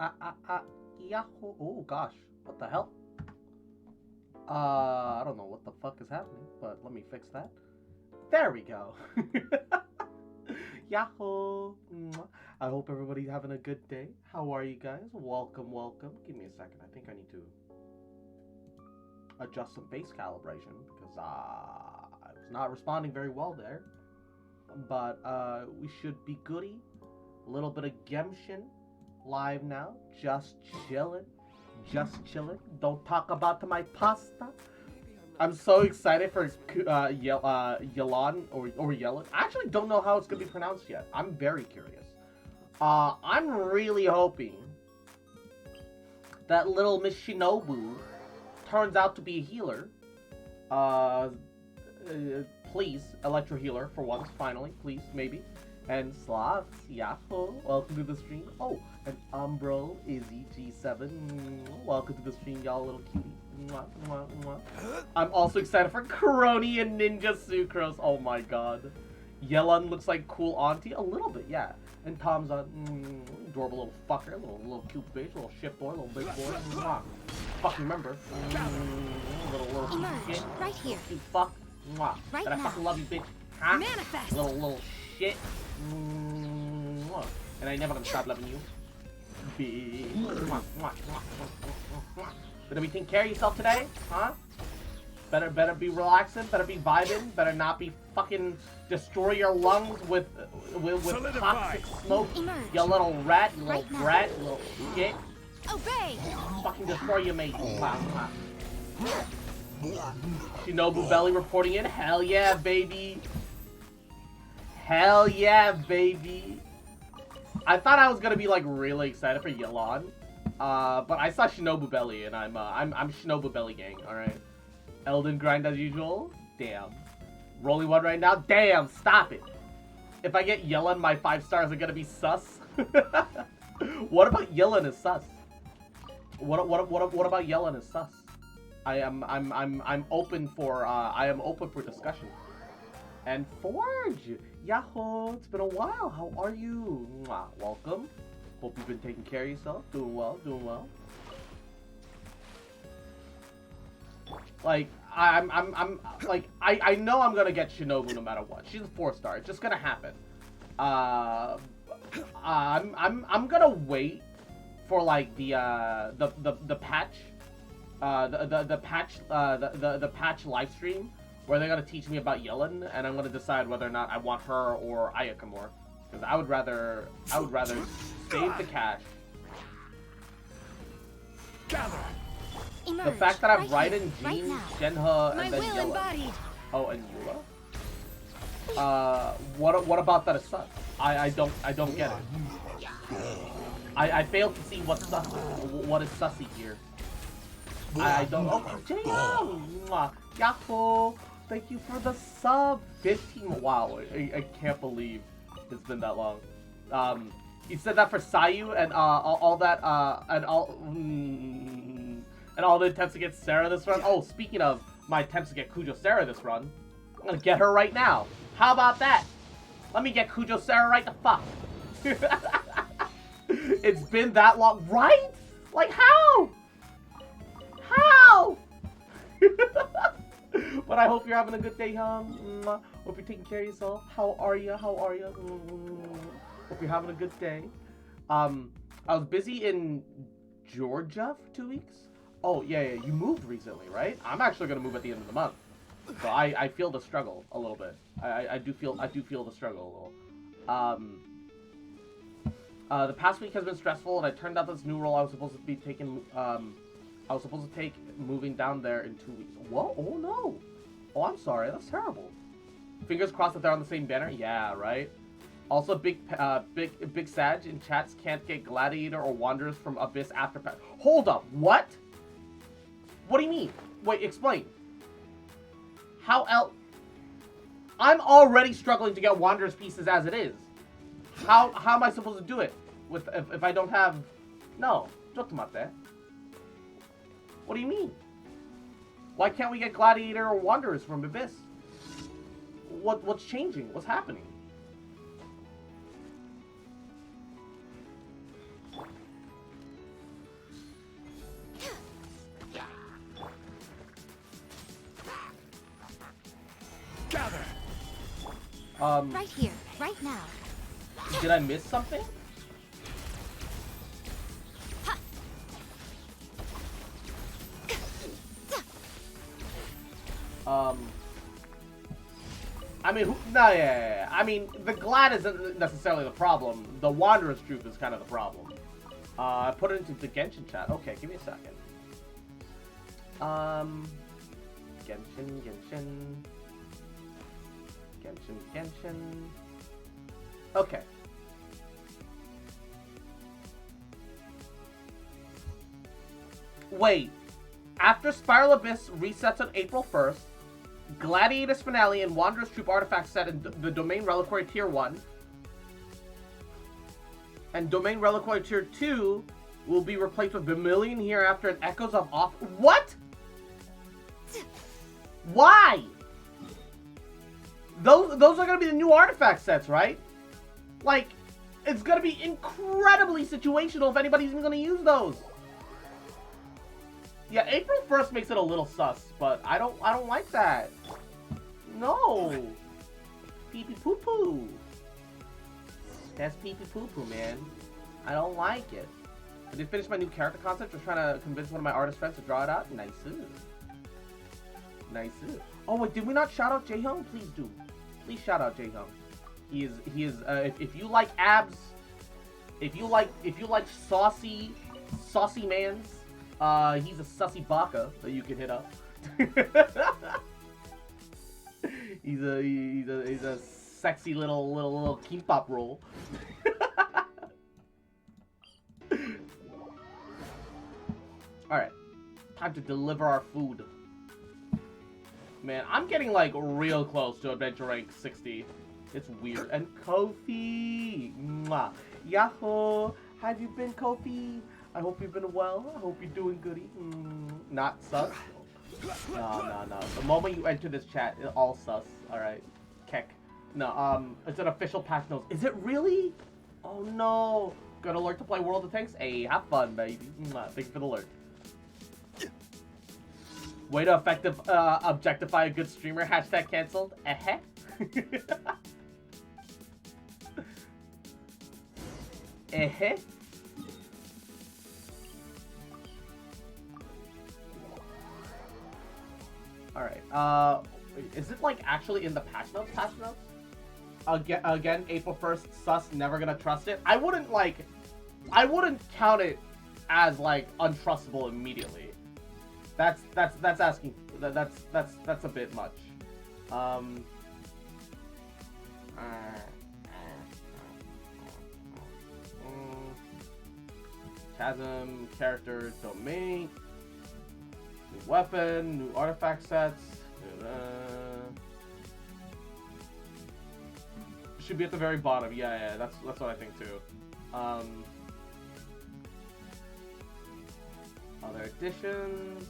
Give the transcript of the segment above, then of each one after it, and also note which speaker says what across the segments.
Speaker 1: Yahoo. Oh gosh, what the hell? I don't know what the fuck is happening, but let me fix that. There we go. Yahoo. I hope everybody's having a good day. How are you guys? Welcome, welcome. Give me a second. I think I need to adjust some base calibration because I was not responding very well there. But we should be goody. A little bit of Genshin live now. Just chilling. Just chilling. Don't talk about my pasta. I'm so excited for Yelan or Yelan. I actually don't know how it's gonna be pronounced yet. I'm very curious. I'm really hoping that little Miss Shinobu turns out to be a healer. Please, Electro Healer for once, finally, please, maybe. And Sloths, Yahoo, welcome to the stream. Oh, and Umbro, Izzy, G7, welcome to the stream, y'all little cuties. Mwah, mwah, mwah. I'm also excited for Crony and Ninja Sucrose. Oh my god. Yelan looks like cool auntie, a little bit, yeah. And Tom's a adorable little fucker, little cute bitch, little shit boy, little big boy. Mwah. Fucking remember. Little shit.
Speaker 2: Right here.
Speaker 1: You fuck. Mwah.
Speaker 2: Right
Speaker 1: that I
Speaker 2: now.
Speaker 1: fucking love you, bitch. Huh?
Speaker 2: Manifest.
Speaker 1: Little shit. Mwah. And I never gonna stop loving you. Bitch. Mwah, mwah, mwah. Better be taking care of yourself today, huh? Better be relaxing, better be vibing, better not be fucking destroy your lungs with toxic smoke.
Speaker 2: Emerge.
Speaker 1: You little rat, you little
Speaker 2: Right now.
Speaker 1: brat, you little shit.
Speaker 2: Obey.
Speaker 1: Fucking destroy your mate. Wow, wow. Shinobu Belly reporting in. Hell yeah, baby. Hell yeah, baby. I thought I was gonna be like really excited for Yelan, but I saw Shinobu Belly and I'm Shinobu Belly gang. All right. Elden grind as usual. Damn. Rolling one right now. Damn. Stop it. If I get Yelan, my 5 stars are gonna be sus. What about Yelan is sus? What about Yelan is sus? I'm open for discussion. And Forge, Yahoo! It's been a while. How are you? Mwah. Welcome. Hope you've been taking care of yourself. Doing well. Doing well. Like I'm like I know I'm gonna get Shinobu no matter what. She's a 4-star. It's just gonna happen. I'm gonna wait for like the patch. The patch live stream where they're gonna teach me about Yelan, and I'm gonna decide whether or not I want her or Ayaka more, because I would rather save the cash.
Speaker 2: Gather. Emerge.
Speaker 1: The fact that I've
Speaker 2: right
Speaker 1: Raiden,
Speaker 2: here,
Speaker 1: Jean,
Speaker 2: right
Speaker 1: Shenhe,
Speaker 2: My
Speaker 1: and then
Speaker 2: will
Speaker 1: Yelan.
Speaker 2: embodied.
Speaker 1: Oh, and Eula. What about that is sus? I don't get it. I fail to see what is sussy here. I don't. Oh, damn! Yahoo! Thank you for the sub. 15. Wow, I can't believe it's been that long. He said that for Sayu and all that and all the attempts to get Sarah this run. Oh, speaking of my attempts to get Kujo Sarah this run, I'm gonna get her right now. How about that? Let me get Kujo Sarah right the fuck. It's been that long, right? Like how? How? But I hope you're having a good day, hon. Hope you're taking care of yourself. How are you? How are you? Hope you're having a good day. I was busy in Georgia for 2 weeks. Oh yeah, you moved recently, right? I'm actually gonna move at the end of the month, so I feel the struggle a little bit. I do feel the struggle a little. The past week has been stressful, and I turned out this new role I was supposed to be taking. I was supposed to take moving down there in 2 weeks. Whoa! Oh no! Oh, I'm sorry. That's terrible. Fingers crossed that they're on the same banner. Yeah, right. Also, big Sag in chats can't get Gladiator or Wanderers from Abyss after patch. Hold up, what? What do you mean? Wait, explain. How else? I'm already struggling to get Wanderers pieces as it is. How am I supposed to do it with if I don't have? No, Jotomate. What do you mean? Why can't we get Gladiator or Wanderers from Abyss? What's changing? What's happening?
Speaker 2: Right here, right now.
Speaker 1: Did I miss something? I mean, yeah. I mean, the Glad isn't necessarily the problem. The Wanderer's Troop is kind of the problem. I put it into the Genshin chat. Okay, give me a second. Genshin. Okay. Wait. After Spiral Abyss resets on April 1st, Gladiator's Finale and Wanderer's Troop artifacts set in the Domain Reliquary Tier 1 and Domain Reliquary Tier 2 will be replaced with Vermilion Hereafter and Echoes of Off. What? Why? Those are gonna be the new artifact sets, right? Like, it's gonna be incredibly situational if anybody's even gonna use those. Yeah, April 1st makes it a little sus, but I don't like that. No. Pee-pee poo-poo. That's pee-pee poo-poo, man. I don't like it. I did finish my new character concept. Just trying to convince one of my artist friends to draw it out. Nice. Nice. Oh wait, did we not shout out Jaehyung? Please do. Please shout out Jaehyung. He is. If you like abs, if you like saucy mans, he's a sussy baka that you can hit up. he's a sexy little kimbap roll. All right, time to deliver our food. Man, I'm getting like real close to adventure rank 60. It's weird. And Kofi, mwah. Yahoo! Have you been, Kofi? I hope you've been well. I hope you're doing goody. Not sus. No. The moment you enter this chat, it's all sus. All right, Keck. No, it's an official patch notes. Is it really? Oh no! Got alert to play World of Tanks? Hey, have fun, baby. Thank you for the alert. Way to objectify a good streamer. Hashtag cancelled. Eh-heh. Eh-heh. Alright, is it like actually in the patch notes? Again, April 1st, sus, never gonna trust it. I wouldn't count it as like untrustable immediately. That's asking, that's a bit much. Chasm, character, domain, new weapon, new artifact sets. Should be at the very bottom. Yeah, that's what I think too. Other additions.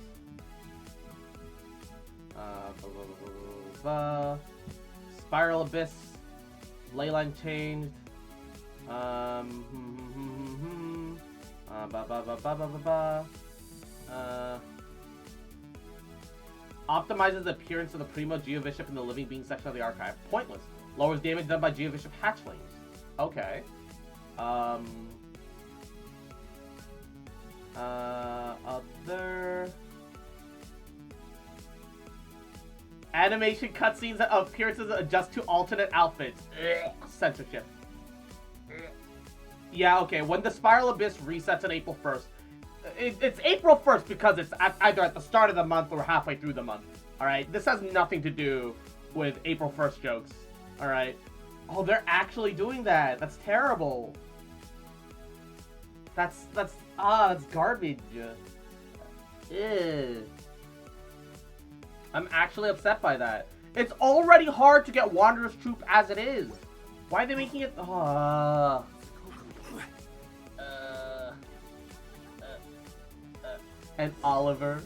Speaker 1: Spiral Abyss. Leyline changed. Optimizes the appearance of the Primo Geovishap in the Living Being section of the archive. Pointless. Lowers damage done by Geovishap hatchlings. Okay. Other animation cutscenes of appearances adjust to alternate outfits. Censorship. Yeah, okay. When the Spiral Abyss resets on April 1st, it's April 1st because it's either at the start of the month or halfway through the month. All right, this has nothing to do with April 1st jokes. All right. Oh, they're actually doing that. That's terrible. That's garbage. Ew. I'm actually upset by that. It's already hard to get Wanderer's Troop as it is. Why are they making it? And Oliver,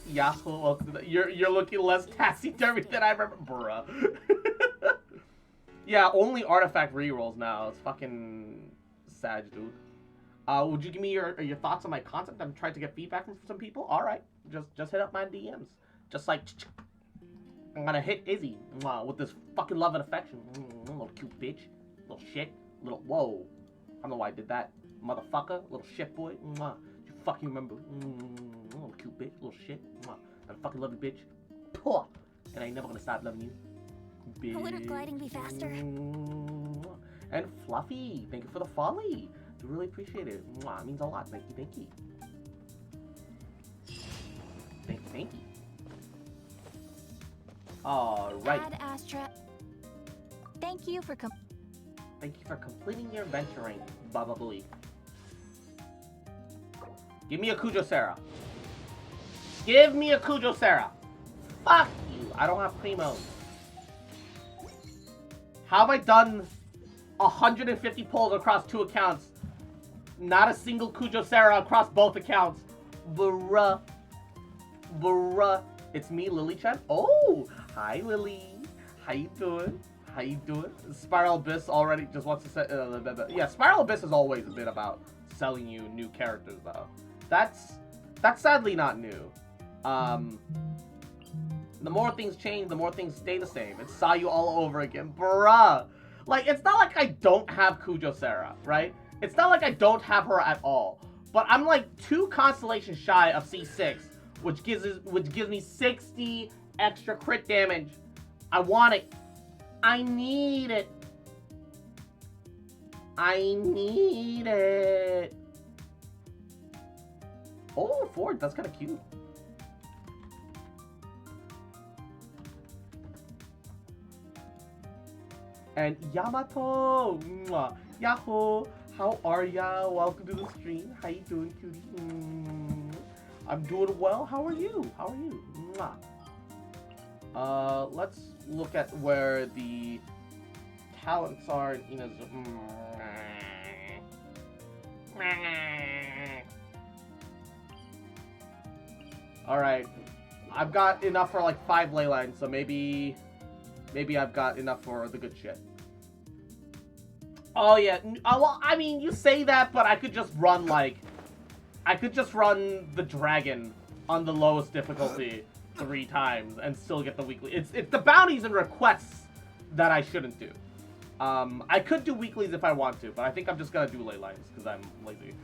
Speaker 1: Yahoo, you're looking less taxidermy than I remember, bruh. Yeah, only artifact rerolls now. It's fucking sad, dude. Would you give me your thoughts on my concept? I'm trying to get feedback from some people. All right, just hit up my DMs. Just like I'm gonna hit Izzy with this fucking love and affection. Little cute bitch. Little shit. Little, whoa. I don't know why I did that. Motherfucker. Little shit boy. You fucking remember. Little cute bitch. Little shit. I fucking love you, bitch. Puh. And I ain't never gonna stop loving you. Bitch.
Speaker 2: Wouldn't gliding be faster?
Speaker 1: And Fluffy. Thank you for the folly. I really appreciate it. It means a lot. Thank you, thank you. Thank you, thank you. Alright.
Speaker 2: Ad Astra. Thank you for
Speaker 1: completing your venturing, Baba Booey. Give me a Cujo Sarah. Give me a Cujo Sarah. Fuck you. I don't have Primo. How have I done 150 pulls across 2 accounts? Not a single Cujo Sarah across both accounts. Bruh. Bruh. It's me, Lily-chan. Oh, hi, Lily. How you doing? How you doing? Spiral Abyss already just wants to say... yeah, Spiral Abyss has always been about selling you new characters, though. That's sadly not new. The more things change, the more things stay the same. It's saw you all over again. Bruh. Like, it's not like I don't have Cujo Sarah, right? It's not like I don't have her at all. But I'm like 2 constellations shy of C6, which gives me 60 extra crit damage. I want it. I need it. I need it. Oh, Ford, that's kind of cute. And Yamato, mwah, Yahoo, how are ya? Welcome to the stream. How you doing, cutie? I'm doing well. How are you? How are you? Mwah. Let's look at where the talents are in Inazu. Alright. I've got enough for like 5 ley lines, so maybe I've got enough for the good shit. Oh yeah, well, I mean, you say that, but I could just run the dragon on the lowest difficulty 3 times and still get the weekly. It's the bounties and requests that I shouldn't do. I could do weeklies if I want to, but I think I'm just gonna do ley lines because I'm lazy.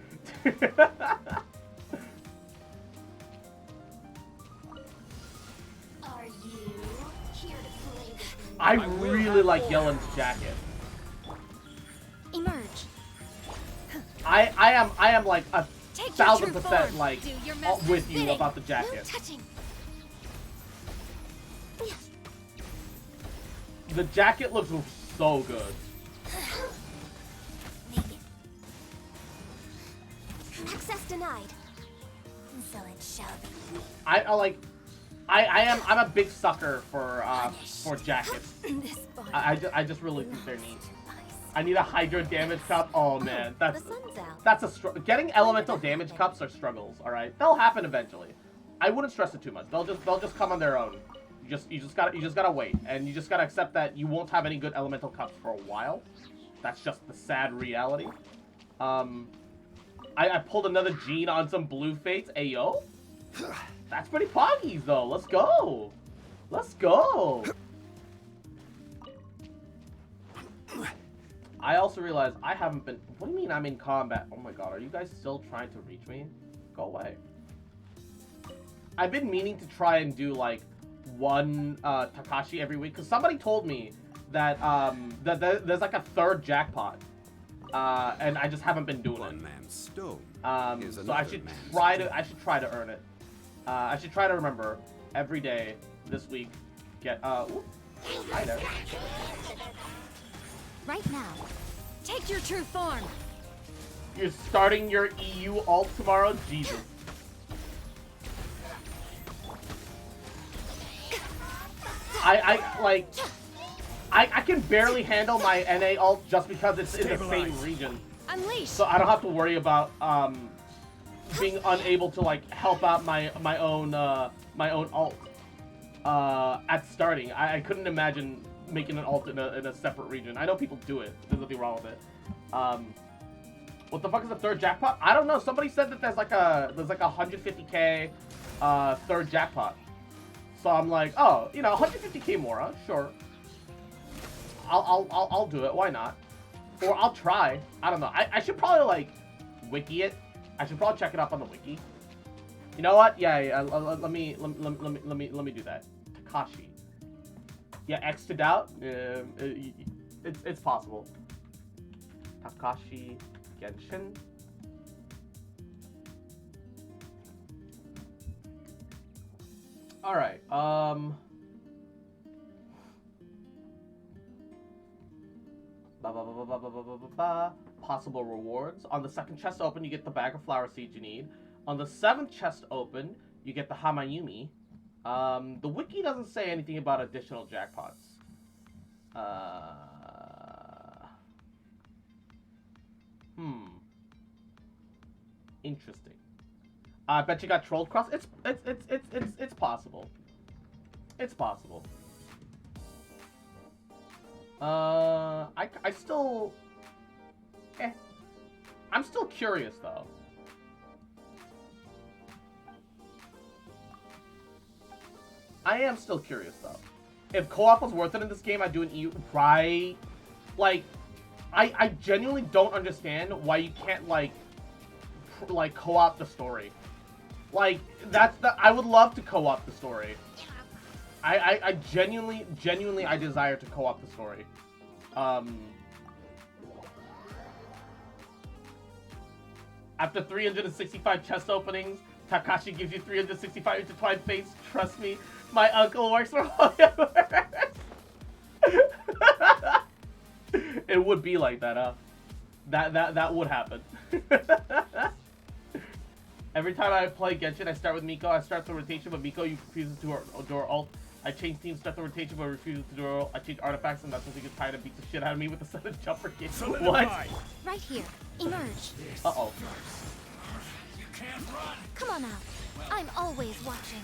Speaker 2: Are you here to play?
Speaker 1: I really like Yelan's jacket.
Speaker 2: Emerge.
Speaker 1: I am like 1000% like with you
Speaker 2: fitting.
Speaker 1: about the jacket.
Speaker 2: No touching.
Speaker 1: The jacket looks so good.
Speaker 2: Access denied. So it shall be.
Speaker 1: I'm a big sucker for jackets.
Speaker 2: This body
Speaker 1: I just really think they're neat. I need a Hydro damage cup. Oh man,
Speaker 2: the sun's out.
Speaker 1: that's a struggle. Getting elemental damage cups are struggles. All right, they'll happen eventually. I wouldn't stress it too much. They'll just come on their own. You just gotta wait, and you just gotta accept that you won't have any good elemental cups for a while. That's just the sad reality. I pulled another Gene on some blue fates. Ayo, that's pretty poggies though. Let's go. Let's go. I also realized I haven't been... What do you mean I'm in combat? Oh my god, are you guys still trying to reach me? Go away. I've been meaning to try and do, like, one Takashi every week, because somebody told me that, there's, like, a 3rd jackpot. And I just haven't been doing it.
Speaker 3: One man's stone
Speaker 1: So I should try to earn it. I should try to remember every day this week get, ooh, hi there.
Speaker 2: Right now. Take your true form.
Speaker 1: You're starting your EU alt tomorrow? Jesus. I can barely handle my NA alt just because it's in the same region.
Speaker 2: Unleash.
Speaker 1: So I don't have to worry about being unable to like help out my own alt at starting. I couldn't imagine making an alt in a separate region. I know people do it. There's nothing wrong with it. What the fuck is the 3rd jackpot? I don't know. Somebody said that there's like a 150k 3rd jackpot. So I'm like, oh, you know, 150k Mora, sure. I'll do it. Why not? Or I'll try. I don't know. I should probably like wiki it. I should probably check it up on the wiki. You know what? Yeah. Let me do that. Takashi. Yeah, X to doubt. It's possible. Takashi Genshin. All right. Possible rewards. On the second chest open, you get the bag of flower seeds you need. On the seventh chest open, you get the Hamayumi. The wiki doesn't say anything about additional jackpots. Interesting. I bet you got trolled cross. It's possible. It's possible. I still... I'm still curious, though. I am still curious, though. If co-op was worth it in this game, I'd do an EU. Right? Like, I genuinely don't understand why you can't, like co-op the story. Like, I would love to co-op the story. I genuinely, I desire to co-op the story. After 365 chest openings, Takashi gives you 365 intertwined fates. Trust me, my uncle works for It would be like that, huh? That would happen. Every time I play Genshin, I start with Miko. I start the rotation, but Miko refuses to do her ult. I change teams, start the rotation, but refuses to do her ult. I change artifacts, and that's when she gets tired and beats the shit out of me with a sudden jumper kick. What?
Speaker 2: Right here. Emerge.
Speaker 1: Uh-oh.
Speaker 3: You can't run.
Speaker 2: Come on out. I'm always watching.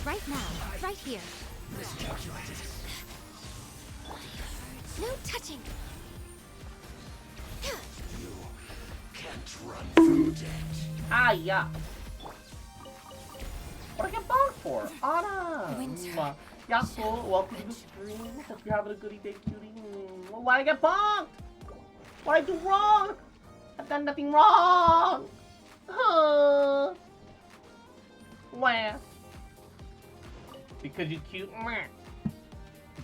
Speaker 2: Right now. Right here.
Speaker 3: Miscalculated.
Speaker 2: No touching.
Speaker 3: You can't run from death.
Speaker 1: Ah, yeah. What I get bonked for? Anna!
Speaker 2: Winter.
Speaker 1: Yasuo, welcome to the stream. Hope you're having a goody day, cutie. Why I get bonked? What I do wrong? I've done nothing wrong. Huh? Where? Because you're cute.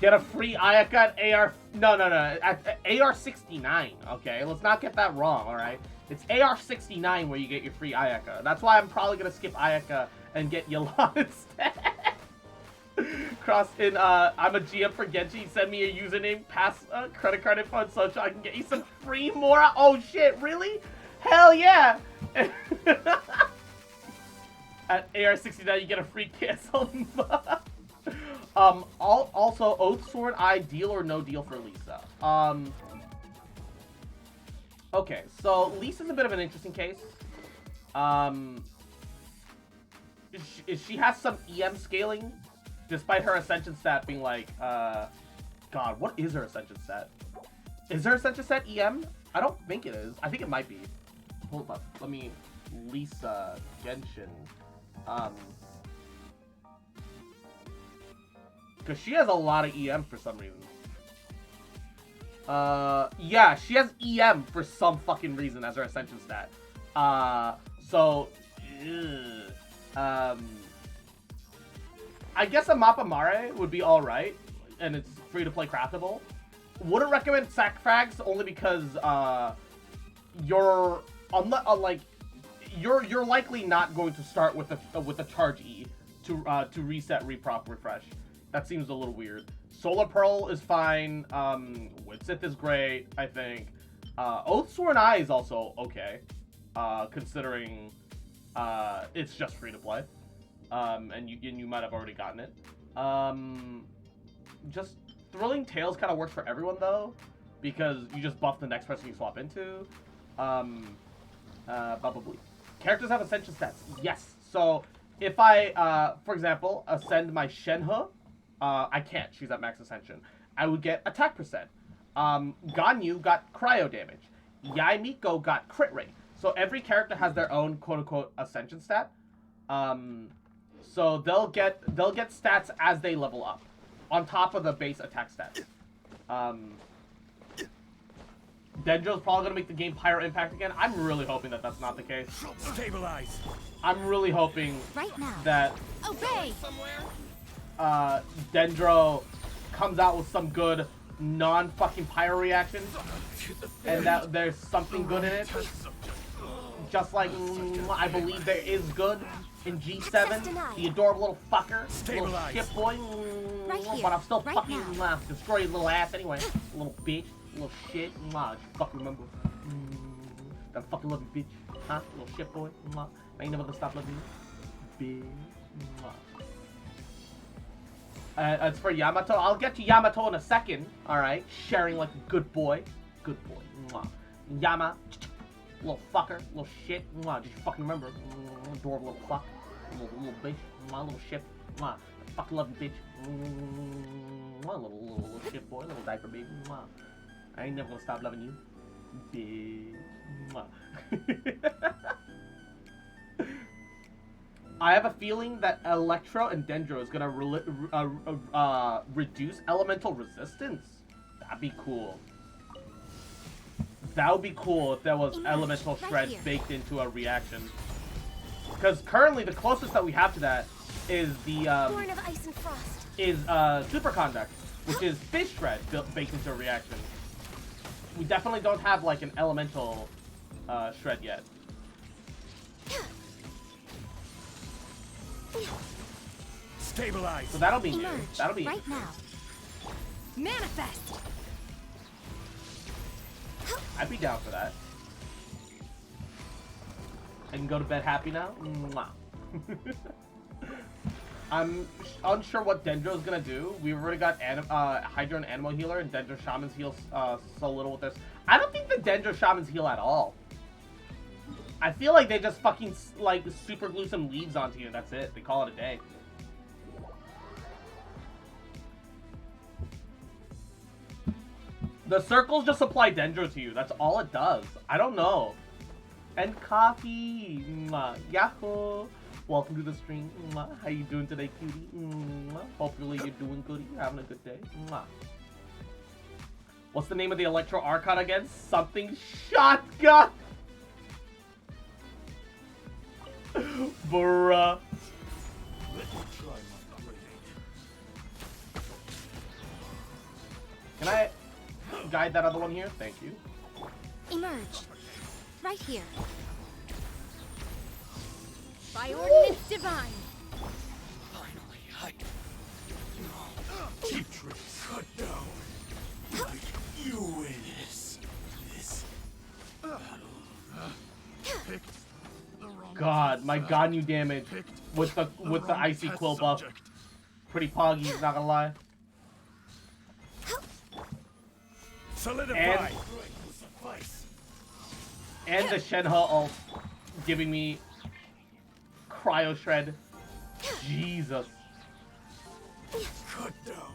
Speaker 1: Get a free Ayaka at AR... No. At AR69, okay? Let's not get that wrong, alright? It's AR69 where you get your free Ayaka. That's why I'm probably gonna skip Ayaka and get Yelan instead. Cross in, I'm a GM for Genshin. Send me a username, pass credit card info and social. I can get you some free Mora. Oh shit, really? Hell yeah! At AR69, you get a free cancel. Also, Oath Sword Eye, deal or no deal for Lisa? Okay, so Lisa's a bit of an interesting case. She has some EM scaling, despite her Ascension stat being like, God, what is her Ascension stat? Is her Ascension stat EM? I don't think it is. I think it might be. Hold up, let me, Lisa, Genshin. Because she has a lot of EM for some reason. Yeah, she has EM for some fucking reason as her Ascension stat. I guess a Mappa Mare would be alright, and it's free to play craftable. Wouldn't recommend sack frags only because, you're likely not going to start with a charge E to reset, reprop, refresh. That seems a little weird. Solar Pearl is fine. Widsith is great, I think. Oath Sworn Eye is also okay, considering it's just free to play, and you might have already gotten it. Just Thrilling Tales kind of works for everyone though, because you just buff the next person you swap into. Characters have ascension stats. Yes. So if I, for example, ascend my Shenhe, I can't. She's at max ascension. I would get attack percent. Ganyu got cryo damage. Yaimiko got crit rate. So every character has their own quote-unquote ascension stat. So they'll get stats as they level up, on top of the base attack stats. Dendro's probably gonna make the game Pyro Impact again. I'm really hoping that that's not the case.
Speaker 3: Stabilize.
Speaker 1: I'm really hoping
Speaker 2: Right now.
Speaker 1: that
Speaker 2: Obey.
Speaker 1: Dendro comes out with some good non-fucking pyro reactions, and that there's something good in it. Just like I believe there is good in G7, the adorable little fucker, little shit boy. But I'm still fucking destroy your little ass anyway, little bitch, little shit. Fucking remember that fucking love you, bitch, huh? Little shit boy. I ain't never gonna stop loving you, bitch. As for Yamato, I'll get to Yamato in a second. Alright, sharing like a good boy. Good boy. Yama, little fucker, little shit. Did you fucking remember? Adorable little fuck. Little bitch. Little shit. Fucking love you, bitch. Little shit boy, little diaper baby. I ain't never gonna stop loving you, bitch. I have a feeling that Electro and Dendro is gonna reduce elemental resistance. That'd be cool. That would be cool if there was elemental shreds baked into a reaction. Because currently the closest that we have to that is the
Speaker 2: Born of ice and frost.
Speaker 1: Superconduct, which is fish shred baked into a reaction. We definitely don't have like an elemental shred yet.
Speaker 3: Stabilize.
Speaker 1: So that'll be new.
Speaker 2: Emerge
Speaker 1: That'll be
Speaker 2: right now. Manifest.
Speaker 1: I'd be down for that. I can go to bed happy now. Mwah. I'm unsure what Dendro's gonna do. We've already got Hydro and Animal Healer, and Dendro Shamans heal so little with this. I don't think the Dendro Shamans heal at all. I feel like they just fucking like super glue some leaves onto you and that's it. They call it a day. The circles just apply Dendro to you. That's all it does. I don't know. And coffee. Yahoo. Welcome to the stream. How you doing today, cutie? Hopefully you're doing good. You're having a good day. What's the name of the Electro Archon again? Something Shotgun. Bruh. Can I guide that other one here? Thank you.
Speaker 2: Emerge. Right here. By ordinance divine.
Speaker 3: Finally, keep Trina cut down. You win this.
Speaker 1: God, my Ganyu damage with the icy quill buff. Pretty poggy, not gonna lie.
Speaker 3: Solidify.
Speaker 1: And the Shenhe ult giving me cryo shred. Jesus.
Speaker 3: Cut down.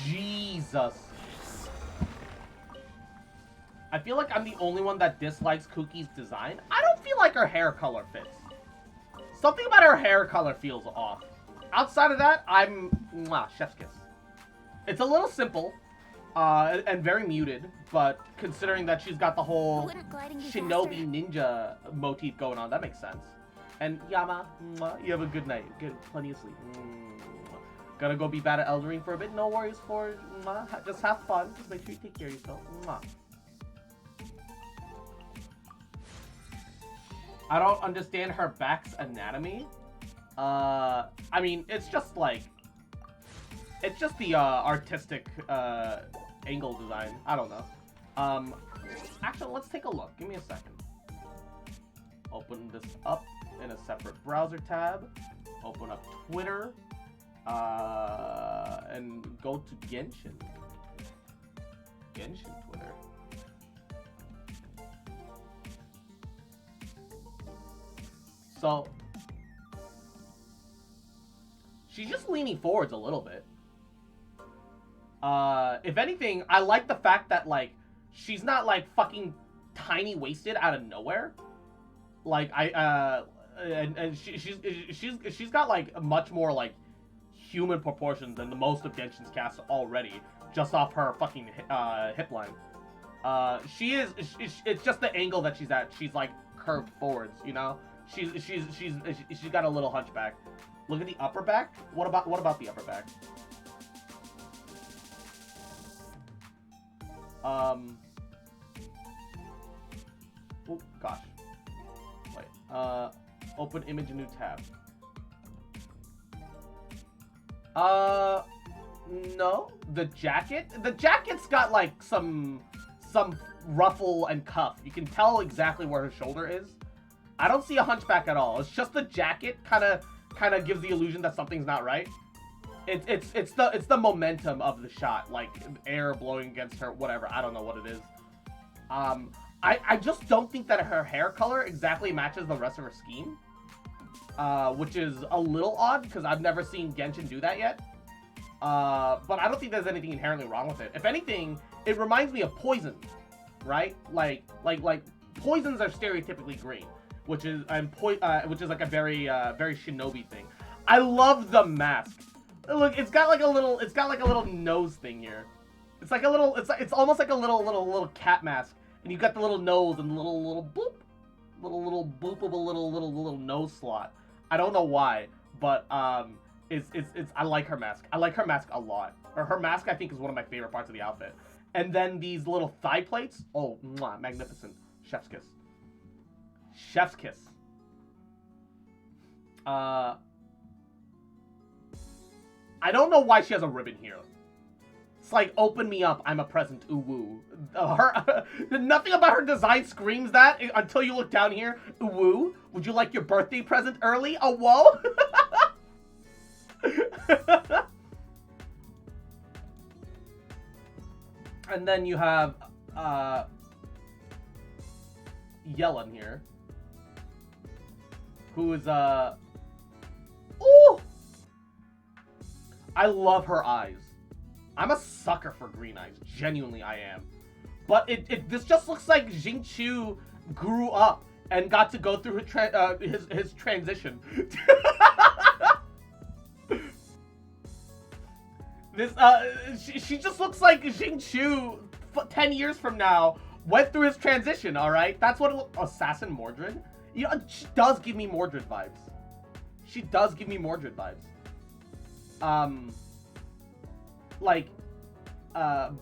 Speaker 1: Jesus. I feel like I'm the only one that dislikes Kuki's design. I don't feel like her hair color fits. Something about her hair color feels off. Outside of that, I'm chef's kiss. It's a little simple. And very muted, but considering that she's got the whole Shinobi ninja motif going on, that makes sense. And Yama, you have a good night. Get plenty of sleep. Gonna go be bad at Elden Ring for a bit. No worries for just have fun. Just make sure you take care of yourself. I don't understand her back's anatomy. I mean, it's just like it's just the artistic angle design. I don't know. Actually, let's take a look. Give me a second. Open this up in a separate browser tab. Open up Twitter. And go to Genshin. Genshin Twitter. So she's just leaning forwards a little bit. If anything, I like the fact that, like, she's not, like, fucking tiny waisted out of nowhere. Like, and she's got like much more like human proportions than the most of Genshin's cast already, just off her fucking hip line. It's just the angle that she's at. She's like curved forwards, you know. She's got a little hunchback. Look at the upper back. What about the upper back? Oh gosh. Wait. Open image, new tab. No. The jacket's got like some ruffle and cuff. You can tell exactly where her shoulder is. I don't see a hunchback at all. It's just the jacket kind of gives the illusion that something's not right. It's the momentum of the shot, like air blowing against her, whatever. I don't know what it is. I just don't think that her hair color exactly matches the rest of her scheme, which is a little odd because I've never seen Genshin do that yet. But I don't think there's anything inherently wrong with it. If anything, it reminds me of Poison, right? Like Poisons are stereotypically green, which is like a very Shinobi thing. I love the mask. Look, it's got like a little nose thing here. It's like a little, it's almost like a little cat mask, and you got the little nose and little boop, little boop of a little nose slot. I don't know why, but it's I like her mask. I like her mask a lot. Or her mask, I think, is one of my favorite parts of the outfit. And then these little thigh plates. Oh, mwah, magnificent. Chef's kiss. Chef's kiss. I don't know why she has a ribbon here. It's like, open me up, I'm a present, ooh woo. Nothing about her design screams that until you look down here. Ooh woo, would you like your birthday present early? Oh, whoa? And then you have, Yelan here. Who is, ooh! I love her eyes. I'm a sucker for green eyes. Genuinely, I am. But this just looks like Xingqiu grew up and got to go through his transition. She just looks like Xingqiu 10 years from now went through his transition, alright? That's what Assassin Mordred? You know, she does give me Mordred vibes. She does give me Mordred vibes.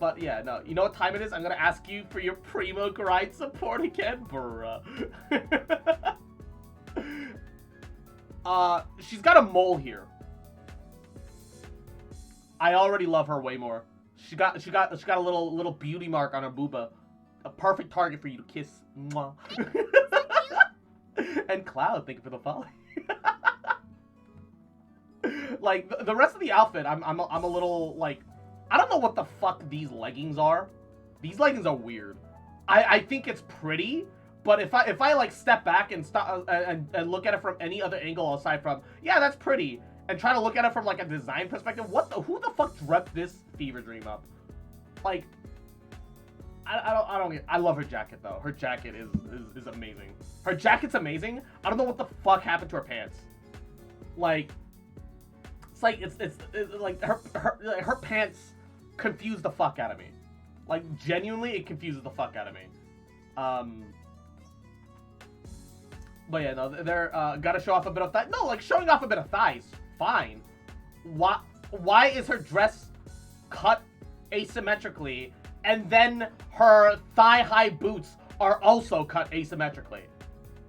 Speaker 1: But yeah, no. You know what time it is? I'm gonna ask you for your Primo Grind support again, bruh. She's got a mole here. I already love her way more. She got a little beauty mark on her booba. A perfect target for you to kiss. Mwah. And Cloud, thank you for the follow. Like the rest of the outfit, I'm a little like, I don't know what the fuck these leggings are. These leggings are weird. I think it's pretty, but if I like step back and stop and look at it from any other angle aside from, yeah, that's pretty, and try to look at it from like a design perspective, who the fuck dreamt this fever dream up? Like, I love her jacket though. Her jacket is amazing. Her jacket's amazing. I don't know what the fuck happened to her pants. Like, it's like her pants confuse the fuck out of me. Like, genuinely, it confuses the fuck out of me. But yeah, no, they're gotta show off a bit of thigh. No, like showing off a bit of thighs, fine. Why is her dress cut asymmetrically, and then her thigh-high boots are also cut asymmetrically?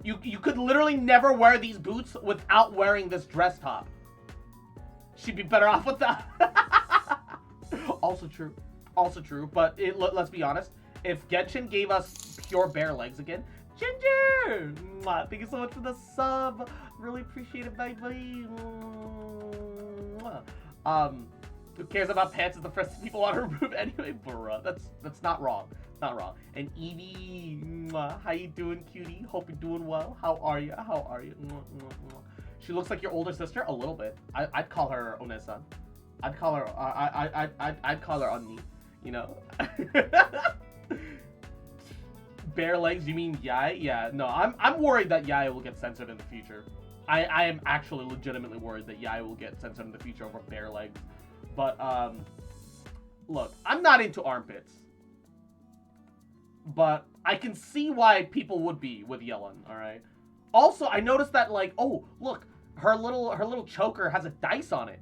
Speaker 1: You could literally never wear these boots without wearing this dress top. She'd be better off with that. Also true. But let's be honest. If Genshin gave us pure bare legs again, Ginger! Mwah, thank you so much for the sub. Really appreciate it, baby. Who cares about pants? Is the first people want to remove anyway, bruh. That's not wrong. Not wrong. And Evie, mwah, how you doing, cutie? Hope you're doing well. How are you? Mwah, mwah, mwah. She looks like your older sister a little bit. I'd call her One-san. I'd call her I'd call her Onni, you know. Bare legs, you mean Yai? Yeah, no, I'm worried that Yai will get censored in the future. I am actually legitimately worried that Yai will get censored in the future over bare legs. But, look, I'm not into armpits. But I can see why people would be with Yelan, alright? Also, I noticed that, like, oh, look, her little choker has a dice on it.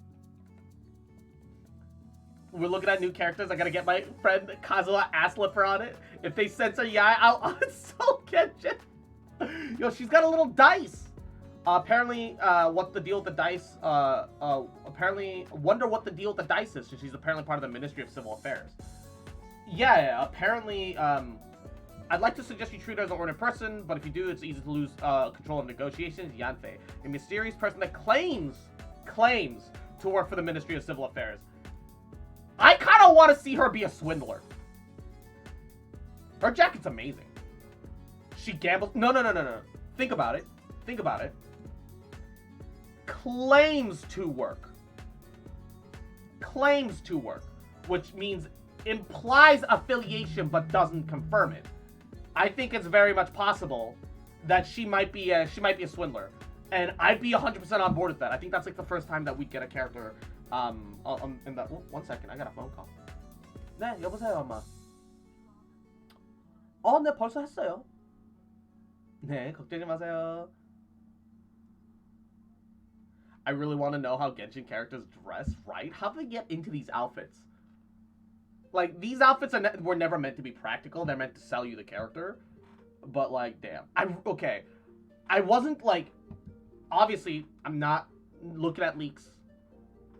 Speaker 1: We're looking at new characters. I gotta get my friend Kazuha Asslipper on it. If they censor Yai, I'll so Genshin. Yo, she's got a little dice. Apparently, what's the deal with the dice? Apparently, wonder what the deal with the dice is. She's apparently part of the Ministry of Civil Affairs. Yeah, apparently, I'd like to suggest you treat her as an ordinary person, but if you do, it's easy to lose control of negotiations. Yanfei, a mysterious person that claims to work for the Ministry of Civil Affairs. I kind of want to see her be a swindler. Her jacket's amazing. She gambles. No. Think about it. Claims to work. Which means implies affiliation but doesn't confirm it. I think it's very much possible that she might be a swindler. And I'd be 100% on board with that. I think that's like the first time that we'd get a character in that. Oh, 1 second, I got a phone call. 네, 여보세요, 엄마. 네, 벌써 했어요. 네, 걱정하지 마세요. I really want to know how Genshin characters dress, right? How do they get into these outfits? Like, these outfits were never meant to be practical. They're meant to sell you the character. But, like, damn. Okay. I wasn't, like... Obviously, I'm not looking at leaks.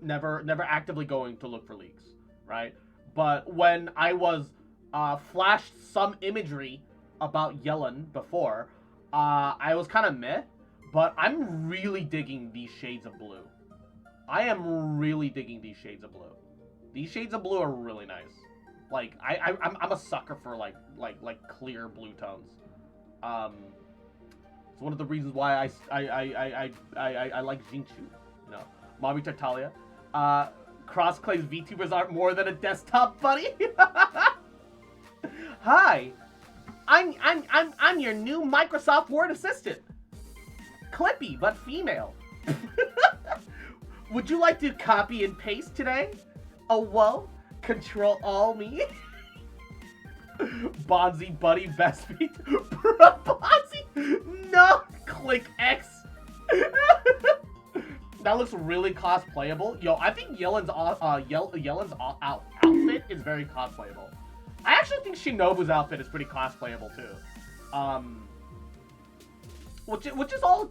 Speaker 1: Never actively going to look for leaks, right? But when I was flashed some imagery about Yelan before, I was kind of meh. But I'm really digging these shades of blue. I am really digging these shades of blue. These shades of blue are really nice. Like I'm a sucker for like clear blue tones. It's one of the reasons why I like Jinchu. You know, Mommy Tartaglia. Cross claims VTubers aren't more than a desktop buddy. Hi, I'm your new Microsoft Word assistant. Clippy, but female. Would you like to copy and paste today? Oh, whoa. Control all me. Bonzi, buddy, best feet. Bonzi, no. Click X. That looks really cosplayable. Yo, I think Yelan's outfit is very cosplayable. I actually think Shinobu's outfit is pretty cosplayable too. Which is all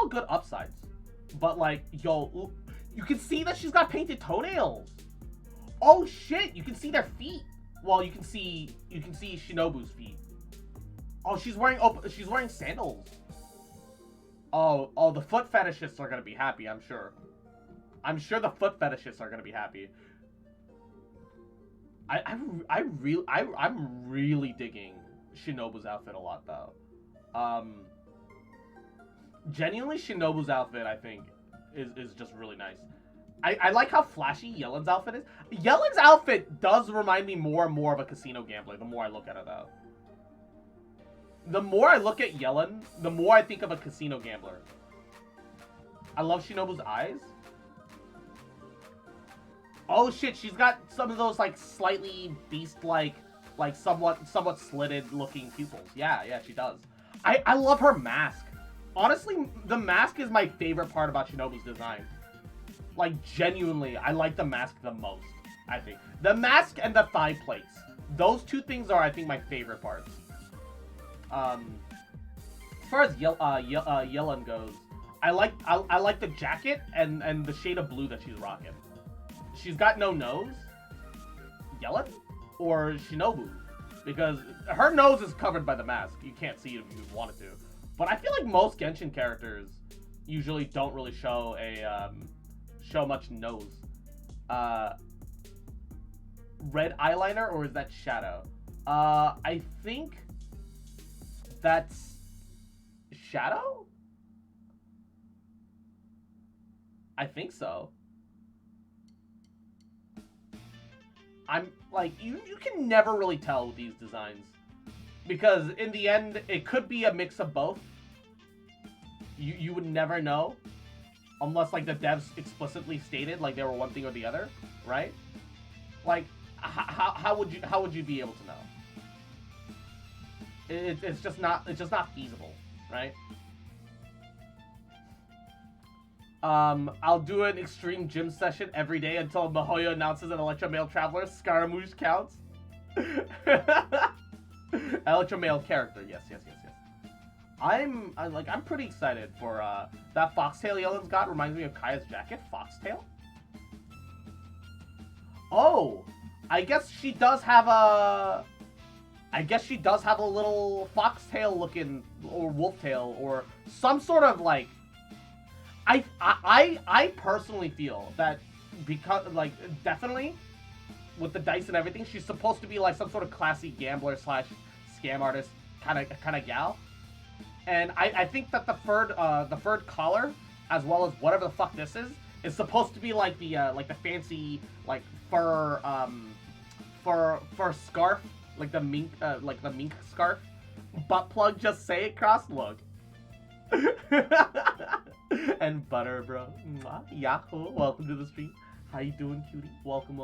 Speaker 1: good upsides. But like, yo, you can see that she's got painted toenails. Oh shit, you can see their feet. Well, you can see Shinobu's feet. Oh, she's wearing sandals. Oh, the foot fetishists are gonna be happy, I'm sure. I'm sure the foot fetishists are gonna be happy. I'm really digging Shinobu's outfit a lot though. Genuinely, Shinobu's outfit, I think, is just really nice. I like how flashy Yelan's outfit is. Yelan's outfit does remind me more and more of a casino gambler the more I look at her, though. The more I look at Yelan, the more I think of a casino gambler. I love Shinobu's eyes. Oh shit, she's got some of those, like, slightly beast-like, like, somewhat slitted-looking pupils. Yeah, she does. I love her mask. Honestly, the mask is my favorite part about Shinobu's design. Like, genuinely, I like the mask the most, I think. The mask and the thigh plates. Those two things are, I think, my favorite parts. As far as Yelan goes, I like the jacket and the shade of blue that she's rocking. She's got no nose. Yelan? Or Shinobu? Because her nose is covered by the mask. You can't see it if you wanted to. But I feel like most Genshin characters usually don't really show much nose. Red eyeliner, or is that shadow? I think that's shadow? I think so. I'm like, you can never really tell with these designs. Because in the end, it could be a mix of both. You would never know. Unless, like, the devs explicitly stated, like, they were one thing or the other, right? Like, how would you be able to know? It's just not feasible, right? I'll do an extreme gym session every day until Mihoyo announces an Electro Male Traveler. Scaramouche counts. Electro Male character, yes. I'm pretty excited for that foxtail Yelan's got. Reminds me of Kaya's jacket. Foxtail. Oh, I guess she does have a little foxtail looking, or wolftail, or some sort of like. I personally feel that because, like, definitely with the dice and everything, she's supposed to be like some sort of classy gambler / scam artist kind of gal. And I think that the furred collar, as well as whatever the fuck this is supposed to be like the fancy like fur scarf, like the mink scarf. Butt plug, just say it, cross look. And butter, bro. Mwah. Yahoo! Welcome to the stream. How you doing, cutie? Welcome.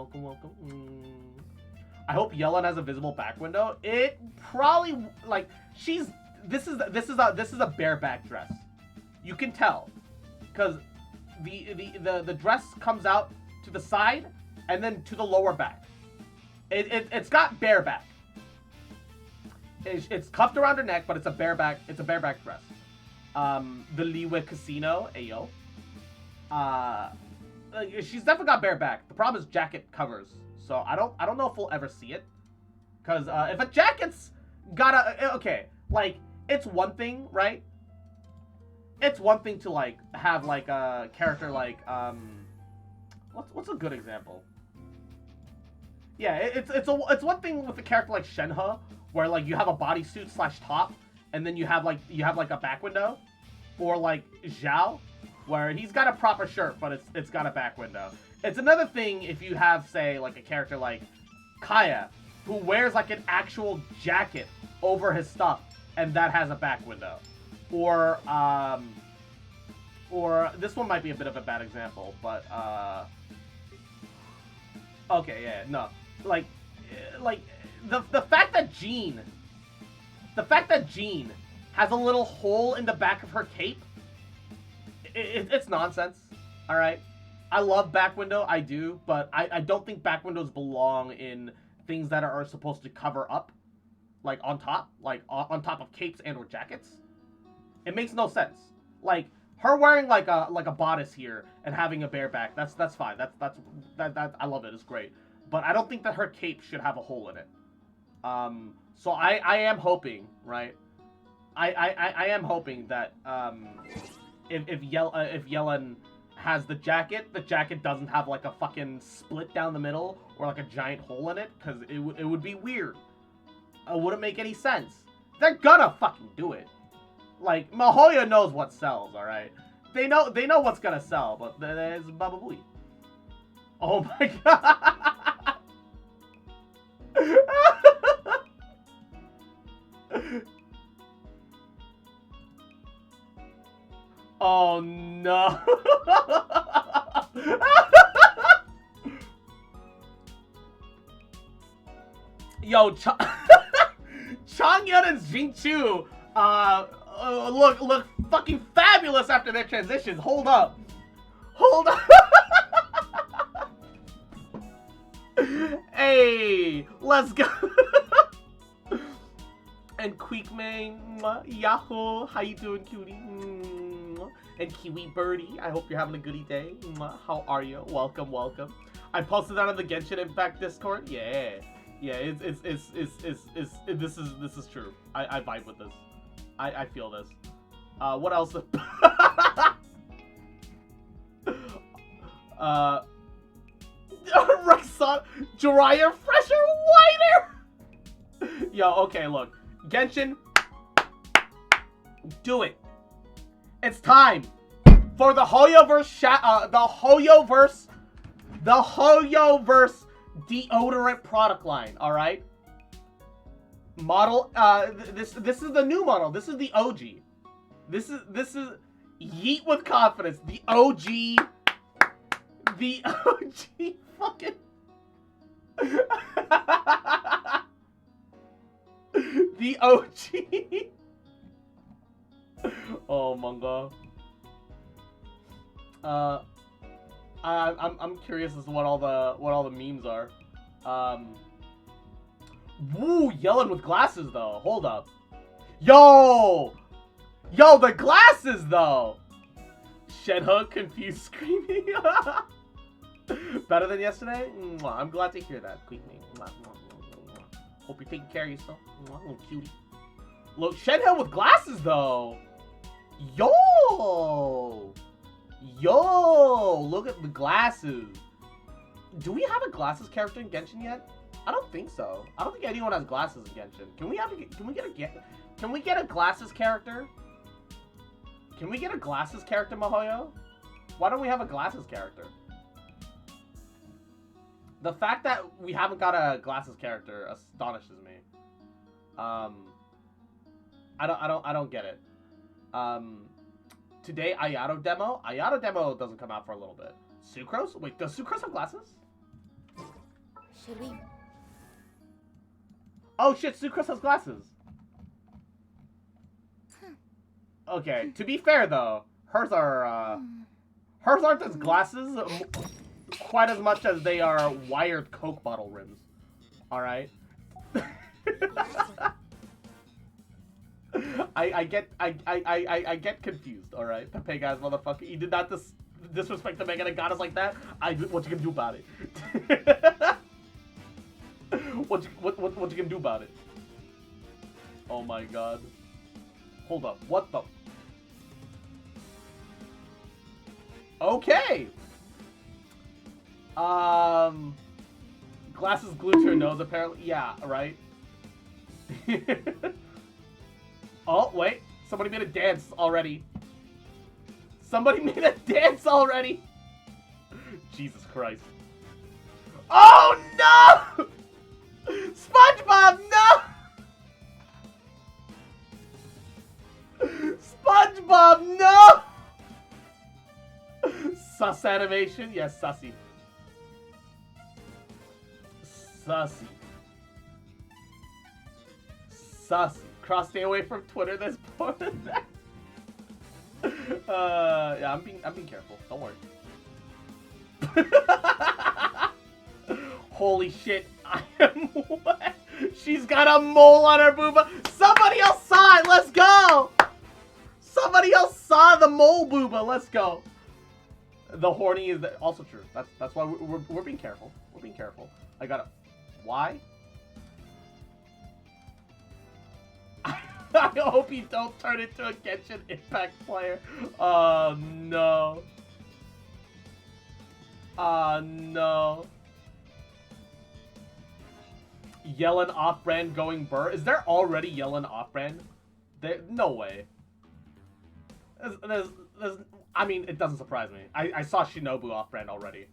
Speaker 1: I hope Yelan has a visible back window. It probably, like, this is a bareback dress. You can tell, because the dress comes out to the side and then to the lower back. It's got bareback. It's cuffed around her neck, but it's a bareback dress. The Liwe Casino, ayo. She's definitely got bareback. The problem is jacket covers, so I don't know if we'll ever see it. Cause if a jacket's got okay, like, it's one thing, right? It's one thing to like have like a character like what's a good example? Yeah, it's one thing with a character like Shenhe, where like you have a bodysuit / top, and then you have like a back window, or like Zhao, where he's got a proper shirt but it's got a back window. It's another thing if you have, say, like a character like Kaya, who wears like an actual jacket over his stuff and that has a back window. Or this one might be a bit of a bad example, but okay, yeah, no. Like the fact that Jean has a little hole in the back of her cape, it's nonsense. All right, I love back window, I do, but I don't think back windows belong in things that are supposed to cover up, like on top of capes and or jackets. It makes no sense. Like her wearing like a bodice here and having a bare back, that's fine. That I love it. It's great. But I don't think that her cape should have a hole in it. So I am hoping, right? I am hoping that if Yelan has the jacket doesn't have like a fucking split down the middle or like a giant hole in it, because it would be weird. It wouldn't make any sense. They're gonna fucking do it. Like, Mihoyo knows what sells, all right? They know what's gonna sell, but there's Baba Booey. Oh my god. Oh no. Yo, Changyun and Jingchu look fucking fabulous after their transitions. Hold up. Hey, let's go. And Queekmane, Yahoo, how you doing, cutie? And Kiwi Birdie, I hope you're having a goody day. How are you? Welcome. I posted that on the Genshin Impact Discord. Yeah, this is true. I vibe with this. I feel this. What else? Rexon, drier, fresher, whiter. Yo, okay, look, Genshin, do it. It's time for the Hoyoverse deodorant product line. All right. Model, this is the new model. This is the OG. This is Yeet with confidence. The OG. The OG fucking. The OG. Oh manga. I'm curious as to what all the memes are. Woo, Yelan with glasses though. Hold up. Yo, the glasses though. Shenhe confused screaming. Better than yesterday? Mwah, I'm glad to hear that, Queen Me. Mwah, mwah, mwah, mwah. Hope you're taking care of yourself. Mwah, little cutie. Look, Shenhe with glasses though. Yo, look at the glasses. Do we have a glasses character in Genshin yet? I don't think so. I don't think anyone has glasses in Genshin. Can we get a glasses character? Can we get a glasses character, Mahoyo? Why don't we have a glasses character? The fact that we haven't got a glasses character astonishes me. I don't get it. Today Ayato demo? Ayato demo doesn't come out for a little bit. Sucrose? Wait, does Sucrose have glasses?
Speaker 2: Should we?
Speaker 1: Oh shit, Sucrose has glasses. Okay, to be fair though, hers aren't as glasses quite as much as they are wired Coke bottle rims. Alright? I get confused, alright? Pepe guys, motherfucker. You did not disrespect the Mega Goddess like that. What you can do about it? What you can do about it? Oh my god. Hold up. What the? Okay. Glasses glued to her nose, apparently. Yeah, right? Oh, wait. Somebody made a dance already. Somebody made a dance already. Jesus Christ. Oh, no! SpongeBob, no! SpongeBob, no! Sus animation? Yes, sussy. Sussy. Sussy. Cross, stay away from Twitter. There's porn there. Yeah, I'm being careful. Don't worry. Holy shit! I am wet. She's got a mole on her booba. Somebody else saw it. Let's go. Somebody else saw the mole booba. Let's go. The horny is also true. That's why we're being careful. We're being careful. I gotta. Why? I hope you don't turn into a Genshin Impact player. Oh no. Oh no. Yelan off-brand going burr. Is there already Yelan off-brand? No way. I mean, it doesn't surprise me. I saw Shinobu off-brand already.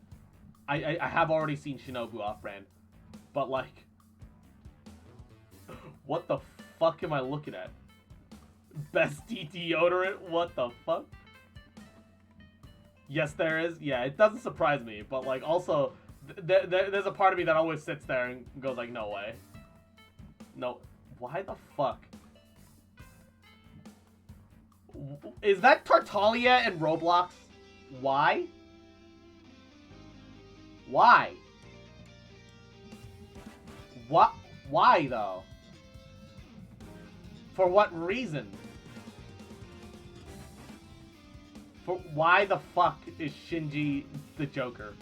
Speaker 1: I have already seen Shinobu off-brand. But like, what the fuck am I looking at? Best deodorant? What the fuck? Yes, there is. Yeah, it doesn't surprise me. But like, also, there's a part of me that always sits there and goes like, no way. No. Why the fuck? Is that Tartaglia in Roblox? Why? Why? What? Why though? For what reason? For why the fuck is Shinji the Joker?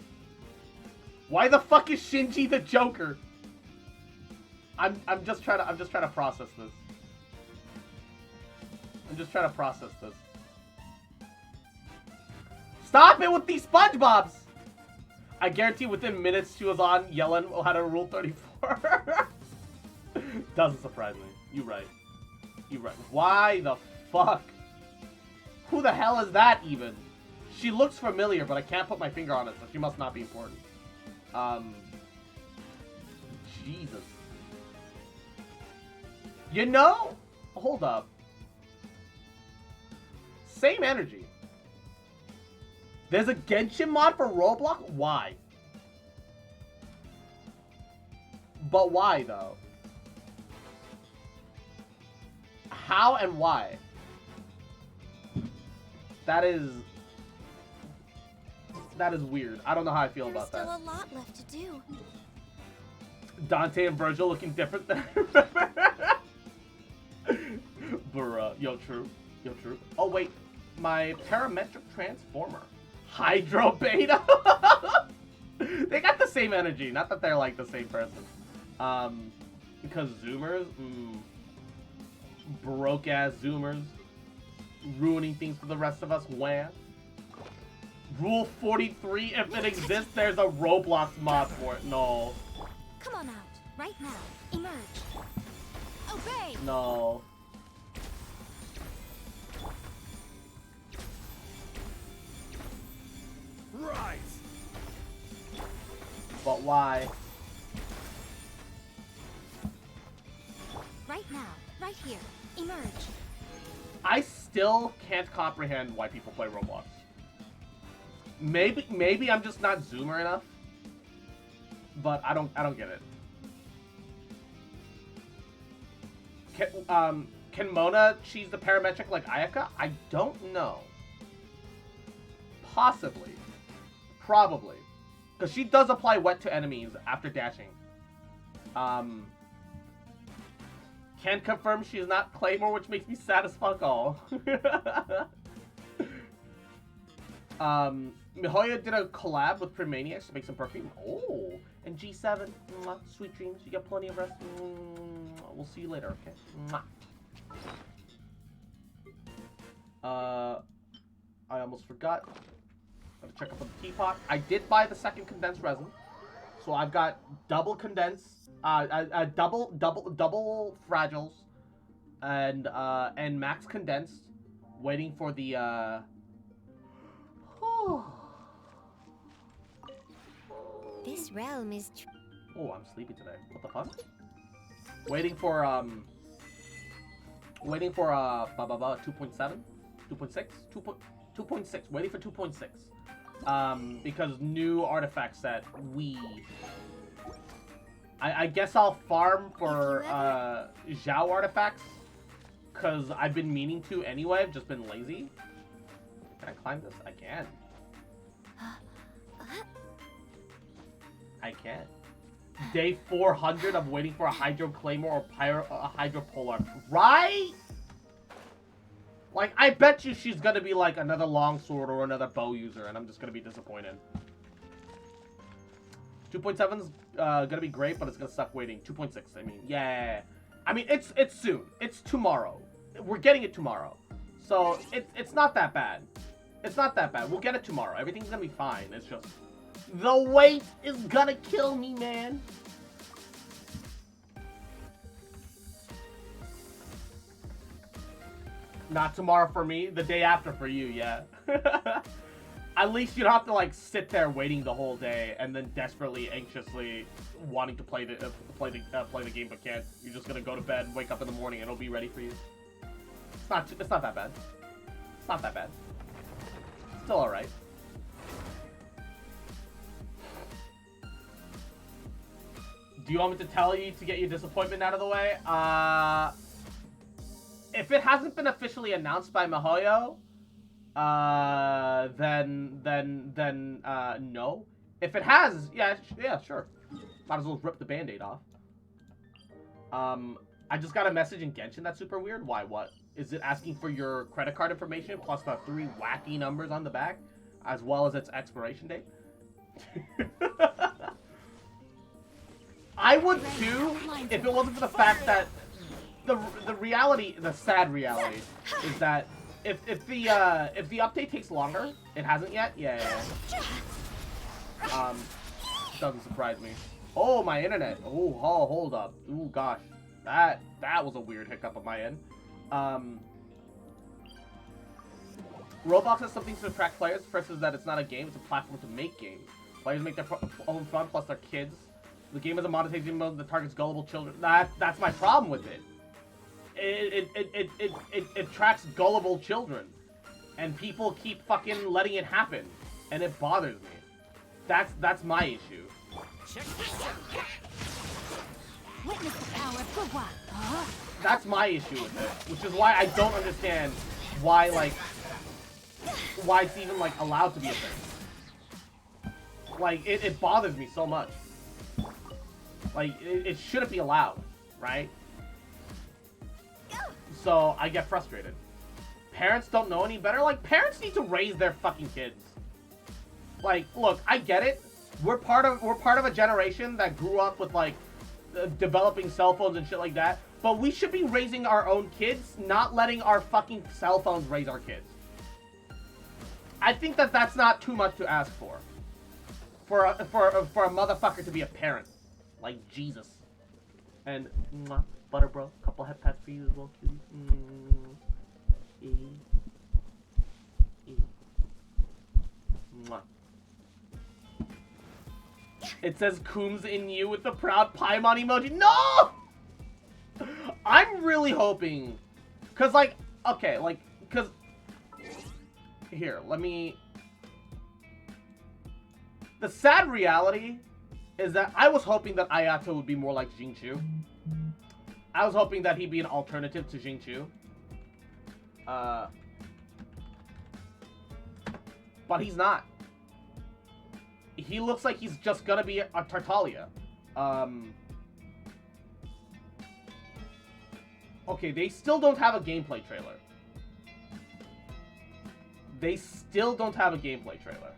Speaker 1: Why the fuck is Shinji the Joker? I'm just trying to process this. I'm just trying to process this. Stop it with these SpongeBobs! I guarantee within minutes she was on Yelan had a Rule 34. Doesn't surprise me. You're right. You're right. Why the fuck? Who the hell is that even? She looks familiar, but I can't put my finger on it, so she must not be important. Jesus. You know? Hold up. Same energy. There's a Genshin mod for Roblox? Why? But why, though? How and why? That is weird. I don't know how I feel about that.
Speaker 2: There's still a lot left to do.
Speaker 1: Dante and Virgil looking different than I remember. Bruh. Yo, true. Yo, true. Oh, wait. My parametric transformer. Hydro Beta? They got the same energy. Not that they're like the same person. Because Zoomers? Broke-ass Zoomers. Ruining things for the rest of us. Wham. Rule 43, if it exists, there's a Roblox mod for it. No.
Speaker 2: Come on out. Right now. Emerge. Obey!
Speaker 1: No.
Speaker 3: Rise.
Speaker 1: But why?
Speaker 2: Right now. Right here. Emerge.
Speaker 1: I still can't comprehend why people play Roblox. Maybe I'm just not Zoomer enough. But I don't get it. Can Mona cheese the parametric like Ayaka? I don't know. Possibly. Probably. Because she does apply wet to enemies after dashing. Can confirm she is not Claymore, which makes me sad as fuck all. Mihoyo did a collab with Primaniacs to make some perfume. Oh, and G7, mwah, sweet dreams. You got plenty of rest. We'll see you later, okay? Mwah. I almost forgot. Gotta check up on the teapot. I did buy the second condensed resin, so I've got double condensed, double fragiles, and max condensed, waiting for the
Speaker 2: This realm is
Speaker 1: Oh, I'm sleepy today. What the fuck? Waiting for 2.7, 2.6, 2.6. Waiting for 2.6. Because new artifact set. I guess I'll farm for Zhao artifacts, cause I've been meaning to anyway. I've just been lazy. Can I climb this? I can. I can. Day 400 of waiting for a Hydro Claymore or a Hydro Polar. Right? Like, I bet you she's gonna be like another longsword or another bow user, and I'm just gonna be disappointed. 2.7's gonna be great, but it's gonna suck waiting. 2.6, I mean, yeah. I mean, it's soon. It's tomorrow. We're getting it tomorrow. So, it's not that bad. It's not that bad. We'll get it tomorrow. Everything's gonna be fine. It's just... the wait is gonna kill me, man. Not tomorrow for me, the day after for you, yeah. At least you don't have to like sit there waiting the whole day and then desperately, anxiously wanting to play the game but can't. You're just gonna go to bed, wake up in the morning, and it'll be ready for you. It's not that bad. It's not that bad. Still all right. Do you want me to tell you to get your disappointment out of the way? If it hasn't been officially announced by MiHoYo, then no. If it has, yeah, sure. Might as well rip the band-aid off. I just got a message in Genshin that's super weird. Why, what? Is it asking for your credit card information plus the 3 wacky numbers on the back, as well as its expiration date? I would too, if it wasn't for the fact that the reality, the sad reality, is that if the update takes longer, it hasn't yet. Yeah. Doesn't surprise me. Oh, my internet. Oh, hold up. Ooh, gosh, that was a weird hiccup on my end. Roblox has some things to attract players. First is that it's not a game; it's a platform to make games. Players make their own fun, plus their kids. The game is a monetization mode that targets gullible children. That's my problem with it. it attracts gullible children, and people keep fucking letting it happen, and it bothers me. That's my issue.
Speaker 3: Check this out.
Speaker 2: Witness the power of Gugwa. Huh?
Speaker 1: That's my issue with it, which is why I don't understand why why it's even like allowed to be a thing. Like it bothers me so much. Like it shouldn't be allowed, right? So I get frustrated. Parents don't know any better. Like parents need to raise their fucking kids. Like, look, I get it. We're part of a generation that grew up with like developing cell phones and shit like that. But we should be raising our own kids, not letting our fucking cell phones raise our kids. I think that's not too much to ask for. For a motherfucker to be a parent, like Jesus. And mwah, butter bro, couple head pats for you as well, cutie. Mwah. It says Coombs in you with the proud Paimon emoji. No! I'm really hoping, cause like, okay, like, cause here, let me. The sad reality is that I was hoping that Ayato would be more like Xingqiu. I was hoping that he'd be an alternative to Xingqiu. But he's not. He looks like he's just gonna be a Tartaglia. Okay, they still don't have a gameplay trailer. They still don't have a gameplay trailer.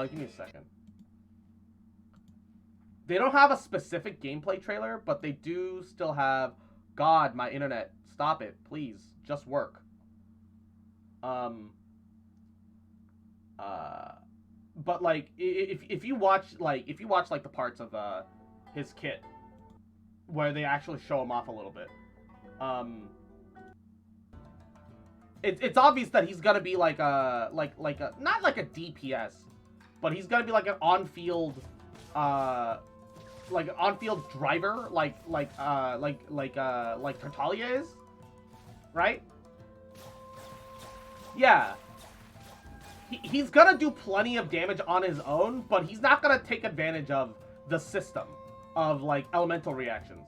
Speaker 1: Give me a second. They don't have a specific gameplay trailer, but they do still have... God, my internet. Stop it, please. Just work. But like, if you watch like the parts of his kit where they actually show him off a little bit, it's obvious that he's gonna be like a not like a DPS, but he's gonna be like an on-field driver, like Tartaglia is, right? Yeah. He's gonna do plenty of damage on his own, but he's not gonna take advantage of the system of like elemental reactions.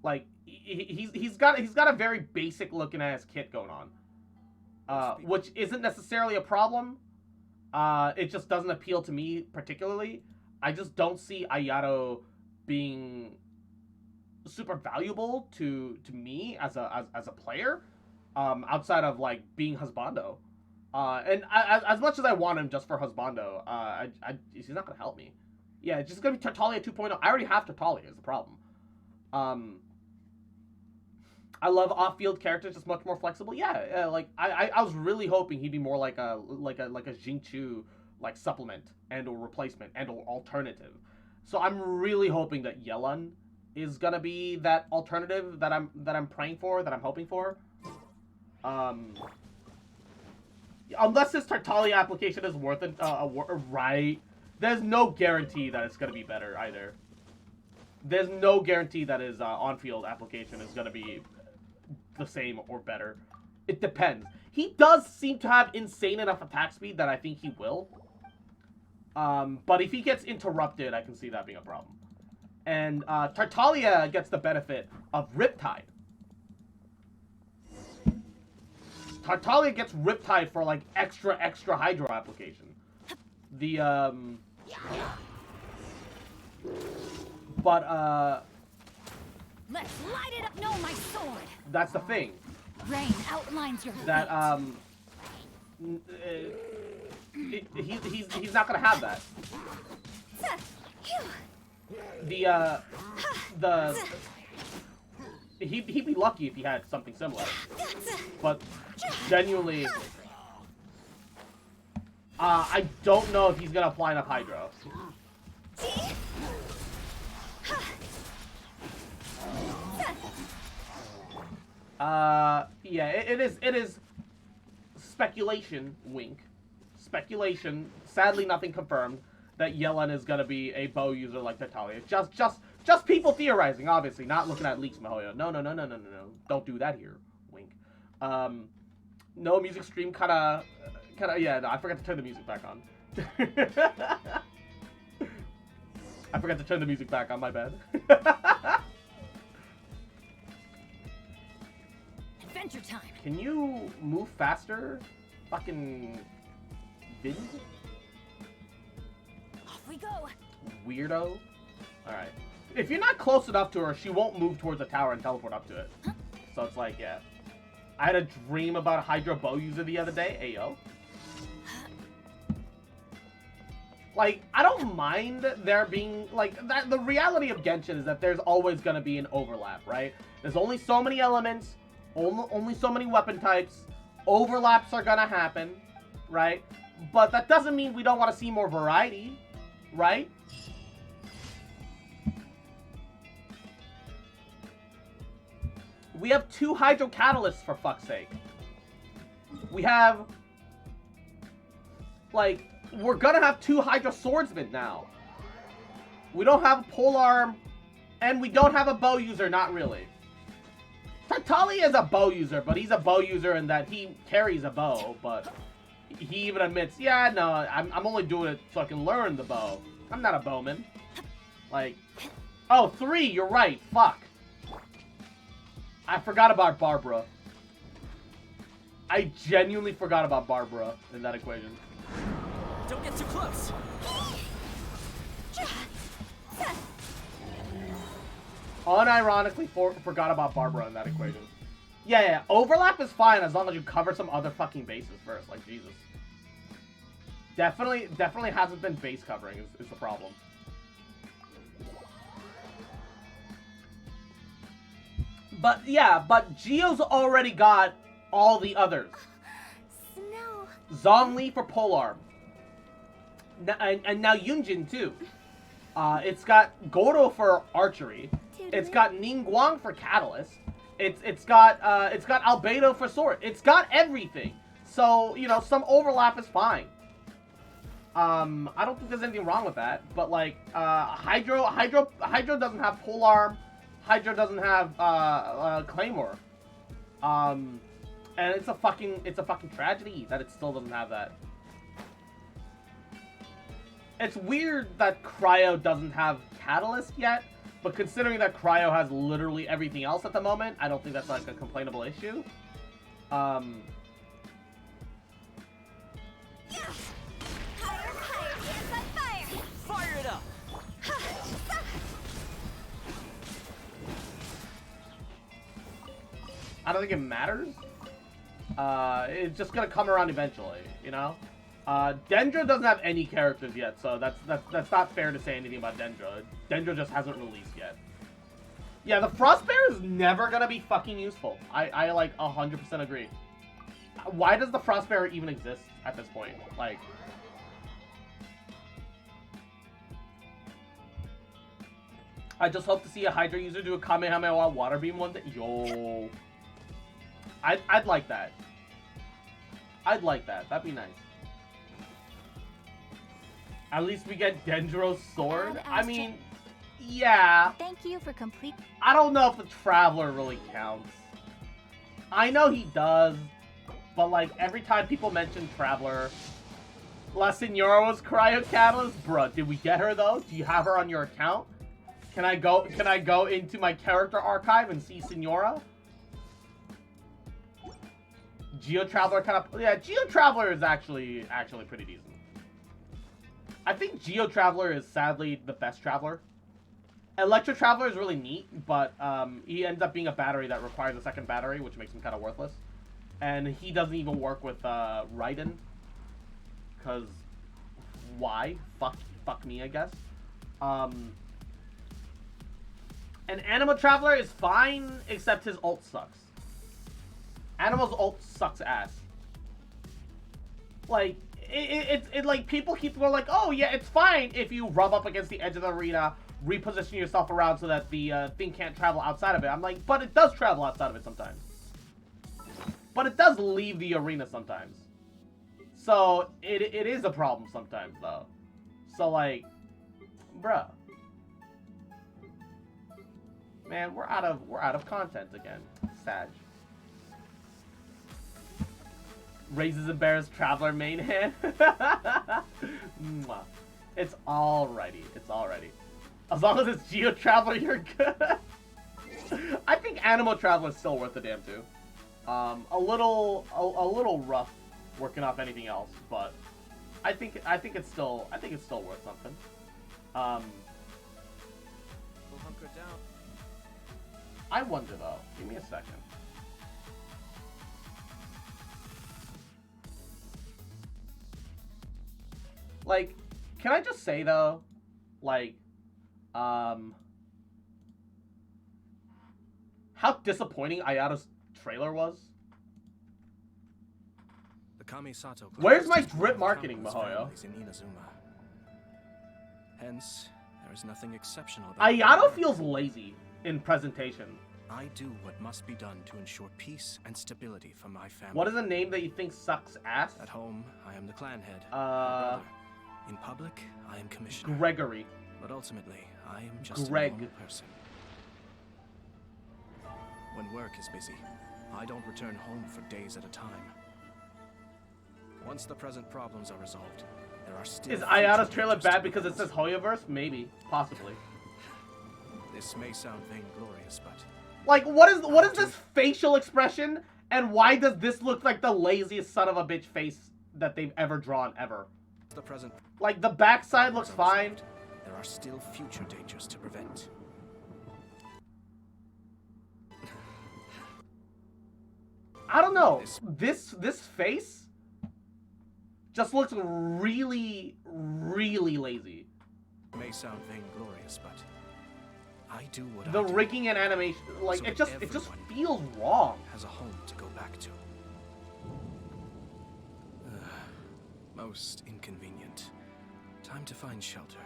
Speaker 1: Like he's got a very basic looking ass kit going on, which isn't necessarily a problem. It just doesn't appeal to me particularly. I just don't see Ayato being super valuable to me as a player, outside of like being husbando. And as much as I want him just for husbando, he's not gonna help me. Yeah, it's just gonna be Tartaglia 2.0. I already have Tartaglia, is the problem. I love off-field characters, just much more flexible. Yeah, like I was really hoping he'd be more like a Xingqiu like supplement and or replacement and or alternative. So I'm really hoping that Yelan is gonna be that alternative that I'm praying for, that I'm hoping for. Unless this Tartaglia application is worth it, right? There's no guarantee that it's gonna be better either. There's no guarantee that his on-field application is gonna be the same or better. It depends. He does seem to have insane enough attack speed that I think he will. But if he gets interrupted, I can see that being a problem. And Tartaglia gets the benefit of Riptide. Tartaglia gets Riptide for like extra Hydro application.
Speaker 2: Let's light it up. No, my sword.
Speaker 1: That's the thing.
Speaker 2: Rain outlines your
Speaker 1: That he's not gonna have that. He'd be lucky if he had something similar. But genuinely, I don't know if he's gonna apply enough Hydro. Yeah, it is speculation, wink. Speculation, sadly nothing confirmed, that Yelan is gonna be a bow user like Tartaglia. Just people theorizing, obviously, not looking at leaks, Mihoyo. No. Don't do that here. Wink. No music stream, kinda, yeah, no, I forgot to turn the music back on. I forgot to turn the music back on, my bad.
Speaker 2: Adventure time.
Speaker 1: Can you move faster? Fucking vid?
Speaker 2: Off we go.
Speaker 1: Weirdo. Alright. If you're not close enough to her, she won't move towards the tower and teleport up to it. So it's like, yeah. I had a dream about a Hydra bow user the other day. Ayo. Like, I don't mind there being, like, that. The reality of Genshin is that there's always going to be an overlap, right? There's only so many elements, only so many weapon types. Overlaps are going to happen, right? But that doesn't mean we don't want to see more variety, right? We have 2 Hydro Catalysts, for fuck's sake. We have, like, we're gonna have 2 Hydro Swordsmen now. We don't have a polearm, and we don't have a bow user, not really. Tatali is a bow user, but he's a bow user in that he carries a bow, but he even admits, yeah, no, I'm only doing it so I can learn the bow. I'm not a bowman. Like, oh, 3, you're right, fuck. I forgot about Barbara. I genuinely forgot about Barbara in that equation.
Speaker 3: Don't get too close.
Speaker 1: Unironically forgot about Barbara in that equation. Yeah, overlap is fine as long as you cover some other fucking bases first. Like, Jesus. Definitely hasn't been base covering is the problem. But yeah, but Gio's already got all the others.
Speaker 2: Snow.
Speaker 1: Zhongli for polearm. And now Yunjin too. It's got Goro for archery. It's got Ningguang for catalyst. It's got Albedo for sword. It's got everything. So, you know, some overlap is fine. I don't think there's anything wrong with that. But like, Hydro doesn't have polearm. Hydra doesn't have Claymore. And it's a fucking tragedy that it still doesn't have that. It's weird that Cryo doesn't have Catalyst yet, but considering that Cryo has literally everything else at the moment, I don't think that's like a complainable issue.
Speaker 2: Higher, here's my fire.
Speaker 3: Fire it up.
Speaker 1: I don't think it matters. It's just gonna come around eventually, you know? Dendro doesn't have any characters yet, so that's not fair to say anything about Dendro. Dendro just hasn't released yet. Yeah, the Frostbear is never gonna be fucking useful. I like 100% agree. Why does the Frostbear even exist at this point? Like, I just hope to see a Hydra user do a Kamehameha Water Beam one day. Yo. I'd like that. I'd like that. That'd be nice. At least we get Dendro's sword. I mean, yeah.
Speaker 2: Thank you for complete.
Speaker 1: I don't know if the Traveler really counts. I know he does, but like every time people mention Traveler, La Senora was Cryo Catalyst. Bruh, did we get her though? Do you have her on your account? Can I go into my character archive and see Senora? Geo Traveler kind of, yeah, Geo Traveler is actually pretty decent. I think Geo Traveler is sadly the best Traveler. Electro Traveler is really neat, but he ends up being a battery that requires a second battery, which makes him kind of worthless. And he doesn't even work with Raiden, because why? Fuck me, I guess. And Anima Traveler is fine, except his ult sucks. Animal's ult sucks ass. Like, it like, people keep going like, oh yeah, it's fine if you rub up against the edge of the arena, reposition yourself around so that the thing can't travel outside of it. I'm like, but it does travel outside of it sometimes. But it does leave the arena sometimes. So, it is a problem sometimes, though. So, like, bruh. Man, we're out of content again. Sag. Raises and bears traveler main hand. Mwah. It's alrighty. It's alrighty. As long as it's Geo Traveler, you're good. I think Animal Traveler is still worth a damn too. A little rough working off anything else, but I think it's still worth something.
Speaker 4: We'll hunker down.
Speaker 1: I wonder though. Give me a second. Like, can I just say though, like, how disappointing Ayato's trailer was?
Speaker 4: The Kamisato
Speaker 1: Where's my drip marketing, Mihoyo?
Speaker 4: in Inazuma. Hence, there is nothing exceptional about
Speaker 1: Ayato feels lazy in presentation.
Speaker 4: I do what must be done to ensure peace and stability for my family.
Speaker 1: What is a name that you think sucks ass?
Speaker 4: At home, I am the clan head. Brother. In public, I am commissioner.
Speaker 1: Gregory.
Speaker 4: But ultimately, I am just
Speaker 1: Greg.
Speaker 4: a normal person. When work is busy, I don't return home for days at a time. Once the present problems are resolved, there are still...
Speaker 1: Is Ayato's trailer bad because it says Hoyoverse? Maybe. Possibly.
Speaker 4: This may sound vainglorious, but...
Speaker 1: Like, what is this facial expression? And why does this look like the laziest son of a bitch face that they've ever drawn, ever?
Speaker 4: The present...
Speaker 1: Like, the backside looks fine.
Speaker 4: There are still future dangers to prevent.
Speaker 1: I don't know. This face just looks really, really lazy.
Speaker 4: It may sound vainglorious, but I do what
Speaker 1: The
Speaker 4: I do.
Speaker 1: rigging and animation, like,
Speaker 4: So
Speaker 1: it
Speaker 4: that
Speaker 1: just
Speaker 4: everyone
Speaker 1: feels wrong.
Speaker 4: has a home to go back to. Most inconvenient. Time to find shelter.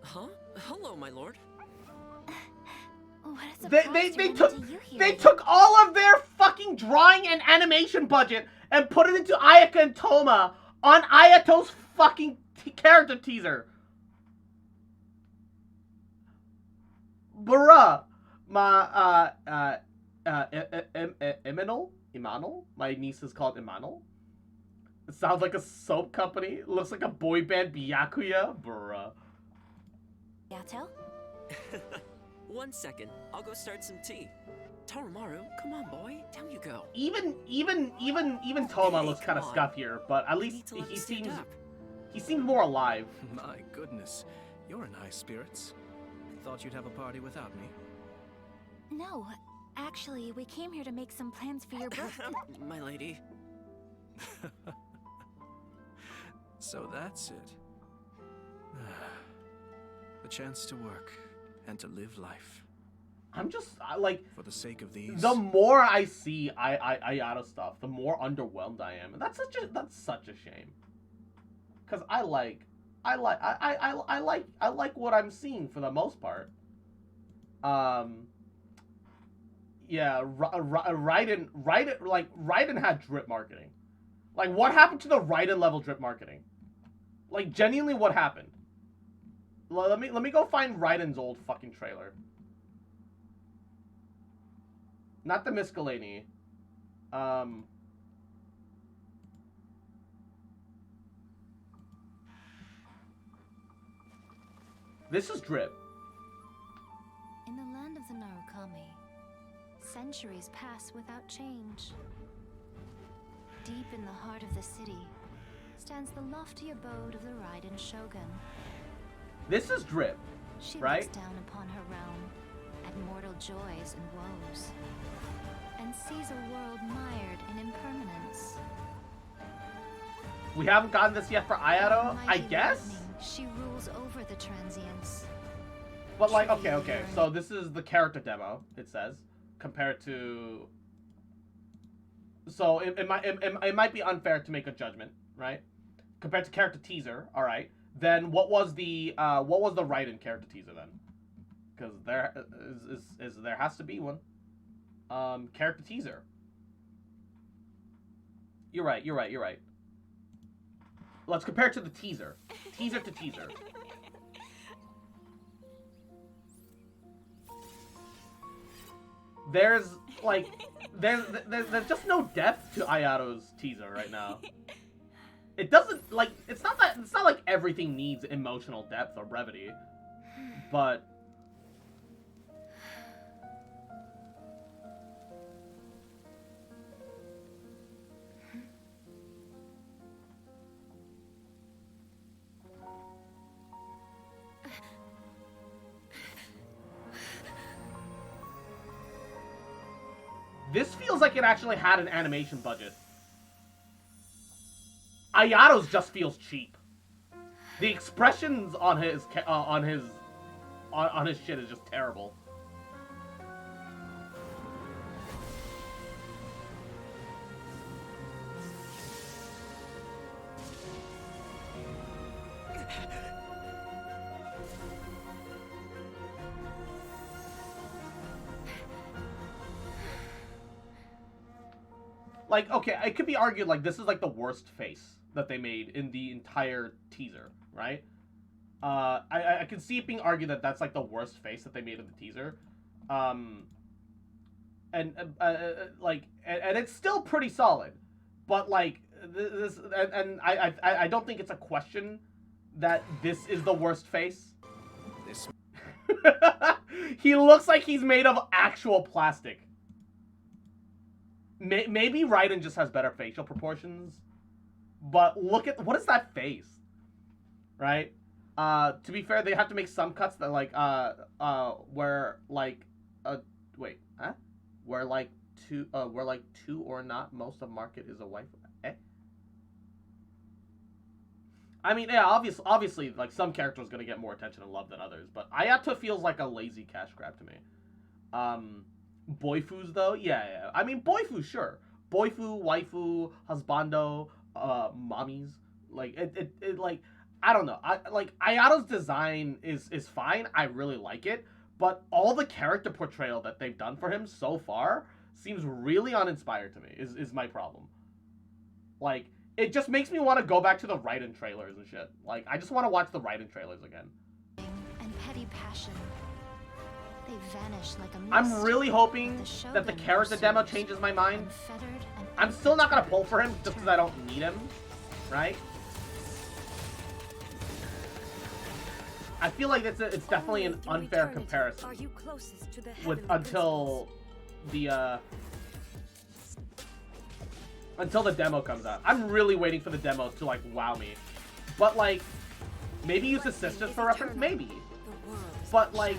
Speaker 5: Huh? Hello, my lord.
Speaker 2: What a
Speaker 1: They
Speaker 2: surprise to run
Speaker 1: took
Speaker 2: into you here.
Speaker 1: they took all of their fucking drawing and animation budget and put it into Ayaka and Toma on Ayato's fucking character teaser. Bruh, my Imanol? My niece is called Imanol. It sounds like a soap company. It looks like a boy band Byakuya. Bruh.
Speaker 2: Yato?
Speaker 5: 1 second. I'll go start some tea. Toromaru, come on, boy. Down you go.
Speaker 1: Even Toma
Speaker 5: Hey,
Speaker 1: looks kind of
Speaker 5: come on.
Speaker 1: scuffier, but at
Speaker 5: You
Speaker 1: least
Speaker 5: need to let me stand up.
Speaker 1: he seems more alive.
Speaker 4: My goodness, you're in high spirits. Thought you'd have a party without me.
Speaker 2: No. Actually, we came here to make some plans for your birthday.
Speaker 5: My lady.
Speaker 4: So that's it. The chance to work and to live life.
Speaker 1: I'm just like,
Speaker 4: For the sake of these...
Speaker 1: the more I see Ayato stuff, the more underwhelmed I am, and that's such a shame. Cause I like what I'm seeing for the most part. Yeah, Raiden had drip marketing. Like, what happened to the Raiden level drip marketing? Like, genuinely, what happened? Let me go find Raiden's old fucking trailer. Not the Miscellany. This is drip.
Speaker 2: In the land of the Narukami, centuries pass without change. Deep in the heart of the city stands the lofty abode of the Raiden Shogun.
Speaker 1: This is drip.
Speaker 2: She
Speaker 1: Right?
Speaker 2: looks down upon her realm at mortal joys and woes, and sees a world mired in impermanence.
Speaker 1: We haven't gotten this yet for Ayato, I
Speaker 2: Mighty
Speaker 1: guess?
Speaker 2: lightning, she rules over the transients.
Speaker 1: But like, okay. So this is the character demo, it says, compared to... So it might be unfair to make a judgment, right? Compared to character teaser, all right. Then what was the Raiden character teaser then? Because there there has to be one. Character teaser. You're right. Let's compare it to the teaser. Teaser to teaser. There's like there's just no depth to Ayato's teaser right now. It doesn't like it's not like everything needs emotional depth or brevity, but this feels like it actually had an animation budget. Ayato's just feels cheap. The expressions on his shit is just terrible. Like, okay, it could be argued, like, this is, like, the worst face that they made in the entire teaser, right? I can see it being argued that that's, like, the worst face that they made in the teaser. And it's still pretty solid. But, like, this, and I don't think it's a question that this is the worst face.
Speaker 4: This...
Speaker 1: He looks like he's made of actual plastic. Maybe Raiden just has better facial proportions, but look at what is that face, right? To be fair, they have to make some cuts that like where like wait, huh? Where like two or not most of market is a wife. Eh? I mean, yeah, obviously, like some characters gonna get more attention and love than others, but Ayato feels like a lazy cash grab to me. Boifus though, yeah. I mean, boifu, sure. Boifu, waifu, husbando, mommies. Like it like I don't know. Ayato's design is fine. I really like it, but all the character portrayal that they've done for him so far seems really uninspired to me. Is my problem. Like it just makes me want to go back to the Raiden trailers and shit. Like I just want to watch the Raiden trailers again.
Speaker 2: And petty passion. They vanish like a mist.
Speaker 1: I'm really hoping that the character demo changes my mind. I'm still not gonna pull for him just because I don't need him, right? I feel like it's definitely an unfair comparison with until the demo comes out. I'm really waiting for the demo to like wow me, but like maybe use his sisters for reference, maybe. But like,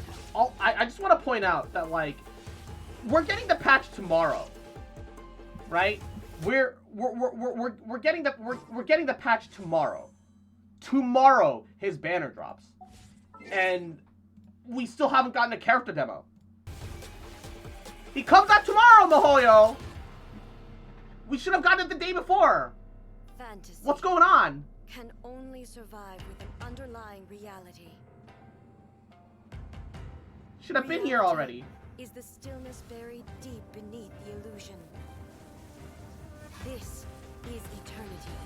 Speaker 1: I just want to point out that like, we're getting the patch tomorrow, right? We're getting the patch tomorrow. Tomorrow his banner drops, and we still haven't gotten a character demo. He comes out tomorrow, Mihoyo. We should have gotten it the day before.
Speaker 6: Fantasy
Speaker 1: What's going on?
Speaker 6: can only survive with an underlying reality.
Speaker 1: Should have been here already.
Speaker 6: Is the stillness buried deep beneath the illusion? This is eternity.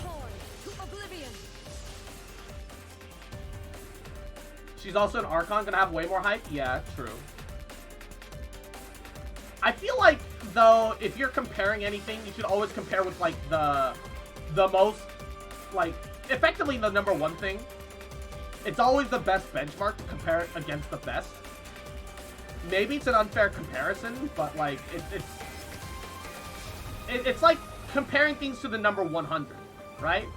Speaker 6: Torn to oblivion.
Speaker 1: She's also an Archon, gonna have way more hype? Yeah, true. I feel like, though, if you're comparing anything, you should always compare with, like, the most, like, effectively the number one thing. It's always the best benchmark to compare it against the best. Maybe it's an unfair comparison, but like it's like comparing things to the number 100, right?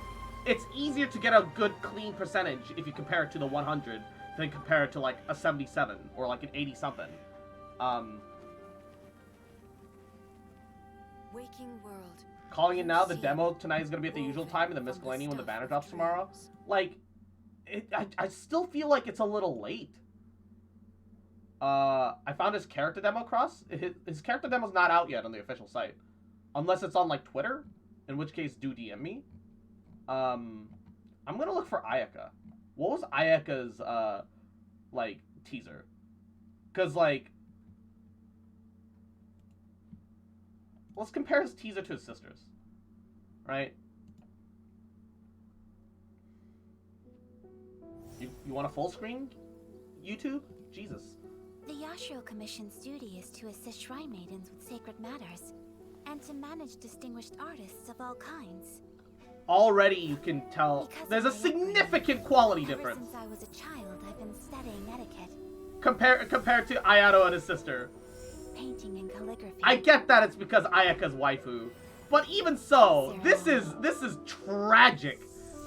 Speaker 1: It's easier to get a good clean percentage if you compare it to the 100 than compare it to like a 77 or like an 80 something.
Speaker 6: Waking world.
Speaker 1: Calling it now, the demo tonight is gonna be at the usual time, and the Miscellany when the banner drops tomorrow. Like. I still feel like it's a little late. I found his character demo cross. His character demo's not out yet on the official site. Unless it's on, like, Twitter. In which case, do DM me. I'm gonna look for Ayaka. What was Ayaka's, like, teaser? Because, like... Let's compare his teaser to his sister's. Right? You want a full screen YouTube? Jesus.
Speaker 2: The Yashiro Commission's duty is to assist shrine maidens with sacred matters, and to manage distinguished artists of all kinds.
Speaker 1: Already you can tell
Speaker 2: Because
Speaker 1: there's a
Speaker 2: of my upbringing,
Speaker 1: significant quality
Speaker 2: Ever
Speaker 1: difference
Speaker 2: since I was a child, I've been studying etiquette,
Speaker 1: compared to Ayato and his sister.
Speaker 2: painting and calligraphy.
Speaker 1: I get that it's because Ayaka's waifu, but even so, this is tragic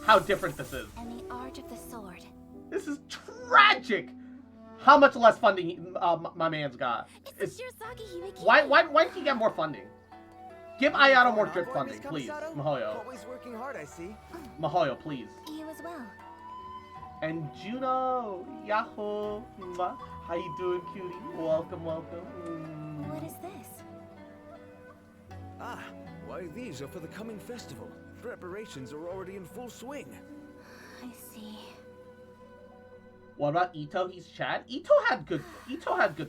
Speaker 1: how different this is.
Speaker 2: And the art of the sword.
Speaker 1: This is tragic. How much less funding my man's got?
Speaker 2: It's the Shirazaki Hibiki.
Speaker 1: Why didn't he get more funding? Give Ayato more drip funding, please. Mahoyo.
Speaker 7: Always working hard, I see.
Speaker 1: Mahoyo, please.
Speaker 2: You as well.
Speaker 1: And Juno, Yahoo, how you doing, cutie? Welcome.
Speaker 2: What is this?
Speaker 7: Ah, why these are for the coming festival. Preparations are already in full swing.
Speaker 2: I see.
Speaker 1: What about Ito? He's Chad. Ito had good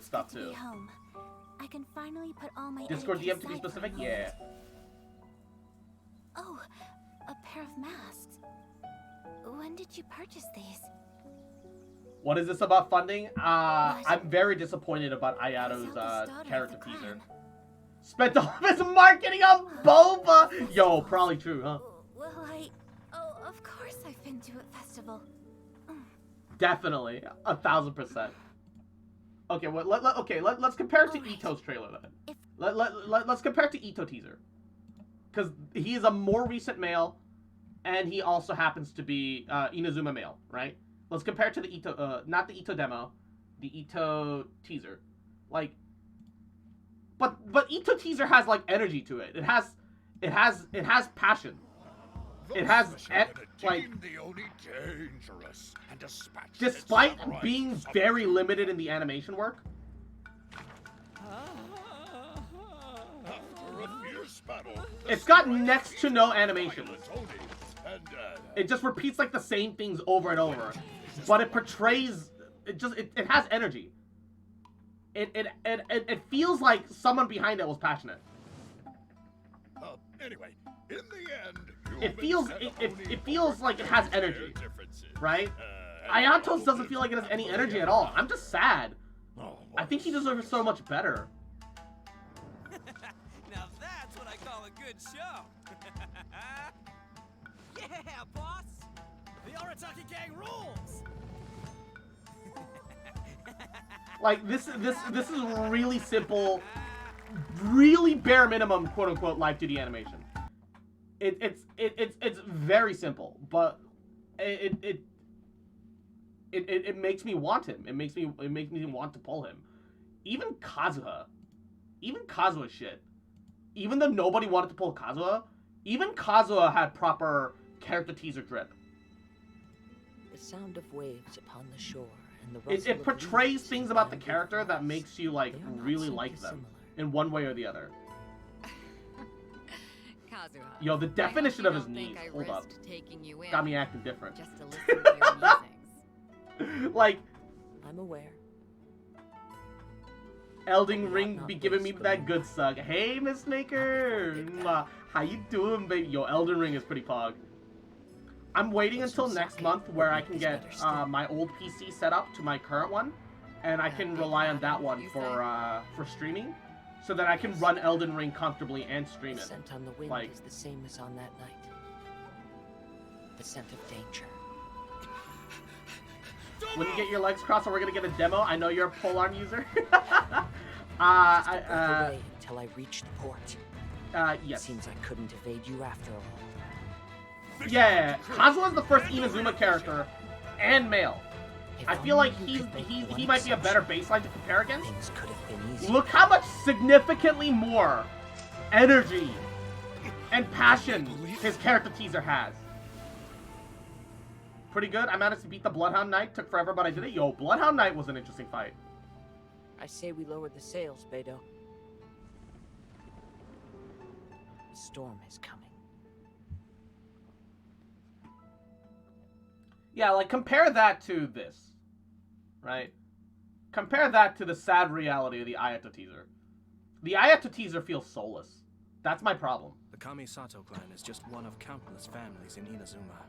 Speaker 1: stuff
Speaker 2: Good to
Speaker 1: too.
Speaker 2: be home. I can finally put all my
Speaker 1: Discord
Speaker 2: etiquette
Speaker 1: DM to be
Speaker 2: aside for
Speaker 1: specific,
Speaker 2: a moment.
Speaker 1: yeah.
Speaker 2: Oh, a pair of masks. When did you purchase these?
Speaker 1: What is this about funding?
Speaker 2: What?
Speaker 1: I'm very disappointed about
Speaker 2: His
Speaker 1: Ayato's
Speaker 2: eldest daughter
Speaker 1: character
Speaker 2: of the
Speaker 1: teaser.
Speaker 2: clan.
Speaker 1: Spent all of his marketing on boba. Yo, probably true, huh?
Speaker 2: Well, of course I've been to a festival.
Speaker 1: Definitely, 1000%. Okay, well, let's compare it to Ito's trailer then. Let's compare it to Ito teaser, because he is a more recent male, and he also happens to be Inazuma male, right? Let's compare it to the Ito, not the Ito demo, the Ito teaser, like. But Ito teaser has like energy to it. It has passion. It has like, despite being very limited in the animation work. It's got next to no animation. It just repeats like the same things over and over, but it portrays. It has energy. It feels like someone behind it was passionate.
Speaker 3: Anyway, in the end,
Speaker 1: It feels like it has energy, right? Ayato's doesn't feel like it has any energy at all. I'm just sad. I think he deserves so much better.
Speaker 5: Now that's what I call a good show. Yeah, boss. The Arataki gang rules.
Speaker 1: Like this is really simple, really bare minimum quote unquote live 2D animation. It's very simple, but it makes me want him. It makes me want to pull him. Even Kazuha shit. Even though nobody wanted to pull Kazuha, even Kazuha had proper character teaser drip.
Speaker 8: The sound of waves upon the shore and the rustle
Speaker 1: It
Speaker 8: of
Speaker 1: portrays
Speaker 8: leaves
Speaker 1: things
Speaker 8: in
Speaker 1: about the
Speaker 8: bamboo
Speaker 1: character that
Speaker 8: forest.
Speaker 1: makes you like
Speaker 8: They are not
Speaker 1: really
Speaker 8: so
Speaker 1: like them
Speaker 8: dissimilar.
Speaker 1: in one way or the other.
Speaker 9: Kazuha,
Speaker 1: Yo, the definition
Speaker 9: I
Speaker 1: of
Speaker 9: hope
Speaker 1: his
Speaker 9: you don't
Speaker 1: knees.
Speaker 9: think I
Speaker 1: Hold up.
Speaker 9: risked taking you in
Speaker 1: Got me acting different.
Speaker 9: just to listen to your musings.
Speaker 1: Like,
Speaker 8: I'm aware.
Speaker 1: Elden Ring be giving me that good suck. Hey, Miss Maker! Mwah. How you doing, baby? Yo, Elden Ring is pretty pog. I'm waiting until next month where I can get my old PC set up to my current one, and I can rely on that one for streaming, so that I can run Elden Ring comfortably and stream
Speaker 8: The
Speaker 1: it.
Speaker 8: scent on the wind
Speaker 1: Like-
Speaker 8: is the same as on that night. The scent of danger.
Speaker 1: When you get your legs crossed, we're gonna get a demo. I know you're a polearm user.
Speaker 8: Step away until I reach the port.
Speaker 1: Yes.
Speaker 8: Seems I couldn't evade you after all.
Speaker 1: Yeah, Kazuha's the first Inazuma character, and male.
Speaker 8: If
Speaker 1: I feel like
Speaker 8: only you could make
Speaker 1: he
Speaker 8: one
Speaker 1: might be a better
Speaker 8: exception.
Speaker 1: baseline to compare against.
Speaker 8: Things could have been easier.
Speaker 1: Look how much significantly more energy and passion his character teaser has. Pretty good. I managed to beat the Bloodhound Knight. Took forever, but I did it. Yo, Bloodhound Knight was an interesting fight.
Speaker 8: I say we lower the sails, Beidou. The storm is coming.
Speaker 1: Yeah, like, compare that to this, right? Compare that to the sad reality of the Ayato teaser. The Ayato teaser feels soulless. That's my problem.
Speaker 4: The Kamisato clan is just one of countless families in Inazuma.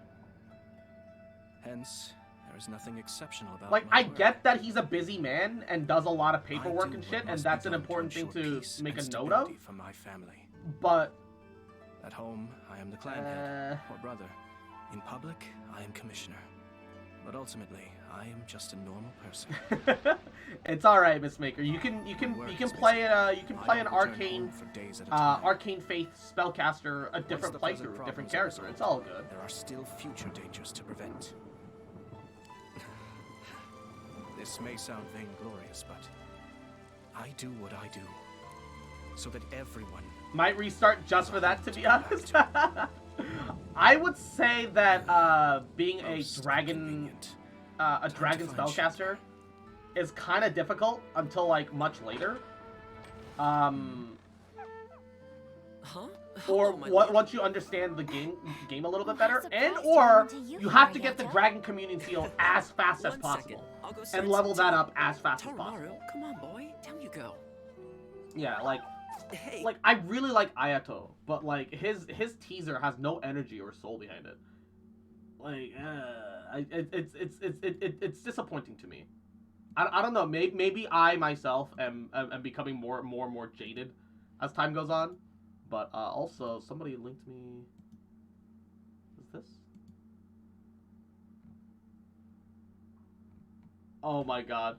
Speaker 4: Hence, There is nothing exceptional about
Speaker 1: Like,
Speaker 4: my
Speaker 1: I
Speaker 4: work.
Speaker 1: get that he's a busy man and does a lot of
Speaker 4: I
Speaker 1: paperwork
Speaker 4: do
Speaker 1: and
Speaker 4: what
Speaker 1: shit, and
Speaker 4: must
Speaker 1: that's
Speaker 4: be
Speaker 1: an
Speaker 4: done
Speaker 1: important thing
Speaker 4: ensure
Speaker 1: to
Speaker 4: peace
Speaker 1: make
Speaker 4: and
Speaker 1: a note of.
Speaker 4: stability for my family.
Speaker 1: But
Speaker 4: At home, I am the clan head, or brother. In public, I am commissioner. But ultimately, I am just a normal person.
Speaker 1: it's all right, Miss Maker. You can play an
Speaker 4: I don't return
Speaker 1: arcane
Speaker 4: home for days at a time.
Speaker 1: arcane faith spellcaster a different
Speaker 4: the present
Speaker 1: playthrough, different
Speaker 4: problems are
Speaker 1: character.
Speaker 4: resolved,
Speaker 1: It's all good.
Speaker 4: There are still future dangers to prevent. This may sound vainglorious, but I do what I do so that everyone
Speaker 1: Might restart just for that, to be honest. I would say that being a
Speaker 4: most
Speaker 1: dragon
Speaker 4: convenient.
Speaker 1: a dragon
Speaker 4: to find
Speaker 1: spellcaster is kind of difficult until like much later.
Speaker 5: Huh?
Speaker 1: Or
Speaker 5: Hello, my lord.
Speaker 1: once you understand the game a little bit better,
Speaker 6: I'm
Speaker 1: and
Speaker 6: surprised
Speaker 1: or
Speaker 6: I ran into you
Speaker 1: you have to
Speaker 6: here,
Speaker 1: get the
Speaker 6: Yata.
Speaker 1: Dragon Communion Seal as fast as
Speaker 5: 1
Speaker 1: possible,
Speaker 5: second. I'll go start
Speaker 1: and level
Speaker 5: some
Speaker 1: that
Speaker 5: tea.
Speaker 1: up as fast as
Speaker 5: Toromaru,
Speaker 1: possible.
Speaker 5: come on, boy. Down you go.
Speaker 1: Yeah, like
Speaker 5: Hey.
Speaker 1: I really like Ayato, but like his teaser has no energy or soul behind it. Like, it's disappointing to me. I don't know. Maybe I myself am becoming more and more jaded as time goes on. But also, somebody linked me. Is this? Oh my god.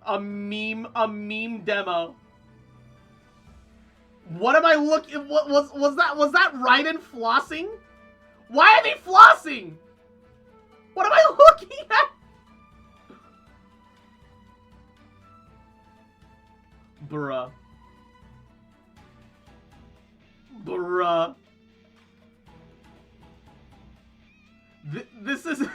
Speaker 1: A meme demo. What am I looking? What was that? Was that Raiden flossing? Why are they flossing? What am I looking at? Bruh. Bruh. This is...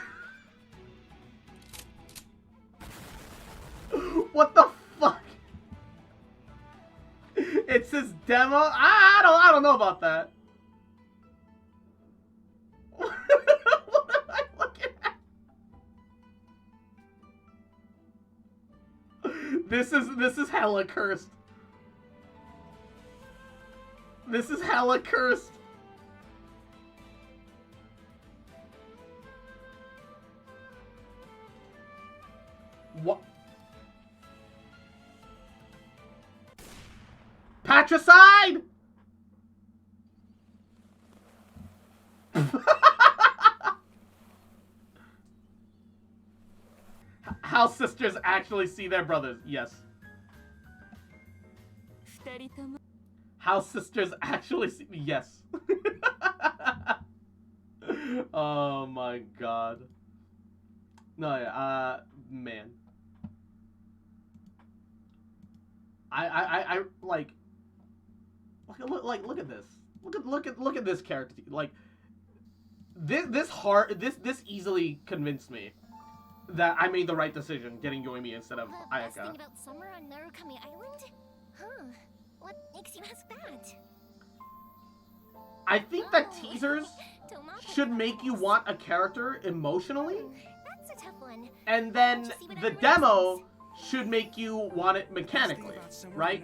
Speaker 1: What the fuck? It's his demo? I don't know about that. What am I looking at? This is hella cursed. This is hella cursed. What? Patricide! How sisters actually see their brothers. Yes. How sisters actually see... Yes. Oh my god. No, yeah, man. I like... Look at this. Look at this character. Like, this easily convinced me that I made the right decision getting Yoimi instead of
Speaker 2: The best
Speaker 1: Ayaka.
Speaker 2: thing about summer on Narukami Island? Huh. What makes you ask that?
Speaker 1: I think that
Speaker 2: Oh.
Speaker 1: teasers
Speaker 2: Tomato
Speaker 1: should make you want a character emotionally,
Speaker 2: That's a tough one.
Speaker 1: and then
Speaker 2: Let's see what
Speaker 1: the
Speaker 2: everyone
Speaker 1: demo
Speaker 2: says.
Speaker 1: should make you want it mechanically, right?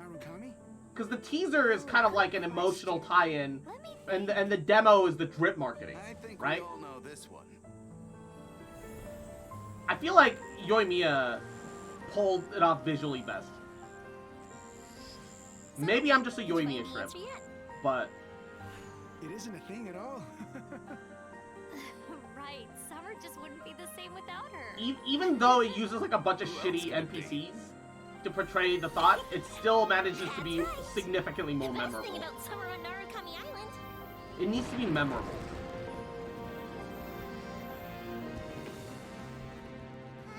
Speaker 1: Because the teaser is kind of like an emotional tie-in,
Speaker 2: Let me
Speaker 1: and the demo is the drip marketing,
Speaker 3: I think
Speaker 1: right?
Speaker 3: we all know this one.
Speaker 1: I feel like Yoimiya pulled it off visually best. Maybe I'm just a
Speaker 2: Did you find
Speaker 1: Yoimiya
Speaker 2: the
Speaker 1: shrimp,
Speaker 2: answer yet?
Speaker 1: but
Speaker 3: It isn't a thing at all.
Speaker 2: Right. Summer just wouldn't be the same without her.
Speaker 1: even though it uses like a bunch of shitty NPCs to portray the thought, it still manages to be significantly more
Speaker 2: The best thing
Speaker 1: memorable.
Speaker 2: about summer on Narukami Island.
Speaker 1: It needs to be memorable.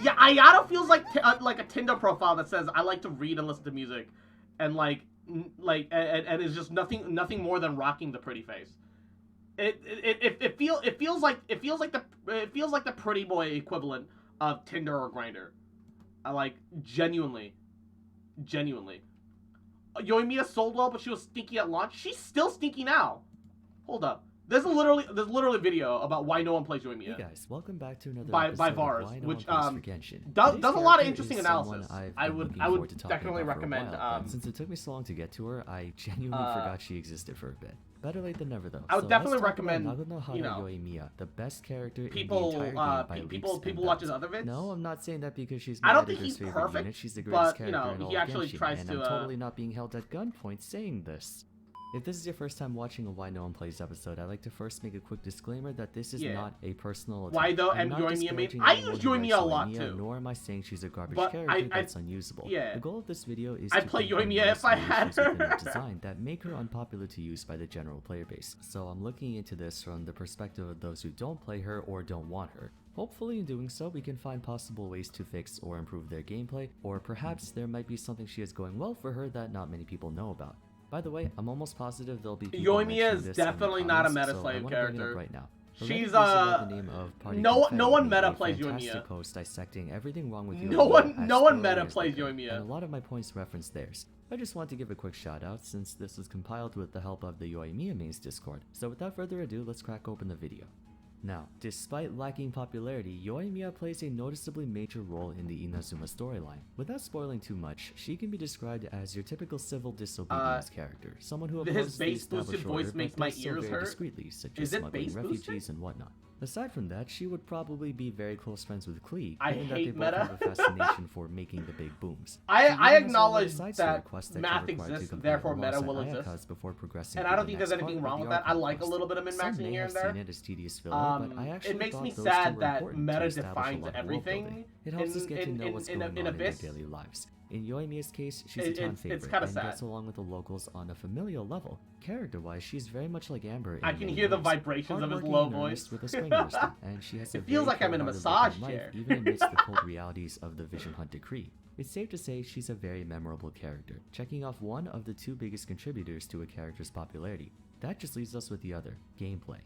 Speaker 1: Yeah, Ayato feels like a Tinder profile that says I like to read and listen to music, and and is just nothing more than rocking the pretty face. It feels like the pretty boy equivalent of Tinder or Grindr. I like genuinely. Yoimiya sold well, but she was stinky at launch. She's still stinky now. Hold up. There's literally a video about why no one plays Yoimiya.
Speaker 10: Hey guys, welcome back to another
Speaker 1: by
Speaker 10: episode
Speaker 1: Vars,
Speaker 10: of Why No
Speaker 1: which
Speaker 10: One Plays for Genshin.
Speaker 1: does
Speaker 10: Today's
Speaker 1: a lot of
Speaker 10: character
Speaker 1: interesting
Speaker 10: is someone
Speaker 1: analysis.
Speaker 10: I've
Speaker 1: I
Speaker 10: been
Speaker 1: would
Speaker 10: looking forward to talking
Speaker 1: definitely
Speaker 10: about for a
Speaker 1: recommend.
Speaker 10: while, but since it took me so long to get to her, I genuinely forgot she existed for a bit. Better late than never though.
Speaker 1: I would
Speaker 10: So
Speaker 1: definitely
Speaker 10: let's talk
Speaker 1: recommend,
Speaker 10: about Nagano
Speaker 1: you know,
Speaker 10: Yoimiya, the best character
Speaker 1: people
Speaker 10: in the entire game by leaps and
Speaker 1: people watch his
Speaker 10: bounds.
Speaker 1: other vids.
Speaker 10: No, I'm not saying that because she's
Speaker 1: I
Speaker 10: my
Speaker 1: don't think
Speaker 10: editor's
Speaker 1: he's
Speaker 10: favorite
Speaker 1: perfect,
Speaker 10: unit. She's the greatest
Speaker 1: but you
Speaker 10: character
Speaker 1: know,
Speaker 10: in all
Speaker 1: he
Speaker 10: of
Speaker 1: actually
Speaker 10: Genshin,
Speaker 1: tries
Speaker 10: and
Speaker 1: to.
Speaker 10: I'm totally not being held at gunpoint saying this. If this is your first time watching a Why No One Plays episode, I'd like to first make a quick disclaimer that this is not a personal attack.
Speaker 1: Why though?
Speaker 10: I'm
Speaker 1: And
Speaker 10: not
Speaker 1: Yoimiya made.
Speaker 10: disparaging
Speaker 1: I
Speaker 10: anyone
Speaker 1: use
Speaker 10: who likes
Speaker 1: Yoimiya a lot
Speaker 10: Yoimiya,
Speaker 1: too.
Speaker 10: Nor am I saying she's a garbage
Speaker 1: But
Speaker 10: character that's unusable.
Speaker 1: Yeah.
Speaker 10: The goal of this video is
Speaker 1: I'd
Speaker 10: to
Speaker 1: play
Speaker 10: pinpoint
Speaker 1: Yoimiya if I
Speaker 10: most
Speaker 1: had
Speaker 10: issues within her
Speaker 1: her.
Speaker 10: design that make her unpopular to use by the general player base. So I'm looking into this from the perspective of those who don't play her or don't want her. Hopefully in doing so, we can find possible ways to fix or improve their gameplay, or perhaps there might be something she has going well for her that not many people know about. By the way, I'm almost positive there'll be people
Speaker 1: Yoimiya
Speaker 10: mentioning
Speaker 1: is
Speaker 10: this in the
Speaker 1: definitely not a
Speaker 10: comments,
Speaker 1: meta
Speaker 10: so
Speaker 1: slave
Speaker 10: I wanna bring it up
Speaker 1: character.
Speaker 10: right now.
Speaker 1: She's
Speaker 10: No
Speaker 1: one meta plays Yoimiya.
Speaker 10: Post dissecting everything wrong with
Speaker 1: No one meta plays Yoimiya.
Speaker 10: And a lot of my points reference theirs. I just want to give a quick shout out since this was compiled with the help of the Yoimiya mains Discord. So without further ado, let's crack open the video. Now, despite lacking popularity, Yoimiya plays a noticeably major role in the Inazuma storyline. Without spoiling too much, she can be described as your typical civil disobedience character, someone who
Speaker 1: his
Speaker 10: opposes the
Speaker 1: bass-boosted
Speaker 10: established
Speaker 1: voice
Speaker 10: order,
Speaker 1: makes
Speaker 10: but
Speaker 1: my
Speaker 10: does so
Speaker 1: ears
Speaker 10: very
Speaker 1: hurt.
Speaker 10: discreetly, such
Speaker 1: Is
Speaker 10: as
Speaker 1: it
Speaker 10: smuggling
Speaker 1: bass-boosted?
Speaker 10: refugees and whatnot. Aside from that, she would probably be very close friends with Klee,
Speaker 1: I
Speaker 10: given that
Speaker 1: hate
Speaker 10: they both
Speaker 1: meta.
Speaker 10: have a fascination for making the big booms.
Speaker 1: I acknowledge that math
Speaker 10: math
Speaker 1: exists, therefore meta will exist.
Speaker 10: Before progressing
Speaker 1: And
Speaker 10: to
Speaker 1: I
Speaker 10: the
Speaker 1: don't think there's
Speaker 10: next
Speaker 1: anything
Speaker 10: part
Speaker 1: wrong
Speaker 10: of
Speaker 1: with
Speaker 10: the
Speaker 1: that. I like a
Speaker 10: quest.
Speaker 1: little bit of min-maxing
Speaker 10: Some may
Speaker 1: here
Speaker 10: have
Speaker 1: and there.
Speaker 10: seen it as tedious filler, but I actually
Speaker 1: It makes
Speaker 10: thought
Speaker 1: me
Speaker 10: those
Speaker 1: sad
Speaker 10: two were
Speaker 1: that
Speaker 10: important
Speaker 1: meta
Speaker 10: to establish a
Speaker 1: defines
Speaker 10: lot of
Speaker 1: everything
Speaker 10: world-building. It helps us get to know what's going on in their
Speaker 1: Abyss.
Speaker 10: daily lives. In Yoimiya's case, she's a town
Speaker 1: It's
Speaker 10: favorite
Speaker 1: kinda
Speaker 10: and
Speaker 1: sad.
Speaker 10: gets along with the locals on a familial level. Character-wise, she's very much like Amber in
Speaker 1: I can
Speaker 10: many
Speaker 1: hear the
Speaker 10: ways.
Speaker 1: vibrations of his
Speaker 10: Hardworking
Speaker 1: low
Speaker 10: and earnest
Speaker 1: voice.
Speaker 10: with a spring in her step, and she has
Speaker 1: It
Speaker 10: a
Speaker 1: feels
Speaker 10: very
Speaker 1: like I'm in a
Speaker 10: pure-hearted
Speaker 1: massage
Speaker 10: look in life,
Speaker 1: chair.
Speaker 10: even amidst the cold realities of the Vision Hunt decree. It's safe to say she's a very memorable character, checking off one of the two biggest contributors to a character's popularity. That just leaves us with the other, gameplay.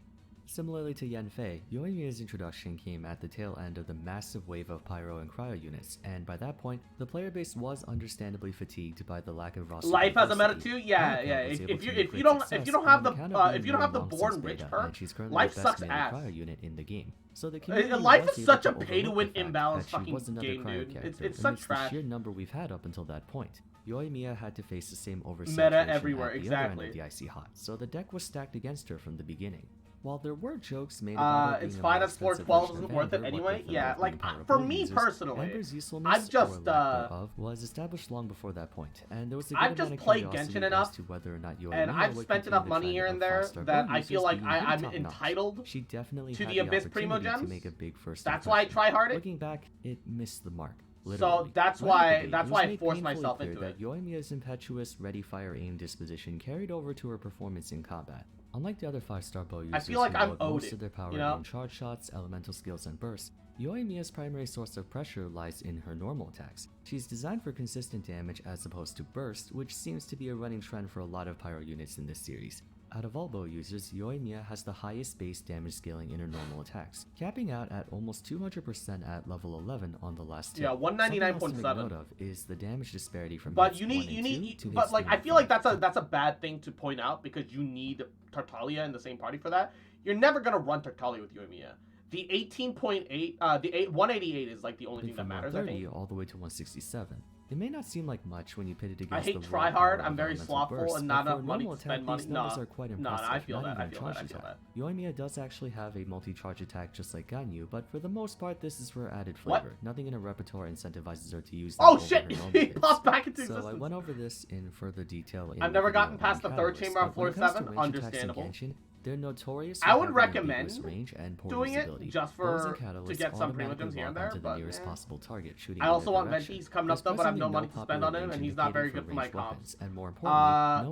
Speaker 10: Similarly to Yanfei, Yoimiya's introduction came at the tail end of the massive wave of pyro and cryo units, and by that point, the player base was understandably fatigued by the lack of roster
Speaker 1: Life has a meta
Speaker 10: diversity.
Speaker 1: too. Yeah,
Speaker 10: Armpits
Speaker 1: yeah.
Speaker 10: was able
Speaker 1: If
Speaker 10: to
Speaker 1: you
Speaker 10: make
Speaker 1: if you
Speaker 10: great
Speaker 1: don't
Speaker 10: success
Speaker 1: have
Speaker 10: on account
Speaker 1: the
Speaker 10: of being
Speaker 1: if you don't have the
Speaker 10: long since
Speaker 1: born rich
Speaker 10: beta,
Speaker 1: perk,
Speaker 10: and she's currently
Speaker 1: life
Speaker 10: the best
Speaker 1: sucks
Speaker 10: melee
Speaker 1: ass.
Speaker 10: cryo unit in the game. So the community
Speaker 1: Life
Speaker 10: was
Speaker 1: is
Speaker 10: able
Speaker 1: such a
Speaker 10: overlook
Speaker 1: pay-to-win
Speaker 10: the fact
Speaker 1: imbalance
Speaker 10: that she
Speaker 1: fucking
Speaker 10: was another
Speaker 1: game,
Speaker 10: cryo
Speaker 1: dude.
Speaker 10: character
Speaker 1: It's such
Speaker 10: amidst
Speaker 1: trash.
Speaker 10: the sheer number we've had up until that point. Yoimiya had to face the same oversaturation
Speaker 1: Meta everywhere,
Speaker 10: at the
Speaker 1: exactly.
Speaker 10: other end of the icy hot, so the deck was stacked against her from the beginning. While there were jokes made about her
Speaker 1: It's
Speaker 10: being a
Speaker 1: fine
Speaker 10: more
Speaker 1: that Sport
Speaker 10: expensive
Speaker 1: 12
Speaker 10: version
Speaker 1: isn't
Speaker 10: of
Speaker 1: worth it
Speaker 10: Amber,
Speaker 1: anyway.
Speaker 10: what with
Speaker 1: Yeah,
Speaker 10: her
Speaker 1: like
Speaker 10: being
Speaker 1: for
Speaker 10: powerful
Speaker 1: me
Speaker 10: users,
Speaker 1: personally,
Speaker 10: Amber's usefulness
Speaker 1: I've just
Speaker 10: or lack thereof was established long before that point, and there was a good
Speaker 1: I've just
Speaker 10: amount of
Speaker 1: played
Speaker 10: curiosity
Speaker 1: Genshin
Speaker 10: as
Speaker 1: enough,
Speaker 10: to whether or not Yoimiya
Speaker 1: and I've
Speaker 10: would
Speaker 1: spent
Speaker 10: continue
Speaker 1: enough
Speaker 10: the
Speaker 1: money
Speaker 10: trend
Speaker 1: here
Speaker 10: of
Speaker 1: and there
Speaker 10: five-star
Speaker 1: that
Speaker 10: gold
Speaker 1: I feel
Speaker 10: users
Speaker 1: like
Speaker 10: being
Speaker 1: I'm
Speaker 10: pretty top-notch.
Speaker 1: entitled
Speaker 10: She definitely
Speaker 1: to
Speaker 10: had
Speaker 1: the Abyss
Speaker 10: opportunity
Speaker 1: Primo
Speaker 10: to
Speaker 1: Gems.
Speaker 10: make a big first
Speaker 1: That's why I
Speaker 10: impression.
Speaker 1: try-harded.
Speaker 10: Looking back, it missed the mark.
Speaker 1: So
Speaker 10: Literally.
Speaker 1: that's
Speaker 10: Right
Speaker 1: why
Speaker 10: at the gate,
Speaker 1: that's
Speaker 10: it
Speaker 1: why
Speaker 10: was
Speaker 1: I
Speaker 10: made
Speaker 1: forced
Speaker 10: painfully
Speaker 1: myself
Speaker 10: clear
Speaker 1: into
Speaker 10: that
Speaker 1: it.
Speaker 10: Yoimiya's impetuous, ready, fire, aim disposition carried over to her performance in combat. Unlike the other 5-star bow users
Speaker 1: feel like
Speaker 10: who
Speaker 1: I'm
Speaker 10: devote
Speaker 1: owed
Speaker 10: most
Speaker 1: it,
Speaker 10: of their power
Speaker 1: you know?
Speaker 10: in charge shots, elemental skills, and bursts, Yoimiya's primary source of pressure lies in her normal attacks. She's designed for consistent damage as opposed to burst, which seems to be a running trend for a lot of pyro units in this series. Out of all bow users, Yoimiya has the highest base damage scaling in her normal attacks, capping out at almost 200% at level 11 on the last tier.
Speaker 1: Yeah, 199.7.
Speaker 10: Something else to make note of is the damage disparity from
Speaker 1: But
Speaker 10: hits
Speaker 1: you
Speaker 10: 1
Speaker 1: need
Speaker 10: and 2 to
Speaker 1: but
Speaker 10: hits
Speaker 1: like
Speaker 10: 3
Speaker 1: I
Speaker 10: and
Speaker 1: feel like
Speaker 10: 5.
Speaker 1: that's a bad thing to point out because you need Tartaglia in the same party for that. You're never gonna run Tartaglia with Yoimiya. The 18.8, the 188 is like the only thing that
Speaker 10: From
Speaker 1: matters. I
Speaker 10: 130
Speaker 1: think.
Speaker 10: all the way to 167. It may not seem like much when you pit it
Speaker 1: I
Speaker 10: against
Speaker 1: hate
Speaker 10: the
Speaker 1: try
Speaker 10: raw
Speaker 1: hard.
Speaker 10: power
Speaker 1: I'm
Speaker 10: of
Speaker 1: very
Speaker 10: elemental
Speaker 1: slothful
Speaker 10: bursts,
Speaker 1: and
Speaker 10: but
Speaker 1: not
Speaker 10: for a
Speaker 1: enough money
Speaker 10: normal
Speaker 1: to spend
Speaker 10: attack,
Speaker 1: money.
Speaker 10: these numbers
Speaker 1: No,
Speaker 10: are quite
Speaker 1: no,
Speaker 10: impressive.
Speaker 1: I feel
Speaker 10: not
Speaker 1: that. I
Speaker 10: even
Speaker 1: feel
Speaker 10: charge
Speaker 1: that. I feel
Speaker 10: attack.
Speaker 1: that.
Speaker 10: Yoimiya does actually have a multi-charge attack just like Ganyu, but for the most part this is for added
Speaker 1: What?
Speaker 10: flavor. Nothing in her repertoire incentivizes her to use them
Speaker 1: Oh
Speaker 10: over
Speaker 1: shit!
Speaker 10: her normal
Speaker 1: He
Speaker 10: hits.
Speaker 1: popped back into
Speaker 10: So I
Speaker 1: existence.
Speaker 10: went over this in further detail in
Speaker 1: I've
Speaker 10: the
Speaker 1: never
Speaker 10: video
Speaker 1: gotten past
Speaker 10: on
Speaker 1: the third
Speaker 10: Catalyst,
Speaker 1: chamber on
Speaker 10: but when it
Speaker 1: floor
Speaker 10: comes to
Speaker 1: 7.
Speaker 10: range attacks in
Speaker 1: Understandable.
Speaker 10: Genshin, they're notorious
Speaker 1: I
Speaker 10: for
Speaker 1: would
Speaker 10: having
Speaker 1: recommend
Speaker 10: ambiguous range and poor
Speaker 1: doing it
Speaker 10: visibility.
Speaker 1: just
Speaker 10: Bows
Speaker 1: for
Speaker 10: and
Speaker 1: to
Speaker 10: Catalysts
Speaker 1: get some primo
Speaker 10: automatically
Speaker 1: gems here and
Speaker 10: lock
Speaker 1: there,
Speaker 10: onto the
Speaker 1: but
Speaker 10: nearest
Speaker 1: eh.
Speaker 10: possible target, shooting
Speaker 1: I
Speaker 10: in
Speaker 1: also
Speaker 10: their
Speaker 1: want
Speaker 10: direction.
Speaker 1: Venti's coming
Speaker 10: There's
Speaker 1: up though, but I have no
Speaker 10: presently
Speaker 1: money to spend
Speaker 10: popular
Speaker 1: on him,
Speaker 10: range
Speaker 1: and he's not very
Speaker 10: indicator
Speaker 1: good for my
Speaker 10: ranged
Speaker 1: comps.
Speaker 10: weapons, and more importantly,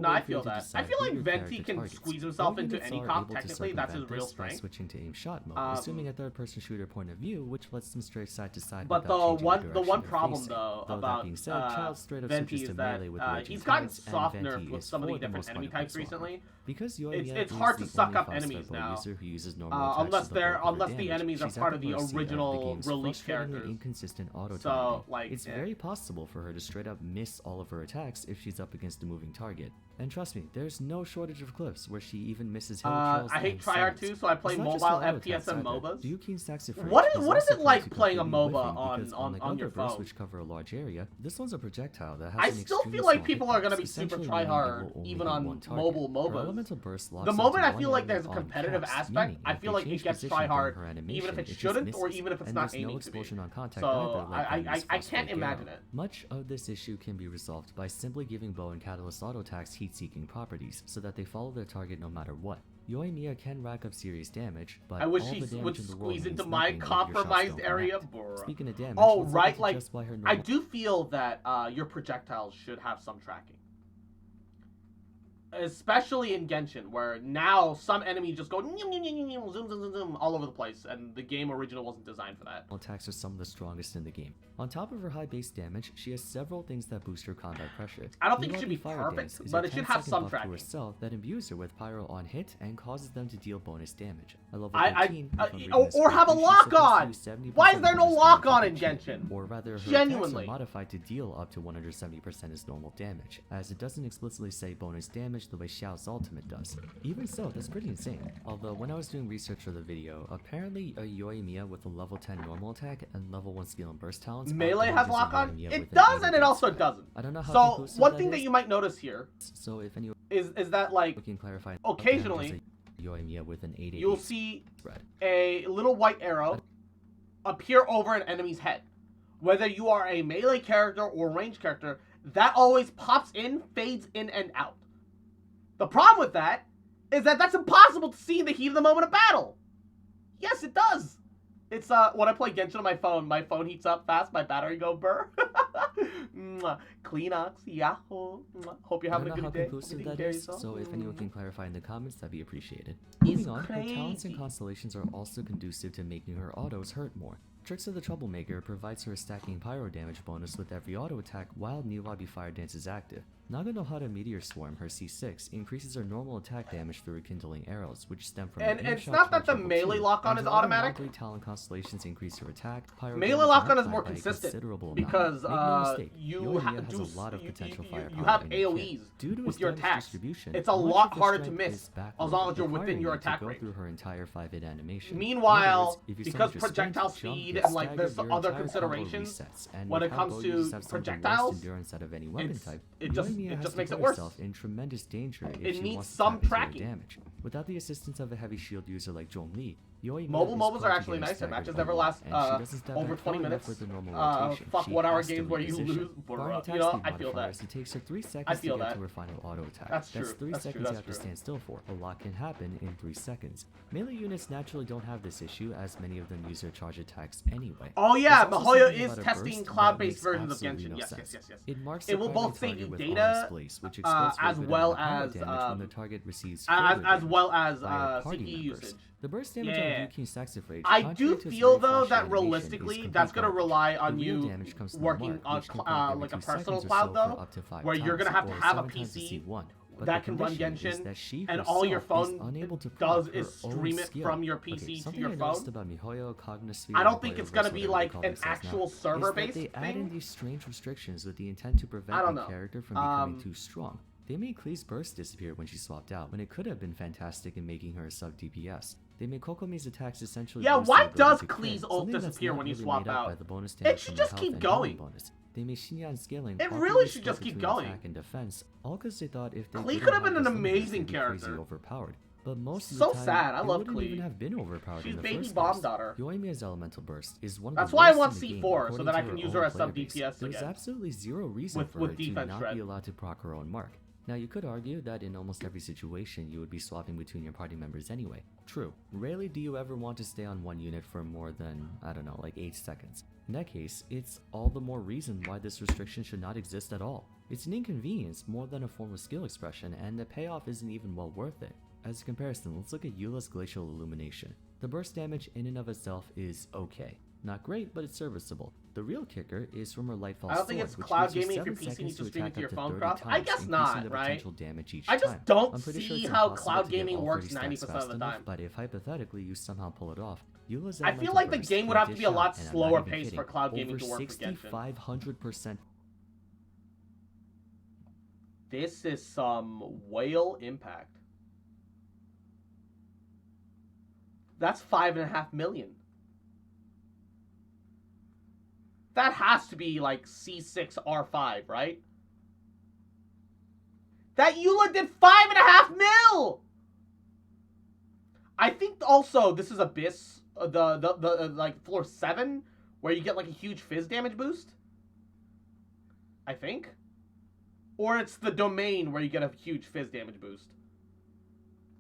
Speaker 1: No, I
Speaker 10: way for you
Speaker 1: feel
Speaker 10: to
Speaker 1: that. I
Speaker 10: decide
Speaker 1: feel
Speaker 10: who
Speaker 1: like
Speaker 10: your
Speaker 1: Venti
Speaker 10: character
Speaker 1: can
Speaker 10: targets.
Speaker 1: squeeze himself
Speaker 10: Bow
Speaker 1: into
Speaker 10: units
Speaker 1: any
Speaker 10: are
Speaker 1: comp.
Speaker 10: able to
Speaker 1: Technically, that's his
Speaker 10: circumvent
Speaker 1: real
Speaker 10: this by
Speaker 1: strength.
Speaker 10: switching to aim shot mode,
Speaker 1: Um,
Speaker 10: assuming a third-person shooter point of view, which lets them stray side to side
Speaker 1: But
Speaker 10: without
Speaker 1: the
Speaker 10: changing
Speaker 1: one
Speaker 10: direction they're
Speaker 1: problem
Speaker 10: facing.
Speaker 1: though
Speaker 10: Though
Speaker 1: about
Speaker 10: that being said, Child straight up
Speaker 1: Venti
Speaker 10: switches
Speaker 1: is
Speaker 10: to
Speaker 1: that
Speaker 10: melee with raging
Speaker 1: he's gotten
Speaker 10: targets, and
Speaker 1: soft
Speaker 10: Venti
Speaker 1: nerfed with
Speaker 10: is
Speaker 1: some of
Speaker 10: for
Speaker 1: the different
Speaker 10: most
Speaker 1: enemy
Speaker 10: part a
Speaker 1: types
Speaker 10: planeswalker.
Speaker 1: recently.
Speaker 10: Because Yoimiya
Speaker 1: It's
Speaker 10: is
Speaker 1: hard
Speaker 10: the
Speaker 1: to suck up
Speaker 10: only
Speaker 1: enemies
Speaker 10: bow
Speaker 1: now.
Speaker 10: User who uses normal attacks
Speaker 1: Unless
Speaker 10: to the bulk of her
Speaker 1: unless the
Speaker 10: damage.
Speaker 1: enemies are
Speaker 10: She's
Speaker 1: part
Speaker 10: at
Speaker 1: of the
Speaker 10: mercy of the
Speaker 1: original
Speaker 10: game's
Speaker 1: release
Speaker 10: frustratingly
Speaker 1: characters.
Speaker 10: inconsistent auto
Speaker 1: So,
Speaker 10: targeting.
Speaker 1: like,
Speaker 10: It's very possible for her to straight up miss all of her attacks if she's up against a moving target. And trust me, there's no shortage of clips where she even misses hill kills
Speaker 1: I hate
Speaker 10: and
Speaker 1: tryhard
Speaker 10: stuns.
Speaker 1: too, so I play
Speaker 10: It's not just
Speaker 1: mobile
Speaker 10: her auto
Speaker 1: FPS
Speaker 10: attacks
Speaker 1: and
Speaker 10: either.
Speaker 1: MOBAs.
Speaker 10: Ryukin stacks of
Speaker 1: What
Speaker 10: rage
Speaker 1: is it
Speaker 10: also
Speaker 1: like
Speaker 10: close to
Speaker 1: playing a
Speaker 10: completely
Speaker 1: MOBA
Speaker 10: whiffing because
Speaker 1: on
Speaker 10: unlike
Speaker 1: your
Speaker 10: other bursts
Speaker 1: phone?
Speaker 10: which cover a large area, this one's a projectile that has
Speaker 1: I
Speaker 10: an
Speaker 1: still
Speaker 10: extremely
Speaker 1: feel like
Speaker 10: small
Speaker 1: people are gonna be
Speaker 10: hitbox,
Speaker 1: super
Speaker 10: essentially meaning it
Speaker 1: tryhard
Speaker 10: will only
Speaker 1: even
Speaker 10: hit
Speaker 1: on
Speaker 10: one target.
Speaker 1: mobile
Speaker 10: Her
Speaker 1: MOBAs.
Speaker 10: elemental burst locks
Speaker 1: The
Speaker 10: onto
Speaker 1: moment I
Speaker 10: one
Speaker 1: feel like
Speaker 10: area
Speaker 1: there's a
Speaker 10: on
Speaker 1: competitive
Speaker 10: caps,
Speaker 1: aspect,
Speaker 10: meaning
Speaker 1: I
Speaker 10: if
Speaker 1: feel
Speaker 10: they
Speaker 1: like it
Speaker 10: change
Speaker 1: gets
Speaker 10: position during
Speaker 1: tryhard
Speaker 10: her
Speaker 1: even
Speaker 10: animation,
Speaker 1: if it
Speaker 10: just
Speaker 1: shouldn't or
Speaker 10: misses,
Speaker 1: even if it's
Speaker 10: and
Speaker 1: not
Speaker 10: there's no
Speaker 1: aiming to be.
Speaker 10: explosion on contact
Speaker 1: So
Speaker 10: either, like
Speaker 1: I
Speaker 10: Yumi's
Speaker 1: can't
Speaker 10: frustrated
Speaker 1: imagine
Speaker 10: arrow.
Speaker 1: it.
Speaker 10: Much of this issue can be resolved by simply giving bow and catalyst auto attacks heat-seeking properties, so that they follow their target no matter what. Yoimiya can rack up serious damage, but
Speaker 1: I wish
Speaker 10: all
Speaker 1: she
Speaker 10: the damage
Speaker 1: would
Speaker 10: in the world
Speaker 1: squeeze
Speaker 10: means
Speaker 1: into my
Speaker 10: nothing if your shots
Speaker 1: compromised
Speaker 10: don't
Speaker 1: area.
Speaker 10: connect.
Speaker 1: Bruh.
Speaker 10: Speaking of damage,
Speaker 1: Oh,
Speaker 10: let's look
Speaker 1: right,
Speaker 10: into
Speaker 1: like,
Speaker 10: just why her
Speaker 1: I
Speaker 10: normal
Speaker 1: do feel that your projectiles should have some tracking. Especially in Genshin, where now some enemies just go zoom, zoom, zoom, zoom all over the place, and the game original wasn't designed for that.
Speaker 10: attacks are some of the strongest in the game. On top of her high base damage, she has several things that boost her combat pressure.
Speaker 1: I don't think it should be
Speaker 10: Fire
Speaker 1: perfect,
Speaker 10: Dance is
Speaker 1: but
Speaker 10: a
Speaker 1: it should
Speaker 10: 10-second
Speaker 1: have some
Speaker 10: buff
Speaker 1: tracking.
Speaker 10: to herself that imbues her with pyro on hit and causes them to deal bonus damage. At level
Speaker 1: I
Speaker 10: 13, if I'm reading
Speaker 1: or
Speaker 10: this
Speaker 1: have a
Speaker 10: correctly, she's
Speaker 1: lock
Speaker 10: supposed to
Speaker 1: on!
Speaker 10: use 70%
Speaker 1: Why is there no
Speaker 10: bonus
Speaker 1: lock
Speaker 10: damage
Speaker 1: on in
Speaker 10: each hit,
Speaker 1: Genshin?
Speaker 10: or rather, her
Speaker 1: Genuinely.
Speaker 10: attacks are modified to deal up to 170% as normal damage, as it doesn't explicitly say bonus damage the way Xiao's ultimate does. Even so, that's pretty insane. Although when I was doing research for the video, apparently a Yoimiya with a level 10 normal attack and level 1 skill and burst talents
Speaker 1: Melee has
Speaker 10: outranges a
Speaker 1: lock on?
Speaker 10: Yoimiya with
Speaker 1: It
Speaker 10: an
Speaker 1: does
Speaker 10: 80
Speaker 1: and it also
Speaker 10: spread.
Speaker 1: doesn't.
Speaker 10: I don't know how
Speaker 1: So
Speaker 10: conclusive
Speaker 1: one
Speaker 10: that
Speaker 1: thing that
Speaker 10: is.
Speaker 1: you might notice here
Speaker 10: So if anyone
Speaker 1: is that like
Speaker 10: can clarify,
Speaker 1: occasionally
Speaker 10: Yoimiya with an 80
Speaker 1: you'll see
Speaker 10: spread.
Speaker 1: a little white arrow appear over an enemy's head. Whether you are a melee character or ranged character, that always pops in, fades in, and out. The problem with that is that that's impossible to see in the heat of the moment of battle. Yes, it does. It's when I play Genshin on my phone heats up fast, my battery go burr. Kleenex, yahoo. Hope you're
Speaker 10: I
Speaker 1: having
Speaker 10: don't
Speaker 1: a
Speaker 10: know how
Speaker 1: good day.
Speaker 10: conclusive
Speaker 1: Taking
Speaker 10: that
Speaker 1: care of
Speaker 10: is,
Speaker 1: yourself.
Speaker 10: so if anyone can clarify in the comments, that'd be appreciated.
Speaker 1: It's
Speaker 10: Moving on, her talents and
Speaker 1: crazy.
Speaker 10: constellations are also conducive to making her autos hurt more. Tricks of the Troublemaker provides her a stacking pyro damage bonus with every auto attack while New Lobby Fire Dance is active. Naganohara Meteor Swarm, her C6, increases her normal attack damage through rekindling arrows, which stem from
Speaker 1: And
Speaker 10: her aim
Speaker 1: it's
Speaker 10: shot
Speaker 1: not that
Speaker 10: charge
Speaker 1: the
Speaker 10: level
Speaker 1: melee
Speaker 10: 2,
Speaker 1: lock-on
Speaker 10: and
Speaker 1: is
Speaker 10: her other
Speaker 1: automatic.
Speaker 10: non-3 talent constellations increase her attack, pyro
Speaker 1: Melee
Speaker 10: damage
Speaker 1: lock-on is
Speaker 10: multiplied
Speaker 1: more
Speaker 10: by a
Speaker 1: consistent
Speaker 10: considerable
Speaker 1: because
Speaker 10: amount. Make no mistake,
Speaker 1: you
Speaker 10: Yoimiya has a lot of potential firepower
Speaker 1: you have
Speaker 10: in your kit.
Speaker 1: AoEs
Speaker 10: Due to
Speaker 1: with
Speaker 10: its
Speaker 1: your
Speaker 10: damage
Speaker 1: attacks.
Speaker 10: distribution,
Speaker 1: It's a
Speaker 10: much
Speaker 1: lot
Speaker 10: of her
Speaker 1: harder to
Speaker 10: strength
Speaker 1: miss
Speaker 10: is backward,
Speaker 1: as long as you're within
Speaker 10: requiring
Speaker 1: your
Speaker 10: you
Speaker 1: attack
Speaker 10: to go
Speaker 1: range.
Speaker 10: through her entire 5-hit animation.
Speaker 1: Meanwhile,
Speaker 10: In other words, if you
Speaker 1: because
Speaker 10: summoned your strength,
Speaker 1: projectile
Speaker 10: jump,
Speaker 1: speed
Speaker 10: get
Speaker 1: and like there's
Speaker 10: staggered, your
Speaker 1: other
Speaker 10: entire combo
Speaker 1: considerations
Speaker 10: resets, and
Speaker 1: when
Speaker 10: with
Speaker 1: it
Speaker 10: how
Speaker 1: comes
Speaker 10: bow
Speaker 1: to
Speaker 10: users have some of the worst
Speaker 1: projectiles,
Speaker 10: endurance out of any weapon type,
Speaker 1: it just
Speaker 10: Yoimiya has to
Speaker 1: makes it
Speaker 10: put
Speaker 1: worse.
Speaker 10: herself in tremendous danger if
Speaker 1: It
Speaker 10: she
Speaker 1: needs
Speaker 10: wants to
Speaker 1: some
Speaker 10: tap into her
Speaker 1: tracking.
Speaker 10: damage. Without the assistance of a heavy shield user like Zhongli, Yoimiya
Speaker 1: Mobile
Speaker 10: is
Speaker 1: MOBAs are
Speaker 10: prone to
Speaker 1: actually
Speaker 10: getting
Speaker 1: nice. Their
Speaker 10: staggered
Speaker 1: matches
Speaker 10: a
Speaker 1: never
Speaker 10: lot,
Speaker 1: last
Speaker 10: and she doesn't step
Speaker 1: over
Speaker 10: back
Speaker 1: 20
Speaker 10: far enough
Speaker 1: minutes.
Speaker 10: with the normal rotation.
Speaker 1: Fuck
Speaker 10: She
Speaker 1: 1 hour
Speaker 10: has to
Speaker 1: games where you
Speaker 10: reposition.
Speaker 1: lose.
Speaker 10: Barring attack
Speaker 1: You know,
Speaker 10: speed
Speaker 1: I feel that.
Speaker 10: modifiers, it takes her 3
Speaker 1: I
Speaker 10: seconds to
Speaker 1: feel
Speaker 10: get
Speaker 1: that.
Speaker 10: to her final auto attack.
Speaker 1: That's
Speaker 10: That's
Speaker 1: true.
Speaker 10: 3
Speaker 1: That's
Speaker 10: seconds
Speaker 1: true.
Speaker 10: you
Speaker 1: That's
Speaker 10: have to
Speaker 1: true.
Speaker 10: stand still for. A lot can happen in 3 seconds. Melee units naturally don't have this issue, as many of them use their charge attacks anyway.
Speaker 1: Oh yeah,
Speaker 10: There's also
Speaker 1: Mihoyo
Speaker 10: something
Speaker 1: is
Speaker 10: about a
Speaker 1: testing
Speaker 10: burst that
Speaker 1: cloud-based
Speaker 10: makes
Speaker 1: versions of
Speaker 10: absolutely
Speaker 1: Genshin.
Speaker 10: no
Speaker 1: Yes,
Speaker 10: sense.
Speaker 1: yes.
Speaker 10: It marks
Speaker 1: It
Speaker 10: the
Speaker 1: will
Speaker 10: primary
Speaker 1: both save
Speaker 10: target
Speaker 1: you
Speaker 10: with
Speaker 1: data,
Speaker 10: honest place, which explodes
Speaker 1: as
Speaker 10: for a bit
Speaker 1: well
Speaker 10: of pyro
Speaker 1: as,
Speaker 10: damage when the target receives
Speaker 1: as
Speaker 10: further damage
Speaker 1: well as
Speaker 10: by her party
Speaker 1: CP
Speaker 10: members.
Speaker 1: usage.
Speaker 10: The burst damage
Speaker 1: Yeah.
Speaker 10: on Ryukin's Saxif Rage,
Speaker 1: I
Speaker 10: contrary
Speaker 1: do
Speaker 10: to its
Speaker 1: feel
Speaker 10: very
Speaker 1: though
Speaker 10: flashy
Speaker 1: that
Speaker 10: animation, is
Speaker 1: realistically
Speaker 10: complete
Speaker 1: that's gonna
Speaker 10: garbage.
Speaker 1: rely
Speaker 10: The
Speaker 1: on
Speaker 10: real
Speaker 1: you
Speaker 10: damage comes from
Speaker 1: working
Speaker 10: Mark,
Speaker 1: on
Speaker 10: which can pop every
Speaker 1: like a
Speaker 10: 2 seconds
Speaker 1: personal
Speaker 10: or
Speaker 1: cloud
Speaker 10: so
Speaker 1: though,
Speaker 10: for up to 5
Speaker 1: where you're gonna
Speaker 10: times,
Speaker 1: have to
Speaker 10: or
Speaker 1: have a
Speaker 10: 7 times the
Speaker 1: PC
Speaker 10: C1. But
Speaker 1: that
Speaker 10: the
Speaker 1: can run
Speaker 10: condition is
Speaker 1: Genshin,
Speaker 10: that she
Speaker 1: and all your
Speaker 10: herself
Speaker 1: phone
Speaker 10: is unable to
Speaker 1: does
Speaker 10: prop
Speaker 1: is
Speaker 10: her own
Speaker 1: stream it
Speaker 10: skill.
Speaker 1: from your
Speaker 10: Okay,
Speaker 1: PC to
Speaker 10: something
Speaker 1: your
Speaker 10: I noticed
Speaker 1: phone.
Speaker 10: about Mihoyo, Cognosphere,
Speaker 1: I don't
Speaker 10: and
Speaker 1: think it's
Speaker 10: Mihoyoverse,
Speaker 1: gonna be
Speaker 10: whatever they
Speaker 1: like
Speaker 10: call
Speaker 1: an
Speaker 10: themselves now,
Speaker 1: actual
Speaker 10: is that
Speaker 1: server-based
Speaker 10: they add in
Speaker 1: thing.
Speaker 10: these strange restrictions with the intent to
Speaker 1: I
Speaker 10: prevent
Speaker 1: don't
Speaker 10: the
Speaker 1: know.
Speaker 10: character from becoming too strong. They made Klee's burst disappear when she swapped out, when it could have been fantastic in making her a sub DPS. They made Kokomi's attacks essentially
Speaker 1: Yeah,
Speaker 10: boost
Speaker 1: why
Speaker 10: her ability
Speaker 1: does
Speaker 10: to crit,
Speaker 1: Klee's ult
Speaker 10: something that's
Speaker 1: disappear
Speaker 10: not
Speaker 1: when you
Speaker 10: really
Speaker 1: swap
Speaker 10: made up by
Speaker 1: out?
Speaker 10: the bonus
Speaker 1: It
Speaker 10: damage
Speaker 1: should
Speaker 10: from
Speaker 1: just
Speaker 10: her
Speaker 1: keep
Speaker 10: health and healing
Speaker 1: going.
Speaker 10: bonus. They made Xinyan scaling
Speaker 1: It
Speaker 10: awkwardly
Speaker 1: really should
Speaker 10: split
Speaker 1: just keep
Speaker 10: between
Speaker 1: going.
Speaker 10: attack and defense, all because they thought if they
Speaker 1: Klee
Speaker 10: didn't
Speaker 1: could have
Speaker 10: have
Speaker 1: been an
Speaker 10: this limit,
Speaker 1: amazing
Speaker 10: they'd be crazy
Speaker 1: character.
Speaker 10: overpowered. But most of
Speaker 1: So
Speaker 10: the time,
Speaker 1: sad. I
Speaker 10: they
Speaker 1: love
Speaker 10: wouldn't
Speaker 1: Klee.
Speaker 10: even have been overpowered
Speaker 1: She's
Speaker 10: in the
Speaker 1: baby
Speaker 10: first
Speaker 1: bomb
Speaker 10: place.
Speaker 1: daughter.
Speaker 10: Yoimiya's elemental burst is one of
Speaker 1: That's
Speaker 10: the
Speaker 1: why I
Speaker 10: worst
Speaker 1: want
Speaker 10: in the game,
Speaker 1: C4, so
Speaker 10: according
Speaker 1: that
Speaker 10: to
Speaker 1: I can
Speaker 10: her
Speaker 1: use
Speaker 10: own
Speaker 1: her as
Speaker 10: player
Speaker 1: sub
Speaker 10: base.
Speaker 1: DPS
Speaker 10: There's
Speaker 1: again.
Speaker 10: absolutely zero reason
Speaker 1: With
Speaker 10: for her to
Speaker 1: defense
Speaker 10: not
Speaker 1: shred.
Speaker 10: be allowed to proc her own mark. Now, you could argue that in almost every situation you would be swapping between your party members anyway. True, rarely do you ever want to stay on one unit for more than, I don't know, like 8 seconds. In that case, it's all the more reason why this restriction should not exist at all. It's an inconvenience more than a form of skill expression, and the payoff isn't even well worth it. As a comparison, let's look at Eula's Glacial Illumination. The burst damage in and of itself is okay. Not great, but it's serviceable. The real kicker is from her Lightfall
Speaker 1: I don't think
Speaker 10: sword,
Speaker 1: it's
Speaker 10: which
Speaker 1: cloud
Speaker 10: gives you
Speaker 1: gaming if your
Speaker 10: 7
Speaker 1: PC needs
Speaker 10: seconds
Speaker 1: to
Speaker 10: to
Speaker 1: stream it
Speaker 10: attack
Speaker 1: to your
Speaker 10: up to
Speaker 1: phone
Speaker 10: 30
Speaker 1: cross.
Speaker 10: times,
Speaker 1: I guess
Speaker 10: increasing
Speaker 1: not,
Speaker 10: the
Speaker 1: right?
Speaker 10: potential damage each
Speaker 1: I just
Speaker 10: time.
Speaker 1: don't
Speaker 10: I'm pretty sure
Speaker 1: see
Speaker 10: it's
Speaker 1: how
Speaker 10: impossible
Speaker 1: cloud
Speaker 10: to get
Speaker 1: gaming
Speaker 10: all
Speaker 1: works
Speaker 10: 30 stacks
Speaker 1: 90% of
Speaker 10: fast
Speaker 1: the
Speaker 10: enough,
Speaker 1: time.
Speaker 10: but if hypothetically you somehow pull it off, Eula's
Speaker 1: I feel
Speaker 10: elemental
Speaker 1: like the
Speaker 10: burst
Speaker 1: game would
Speaker 10: can
Speaker 1: have to
Speaker 10: dish
Speaker 1: be a lot
Speaker 10: out, and I'm
Speaker 1: slower
Speaker 10: not even
Speaker 1: paced
Speaker 10: kidding,
Speaker 1: for cloud gaming
Speaker 10: over
Speaker 1: to work for Genshin.
Speaker 10: 6,500%.
Speaker 1: This is some whale impact. That's 5.5 million. That has to be like C6R5, right? That Eula did 5.5 mil! I think also this is Abyss, the like floor 7, where you get like a huge fizz damage boost. I think. Or it's the domain where you get a huge fizz damage boost.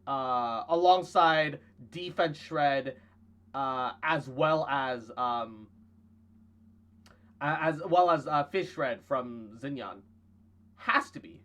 Speaker 1: Alongside defense shred, as well as fizz shred from Xinyan. Has to be.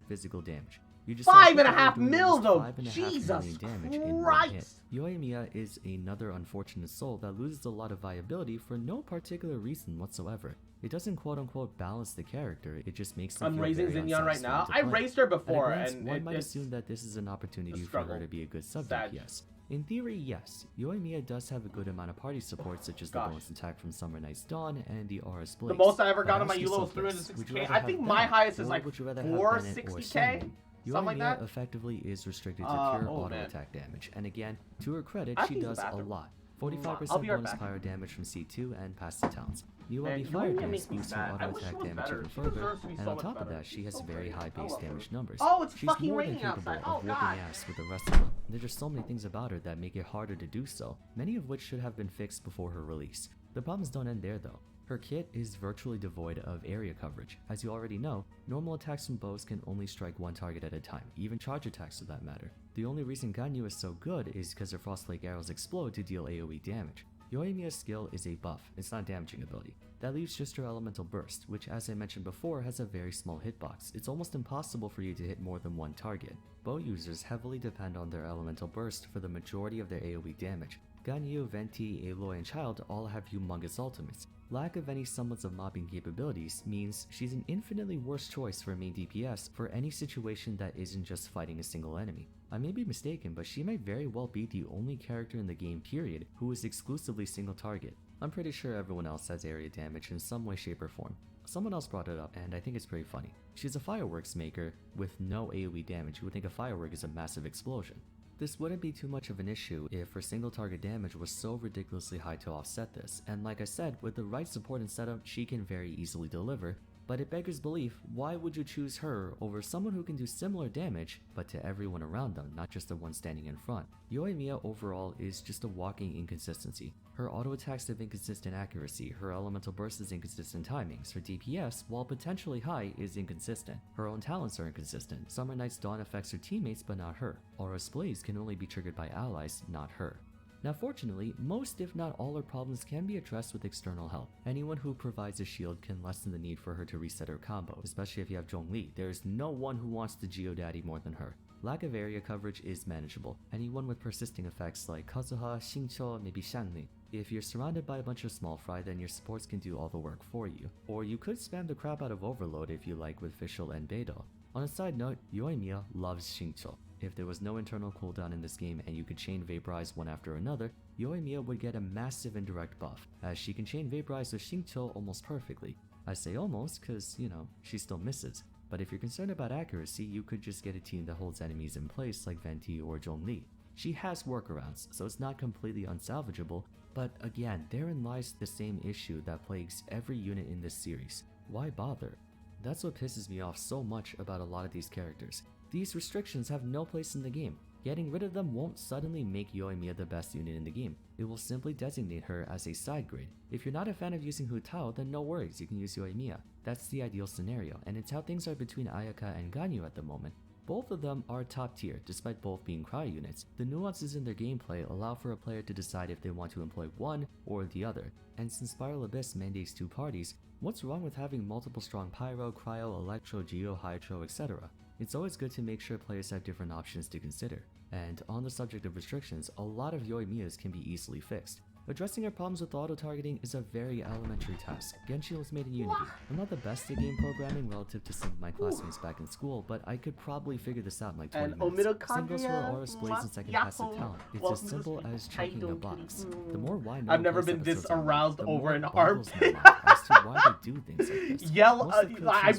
Speaker 10: Physical damage. You just
Speaker 1: 5.5 mil though. Jesus
Speaker 10: damage in one hit.
Speaker 1: Christ.
Speaker 10: Yoimiya is another unfortunate soul that loses a lot of viability for no particular reason whatsoever. It doesn't quote-unquote balance the character, it just makes them
Speaker 1: I'm
Speaker 10: feel
Speaker 1: raising
Speaker 10: very
Speaker 1: Xinyan right now.
Speaker 10: unsatisfying to
Speaker 1: I
Speaker 10: play.
Speaker 1: raised her
Speaker 10: At a
Speaker 1: before,
Speaker 10: glance,
Speaker 1: and
Speaker 10: one might
Speaker 1: it's
Speaker 10: assume that this is an opportunity for
Speaker 1: struggle.
Speaker 10: her to be a good sub
Speaker 1: Sad.
Speaker 10: DPS. In theory, yes, Yoimiya does have a good amount of party support, such as the bonus attack from Summer Night's Dawn and the Aura's Blaze.
Speaker 1: The most I ever got
Speaker 10: But
Speaker 1: on my
Speaker 10: ask
Speaker 1: Eula was
Speaker 10: yourself this,
Speaker 1: 360k. I think my highest is like 460k. Something like that.
Speaker 10: Effectively is restricted to pure auto attack damage, and again, to her credit, she does a lot. 45% bonus fire damage from C2 and past the towns. ULB fire damage boosts her auto attack damage even further, and on top of that, she has very high base damage numbers.
Speaker 1: Oh, it's
Speaker 10: She's
Speaker 1: fucking
Speaker 10: more than
Speaker 1: raining
Speaker 10: capable
Speaker 1: outside.
Speaker 10: of
Speaker 1: Oh,
Speaker 10: whooping
Speaker 1: God.
Speaker 10: ass with the rest of them. There's just so many things about her that make it harder to do so, many of which should have been fixed before her release. The problems don't end there though. Her kit is virtually devoid of area coverage. As you already know, normal attacks from bows can only strike one target at a time, even charge attacks for that matter. The only reason Ganyu is so good is because her Frostflake arrows explode to deal AoE damage. Yoimiya's skill is a buff, it's not a damaging ability. That leaves just her elemental burst, which as I mentioned before has a very small hitbox. It's almost impossible for you to hit more than one target. Bow users heavily depend on their elemental burst for the majority of their AoE damage. Ganyu, Venti, Aloy, and Child all have humongous ultimates. Lack of any semblance of mobbing capabilities means she's an infinitely worse choice for main DPS for any situation that isn't just fighting a single enemy. I may be mistaken, but she might very well be the only character in the game period who is exclusively single target. I'm pretty sure everyone else has area damage in some way, shape, or form. Someone else brought it up, and I think it's pretty funny. She's a fireworks maker with no AoE damage. You would think a firework is a massive explosion. This wouldn't be too much of an issue if her single target damage was so ridiculously high to offset this, and like I said, with the right support and setup, she can very easily deliver. But it beggars belief, why would you choose her over someone who can do similar damage, but to everyone around them, not just the one standing in front? Yoimiya overall is just a walking inconsistency. Her auto attacks have inconsistent accuracy, her elemental burst is inconsistent timings, her DPS, while potentially high, is inconsistent. Her own talents are inconsistent. Summer Night's Dawn affects her teammates but not her. Aura's Blaze can only be triggered by allies, not her. Now fortunately, most if not all her problems can be addressed with external help. Anyone who provides a shield can lessen the need for her to reset her combo, especially if you have Zhongli. There is no one who wants the Geodaddy more than her. Lack of area coverage is manageable. Anyone with persisting effects like Kazuha, Xingqiu, maybe Shangli. If you're surrounded by a bunch of small fry, then your supports can do all the work for you. Or you could spam the crap out of Overload if you like with Fischl and Beidou. On a side note, Yoimiya loves Xingqiu. If there was no internal cooldown in this game and you could chain Vaporize one after another, Yoimiya would get a massive indirect buff, as she can chain Vaporize with Xingqiu almost perfectly. I say almost cause, you know, she still misses. But if you're concerned about accuracy, you could just get a team that holds enemies in place like Venti or Zhongli. She has workarounds, so it's not completely unsalvageable, but again, therein lies the same issue that plagues every unit in this series. Why bother? That's what pisses me off so much about a lot of these characters. These restrictions have no place in the game. Getting rid of them won't suddenly make Yoimiya the best unit in the game. It will simply designate her as a side grade. If you're not a fan of using Hu Tao, then no worries, you can use Yoimiya. That's the ideal scenario, and it's how things are between Ayaka and Ganyu at the moment. Both of them are top tier, despite both being cryo units. The nuances in their gameplay allow for a player to decide if they want to employ one or the other. And since Spiral Abyss mandates two parties, what's wrong with having multiple strong Pyro, Cryo, Electro, Geo, Hydro, etc.? It's always good to make sure players have different options to consider. And on the subject of restrictions, a lot of Yoimiya's can be easily fixed. Addressing her problems with auto-targeting is a very elementary task. Genshin was made in Unity. I'm not the best at game programming relative to some of my classmates back in school, but I could probably figure this out in like 20 minutes. Same goes for Aura's blades and second passive talent. It's as simple as checking a box. The more wine
Speaker 1: I've never been this aroused over an armpit.
Speaker 10: As to why they do things like this.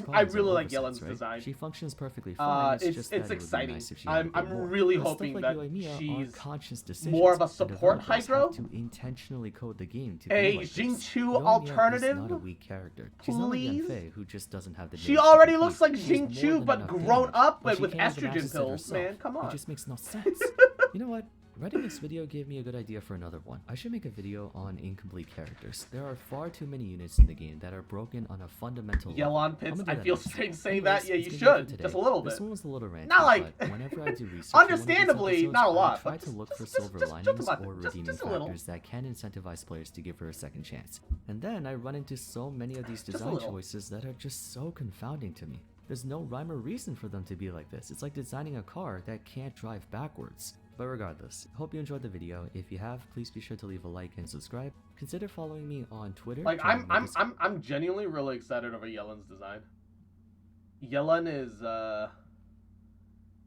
Speaker 1: I really like Yelan's design.
Speaker 10: She functions perfectly fine.
Speaker 1: It's exciting.
Speaker 10: Nice
Speaker 1: I'm really hoping that she's
Speaker 10: she's
Speaker 1: more of a support hydro.
Speaker 10: To intentionally code the game to
Speaker 1: a
Speaker 10: be like
Speaker 1: Xingqiu alternative.
Speaker 10: Not a weak character. She's not like Yanfei, who just doesn't have the.
Speaker 1: She already looks like Xingqiu, but grown up and with estrogen pills. Man, come on.
Speaker 10: It just makes no sense. You know what? Writing this video gave me a good idea for another one. I should make a video on incomplete characters. There are far too many units in the game that are broken on a fundamental level.
Speaker 1: Armpits, I feel strange saying that. Yeah, you should. Just a little bit.
Speaker 10: This one was a little ranty,
Speaker 1: not like,
Speaker 10: but whenever I do research
Speaker 1: understandably, not a lot.
Speaker 10: I try to look for silver linings or redeeming factors that can incentivize players to give her a second chance. And then I run into so many of these design choices that are just so confounding to me. There's no rhyme or reason for them to be like this. It's like designing a car that can't drive backwards. But regardless, hope you enjoyed the video. If you have, please be sure to leave a like and subscribe. Consider following me on Twitter.
Speaker 1: Like I'm genuinely really excited over Yelan's design. Yelan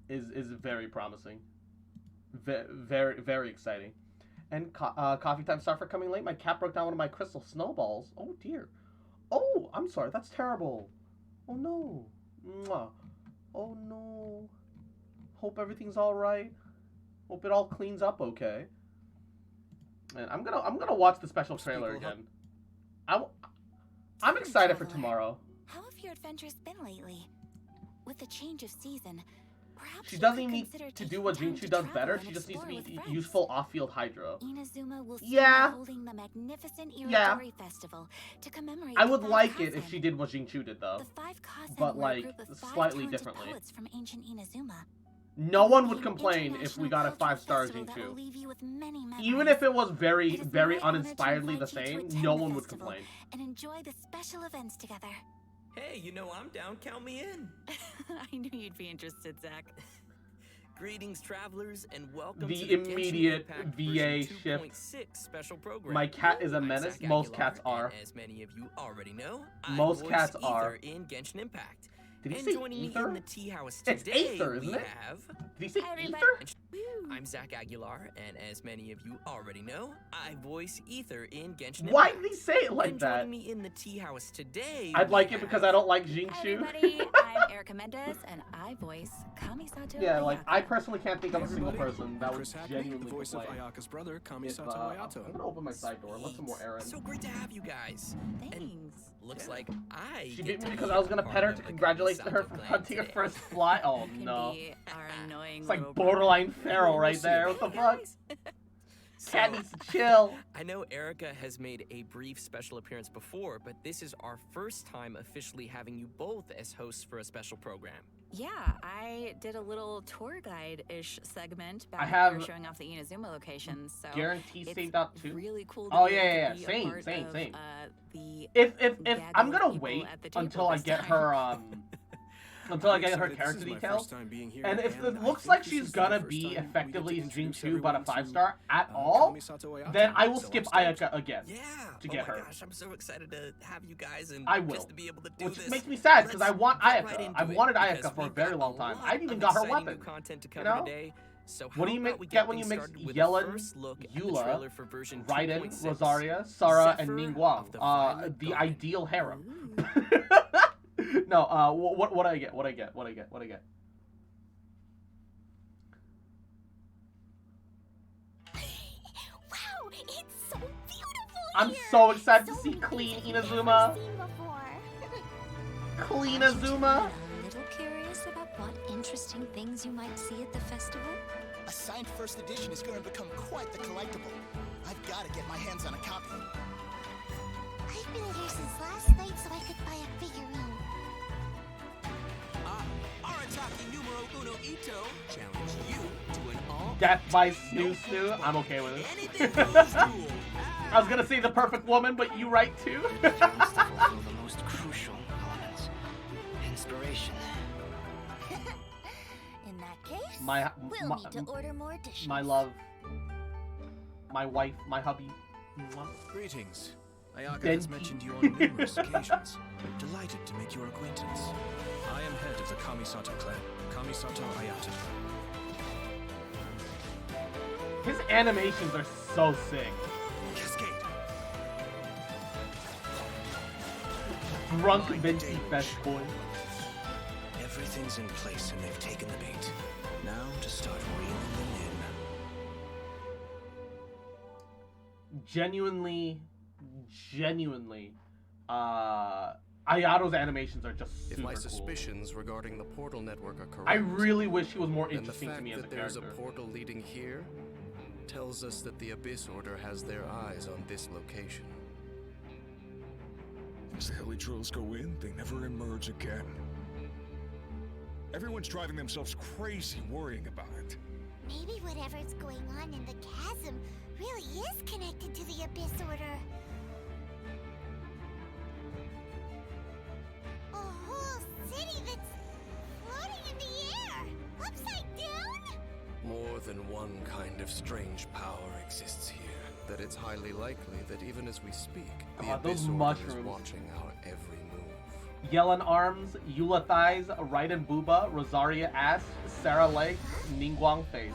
Speaker 1: is very promising. Very exciting. And coffee time Starford coming late. My cat broke down one of my crystal snowballs. Oh dear. Oh, I'm sorry. That's terrible. Oh no. Mwah. Oh no. Hope everything's all right. Hope it all cleans up okay. And I'm gonna watch the special trailer again. I'm excited for tomorrow.
Speaker 11: How have your adventures been lately? With the change of season, perhaps
Speaker 1: she doesn't need to do what Xingqiu does better. She just needs to be useful off-field hydro.
Speaker 11: Inazuma will soon be holding the magnificent Irodori Festival to commemorate.
Speaker 1: I would like it if she did what Xingqiu did though, but like slightly differently.
Speaker 11: From ancient Inazuma.
Speaker 1: No one would complain if we got a 5-star Xingqiu. Even if it was very uninspiredly the same, no one would complain.
Speaker 11: And enjoy the special events together.
Speaker 5: Hey, you know I'm down. Count me in.
Speaker 8: I knew you'd be interested, Zach.
Speaker 5: Greetings, travelers, and welcome
Speaker 1: the
Speaker 5: to the
Speaker 1: immediate VA shift.
Speaker 5: Special program.
Speaker 1: My cat is a menace. Most cats are.
Speaker 5: As many of you already know,
Speaker 1: most cats are.
Speaker 5: In Genshin Impact.
Speaker 1: Did he say Ether?
Speaker 5: In the tea house today,
Speaker 1: it's Aether, isn't it? Did he say Ether?
Speaker 5: I'm Zach Aguilar, and as many of you already know, I voice Ether in Genshin Impact.
Speaker 1: Why did he say it like that?
Speaker 5: Joining me in the tea house today,
Speaker 1: I'd like it because I don't like Xingqiu.
Speaker 11: Hi everybody, I'm Erica Mendez, and I voice Kamisato.
Speaker 1: Yeah, like I personally can't think of a single person that would
Speaker 4: Chris Hackney,
Speaker 1: genuinely
Speaker 4: the voice of
Speaker 1: complain.
Speaker 4: Ayaka's brother, Kamisato Ayato.
Speaker 1: I'm gonna open my side door and let some more air in.
Speaker 5: So great to have you guys.
Speaker 11: Thanks.
Speaker 5: And looks like
Speaker 1: She beat me because I was gonna pet her to congratulate her for hunting her first fly. Oh no. It's like borderline feral right there. What the fuck? Cat needs to chill.
Speaker 5: I know Erica has made a brief special appearance before, but this is our first time officially having you both as hosts for a special program.
Speaker 9: Yeah, I did a little tour guide-ish segment back
Speaker 1: when
Speaker 9: we were showing off the Inazuma locations. So
Speaker 1: guarantee saved up too.
Speaker 9: Really cool.
Speaker 1: Oh yeah. Same. If I'm gonna wait until I get her until I get her character details, and if it looks like she's gonna be effectively Xingqiu but a 5-star at all, then I will skip Ayaka again to get her.
Speaker 5: Gosh, I'm so excited to have you guys and
Speaker 1: I will.
Speaker 5: Just to be able to do
Speaker 1: Which
Speaker 5: this.
Speaker 1: makes me sad because I want Ayaka. I've wanted Ayaka for a very long time. I even got her weapon. You know?
Speaker 5: So
Speaker 1: what do you get when you mix Yelan, Eula, Raiden, Rosaria, Sara, and Ningguang? The ideal harem. No, what do I get? What do I get?
Speaker 11: Wow, it's so beautiful.
Speaker 1: I'm so excited to see clean Inazuma. Clean Azuma.
Speaker 2: A little curious about what interesting things you might see at the festival?
Speaker 3: A signed first edition is going to become quite the collectible. I've got to get my hands on a copy.
Speaker 11: I've been here since last night so I could buy a figurine.
Speaker 3: Arataki numero uno Ito challenge you to an all.
Speaker 1: Death by Snoo. I'm okay with it. I was gonna say the perfect woman, but you right too.
Speaker 12: The most crucial elements. Inspiration.
Speaker 11: In that case,
Speaker 1: we'll
Speaker 11: need to order more dishes.
Speaker 1: My love. My wife, my hubby. Mwah.
Speaker 4: Greetings. Ayaka
Speaker 1: Then-
Speaker 4: has mentioned you on numerous occasions. Delighted to make your acquaintance. I am head of the Kamisato clan, Kamisato Ayato.
Speaker 1: His animations are so sick.
Speaker 4: Cascade.
Speaker 1: Drunk Vinci best boy.
Speaker 4: Everything's in place and they've taken the bait. Now to start reeling them in.
Speaker 1: Genuinely, Ayato's animations are just super
Speaker 4: If my
Speaker 1: cool.
Speaker 4: suspicions regarding the portal network are correct,
Speaker 1: I really wish he was more
Speaker 4: then the
Speaker 1: interesting to
Speaker 4: fact
Speaker 1: me as a
Speaker 4: that there's
Speaker 1: character.
Speaker 4: a portal leading here tells us that the Abyss Order has their eyes on this location.
Speaker 13: As the Hilly Trolls go in, they never emerge again. Everyone's driving themselves crazy worrying about it.
Speaker 11: Maybe whatever's going on in the chasm really is connected to the Abyss Order. A whole city that's floating in the air, upside down?
Speaker 4: More than one kind of strange power exists here. That it's highly likely that even as we speak, the
Speaker 1: God, those
Speaker 4: Abyss Order is
Speaker 1: mushrooms.
Speaker 4: watching our every move.
Speaker 1: Yelan arms, Eula thighs, Raiden booba, Rosaria ass, Sarah legs, Ningguang face.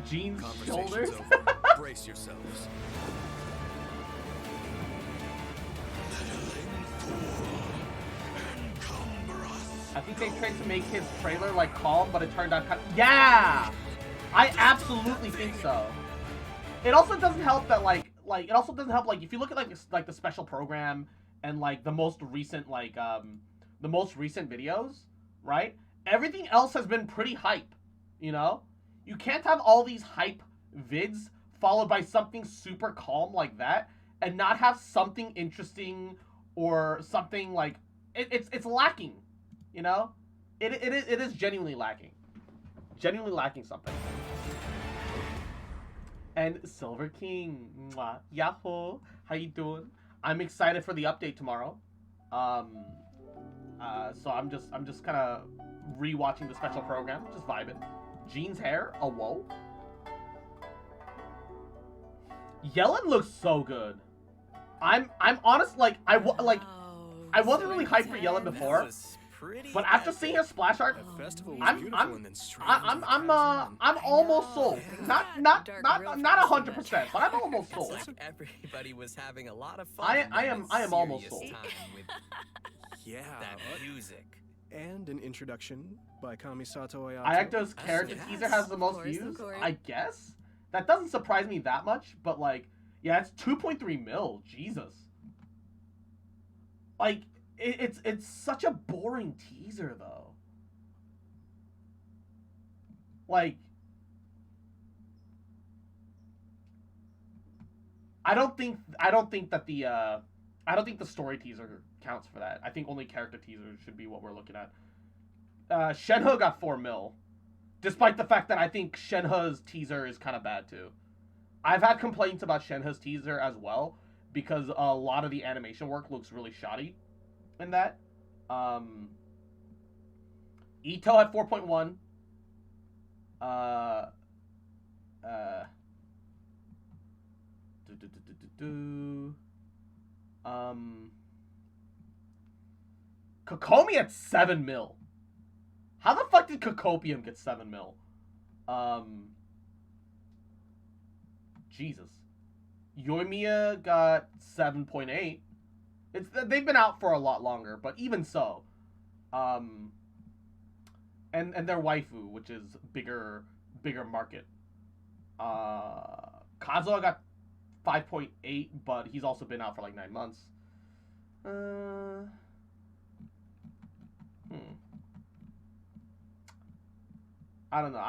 Speaker 1: Jean's shoulders.
Speaker 4: Conversation's over. Brace yourselves.
Speaker 1: I think they tried to make his trailer like calm, but it turned out kind of... Yeah! I absolutely think so. It also doesn't help that it also doesn't help if you look at like the special program and like the most recent videos, right? Everything else has been pretty hype, you know? You can't have all these hype vids followed by something super calm like that and not have something interesting or something like it's lacking, you know? It is genuinely lacking. Genuinely lacking something. And Silver King, mwah, yahoo! How you doing? I'm excited for the update tomorrow. So I'm just kind of rewatching the special program, just vibing. Jean's hair, a whoa. Yelan looks so good. I'm honest, I wasn't really hyped for Yelan before, but after seeing her splash art, I'm almost sold. Not 100%, but I'm almost sold.
Speaker 5: It's like everybody was having a lot of fun.
Speaker 1: I am almost sold.
Speaker 4: Yeah.
Speaker 5: That music.
Speaker 4: And an introduction by Kamisato Ayato.
Speaker 1: Ayato's character teaser has the most views, I guess? That doesn't surprise me that much, but yeah, it's 2.3 mil. Jesus. It's such a boring teaser though. I don't think the story teaser counts for that. I think only character teasers should be what we're looking at. Shenhe got 4 mil. Despite the fact that I think Shenhe's teaser is kind of bad too. I've had complaints about Shenhe's teaser as well, because a lot of the animation work looks really shoddy in that. Ito at 4.1. Kokomi at 7 mil. How the fuck did Kokopium get 7 mil? Jesus. Yoimiya got 7.8. They've been out for a lot longer, but even so. And their waifu, which is bigger market. Kazuha got 5.8, but he's also been out for 9 months. I don't know.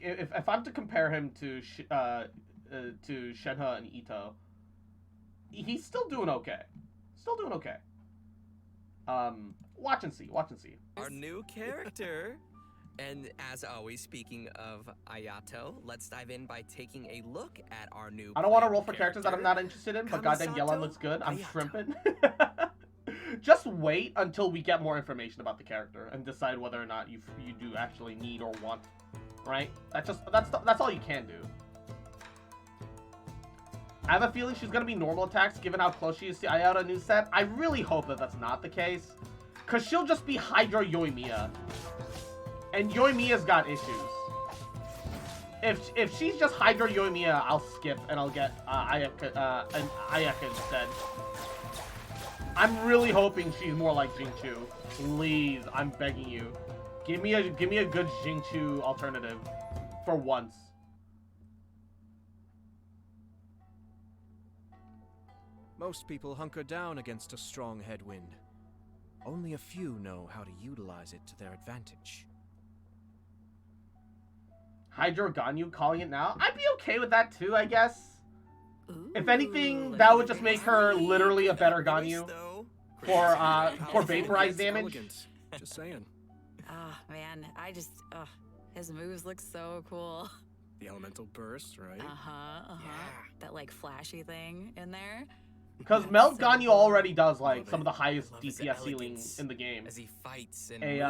Speaker 1: If I'm to compare him to Shenhe and Ito, he's still doing okay. Watch and see.
Speaker 5: Our new character. And as always, speaking of Ayato, let's dive in by taking a look at our new
Speaker 1: I don't want to roll for characters that I'm not interested in, but goddamn Yelan looks good. I'm shrimping. Just wait until we get more information about the character and decide whether or not you do actually need or want, right? That's all you can do. I have a feeling she's gonna be normal attacks given how close she is to Ayata new set. I really hope that that's not the case. Cause she'll just be Hydro Yoimiya. And Yoimiya's got issues. If she's just Hydro Yoimiya, I'll skip and I'll get Ayaka instead. I'm really hoping she's more like Xingqiu. Please, I'm begging you. Give me a good Xingqiu alternative. For once.
Speaker 7: Most people hunker down against a strong headwind. Only a few know how to utilize it to their advantage.
Speaker 1: Hydro Ganyu calling it now? I'd be okay with that too, I guess. If anything, that would just make her literally a better Ganyu for vaporized damage.
Speaker 7: Just saying.
Speaker 9: Oh, man, his moves look so cool.
Speaker 4: The elemental burst, right?
Speaker 9: Yeah. That, like, flashy thing in there.
Speaker 1: Because Melt Ganyu already does, like, some of the highest DPS healing in the game.
Speaker 5: As he fights and
Speaker 1: if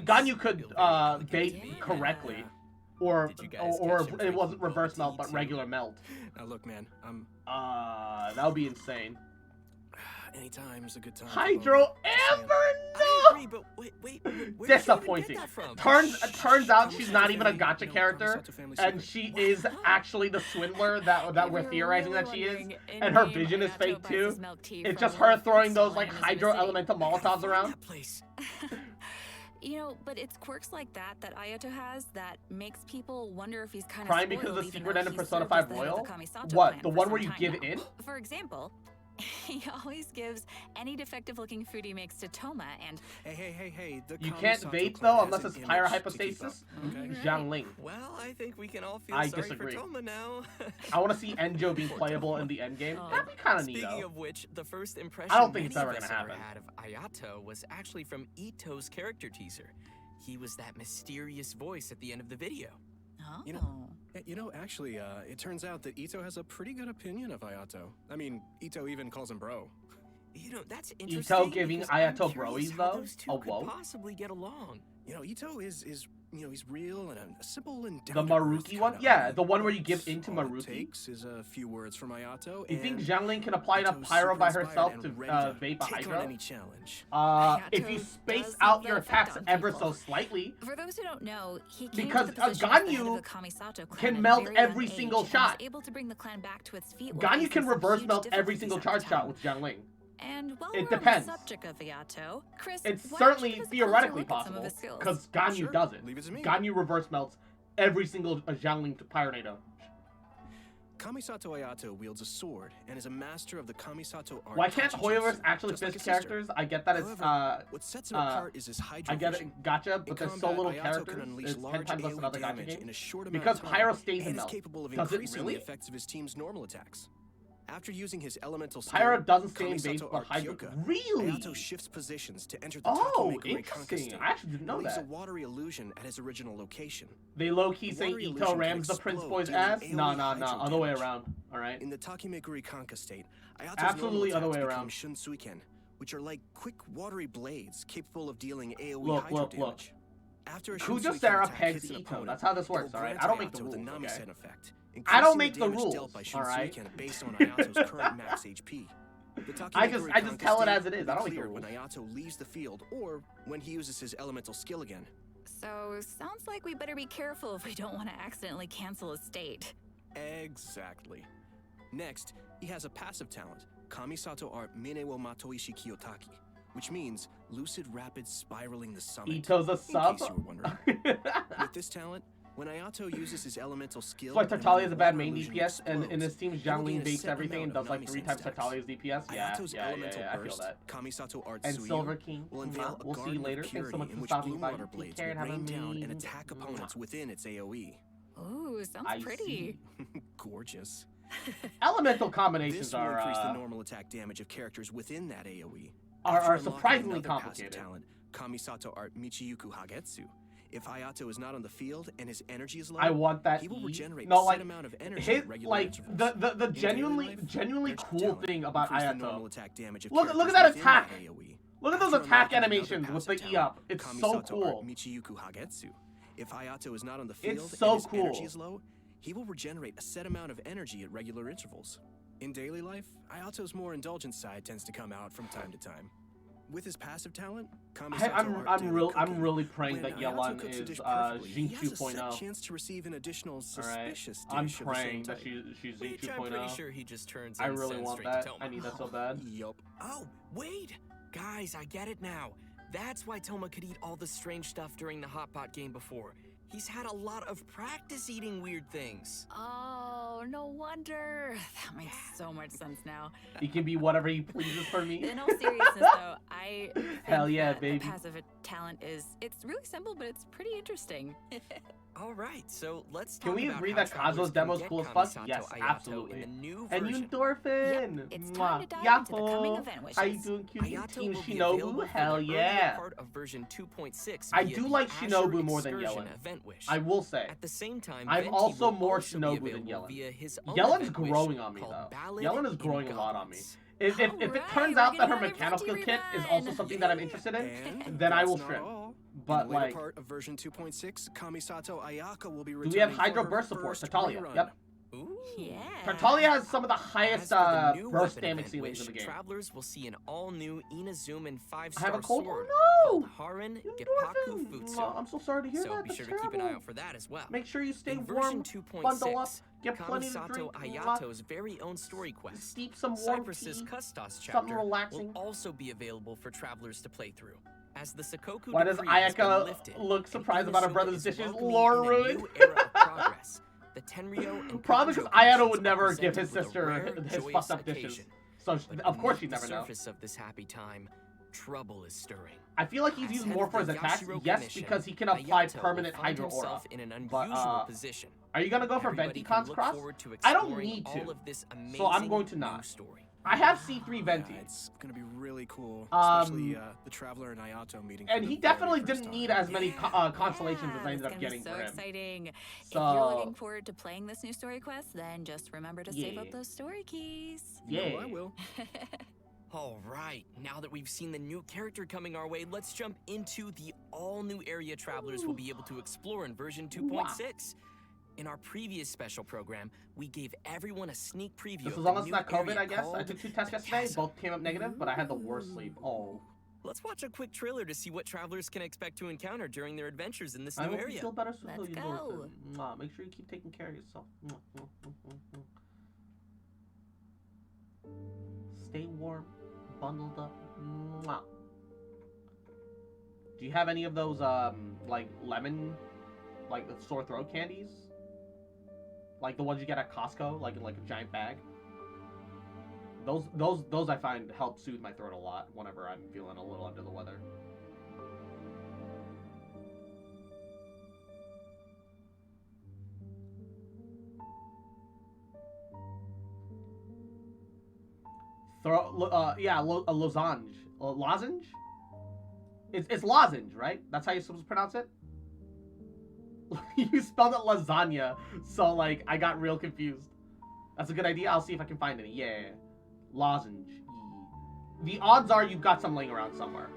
Speaker 1: Ganyu could bait correctly, or it wasn't reverse melt but regular melt.
Speaker 4: Now look, man,
Speaker 1: that would be insane.
Speaker 4: Anytime's a good time.
Speaker 1: Hydro ever
Speaker 5: I agree, but wait,
Speaker 1: disappointing. Turns out she's not even a gacha character, and she is actually the swindler that we're theorizing that she is, and her vision is fake too. It's just her throwing those like Hydro Elemental Molotovs around.
Speaker 9: You know, but it's quirks like that Ayato has that makes people wonder if he's kind of
Speaker 1: Prime because of the secret end of Persona 5 Royal? What? The one where you give in?
Speaker 9: For example, he always gives any defective-looking food he makes to Toma, and
Speaker 4: hey,
Speaker 1: you can't vape though unless it's pyrohypostasis.
Speaker 4: Okay.
Speaker 1: Jiangling.
Speaker 5: Well, I think we can all feel
Speaker 1: I
Speaker 5: sorry
Speaker 1: disagree.
Speaker 5: for Toma now.
Speaker 1: I want to see Enjo being playable in the endgame. That'd be kind of neat.
Speaker 5: Speaking of which, the first impression
Speaker 1: I don't think it's
Speaker 5: many
Speaker 1: ever
Speaker 5: of us
Speaker 1: gonna
Speaker 5: ever
Speaker 1: happen.
Speaker 5: had of Ayato was actually from Ito's character teaser. He was that mysterious voice at the end of the video.
Speaker 4: You know, actually, it turns out that Ito has a pretty good opinion of Ayato. I mean, Ito even calls him bro.
Speaker 5: You know, that's interesting.
Speaker 1: Ito giving
Speaker 5: because I'm
Speaker 1: Ayato
Speaker 5: curious
Speaker 1: broies
Speaker 5: how
Speaker 1: though?
Speaker 5: those two
Speaker 1: Oh,
Speaker 5: could
Speaker 1: whoa.
Speaker 5: possibly get along.
Speaker 4: You know, Ito is he's real and a simple and
Speaker 1: The
Speaker 4: down-to-earth
Speaker 1: Maruki one?
Speaker 4: kinda
Speaker 1: Yeah,
Speaker 4: guy.
Speaker 1: the one where you give into
Speaker 4: All it
Speaker 1: Maruki.
Speaker 4: takes is a few words from Ayato.
Speaker 1: You think
Speaker 4: and
Speaker 1: Jiangling can apply enough
Speaker 4: Ito's
Speaker 1: pyro by
Speaker 4: super
Speaker 1: herself
Speaker 4: inspired
Speaker 1: to
Speaker 4: and ready
Speaker 1: vape a
Speaker 4: take on
Speaker 1: Hydro?
Speaker 4: any challenge.
Speaker 1: If you
Speaker 9: Ayato
Speaker 1: space
Speaker 9: does
Speaker 1: out
Speaker 9: have
Speaker 1: your
Speaker 9: that effect
Speaker 1: attacks
Speaker 9: on
Speaker 1: ever
Speaker 9: people.
Speaker 1: so slightly,
Speaker 9: For those who don't know, he came
Speaker 1: because
Speaker 9: to the position as the head
Speaker 1: Ganyu
Speaker 9: of the Kamisato clan
Speaker 1: can
Speaker 9: at a
Speaker 1: melt
Speaker 9: very young
Speaker 1: every
Speaker 9: age
Speaker 1: single
Speaker 9: and was
Speaker 1: shot.
Speaker 9: able to bring the clan back to its feet while
Speaker 1: Ganyu
Speaker 9: facing
Speaker 1: can
Speaker 9: some
Speaker 1: reverse
Speaker 9: huge
Speaker 1: melt every
Speaker 9: difficulties
Speaker 1: single
Speaker 9: at the
Speaker 1: charge
Speaker 9: time.
Speaker 1: shot with Jiangling.
Speaker 9: And while
Speaker 1: It
Speaker 9: we're
Speaker 1: depends.
Speaker 9: on the subject of Ayato, Chris,
Speaker 1: It's
Speaker 9: why don't you
Speaker 1: certainly
Speaker 9: give us a closer
Speaker 1: theoretically
Speaker 9: look at some of
Speaker 1: possible,
Speaker 9: his skills?
Speaker 1: because Ganyu
Speaker 4: Sure,
Speaker 1: doesn't.
Speaker 4: leave it to me.
Speaker 1: Ganyu reverse melts every single Jiangling Pyronado.
Speaker 4: Kamisato Ayato wields a sword and is a master of the Kamisato art.
Speaker 1: Why can't
Speaker 4: Tachi
Speaker 1: Hoyoverse
Speaker 4: Jutsu,
Speaker 1: actually
Speaker 4: just like
Speaker 1: fist
Speaker 4: his sister.
Speaker 1: characters? I get that it's
Speaker 4: However, what sets him apart is his Hydro
Speaker 1: I get
Speaker 4: vision.
Speaker 1: it, gotcha, but
Speaker 4: In
Speaker 1: there's so
Speaker 4: combat,
Speaker 1: little
Speaker 4: Ayato
Speaker 1: characters.
Speaker 4: can unleash
Speaker 1: It's 10
Speaker 4: large
Speaker 1: times less than
Speaker 4: AoE
Speaker 1: other gotcha
Speaker 4: damage
Speaker 1: games.
Speaker 4: in a short amount
Speaker 1: Because
Speaker 4: of time,
Speaker 1: Pyro stays in
Speaker 4: and is
Speaker 1: melt.
Speaker 4: capable of
Speaker 1: Does it
Speaker 4: increasing
Speaker 1: really?
Speaker 4: the effects of his team's normal attacks. After using his elemental
Speaker 1: Pyro
Speaker 4: skill,
Speaker 1: doesn't stay in
Speaker 4: Kamisato
Speaker 1: base, but
Speaker 4: Art
Speaker 1: Hydro...
Speaker 4: Kyoka,
Speaker 1: Really?
Speaker 4: Ayato shifts positions to enter the
Speaker 1: Oh,
Speaker 4: Takemegure Reconquest
Speaker 1: interesting.
Speaker 4: state.
Speaker 1: I actually didn't know
Speaker 4: Leaves
Speaker 1: that.
Speaker 4: a watery illusion at his original location.
Speaker 1: They low-key
Speaker 4: The
Speaker 1: say
Speaker 4: watery
Speaker 1: Ito
Speaker 4: illusion
Speaker 1: rams
Speaker 4: can
Speaker 1: the Prince
Speaker 4: explode,
Speaker 1: Boy's
Speaker 4: dealing
Speaker 1: ass?
Speaker 4: AoE
Speaker 1: Nah,
Speaker 4: Hydro
Speaker 1: other way
Speaker 4: damage.
Speaker 1: around. Alright.
Speaker 4: In the Takemegure Reconquest state, Ayato's
Speaker 1: Absolutely
Speaker 4: normal
Speaker 1: other way
Speaker 4: attacks
Speaker 1: around.
Speaker 4: become Shunsuiken, which are like quick watery blades capable of dealing AoE
Speaker 1: Look,
Speaker 4: Hydro
Speaker 1: look.
Speaker 4: damage. After a
Speaker 1: Kuja
Speaker 4: Shunsuiken
Speaker 1: Sarah
Speaker 4: attack
Speaker 1: pegs
Speaker 4: hits an
Speaker 1: Ito.
Speaker 4: opponent,
Speaker 1: That's how this
Speaker 4: it will
Speaker 1: works, alright?
Speaker 4: grant
Speaker 1: I don't make the
Speaker 4: Ayato
Speaker 1: rules,
Speaker 4: Namisen
Speaker 1: okay?
Speaker 4: effect,
Speaker 1: I don't
Speaker 4: increasing
Speaker 1: make the
Speaker 4: damage
Speaker 1: rules,
Speaker 4: dealt by
Speaker 1: alright?
Speaker 4: Shunsuiken based on Ayato's current max HP. The
Speaker 1: I
Speaker 4: Takemegure
Speaker 1: just
Speaker 4: Reconquest
Speaker 1: tell it
Speaker 4: state
Speaker 1: as it is.
Speaker 4: will
Speaker 1: I
Speaker 4: be
Speaker 1: don't make the
Speaker 4: cleared when
Speaker 1: rules.
Speaker 4: Ayato leaves the field or when he uses his elemental skill again.
Speaker 9: So, sounds like we better be careful if we don't want to accidentally cancel a state.
Speaker 4: Exactly. Next, he has a passive talent, Kamisato Art Mine wo Matoishi Kiyotaki, which means lucid rapid spiraling the summit.
Speaker 1: Ito's a
Speaker 4: in
Speaker 1: sub?
Speaker 4: case you were wondering. With this talent, when Ayato uses his elemental skill,
Speaker 1: That's why Tartaglia is a bad
Speaker 4: water
Speaker 1: main
Speaker 4: illusion
Speaker 1: DPS, and in
Speaker 4: explodes,
Speaker 1: this team,
Speaker 4: he will gain
Speaker 1: Jiangling
Speaker 4: a
Speaker 1: baits
Speaker 4: set
Speaker 1: everything and
Speaker 4: amount
Speaker 1: does
Speaker 4: of
Speaker 1: like 3
Speaker 4: Namisen
Speaker 1: times
Speaker 4: stacks.
Speaker 1: Tartaglia's DPS.
Speaker 4: Ayato's elemental
Speaker 1: I feel
Speaker 4: burst,
Speaker 1: that.
Speaker 4: Kamisato Art
Speaker 1: And
Speaker 4: Tsuyu,
Speaker 1: Silver King,
Speaker 4: will unveil a
Speaker 1: we'll see you
Speaker 4: garden
Speaker 1: later.
Speaker 4: of
Speaker 1: Thanks so
Speaker 4: purity
Speaker 1: much
Speaker 4: in
Speaker 1: for
Speaker 4: which
Speaker 1: stopping
Speaker 4: blue
Speaker 1: by.
Speaker 4: water
Speaker 1: Take
Speaker 4: blades
Speaker 1: care
Speaker 4: will
Speaker 1: and have a
Speaker 4: rain down and
Speaker 1: mean-
Speaker 4: attack opponents within its AoE.
Speaker 9: Ooh, sounds
Speaker 1: I
Speaker 9: pretty.
Speaker 1: see.
Speaker 4: Gorgeous.
Speaker 1: Elemental
Speaker 4: This
Speaker 1: combinations
Speaker 4: will increase the
Speaker 1: are
Speaker 4: normal attack damage of characters within that AoE.
Speaker 1: are
Speaker 4: After unlocking
Speaker 1: surprisingly
Speaker 4: another passive
Speaker 1: complicated.
Speaker 4: talent, Kamisato Art Michiyuku Hagetsu. If Ayato is not on the field and his energy is low,
Speaker 1: I want that
Speaker 4: he will
Speaker 1: E.
Speaker 4: regenerate
Speaker 1: No,
Speaker 4: a set
Speaker 1: like
Speaker 4: amount of energy
Speaker 1: his
Speaker 4: at regular
Speaker 1: like
Speaker 4: intervals.
Speaker 1: the
Speaker 4: In
Speaker 1: genuinely
Speaker 4: daily life,
Speaker 1: genuinely
Speaker 4: extra
Speaker 1: cool
Speaker 4: talent
Speaker 1: thing about
Speaker 4: increase the normal
Speaker 1: Ayato.
Speaker 4: attack damage of
Speaker 1: Look at
Speaker 4: characters
Speaker 1: that
Speaker 4: within
Speaker 1: attack.
Speaker 4: AoE.
Speaker 1: Look at those
Speaker 4: After
Speaker 1: attack
Speaker 4: unlocking another
Speaker 1: animations with the
Speaker 4: passive
Speaker 1: E up.
Speaker 4: talent,
Speaker 1: It's so
Speaker 4: Kamisato Art
Speaker 1: cool.
Speaker 4: Michiyuku Hagetsu. If Ayato is not on the field
Speaker 1: It's so
Speaker 4: and his energy
Speaker 1: cool.
Speaker 4: is low, He will regenerate a set amount of energy at regular intervals. In daily life, Ayato's more indulgent side tends to come out from time to time. With his passive talent,
Speaker 1: I'm really praying that Yelan is Jing
Speaker 4: he has a set
Speaker 1: 2.0.
Speaker 4: chance to receive an additional suspicious
Speaker 1: I'm
Speaker 4: dish of the
Speaker 1: praying
Speaker 4: same
Speaker 1: that
Speaker 4: type.
Speaker 1: she's Jing
Speaker 5: Which I'm pretty
Speaker 1: 2.0.
Speaker 5: sure he just turns
Speaker 1: I
Speaker 5: and
Speaker 1: really
Speaker 5: sends
Speaker 1: want
Speaker 5: straight to
Speaker 1: that.
Speaker 5: Toma.
Speaker 1: I need that so bad.
Speaker 4: Yup.
Speaker 5: Oh, wait! Guys, I get it now. That's why Toma could eat all the strange stuff during the hot pot game before. He's had a lot of practice eating weird things.
Speaker 9: Oh, no wonder. That makes so much sense now.
Speaker 1: He can be whatever he pleases for me.
Speaker 9: In all seriousness, though, I think
Speaker 1: Hell yeah,
Speaker 9: that
Speaker 1: baby.
Speaker 9: the passive talent it's really simple, but it's pretty interesting.
Speaker 5: All right, so let's
Speaker 1: Can
Speaker 5: talk
Speaker 1: we
Speaker 5: about
Speaker 1: agree
Speaker 5: how
Speaker 1: that
Speaker 5: travelers
Speaker 1: Kazuo's
Speaker 5: can
Speaker 1: demo's
Speaker 5: get
Speaker 1: cool as fuck?
Speaker 5: Kamisato
Speaker 1: Yes,
Speaker 5: Ayato
Speaker 1: absolutely.
Speaker 5: In the new
Speaker 1: And
Speaker 5: version.
Speaker 1: Endorphin!
Speaker 9: Yep, it's
Speaker 1: Mwah.
Speaker 9: time to dive into the coming
Speaker 1: Yapo.
Speaker 9: event wishes.
Speaker 1: How you doing, cutie?
Speaker 5: Ayato
Speaker 1: Team
Speaker 5: will be available
Speaker 1: Shinobu?
Speaker 5: for
Speaker 1: Hell
Speaker 5: the earlier
Speaker 1: yeah!
Speaker 5: part of version 2.6
Speaker 1: I
Speaker 5: via
Speaker 1: do
Speaker 5: the
Speaker 1: like
Speaker 5: Azure
Speaker 1: Shinobu more than
Speaker 5: Excursion
Speaker 1: Yellen.
Speaker 5: Event wish.
Speaker 1: I will say.
Speaker 5: At the same time,
Speaker 1: I'm
Speaker 5: Venti
Speaker 1: also
Speaker 5: will
Speaker 1: more
Speaker 5: also be
Speaker 1: Shinobu than
Speaker 5: available
Speaker 1: Yellen.
Speaker 5: via his own
Speaker 1: Yellen's
Speaker 5: event wish
Speaker 1: growing on me
Speaker 5: called
Speaker 1: though.
Speaker 5: Ballad
Speaker 1: Yellen is
Speaker 5: in
Speaker 1: growing a lot on me.
Speaker 5: Goblins.
Speaker 1: If it
Speaker 9: Alright,
Speaker 1: turns
Speaker 9: we're
Speaker 1: out that
Speaker 9: gonna
Speaker 1: her
Speaker 9: get a
Speaker 1: mechanical
Speaker 9: Venti
Speaker 1: kit is also something that I'm interested in,
Speaker 4: And
Speaker 1: then I will
Speaker 4: that's not
Speaker 1: shrimp.
Speaker 4: all.
Speaker 1: But
Speaker 4: in the later
Speaker 1: like,
Speaker 4: part of version 2.6, Kamisato Ayaka will be
Speaker 1: do
Speaker 4: returning
Speaker 1: we have
Speaker 4: for
Speaker 1: Hydro
Speaker 4: her
Speaker 1: Burst support?
Speaker 4: first
Speaker 1: Tartaglia.
Speaker 4: rerun.
Speaker 1: Yep.
Speaker 5: Ooh.
Speaker 9: Yeah.
Speaker 1: Tartaglia has some of the highest
Speaker 5: As for the new
Speaker 1: burst
Speaker 5: weapon
Speaker 1: damage
Speaker 5: event
Speaker 1: ceilings
Speaker 5: wish,
Speaker 1: in the game.
Speaker 5: Travelers will see an all-new Inazuman
Speaker 1: I have
Speaker 5: 5-star
Speaker 1: a cold.
Speaker 5: sword
Speaker 1: Oh no!
Speaker 5: called Harin Geppaku
Speaker 1: Endorphin!
Speaker 5: Futsu.
Speaker 1: I'm so sorry to hear
Speaker 5: So
Speaker 1: that.
Speaker 5: be
Speaker 1: That's
Speaker 5: sure to
Speaker 1: terrible.
Speaker 5: keep an eye out for that as well.
Speaker 1: Make sure you stay
Speaker 5: In
Speaker 1: warm,
Speaker 5: version
Speaker 1: bundle up,
Speaker 5: 2.6,
Speaker 1: get plenty to drink,
Speaker 5: Kamisato Ayato's very own story quest,
Speaker 1: steep some warm
Speaker 5: Cypress's
Speaker 1: tea,
Speaker 5: Custos
Speaker 1: something
Speaker 5: chapter,
Speaker 1: relaxing.
Speaker 5: will also be available for travelers to play through. As the Sakoku
Speaker 1: Why does
Speaker 5: decree has been
Speaker 1: Ayaka
Speaker 5: lifted,
Speaker 1: look
Speaker 5: and
Speaker 1: surprised about her
Speaker 5: Inazuma
Speaker 1: brother's
Speaker 5: is
Speaker 1: dishes?
Speaker 5: welcoming
Speaker 1: Lore
Speaker 5: in a
Speaker 1: ruined.
Speaker 5: new era of progress. The Tenryo and
Speaker 1: Probably because
Speaker 5: Kanjo
Speaker 1: Ayato
Speaker 5: collections
Speaker 1: would
Speaker 5: are
Speaker 1: never give
Speaker 5: presented
Speaker 1: his
Speaker 5: with a
Speaker 1: sister
Speaker 5: rare,
Speaker 1: his
Speaker 5: joyous
Speaker 1: fucked up dishes.
Speaker 5: occasion.
Speaker 1: So
Speaker 5: But
Speaker 1: of course she'd
Speaker 5: beneath
Speaker 1: never
Speaker 5: the
Speaker 1: know.
Speaker 5: surface of this happy time, trouble is stirring.
Speaker 1: I feel like he's
Speaker 5: As
Speaker 1: used
Speaker 5: head
Speaker 1: more
Speaker 5: of
Speaker 1: for his
Speaker 5: the
Speaker 1: attacks,
Speaker 5: Yashiro
Speaker 1: yes,
Speaker 5: Commission,
Speaker 1: because he can apply
Speaker 5: Ayato
Speaker 1: permanent
Speaker 5: will find
Speaker 1: Hydro Aura.
Speaker 5: himself in an
Speaker 1: But
Speaker 5: unusual position.
Speaker 1: are you gonna go for
Speaker 5: Everybody
Speaker 1: Venti
Speaker 5: can
Speaker 1: Cons
Speaker 5: look
Speaker 1: Cross?
Speaker 5: forward to
Speaker 1: I don't
Speaker 5: exploring
Speaker 1: need
Speaker 5: all
Speaker 1: to,
Speaker 5: of this
Speaker 1: so I'm
Speaker 5: amazing
Speaker 1: going to
Speaker 5: new
Speaker 1: not.
Speaker 5: story.
Speaker 1: I have C3 Venti.
Speaker 4: Yeah, it's gonna be really cool,
Speaker 1: Um,
Speaker 4: especially the Traveler and Ayato meeting.
Speaker 1: And
Speaker 4: for
Speaker 1: he
Speaker 4: the
Speaker 1: definitely
Speaker 4: very first
Speaker 1: didn't
Speaker 4: time.
Speaker 1: need as many constellations as I ended
Speaker 9: it's
Speaker 1: up
Speaker 9: gonna
Speaker 1: getting
Speaker 9: be so
Speaker 1: for him.
Speaker 9: exciting. If
Speaker 1: So-
Speaker 9: you're looking forward to playing this new story quest, then just remember to save
Speaker 1: Yeah.
Speaker 9: up those story keys.
Speaker 1: Yeah.
Speaker 4: No, I will.
Speaker 5: All right, now that we've seen the new character coming our way, let's jump into the all-new area travelers will be able to explore in version 2.6. In our previous special program, we gave everyone a sneak preview
Speaker 1: This
Speaker 5: of
Speaker 1: was
Speaker 5: the
Speaker 1: almost
Speaker 5: new
Speaker 1: not COVID,
Speaker 5: area
Speaker 1: I guess. I
Speaker 5: called
Speaker 1: took 2 tests
Speaker 5: the
Speaker 1: yesterday.
Speaker 5: Chasm.
Speaker 1: Both came up negative, but I had the worst sleep. Oh.
Speaker 5: Let's watch a quick trailer to see what travelers can expect to encounter during their adventures in this
Speaker 1: I
Speaker 5: new
Speaker 1: hope
Speaker 5: area.
Speaker 1: you feel better soon.
Speaker 9: Let's
Speaker 1: you
Speaker 9: go.
Speaker 1: Mwah. Make sure you keep taking care of yourself. Mwah, mwah, mwah, mwah, mwah. Stay warm, bundled up. Mwah. Do you have any of those like lemon, like the sore throat candies? Like the ones you get at Costco, like in like a giant bag? Those I find help soothe my throat a lot whenever I'm feeling a little under the weather. Yeah, a lozenge. A lozenge? It's lozenge, right? That's how you're supposed to pronounce it? You spelled it lasagna, so like I got real confused. That's a good idea. I'll see if I can find any. Yeah, lozenge. The odds are you've got some laying around somewhere.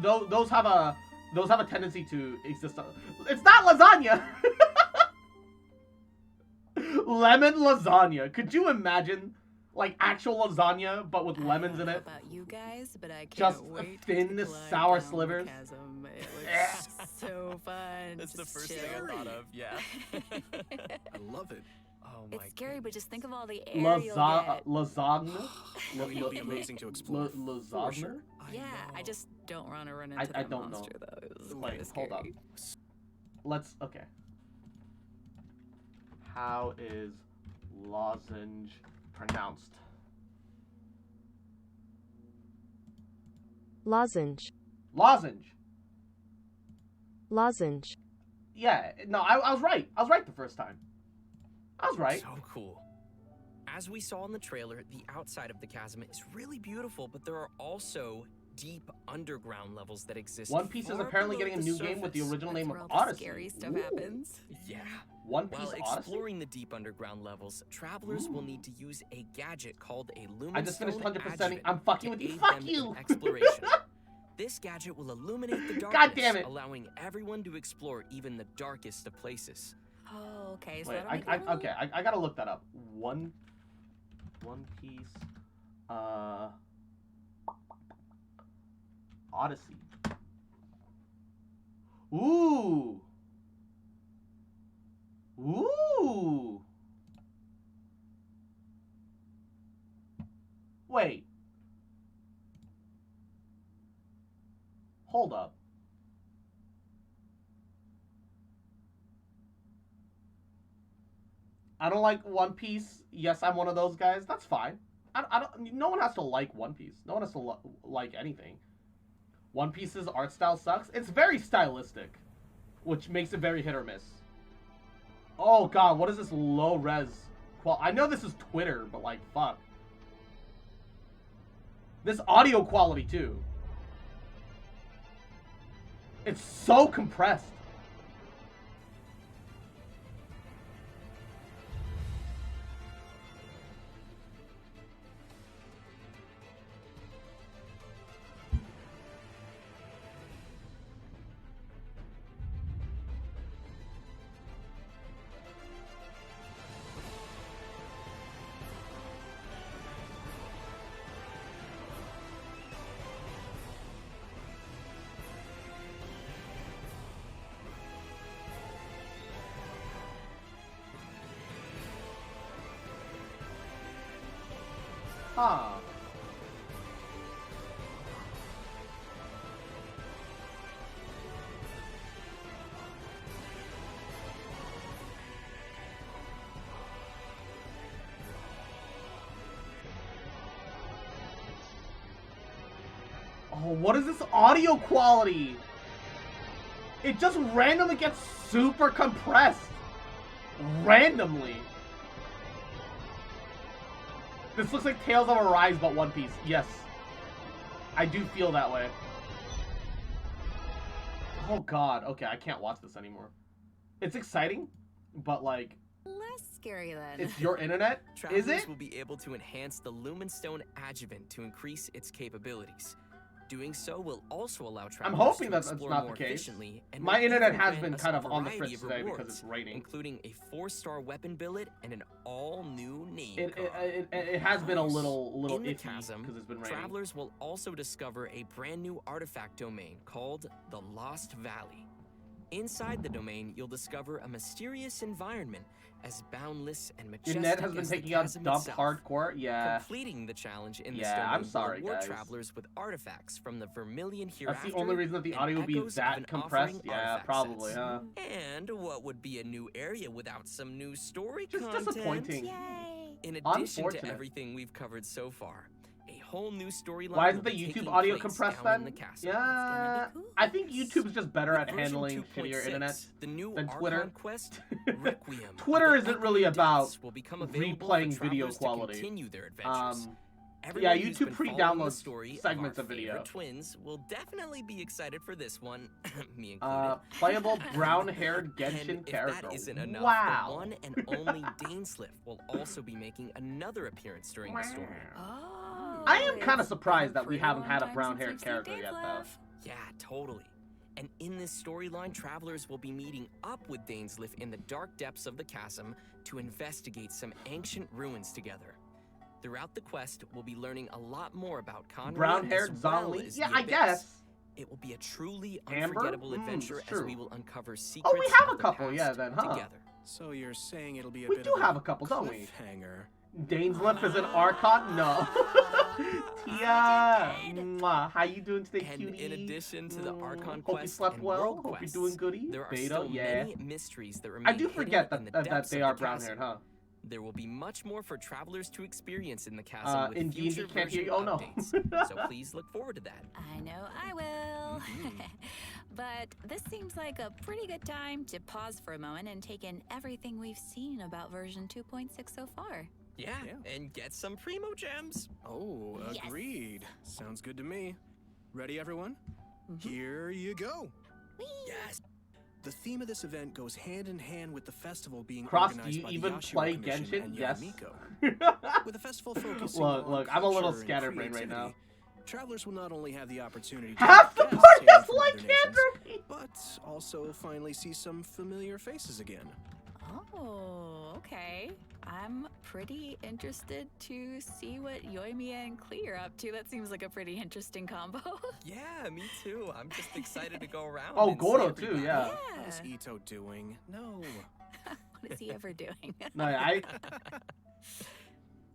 Speaker 1: Those have a tendency to exist. It's not lasagna. Lemon lasagna. Could you imagine, like actual lasagna but with lemons in it?
Speaker 9: About you guys, but I can't
Speaker 1: Just
Speaker 9: wait
Speaker 1: thin,
Speaker 9: to climb
Speaker 1: sour
Speaker 9: down the
Speaker 1: slivers.
Speaker 9: chasm. It looks so fun.
Speaker 5: That's the
Speaker 9: Just
Speaker 5: first
Speaker 9: chill.
Speaker 5: thing I thought of, yeah.
Speaker 4: I love it.
Speaker 5: Oh my
Speaker 9: It's scary, but just think of all the air you'll get.
Speaker 1: Lasagna?
Speaker 4: It'll be amazing to explore.
Speaker 1: Lasagna?
Speaker 4: sure.
Speaker 9: Yeah, I just don't want to run into
Speaker 1: I
Speaker 9: that
Speaker 1: don't know.
Speaker 9: monster though. It was
Speaker 1: Wait,
Speaker 9: kinda
Speaker 1: hold up.
Speaker 9: scary.
Speaker 1: Okay. How is lozenge pronounced?
Speaker 14: Lozenge.
Speaker 1: Lozenge.
Speaker 14: Lozenge.
Speaker 1: Yeah, no, I was right. I was right the first time. I was right.
Speaker 5: So cool. As we saw in the trailer, the outside of the chasm is really beautiful, but there are also deep underground levels that exist.
Speaker 1: One Piece is
Speaker 5: far
Speaker 1: apparently
Speaker 5: below
Speaker 1: getting a
Speaker 5: the
Speaker 1: new game with the
Speaker 5: surface.
Speaker 1: original name of
Speaker 9: That's where all the
Speaker 1: Odyssey.
Speaker 9: scary stuff
Speaker 1: Ooh.
Speaker 9: happens.
Speaker 5: Yeah.
Speaker 1: One Piece
Speaker 5: While
Speaker 1: Odyssey?
Speaker 5: exploring the deep underground levels, travelers will need to use a gadget called a lumen
Speaker 1: I just finished
Speaker 5: stone
Speaker 1: 100%ing.
Speaker 5: adjuvant
Speaker 1: I'm fucking
Speaker 5: to
Speaker 1: with you.
Speaker 5: aid
Speaker 1: Fuck
Speaker 5: them
Speaker 1: you!
Speaker 5: in exploration. This gadget will illuminate the darkness,
Speaker 1: God damn it.
Speaker 5: allowing everyone to explore even the darkest of places.
Speaker 9: Oh, okay. So
Speaker 1: Wait,
Speaker 9: that'll make it cool.
Speaker 1: okay, I gotta look that up. One Piece, Odyssey. Ooh. Ooh. Wait. Hold up. I don't like One Piece. Yes, I'm one of those guys. That's fine. I don't. No one has to like One Piece. No one has to like anything. One Piece's art style sucks. It's very stylistic, which makes it very hit or miss. Oh god, what is this low res? I know this is Twitter, but like, fuck. This audio quality too. It's so compressed. Huh. Oh, what is this audio quality? It just randomly gets super compressed. Randomly. This looks like Tales of Arise, but One Piece. Yes. I do feel that way. Oh god. Okay, I can't watch this anymore. It's exciting, but like...
Speaker 9: Less scary then.
Speaker 1: It's your internet? Is
Speaker 5: Travelers
Speaker 1: it?
Speaker 5: will be able to enhance the Lumenstone adjuvant to increase its capabilities. Doing so will also allow travelers
Speaker 1: I'm hoping
Speaker 5: to
Speaker 1: that that's
Speaker 5: explore
Speaker 1: not the
Speaker 5: more
Speaker 1: case.
Speaker 5: efficiently and
Speaker 1: My
Speaker 5: will
Speaker 1: internet
Speaker 5: even
Speaker 1: has
Speaker 5: grant
Speaker 1: been
Speaker 5: us
Speaker 1: kind
Speaker 5: a
Speaker 1: of on the
Speaker 5: variety
Speaker 1: fritz
Speaker 5: of
Speaker 1: today because
Speaker 5: rewards,
Speaker 1: it's raining.
Speaker 5: including a 4-star weapon billet and an all-new name
Speaker 1: It has been a little
Speaker 5: In the
Speaker 1: iffy
Speaker 5: chasm,
Speaker 1: because it's been raining.
Speaker 5: travelers will also discover a brand new artifact domain called the Lost Valley. Inside the domain, you'll discover a mysterious environment as boundless and
Speaker 1: Your
Speaker 5: majestic
Speaker 1: net has been
Speaker 5: as the
Speaker 1: taking out
Speaker 5: chasm
Speaker 1: dump
Speaker 5: itself.
Speaker 1: hardcore? Yeah.
Speaker 5: Completing the challenge in this
Speaker 1: Yeah,
Speaker 5: domain
Speaker 1: I'm sorry,
Speaker 5: will reward
Speaker 1: guys.
Speaker 5: travelers with artifacts from the Vermilion Hereafter.
Speaker 1: That's the only reason that the
Speaker 5: and
Speaker 1: audio would be
Speaker 5: echoes of
Speaker 1: that
Speaker 5: an
Speaker 1: compressed?
Speaker 5: offering
Speaker 1: Yeah,
Speaker 5: artifact
Speaker 1: probably,
Speaker 5: sets.
Speaker 1: huh?
Speaker 5: And what would be a new area without some new story
Speaker 1: Just
Speaker 5: content?
Speaker 1: disappointing.
Speaker 5: In addition to
Speaker 1: Unfortunate.
Speaker 5: everything we've covered so far, a whole new storyline.
Speaker 1: Why isn't
Speaker 5: will
Speaker 1: the
Speaker 5: be
Speaker 1: YouTube
Speaker 5: taking
Speaker 1: audio
Speaker 5: place
Speaker 1: compressed
Speaker 5: down in
Speaker 1: then?
Speaker 5: the castle.
Speaker 1: Yeah, I think YouTube's just better
Speaker 5: With
Speaker 1: at
Speaker 5: version
Speaker 1: handling
Speaker 5: 2.6,
Speaker 1: shittier internet
Speaker 5: the new
Speaker 1: than
Speaker 5: Archon
Speaker 1: Twitter.
Speaker 5: Quest, Requiem of
Speaker 1: Twitter
Speaker 5: the
Speaker 1: isn't really
Speaker 5: Echoing
Speaker 1: about
Speaker 5: Depths will become available for
Speaker 1: replaying video
Speaker 5: travelers to
Speaker 1: quality.
Speaker 5: continue their adventures.
Speaker 1: Yeah,
Speaker 5: Everyone who's
Speaker 1: YouTube
Speaker 5: been following the
Speaker 1: pre-downloads
Speaker 5: story
Speaker 1: segments
Speaker 5: of
Speaker 1: of
Speaker 5: our
Speaker 1: video.
Speaker 5: favorite twins will definitely be excited for this one, me included.
Speaker 1: Playable brown-haired Genshin
Speaker 5: And if
Speaker 1: character.
Speaker 5: that isn't enough,
Speaker 1: Wow.
Speaker 5: the one and only Dainsliff will also be making another appearance during the story.
Speaker 1: I am kind of surprised that we haven't had a brown-haired character yet, though.
Speaker 5: Yeah, totally. And in this storyline, travelers will be meeting up with Dainsliff in the dark depths of the chasm to investigate some ancient ruins together. Throughout the quest, we'll be learning a lot more about Conrad
Speaker 1: Brown-haired
Speaker 5: as well
Speaker 1: Zhongli?
Speaker 5: as
Speaker 1: Yeah,
Speaker 5: the
Speaker 1: I
Speaker 5: Abyss.
Speaker 1: guess.
Speaker 5: It will be a truly
Speaker 1: Amber?
Speaker 5: unforgettable adventure
Speaker 1: it's
Speaker 5: as
Speaker 1: true.
Speaker 5: we will uncover secrets
Speaker 1: Oh, we have
Speaker 5: of
Speaker 1: a
Speaker 5: the
Speaker 1: couple,
Speaker 5: past
Speaker 1: yeah, then, huh?
Speaker 5: together.
Speaker 7: So you're saying it'll be a
Speaker 1: We
Speaker 7: bit
Speaker 1: do
Speaker 7: of
Speaker 1: have a couple, don't we?
Speaker 7: cliffhanger.
Speaker 1: Dainsliff is an Archon? No. Tia! Mwah. How you doing today,
Speaker 5: And
Speaker 1: cutie?
Speaker 5: in addition to the Archon
Speaker 1: Hope you
Speaker 5: Quest
Speaker 1: slept
Speaker 5: and
Speaker 1: well.
Speaker 5: World
Speaker 1: Hope you're
Speaker 5: Quests,
Speaker 1: doing goody.
Speaker 5: there are
Speaker 1: Beta,
Speaker 5: still
Speaker 1: yeah.
Speaker 5: many mysteries that
Speaker 1: I
Speaker 5: remain
Speaker 1: do
Speaker 5: hidden
Speaker 1: forget
Speaker 5: in the
Speaker 1: that
Speaker 5: depths
Speaker 1: they
Speaker 5: of
Speaker 1: are
Speaker 5: the
Speaker 1: brown-haired,
Speaker 5: chasm.
Speaker 1: huh?
Speaker 5: There will be much more for travelers to experience in the chasm with
Speaker 1: In D&D
Speaker 5: future
Speaker 1: can't hear
Speaker 5: version
Speaker 1: you. Oh, no.
Speaker 5: updates. So please look forward to that.
Speaker 9: I know I will. But this seems like a pretty good time to pause for a moment and take in everything we've seen about version 2.6 so far.
Speaker 5: Yeah, and get some Primo Gems.
Speaker 7: Oh,
Speaker 9: Yes.
Speaker 7: agreed. Sounds good to me. Ready, everyone? Here you go.
Speaker 5: Yes.
Speaker 7: The theme of this event goes hand in hand with the festival being
Speaker 1: Cross, do
Speaker 7: organized
Speaker 1: you
Speaker 7: by
Speaker 1: even
Speaker 7: the Yashiro
Speaker 1: play
Speaker 7: Commission
Speaker 1: Genshin?
Speaker 7: and
Speaker 1: Yes.
Speaker 7: Yamiko. With the festival focusing
Speaker 1: Look,
Speaker 7: on
Speaker 1: I'm a little
Speaker 7: culture and
Speaker 1: scatterbrained right now.
Speaker 7: creativity,
Speaker 4: Travelers will not only have the opportunity to
Speaker 1: Half the
Speaker 4: guess
Speaker 1: party
Speaker 4: tales
Speaker 1: is
Speaker 4: from other nations,
Speaker 1: lycanthropy!
Speaker 4: but also finally see some familiar faces again.
Speaker 9: Oh, okay. I'm pretty interested to see what Yoimiya and Klee are up to. That seems like a pretty interesting combo.
Speaker 5: Yeah, me too. I'm just excited to go around.
Speaker 1: Oh,
Speaker 5: and
Speaker 1: Goro
Speaker 5: see
Speaker 1: too,
Speaker 5: everybody.
Speaker 1: yeah.
Speaker 4: What is Ito doing? No.
Speaker 9: What is he ever doing?
Speaker 1: No, I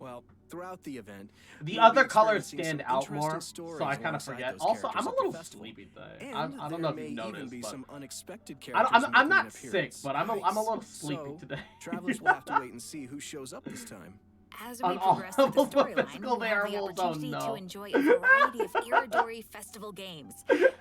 Speaker 4: Well, throughout the event,
Speaker 1: the
Speaker 4: we'll
Speaker 1: other
Speaker 4: be
Speaker 1: colors
Speaker 4: experiencing
Speaker 1: stand
Speaker 4: some
Speaker 1: out
Speaker 4: interesting
Speaker 1: more,
Speaker 4: stories
Speaker 1: so I kind of
Speaker 4: alongside
Speaker 1: forget.
Speaker 4: those
Speaker 1: Also, I'm
Speaker 4: characters
Speaker 1: a
Speaker 4: at the
Speaker 1: little
Speaker 4: festival.
Speaker 1: sleepy today.
Speaker 4: And
Speaker 1: I don't know
Speaker 4: there
Speaker 1: if
Speaker 4: may
Speaker 1: you
Speaker 4: even
Speaker 1: noticed,
Speaker 4: be
Speaker 1: but
Speaker 4: some unexpected
Speaker 1: I
Speaker 4: characters
Speaker 1: don't,
Speaker 4: making
Speaker 1: I'm
Speaker 4: an
Speaker 1: not sick,
Speaker 4: appearance.
Speaker 1: but I'm a little sleepy
Speaker 4: So,
Speaker 1: today.
Speaker 4: Travelers will have to wait and see who shows up this time.
Speaker 9: As
Speaker 1: On
Speaker 9: we
Speaker 1: all
Speaker 9: progress through the
Speaker 1: levels of
Speaker 9: storyline,
Speaker 1: physical
Speaker 9: we have the
Speaker 1: variables, oh
Speaker 9: opportunity
Speaker 1: no.
Speaker 9: to enjoy a variety of Iridori festival games.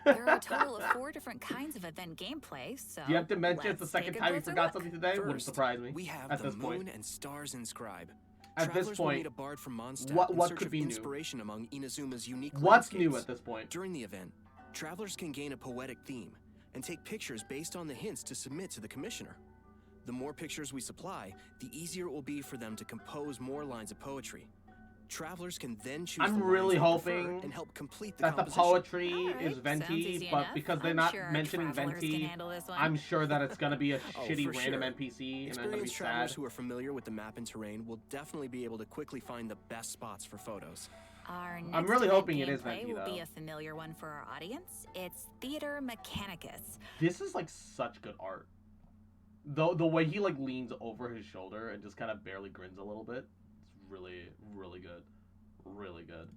Speaker 9: There are a total of 4 different kinds of event gameplay, so
Speaker 1: Do you have to mention it's the
Speaker 9: let's
Speaker 1: second
Speaker 9: take a
Speaker 1: time you
Speaker 9: closer
Speaker 1: forgot
Speaker 9: look.
Speaker 1: something today? Wouldn't
Speaker 4: First,
Speaker 1: surprise me.
Speaker 4: we have
Speaker 1: At
Speaker 4: the
Speaker 1: this
Speaker 4: moon
Speaker 1: point.
Speaker 4: and stars inscribe.
Speaker 1: At this
Speaker 4: Travelers will
Speaker 1: point,
Speaker 4: meet a bard from Mondstadt
Speaker 1: what
Speaker 4: in search
Speaker 1: could
Speaker 4: of
Speaker 1: be new?
Speaker 4: inspiration among Inazuma's unique
Speaker 1: What's new
Speaker 4: landscapes.
Speaker 1: at this point?
Speaker 4: During the event, travelers can gain a poetic theme and take pictures based on the hints to submit to the commissioner. The more pictures we supply, the easier it will be for them to compose more lines of poetry. Travelers can then choose
Speaker 1: I'm
Speaker 4: the lines
Speaker 1: really
Speaker 4: they prefer
Speaker 1: hoping
Speaker 4: and help complete the
Speaker 1: that the
Speaker 4: composition.
Speaker 1: poetry
Speaker 9: Alright,
Speaker 1: is
Speaker 9: sounds
Speaker 1: venti,
Speaker 9: easy
Speaker 1: but
Speaker 9: enough.
Speaker 1: because they're
Speaker 9: I'm
Speaker 1: not
Speaker 9: sure our
Speaker 1: mentioning
Speaker 9: travelers can
Speaker 1: venti,
Speaker 9: handle this one.
Speaker 1: I'm sure that it's gonna be a
Speaker 4: Oh,
Speaker 1: shitty
Speaker 4: for
Speaker 1: random
Speaker 4: sure.
Speaker 1: NPC, and I'm gonna be
Speaker 4: Experienced travelers
Speaker 1: sad.
Speaker 4: who are familiar with the map and terrain will definitely be able to quickly find the best spots for photos.
Speaker 9: Our next
Speaker 1: I'm really
Speaker 9: event
Speaker 1: hoping it is
Speaker 9: gameplay
Speaker 1: venti,
Speaker 9: will be
Speaker 1: though.
Speaker 9: a familiar one for our audience. It's Theater Mechanicus.
Speaker 1: This is like such good art. The way he like leans over his shoulder and just kind of barely grins a little bit. It's really, really good. Really good.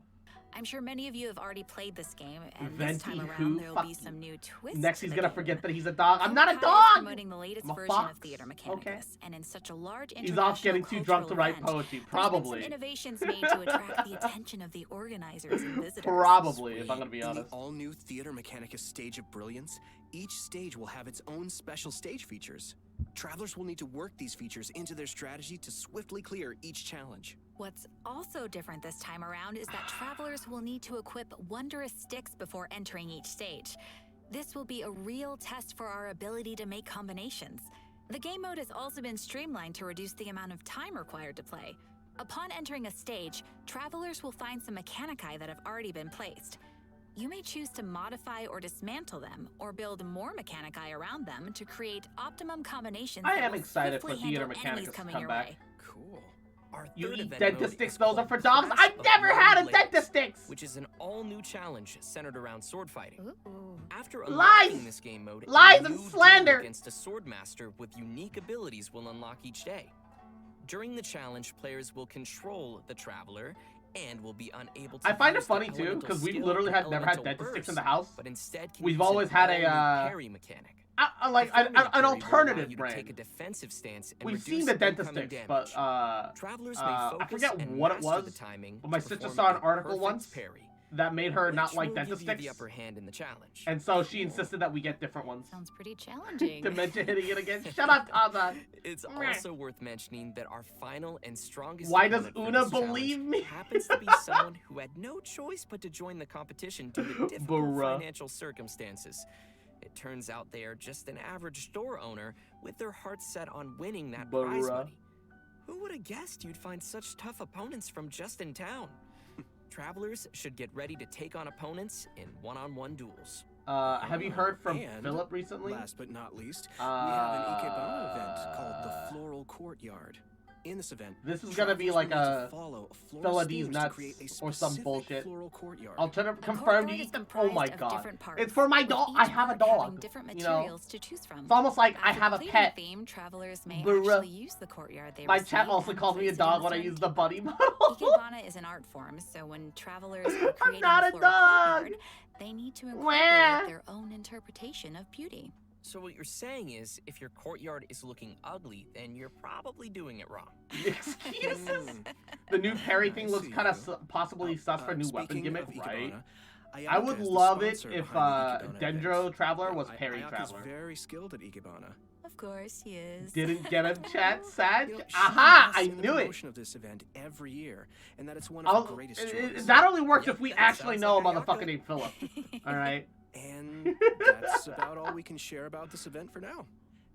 Speaker 9: I'm sure many of you have already played this game, and
Speaker 1: Venti
Speaker 9: this time
Speaker 1: who?
Speaker 9: around there will
Speaker 1: Fuck
Speaker 9: be
Speaker 1: you.
Speaker 9: some new twists.
Speaker 1: Next,
Speaker 9: to
Speaker 1: he's
Speaker 9: the
Speaker 1: gonna
Speaker 9: game.
Speaker 1: forget that he's a dog. I'm not a
Speaker 9: Kokai is
Speaker 1: dog!
Speaker 9: promoting the latest
Speaker 1: I'm a
Speaker 9: version
Speaker 1: fox.
Speaker 9: of Theater Mechanicus,
Speaker 1: Okay.
Speaker 9: and in such a large
Speaker 1: He's off getting too drunk to write
Speaker 9: international
Speaker 1: poetry.
Speaker 9: cultural event,
Speaker 1: Probably.
Speaker 9: there's been some innovations made to attract the attention of the organizers and visitors.
Speaker 1: Probably, if I'm gonna be
Speaker 4: In the
Speaker 1: honest.
Speaker 4: all-new Theater Mechanicus Stage of Brilliance, each stage will have its own special stage features. Travelers will need to work these features into their strategy to swiftly clear each challenge.
Speaker 9: What's also different this time around is that travelers will need to equip wondrous sticks before entering each stage. This will be a real test for our ability to make combinations. The game mode has also been streamlined to reduce the amount of time required to play. Upon entering a stage, travelers will find some mechanici that have already been placed. You may choose to modify or dismantle them, or build more mechanici around them to create optimum combinations.
Speaker 1: I
Speaker 9: that
Speaker 1: am
Speaker 9: will
Speaker 1: excited for
Speaker 9: swiftly
Speaker 1: Theater
Speaker 9: handle enemies
Speaker 1: Mechanicus to
Speaker 9: coming
Speaker 1: come
Speaker 9: your
Speaker 1: back.
Speaker 9: way.
Speaker 5: Cool. Our
Speaker 1: You
Speaker 5: third
Speaker 1: eat
Speaker 5: event
Speaker 1: dentist
Speaker 5: mode
Speaker 1: sticks,
Speaker 5: is
Speaker 1: those are
Speaker 5: called
Speaker 1: for dogs?
Speaker 5: Clash
Speaker 1: I've
Speaker 5: of
Speaker 1: never had a
Speaker 5: Blades,
Speaker 1: dentist sticks!
Speaker 5: which is an all-new challenge centered around sword fighting.
Speaker 9: Ooh.
Speaker 5: After
Speaker 1: Lies!
Speaker 5: unlocking this game mode,
Speaker 1: Lies
Speaker 5: a
Speaker 1: and
Speaker 5: new duel
Speaker 1: slander!
Speaker 5: against a sword master with unique abilities will unlock each day. During the challenge, players will control the traveler and will be unable to
Speaker 1: I find it
Speaker 5: use their
Speaker 1: funny too,
Speaker 5: elemental
Speaker 1: because we've
Speaker 5: skill
Speaker 1: literally
Speaker 5: or
Speaker 1: had never had
Speaker 5: elemental
Speaker 1: dentist sticks in
Speaker 5: burst,
Speaker 1: the house.
Speaker 5: but instead can
Speaker 1: We've
Speaker 5: use
Speaker 1: always
Speaker 5: an
Speaker 1: had
Speaker 5: all-new
Speaker 1: a
Speaker 5: parry mechanic.
Speaker 1: like
Speaker 5: Performing
Speaker 1: an
Speaker 5: a parry will allow
Speaker 1: alternative
Speaker 5: you to take a
Speaker 1: brand.
Speaker 5: defensive stance and
Speaker 1: We've
Speaker 5: reduce
Speaker 1: seen the dentist
Speaker 5: incoming
Speaker 1: sticks,
Speaker 5: damage.
Speaker 1: but
Speaker 5: Travelers may
Speaker 1: I
Speaker 5: focus
Speaker 1: forget
Speaker 5: and
Speaker 1: what it
Speaker 5: master the
Speaker 1: was.
Speaker 5: timing
Speaker 1: But my
Speaker 5: to
Speaker 1: sister
Speaker 5: perform
Speaker 1: saw an
Speaker 5: a
Speaker 1: article
Speaker 5: perfect
Speaker 1: once
Speaker 5: parry,
Speaker 1: that made her not
Speaker 5: which
Speaker 1: like
Speaker 5: will
Speaker 1: dentist
Speaker 5: give you the
Speaker 1: sticks,
Speaker 5: upper hand in the challenge.
Speaker 1: and so she insisted that we get different ones.
Speaker 9: Sounds pretty challenging.
Speaker 1: Dementia hitting it again. Shut up, Taza.
Speaker 5: It's
Speaker 1: Meh.
Speaker 5: also worth mentioning that our final and strongest
Speaker 1: Why does
Speaker 5: opponent for
Speaker 1: Una
Speaker 5: this challenge
Speaker 1: believe me?
Speaker 5: happens to be someone who had no choice but to join the competition due to difficult
Speaker 1: Bruh.
Speaker 5: financial circumstances. It turns out they are just an average store owner with their hearts set on winning that prize
Speaker 1: Bruh.
Speaker 5: money. Who would have guessed you'd find such tough opponents from just in town? Travelers should get ready to take on opponents in one-on-one duels.
Speaker 1: Have you heard from
Speaker 4: And
Speaker 1: Philip recently?
Speaker 4: Last but not least, we have an Ikebana event called the Floral Courtyard. In this event,
Speaker 1: This is gonna be
Speaker 4: travelers
Speaker 1: like
Speaker 4: will need to
Speaker 1: a
Speaker 4: follow a
Speaker 1: Fella
Speaker 4: floral
Speaker 1: D's
Speaker 4: theme to
Speaker 1: nuts
Speaker 4: create a
Speaker 1: or some
Speaker 4: specific
Speaker 1: bullshit.
Speaker 4: floral courtyard.
Speaker 1: Alternative
Speaker 9: A
Speaker 1: confirmed.
Speaker 9: courtyard
Speaker 1: You
Speaker 9: is
Speaker 1: eat the. Oh my
Speaker 9: comprised of
Speaker 1: god!
Speaker 9: different parts,
Speaker 1: It's for my
Speaker 9: with
Speaker 1: dog.
Speaker 9: each
Speaker 1: I have a
Speaker 9: part having
Speaker 1: dog.
Speaker 9: different
Speaker 1: You know,
Speaker 9: materials to choose from.
Speaker 1: it's almost like I
Speaker 9: After
Speaker 1: have a
Speaker 9: completing
Speaker 1: pet.
Speaker 9: the theme, travelers may
Speaker 1: Bruh.
Speaker 9: actually use the courtyard they
Speaker 1: My
Speaker 9: receive
Speaker 1: chat also
Speaker 9: and
Speaker 1: calls me a
Speaker 9: place it
Speaker 1: dog
Speaker 9: in
Speaker 1: when I
Speaker 9: certain
Speaker 1: use the
Speaker 9: key
Speaker 1: buddy
Speaker 9: pots.
Speaker 1: model.
Speaker 9: Ikebana is an art form, so when travelers are creating
Speaker 1: not
Speaker 9: a
Speaker 1: a
Speaker 9: floral
Speaker 1: dog.
Speaker 9: courtyard, they need to
Speaker 1: Wah.
Speaker 9: incorporate their own interpretation of beauty.
Speaker 5: So what you're saying is, if your courtyard is looking ugly, then you're probably doing it wrong.
Speaker 1: Excuses. The new parry thing looks
Speaker 4: see
Speaker 1: kind of
Speaker 4: you.
Speaker 1: possibly sus for new weapon
Speaker 4: Speaking
Speaker 1: gimmick,
Speaker 4: of
Speaker 1: right?
Speaker 4: Ikebana,
Speaker 1: I
Speaker 4: Ayaka
Speaker 1: would
Speaker 4: is the
Speaker 1: love it
Speaker 4: sponsor
Speaker 1: if
Speaker 4: behind the Ikebana
Speaker 1: Dendro
Speaker 4: event.
Speaker 1: Traveler was
Speaker 4: Now,
Speaker 1: Parry
Speaker 4: Ayaka's
Speaker 1: Traveler.
Speaker 4: very skilled at Ikebana.
Speaker 9: Of course he is.
Speaker 1: Didn't get a chat, Sag?
Speaker 4: You know, she
Speaker 1: Aha!
Speaker 4: invests
Speaker 1: I
Speaker 4: in the
Speaker 1: knew it.
Speaker 4: promotion of this event every year, and that it's one of the greatest joys.
Speaker 1: That only works
Speaker 5: Yep,
Speaker 1: if we
Speaker 5: that
Speaker 1: actually
Speaker 5: sounds
Speaker 1: know
Speaker 5: like
Speaker 1: a
Speaker 5: Ayaka.
Speaker 1: motherfucker named Philip. All right.
Speaker 4: And that's about all we can share about this event for now.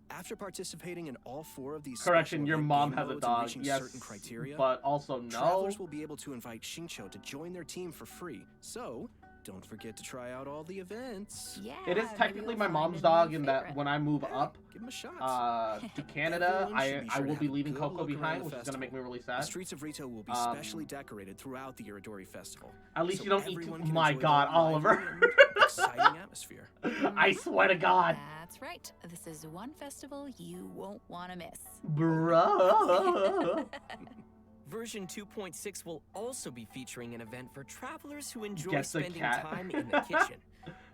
Speaker 4: After participating in all 4 of these
Speaker 1: Correction,
Speaker 4: special
Speaker 1: your
Speaker 4: event
Speaker 1: mom
Speaker 4: game
Speaker 1: has a
Speaker 4: modes and
Speaker 1: dog.
Speaker 4: reaching
Speaker 1: Yes,
Speaker 4: certain criteria,
Speaker 1: but also no.
Speaker 4: travelers will be able to invite Shincho to join their team for free. So, don't forget to try out all the events.
Speaker 9: Yeah.
Speaker 1: It is technically my mom's dog in that when I move up
Speaker 4: Give them a shot.
Speaker 1: to Canada,
Speaker 4: Everyone should be
Speaker 1: I
Speaker 4: sure to
Speaker 1: will be
Speaker 4: have a
Speaker 1: leaving
Speaker 4: good
Speaker 1: Coco
Speaker 4: look around
Speaker 1: behind,
Speaker 4: the
Speaker 1: which is going to make me really
Speaker 4: The
Speaker 1: sad.
Speaker 4: streets of Rito will be specially decorated throughout the Iridori Festival.
Speaker 1: At least
Speaker 4: so
Speaker 1: you don't eat
Speaker 4: everyone
Speaker 1: too.
Speaker 4: can
Speaker 1: My
Speaker 4: enjoy
Speaker 1: God,
Speaker 4: the
Speaker 1: Oliver.
Speaker 4: lively and exciting atmosphere.
Speaker 1: I swear to God.
Speaker 9: That's right. This is one festival you won't want to miss.
Speaker 1: Bruh.
Speaker 5: Version 2.6 will also be featuring an event for travelers who enjoy
Speaker 1: Gets a
Speaker 5: spending
Speaker 1: cat.
Speaker 5: time in the kitchen.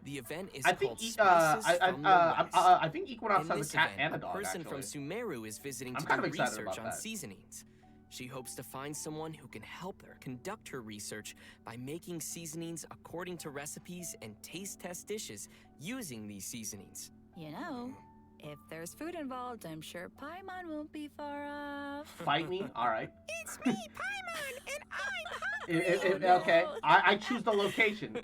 Speaker 5: The event is
Speaker 1: I think
Speaker 5: called
Speaker 1: E-
Speaker 5: Spices from the West.
Speaker 1: I think Equinox
Speaker 5: In
Speaker 1: has
Speaker 5: this
Speaker 1: a cat
Speaker 5: event,
Speaker 1: and a dog,
Speaker 5: person
Speaker 1: actually.
Speaker 5: from Sumeru is visiting
Speaker 1: I'm
Speaker 5: to
Speaker 1: kind
Speaker 5: do
Speaker 1: of excited
Speaker 5: research
Speaker 1: about
Speaker 5: on
Speaker 1: that.
Speaker 5: seasonings. She hopes to find someone who can help her conduct her research by making seasonings according to recipes and taste test dishes using these seasonings.
Speaker 9: You know, if there's food involved, I'm sure Paimon won't be far off.
Speaker 1: Fight me? Alright.
Speaker 9: It's me, Paimon, and I'm
Speaker 1: Okay, I choose the location.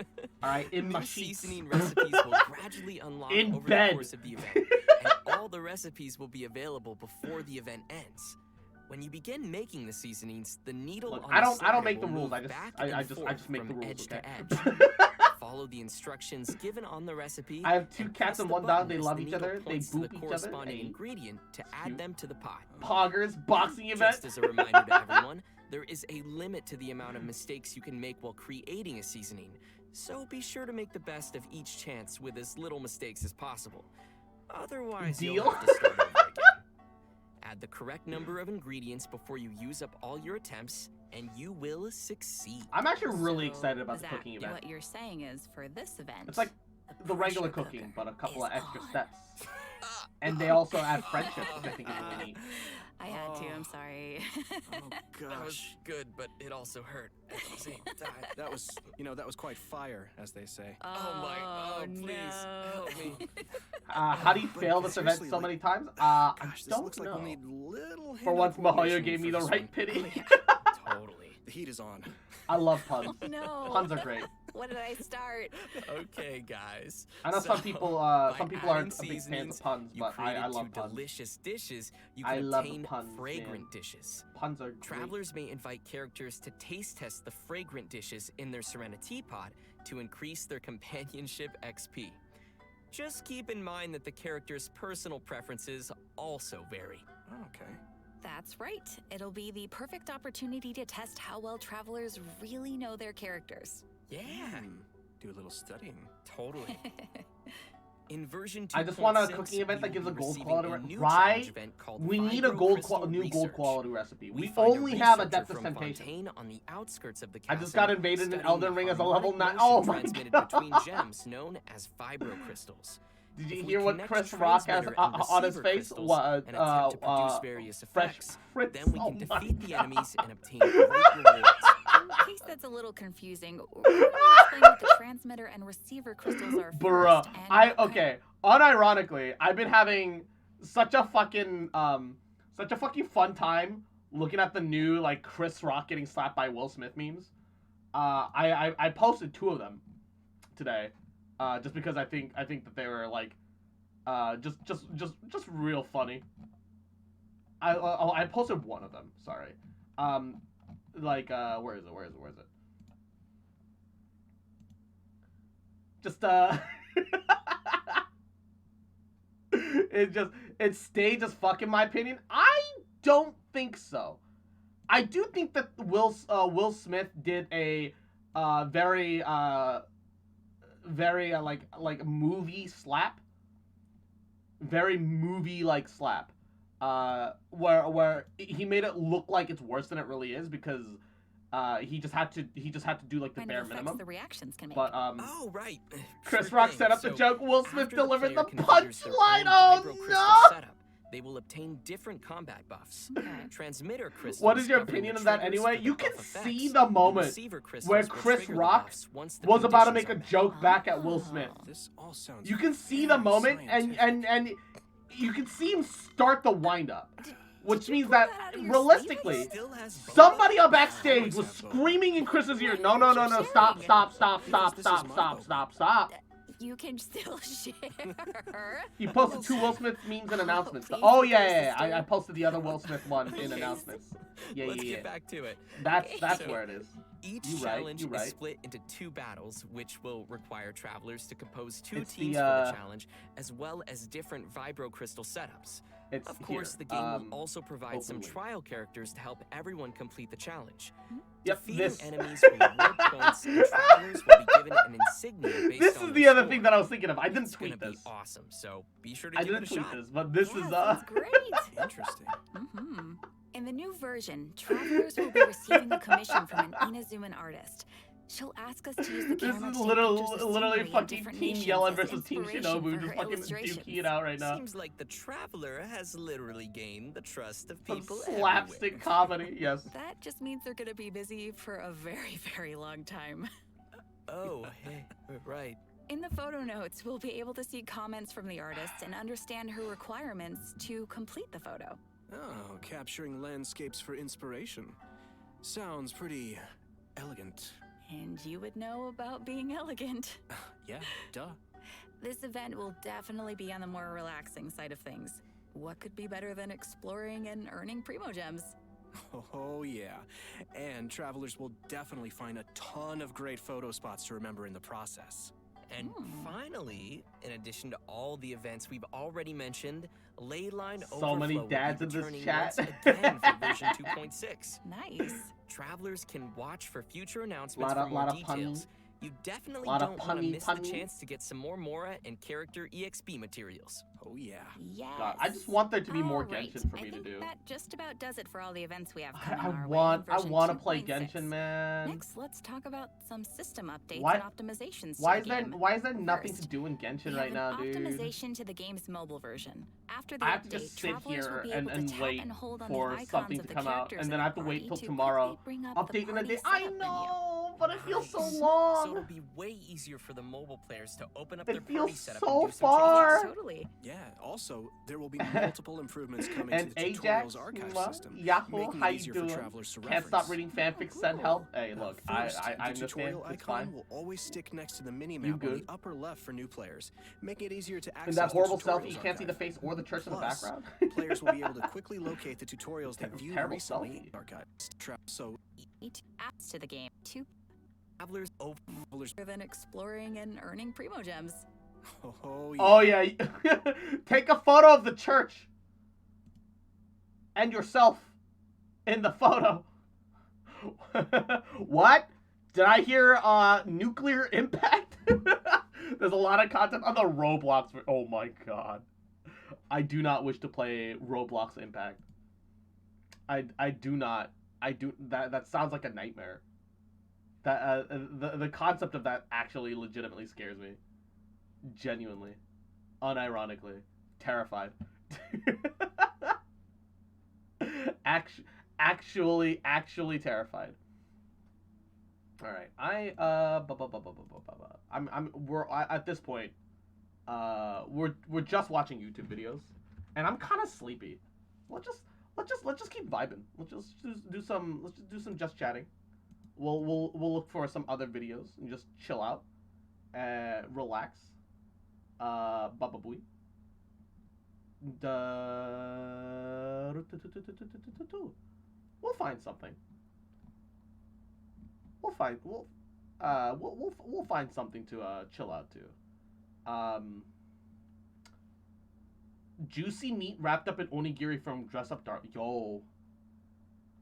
Speaker 1: Alright, in my
Speaker 5: New
Speaker 1: sheets.
Speaker 5: seasoning recipes will gradually unlock
Speaker 1: In
Speaker 5: over
Speaker 1: bed.
Speaker 5: the course of the event, and all the recipes will be available before the event ends. When you begin making the seasonings, the needle
Speaker 1: Look,
Speaker 5: on
Speaker 1: I
Speaker 5: the
Speaker 1: don't
Speaker 5: side
Speaker 1: make the
Speaker 5: will
Speaker 1: rules.
Speaker 5: move
Speaker 1: I just
Speaker 5: back
Speaker 1: I
Speaker 5: and
Speaker 1: just
Speaker 5: forth
Speaker 1: make the
Speaker 5: from
Speaker 1: rules.
Speaker 5: edge
Speaker 1: Okay.
Speaker 5: to edge. Follow the instructions given on the recipe.
Speaker 1: I have 2
Speaker 5: and
Speaker 1: cats
Speaker 5: press
Speaker 1: and
Speaker 5: the
Speaker 1: 1
Speaker 5: button
Speaker 1: dog. They
Speaker 5: as
Speaker 1: love
Speaker 5: the
Speaker 1: each
Speaker 5: needle
Speaker 1: other. They
Speaker 5: points to the
Speaker 1: boop each other.
Speaker 5: corresponding
Speaker 1: Hey.
Speaker 5: ingredient to add
Speaker 1: Cute.
Speaker 5: them to the pot.
Speaker 1: Poggers boxing event.
Speaker 5: Just as a reminder to everyone, there is a limit to the amount of mistakes you can make while creating a seasoning. So be sure to make the best of each chance with as little mistakes as possible. Otherwise,
Speaker 1: Deal?
Speaker 5: you'll have to start over again. Add the correct number of ingredients before you use up all your attempts, and you will succeed.
Speaker 1: I'm actually really
Speaker 9: So,
Speaker 1: excited about
Speaker 9: is
Speaker 1: the
Speaker 9: that
Speaker 1: cooking event.
Speaker 9: What you're saying is for this event,
Speaker 1: It's like the regular
Speaker 9: pressure
Speaker 1: cooking,
Speaker 9: cooker
Speaker 1: but a couple of
Speaker 9: is
Speaker 1: extra
Speaker 9: on.
Speaker 1: steps. And they also add friendship, which I think is really neat.
Speaker 9: I had to. I'm sorry.
Speaker 4: Oh
Speaker 5: That was
Speaker 4: gosh.
Speaker 5: good, but it also hurt at the same time.
Speaker 4: That was, that was quite fire, as they say.
Speaker 5: Oh, please,
Speaker 9: no.
Speaker 5: help me.
Speaker 1: How do you fail this event
Speaker 4: seriously,
Speaker 1: so
Speaker 4: like,
Speaker 1: many times?
Speaker 4: Gosh,
Speaker 1: I
Speaker 4: this
Speaker 1: don't
Speaker 4: looks like
Speaker 1: know.
Speaker 4: we'll need little
Speaker 1: For
Speaker 4: hand-eye
Speaker 1: once, Mahoyo
Speaker 4: coordination
Speaker 1: gave me
Speaker 4: for
Speaker 1: the
Speaker 4: this
Speaker 1: right
Speaker 4: one.
Speaker 1: pity.
Speaker 5: Totally.
Speaker 4: The heat is on.
Speaker 1: I love puns.
Speaker 9: Oh, no.
Speaker 1: Puns are great.
Speaker 9: What did I start?
Speaker 5: Okay, guys.
Speaker 1: I know
Speaker 5: So,
Speaker 1: some people
Speaker 5: by
Speaker 1: aren't
Speaker 5: adding
Speaker 1: big fans
Speaker 5: seasonings,
Speaker 1: of puns,
Speaker 5: you
Speaker 1: but I
Speaker 5: created
Speaker 1: love
Speaker 5: 2
Speaker 1: puns.
Speaker 5: delicious dishes. You
Speaker 1: I
Speaker 5: can
Speaker 1: love
Speaker 5: obtain
Speaker 1: puns,
Speaker 5: fragrant
Speaker 1: man.
Speaker 5: dishes.
Speaker 1: Puns are great.
Speaker 5: Travelers may invite characters to taste test the fragrant dishes in their Serenity pod to increase their companionship XP. Just keep in mind that the character's personal preferences also vary.
Speaker 4: Okay.
Speaker 9: That's right. It'll be the perfect opportunity to test how well travelers really know their characters.
Speaker 5: Yeah,
Speaker 4: Do a little studying.
Speaker 5: totally. In version 2.6,
Speaker 1: I just want a cooking event that
Speaker 5: we
Speaker 1: gives
Speaker 5: will
Speaker 1: a
Speaker 5: be
Speaker 1: gold
Speaker 5: receiving
Speaker 1: quality
Speaker 5: a new
Speaker 1: right?
Speaker 5: challenge event called
Speaker 1: We need a
Speaker 5: Vibro Crystal
Speaker 1: new gold
Speaker 5: Research.
Speaker 1: quality recipe. We
Speaker 5: find
Speaker 1: only have a
Speaker 5: researcher
Speaker 1: Depth of
Speaker 5: from
Speaker 1: Temptation.
Speaker 5: Fontaine on the outskirts of the
Speaker 1: I
Speaker 5: castle,
Speaker 1: just got invaded in
Speaker 5: studying
Speaker 1: Elden
Speaker 5: the
Speaker 1: Ring as a
Speaker 5: harmonic
Speaker 1: level 9.
Speaker 5: motion
Speaker 1: Oh my
Speaker 5: transmitted
Speaker 1: God.
Speaker 5: between gems known as vibro crystals.
Speaker 1: Did you
Speaker 5: If we
Speaker 1: hear what
Speaker 5: connect
Speaker 1: Chris Rock has
Speaker 5: transmitter and
Speaker 1: on his
Speaker 5: receiver
Speaker 1: face?
Speaker 5: crystals
Speaker 1: What?
Speaker 5: and attempt to produce various
Speaker 1: Fresh
Speaker 5: effects,
Speaker 1: Fritz.
Speaker 5: then we
Speaker 1: Oh
Speaker 5: can
Speaker 1: my
Speaker 5: defeat the
Speaker 1: God.
Speaker 5: enemies and obtain great rewards.
Speaker 9: In case that's a little confusing, we're going to explain what the transmitter and receiver crystals are
Speaker 1: Bruh,
Speaker 9: first. And what kind
Speaker 1: unironically, I've been having such a fucking fun time looking at the new like Chris Rock getting slapped by Will Smith memes. I posted 2 of them today, just because I think that they were like, just real funny. I posted 1 of them. Sorry. Where is it? Just it stayed just fuck in my opinion. I don't think so. I do think that Will Smith did a very like movie slap. Very movie like slap. Where he made it look like it's worse than it really is because he just had to do like the
Speaker 9: kind
Speaker 1: bare
Speaker 9: of effects
Speaker 1: minimum.
Speaker 9: the reactions can make.
Speaker 1: But
Speaker 5: Oh, right.
Speaker 1: Chris
Speaker 5: Sure
Speaker 1: Rock
Speaker 5: thing.
Speaker 1: set up the
Speaker 5: So,
Speaker 1: joke. Will Smith
Speaker 5: after the
Speaker 1: delivered the
Speaker 5: player configures their
Speaker 1: punchline.
Speaker 5: own
Speaker 1: Oh
Speaker 5: vibro crystal
Speaker 1: no!
Speaker 5: setup, they will obtain different combat buffs.
Speaker 9: Okay.
Speaker 5: Transmitter crystals.
Speaker 1: What is your
Speaker 5: govern the
Speaker 1: opinion of that
Speaker 5: triggers
Speaker 1: anyway?
Speaker 5: for
Speaker 1: You
Speaker 5: the
Speaker 1: can
Speaker 5: buff
Speaker 1: see
Speaker 5: effects.
Speaker 1: the moment
Speaker 5: Receiver crystals
Speaker 1: where
Speaker 5: will
Speaker 1: Chris
Speaker 5: trigger the
Speaker 1: Rock
Speaker 5: buffs once the
Speaker 1: was about to make
Speaker 5: conditions
Speaker 1: a
Speaker 5: are met.
Speaker 1: joke back at Will Smith.
Speaker 4: This all sounds.
Speaker 1: You can see the
Speaker 4: very
Speaker 1: moment
Speaker 4: scientific.
Speaker 1: and you can see him start the wind up. Which
Speaker 9: you
Speaker 1: means
Speaker 9: pull
Speaker 1: that,
Speaker 9: that out of your
Speaker 1: realistically,
Speaker 5: Still has both.
Speaker 1: somebody on backstage was screaming in Chris's ear, no, stop.
Speaker 9: you can still share.
Speaker 1: You posted 2 Will Smith memes and announcements.
Speaker 9: please,
Speaker 1: Oh yeah.
Speaker 9: sister.
Speaker 1: I posted the other Will Smith one in announcements. Yeah,
Speaker 5: Let's
Speaker 1: yeah.
Speaker 5: get back to it.
Speaker 1: That's
Speaker 5: So,
Speaker 1: where it is.
Speaker 5: Each
Speaker 1: You
Speaker 5: challenge
Speaker 1: right.
Speaker 5: is split into 2 battles, which will require travelers to compose 2
Speaker 1: It's
Speaker 5: teams
Speaker 1: the,
Speaker 5: for the challenge, as well as different vibro crystal setups.
Speaker 1: It's
Speaker 5: Of course,
Speaker 1: here,
Speaker 5: the game will also provide some
Speaker 1: openly.
Speaker 5: trial characters to help everyone complete the challenge.
Speaker 1: Yep,
Speaker 5: Defeating
Speaker 1: this.
Speaker 5: enemies will reward points, and travelers will be given an insignia based
Speaker 1: This
Speaker 5: on
Speaker 1: is
Speaker 5: their
Speaker 1: the other
Speaker 5: score.
Speaker 1: thing that I was thinking of. I didn't
Speaker 5: It's
Speaker 1: tweet
Speaker 5: gonna
Speaker 1: this.
Speaker 5: be awesome, so be sure to
Speaker 1: I
Speaker 5: give
Speaker 1: didn't
Speaker 5: it a
Speaker 1: tweet
Speaker 5: shot.
Speaker 1: this, but this is
Speaker 9: Sounds great.
Speaker 4: Interesting.
Speaker 9: In the new version, travelers will be receiving a commission from an Inazuman artist. She'll ask us to use the
Speaker 1: This
Speaker 9: camera
Speaker 1: is
Speaker 9: to take
Speaker 1: literally
Speaker 9: pictures of
Speaker 1: fucking
Speaker 9: scenery in different
Speaker 1: Team
Speaker 9: nations
Speaker 1: Yelan
Speaker 9: as
Speaker 1: versus Team
Speaker 9: inspiration
Speaker 1: Shinobu,
Speaker 9: for
Speaker 1: just
Speaker 9: her
Speaker 1: fucking
Speaker 9: illustrations.
Speaker 1: duking it out right now.
Speaker 5: Seems like the traveler has literally gained the trust of
Speaker 1: Some
Speaker 5: people
Speaker 1: slapstick
Speaker 5: everywhere.
Speaker 1: comedy, yes.
Speaker 9: That just means they're gonna be busy for a very, very long time.
Speaker 5: Oh, hey, right.
Speaker 9: In the photo notes, we'll be able to see comments from the artist and understand her requirements to complete the photo.
Speaker 7: Oh, capturing landscapes for inspiration. Sounds pretty elegant.
Speaker 9: And you would know about being elegant.
Speaker 7: Yeah, duh.
Speaker 9: This event will definitely be on the more relaxing side of things. What could be better than exploring and earning Primo Gems?
Speaker 7: Oh, yeah. And travelers will definitely find a ton of great photo spots to remember in the process.
Speaker 5: And finally, in addition to all the events we've already mentioned, Leyline
Speaker 1: So many
Speaker 5: Overflow
Speaker 1: dads
Speaker 5: will
Speaker 1: in
Speaker 5: be
Speaker 1: this
Speaker 5: returning
Speaker 1: chat.
Speaker 5: once again for version 2.6.
Speaker 9: Nice.
Speaker 5: Travelers can watch for future announcements
Speaker 1: Lot
Speaker 5: for more
Speaker 1: of
Speaker 5: details. You definitely
Speaker 1: Lot of
Speaker 5: don't want to
Speaker 1: punny
Speaker 5: miss the
Speaker 1: punny.
Speaker 5: chance to get some more Mora and character EXP materials.
Speaker 7: Oh, yeah.
Speaker 9: Yes.
Speaker 1: God, I just want there to be more
Speaker 9: Alright,
Speaker 1: Genshin for me
Speaker 9: I
Speaker 1: to
Speaker 9: think
Speaker 1: do.
Speaker 9: that just about does it for all the events we have
Speaker 1: I
Speaker 9: coming our
Speaker 1: want
Speaker 9: way in version
Speaker 1: to play
Speaker 9: 2.6.
Speaker 1: Genshin, man.
Speaker 9: Next, let's talk about some system updates
Speaker 1: Why-
Speaker 9: and optimizations
Speaker 1: Why
Speaker 9: to
Speaker 1: is
Speaker 9: the
Speaker 1: there
Speaker 9: game.
Speaker 1: nothing to
Speaker 9: First,
Speaker 1: do in
Speaker 9: we
Speaker 1: Genshin
Speaker 9: have
Speaker 1: right
Speaker 9: an
Speaker 1: now, dude?
Speaker 9: optimization to the game's mobile version. After the
Speaker 1: I have
Speaker 9: update,
Speaker 1: to just sit
Speaker 9: travelers will
Speaker 1: here
Speaker 9: be
Speaker 1: and,
Speaker 9: able to tap
Speaker 1: wait
Speaker 9: and hold on
Speaker 1: for
Speaker 9: the icons
Speaker 1: something
Speaker 9: of
Speaker 1: to
Speaker 9: the
Speaker 1: come out,
Speaker 9: characters
Speaker 1: and then
Speaker 9: in
Speaker 1: I have
Speaker 9: the
Speaker 1: to wait
Speaker 9: party
Speaker 1: till
Speaker 9: to
Speaker 1: tomorrow.
Speaker 9: quickly bring up the
Speaker 1: Update in a
Speaker 9: party
Speaker 1: day. I
Speaker 9: setup
Speaker 1: know, but it feels so
Speaker 5: Nice. So
Speaker 1: long.
Speaker 5: it'll be way easier for the mobile players to open up
Speaker 1: It
Speaker 5: their
Speaker 1: feels
Speaker 5: party setup
Speaker 1: so
Speaker 5: and do some
Speaker 1: far.
Speaker 5: changes.
Speaker 9: Totally.
Speaker 7: Yeah, also, there will be multiple improvements coming
Speaker 1: And
Speaker 7: to the
Speaker 1: Ajax,
Speaker 7: tutorials archive
Speaker 1: mwah,
Speaker 7: system,
Speaker 1: Yahoo,
Speaker 7: making
Speaker 1: how
Speaker 7: it
Speaker 1: you
Speaker 7: easier
Speaker 1: doing?
Speaker 7: for travelers to
Speaker 1: Can't
Speaker 7: reference.
Speaker 1: stop reading fanfics. Send help. Hey,
Speaker 7: Now,
Speaker 1: look,
Speaker 7: first,
Speaker 1: I
Speaker 7: the
Speaker 1: understand.
Speaker 7: tutorial
Speaker 1: It's
Speaker 7: icon
Speaker 1: fine.
Speaker 7: will always stick next to the
Speaker 1: You
Speaker 7: mini-map on
Speaker 1: good.
Speaker 7: the upper left for new players, making it easier to access
Speaker 1: And that horrible
Speaker 7: the tutorials
Speaker 1: selfie, you can't see the
Speaker 7: archive.
Speaker 1: face or the church in the
Speaker 7: Plus,
Speaker 1: background.
Speaker 7: players will be able to quickly locate the tutorials they viewed
Speaker 1: Terrible
Speaker 7: recently
Speaker 1: selfie.
Speaker 7: in the archive. So,
Speaker 9: Each adds to the game. Two
Speaker 5: Travelers over.
Speaker 7: travelers.
Speaker 9: than exploring and earning Primo Gems.
Speaker 7: Oh, yeah.
Speaker 1: Oh yeah, take a photo of the church and yourself in the photo. What? Did I hear nuclear impact? There's a lot of content on the Roblox. Oh my god. I do not wish to play Roblox Impact. I do not. That sounds like a nightmare. That the concept of that actually legitimately scares me. Genuinely. Unironically. Terrified. Actually terrified. All right. We're at this point. We're just watching YouTube videos, and I'm kind of sleepy. Let's just keep vibing. Let's just do some just chatting. We'll look for some other videos and just chill out, relax. Baba booey. We'll find something. We'll find something to chill out to. Juicy meat wrapped up in onigiri from Dress Up Dark. Yo.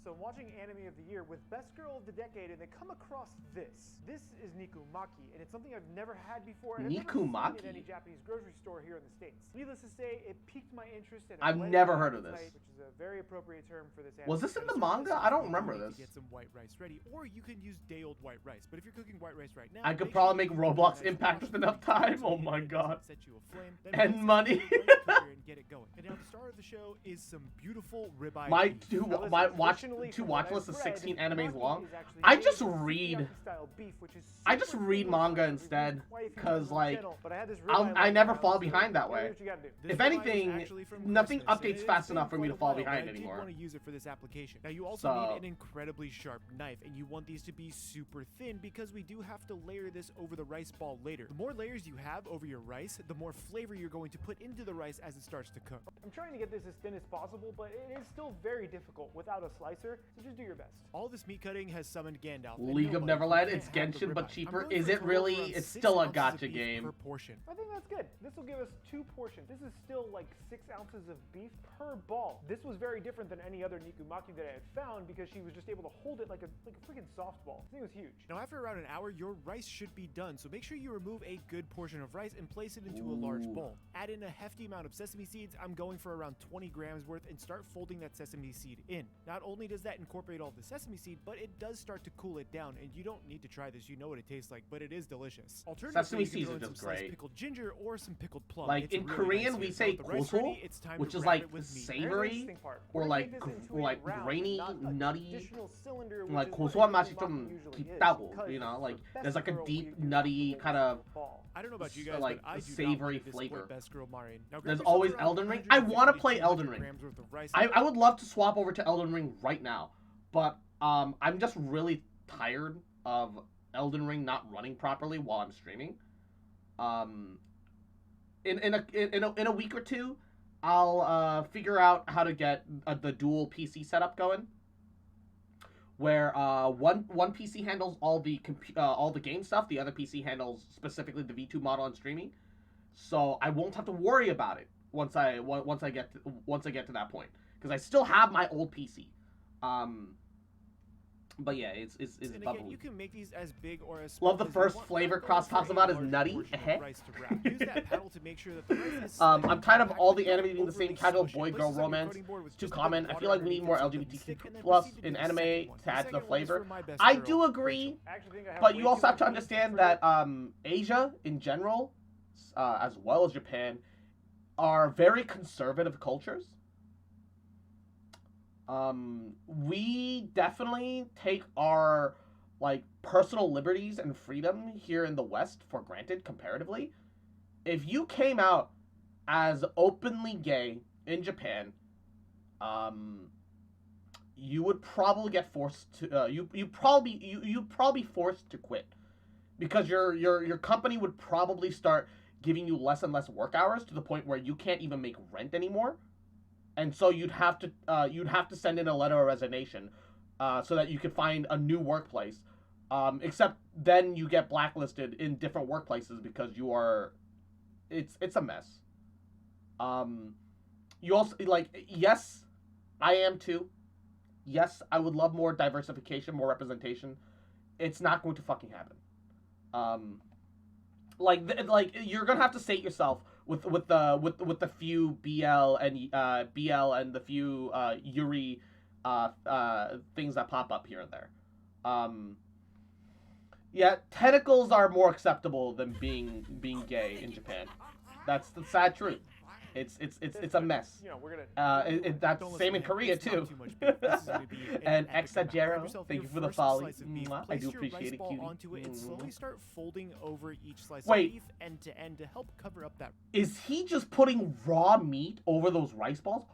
Speaker 14: So I'm watching Anime of the Year with Best Girl of the Decade, and they come across this. This is Nikumaki, and it's something I've never had before, and I've never seen
Speaker 1: Nikumaki?
Speaker 14: at any Japanese grocery store here in the States. Needless to say, it piqued my interest, and
Speaker 1: I've
Speaker 14: I went
Speaker 1: never
Speaker 14: on
Speaker 1: heard of
Speaker 14: the
Speaker 1: this.
Speaker 14: site, which is a very appropriate term for this.
Speaker 1: Was
Speaker 14: anime.
Speaker 1: this in
Speaker 14: But
Speaker 1: the
Speaker 14: it's
Speaker 1: manga? I don't remember
Speaker 15: to
Speaker 1: this.
Speaker 15: get some white rice ready, or you can use day-old white rice. But if you're cooking white rice right now,
Speaker 1: I could
Speaker 15: make
Speaker 1: probably
Speaker 15: sure
Speaker 1: make
Speaker 15: you use a
Speaker 1: Roblox
Speaker 15: nice
Speaker 1: Impact
Speaker 15: wash
Speaker 1: with enough
Speaker 15: before you
Speaker 1: time. Oh my
Speaker 15: it
Speaker 1: god.
Speaker 15: doesn't set you aflame. Then
Speaker 1: And
Speaker 15: once
Speaker 1: money.
Speaker 15: it's ready, put your get it going. And now the star of the show is some beautiful ribeye
Speaker 1: My
Speaker 15: beef.
Speaker 1: two
Speaker 14: Now listen,
Speaker 1: watch
Speaker 14: traditionally,
Speaker 1: two
Speaker 14: from
Speaker 1: watch
Speaker 14: what
Speaker 1: lists
Speaker 14: I've
Speaker 1: is
Speaker 14: read,
Speaker 1: 16 animes
Speaker 14: maki
Speaker 1: long.
Speaker 14: is actually
Speaker 1: I
Speaker 14: made
Speaker 1: just
Speaker 14: with
Speaker 1: read
Speaker 14: sukiyaki-style beef, which is
Speaker 1: I just
Speaker 14: super
Speaker 1: read
Speaker 14: thin
Speaker 1: manga
Speaker 14: slices.
Speaker 1: instead,
Speaker 14: It's quite a few
Speaker 1: cause
Speaker 14: times on
Speaker 1: like
Speaker 14: channel, but I had this
Speaker 1: I
Speaker 14: ribeye
Speaker 1: never
Speaker 14: lying
Speaker 1: fall
Speaker 14: around,
Speaker 1: behind
Speaker 14: so
Speaker 1: that way.
Speaker 14: here's what you gotta do.
Speaker 15: This
Speaker 1: If
Speaker 15: ribeye is
Speaker 1: anything,
Speaker 15: actually from
Speaker 1: nothing
Speaker 15: Christmas, and
Speaker 1: updates
Speaker 15: it's
Speaker 1: fast
Speaker 15: been
Speaker 1: enough for me
Speaker 15: quite
Speaker 1: to
Speaker 15: a
Speaker 1: fall
Speaker 15: while,
Speaker 1: behind
Speaker 15: but I
Speaker 1: anymore.
Speaker 15: did want to use it for this application. Now you also
Speaker 1: So-
Speaker 15: need an incredibly sharp knife, and you want these to be super thin because we do have to layer this over the rice ball later. The more layers you have over your rice, the more flavor you're going to put into the rice as it starts to cook.
Speaker 14: I'm trying to get this as thin as possible, but it is still very difficult without a slicer, so just do your best.
Speaker 15: All this meat cutting has summoned Gandalf. and
Speaker 1: League of
Speaker 15: nobody
Speaker 1: Neverland,
Speaker 15: can't
Speaker 1: it's
Speaker 15: have the
Speaker 1: Genshin but
Speaker 15: ribeye.
Speaker 1: cheaper.
Speaker 15: I'm going
Speaker 1: Is
Speaker 15: for a
Speaker 1: it
Speaker 15: total
Speaker 1: really?
Speaker 15: of around
Speaker 1: It's
Speaker 15: 6
Speaker 1: still a
Speaker 15: ounces of
Speaker 1: gacha
Speaker 15: beef
Speaker 1: game.
Speaker 15: per portion.
Speaker 14: I think that's good. This will give us 2 portions. This is still like 6 ounces of beef per ball. This was very different than any other Nikumaki that I had found because she was just able to hold it like a freaking softball. This thing was huge.
Speaker 15: Now after around an hour, your rice should be done, so make sure you remove a good portion of rice and place it into a large bowl. Add in a hefty amount of sesame seeds. I'm going for around 20 grams worth, and start folding that sesame seed in. Not only does that incorporate all the sesame seed, but it does start to cool it down, and you don't need to try this. You know what it tastes like, but it is delicious. Alternatively,
Speaker 1: Sesame
Speaker 15: you can
Speaker 1: seeds
Speaker 15: throw
Speaker 1: are
Speaker 15: in some
Speaker 1: just
Speaker 15: sliced
Speaker 1: great.
Speaker 15: pickled ginger or some pickled plum.
Speaker 1: Like
Speaker 15: It's
Speaker 1: in
Speaker 15: really
Speaker 1: Korean,
Speaker 15: nice
Speaker 1: we
Speaker 15: here.
Speaker 1: say
Speaker 15: Now with the rice
Speaker 1: goso,
Speaker 15: ready, it's time
Speaker 1: which
Speaker 15: to
Speaker 1: is
Speaker 15: wrap
Speaker 1: like
Speaker 15: it with meat.
Speaker 1: savory
Speaker 14: Interesting part.
Speaker 1: or
Speaker 14: We're
Speaker 1: like
Speaker 14: gonna make this into a
Speaker 1: like
Speaker 14: round,
Speaker 1: grainy,
Speaker 14: not a
Speaker 1: nutty.
Speaker 14: traditional cylinder, which
Speaker 1: Like
Speaker 14: is what
Speaker 1: 고소한 맛이
Speaker 14: Nikumaki
Speaker 1: 좀
Speaker 14: usually is,
Speaker 1: 깊다고,
Speaker 14: because
Speaker 1: you know,
Speaker 14: for
Speaker 1: like
Speaker 14: best
Speaker 1: there's like a
Speaker 14: girl,
Speaker 1: deep,
Speaker 14: we use
Speaker 1: nutty
Speaker 14: the
Speaker 1: kind of
Speaker 14: ball.
Speaker 15: I don't know about you guys,
Speaker 1: like
Speaker 15: but I do
Speaker 1: savory
Speaker 15: not want to disappoint
Speaker 1: flavor.
Speaker 15: Best Girl Marin. Now, grab
Speaker 1: There's
Speaker 15: yourself
Speaker 1: always
Speaker 15: around
Speaker 1: Elden Ring. I
Speaker 15: 150
Speaker 1: want to
Speaker 15: to
Speaker 1: play
Speaker 15: 200
Speaker 1: Elden Ring.
Speaker 15: grams worth of rice.
Speaker 1: I would love to swap over to Elden Ring right now, but I'm just really tired of Elden Ring not running properly while I'm streaming. In a week or two, I'll figure out how to get the dual PC setup going, where one PC handles all the game stuff, the other PC handles specifically the V2 model and streaming. So I won't have to worry about it once I get to that point, because I still have my old PC. But yeah, it's
Speaker 15: And
Speaker 1: bubbly.
Speaker 15: again, you can make these as big or as small
Speaker 1: Love the
Speaker 15: as you
Speaker 1: first
Speaker 15: want.
Speaker 1: flavor
Speaker 15: I'm going
Speaker 1: Cross
Speaker 15: for
Speaker 1: talks
Speaker 15: a
Speaker 1: about is
Speaker 15: large
Speaker 1: nutty.
Speaker 15: portion of rice to wrap. Use that paddle to make sure that the rice is
Speaker 1: I'm
Speaker 15: slightly
Speaker 1: tired of all the
Speaker 15: compacted,
Speaker 1: anime being the same
Speaker 15: overly
Speaker 1: casual
Speaker 15: smushy.
Speaker 1: boy-girl
Speaker 15: Place this on your
Speaker 1: romance.
Speaker 15: cutting board with
Speaker 1: It's too
Speaker 15: just a bit
Speaker 1: common.
Speaker 15: of
Speaker 1: I
Speaker 15: water
Speaker 1: feel like we need
Speaker 15: underneath
Speaker 1: more
Speaker 15: it so it doesn't
Speaker 1: LGBTQ
Speaker 15: stick, and then
Speaker 1: plus
Speaker 15: proceed to
Speaker 1: in
Speaker 15: do the
Speaker 1: anime
Speaker 15: second one.
Speaker 1: to
Speaker 15: The
Speaker 1: add to the
Speaker 15: second one is
Speaker 1: flavor.
Speaker 15: for my best
Speaker 1: I
Speaker 15: girl,
Speaker 1: do agree,
Speaker 15: Rachel.
Speaker 14: I actually think I have
Speaker 1: but
Speaker 14: way
Speaker 1: you also
Speaker 14: too
Speaker 1: have to
Speaker 14: much
Speaker 1: understand
Speaker 14: for
Speaker 1: that Asia in general, as well as Japan, are very conservative cultures. We definitely take our like personal liberties and freedom here in the West for granted comparatively. If you came out as openly gay in Japan, you would probably get forced to you'd probably forced to quit, because your company would probably start giving you less and less work hours to the point where you can't even make rent anymore. And so you'd have to send in a letter of resignation, so that you could find a new workplace. Except then you get blacklisted in different workplaces because you are, it's a mess. You also yes, I am too. Yes, I would love more diversification, more representation. It's not going to fucking happen. Like you're gonna have to sate yourself with the few BL and the few Yuri things that pop up here and there. Yeah, tentacles are more acceptable than being gay in Japan. That's the sad truth. It's a mess.
Speaker 14: You know, we're gonna.
Speaker 1: That's same in Korea too. And Exagero, thank you for the follow. I do appreciate it, cutie.
Speaker 15: Onto it and slowly start folding over each slice
Speaker 1: Wait.
Speaker 15: of beef end to end to help cover up that
Speaker 1: Is he just putting raw meat over those rice balls?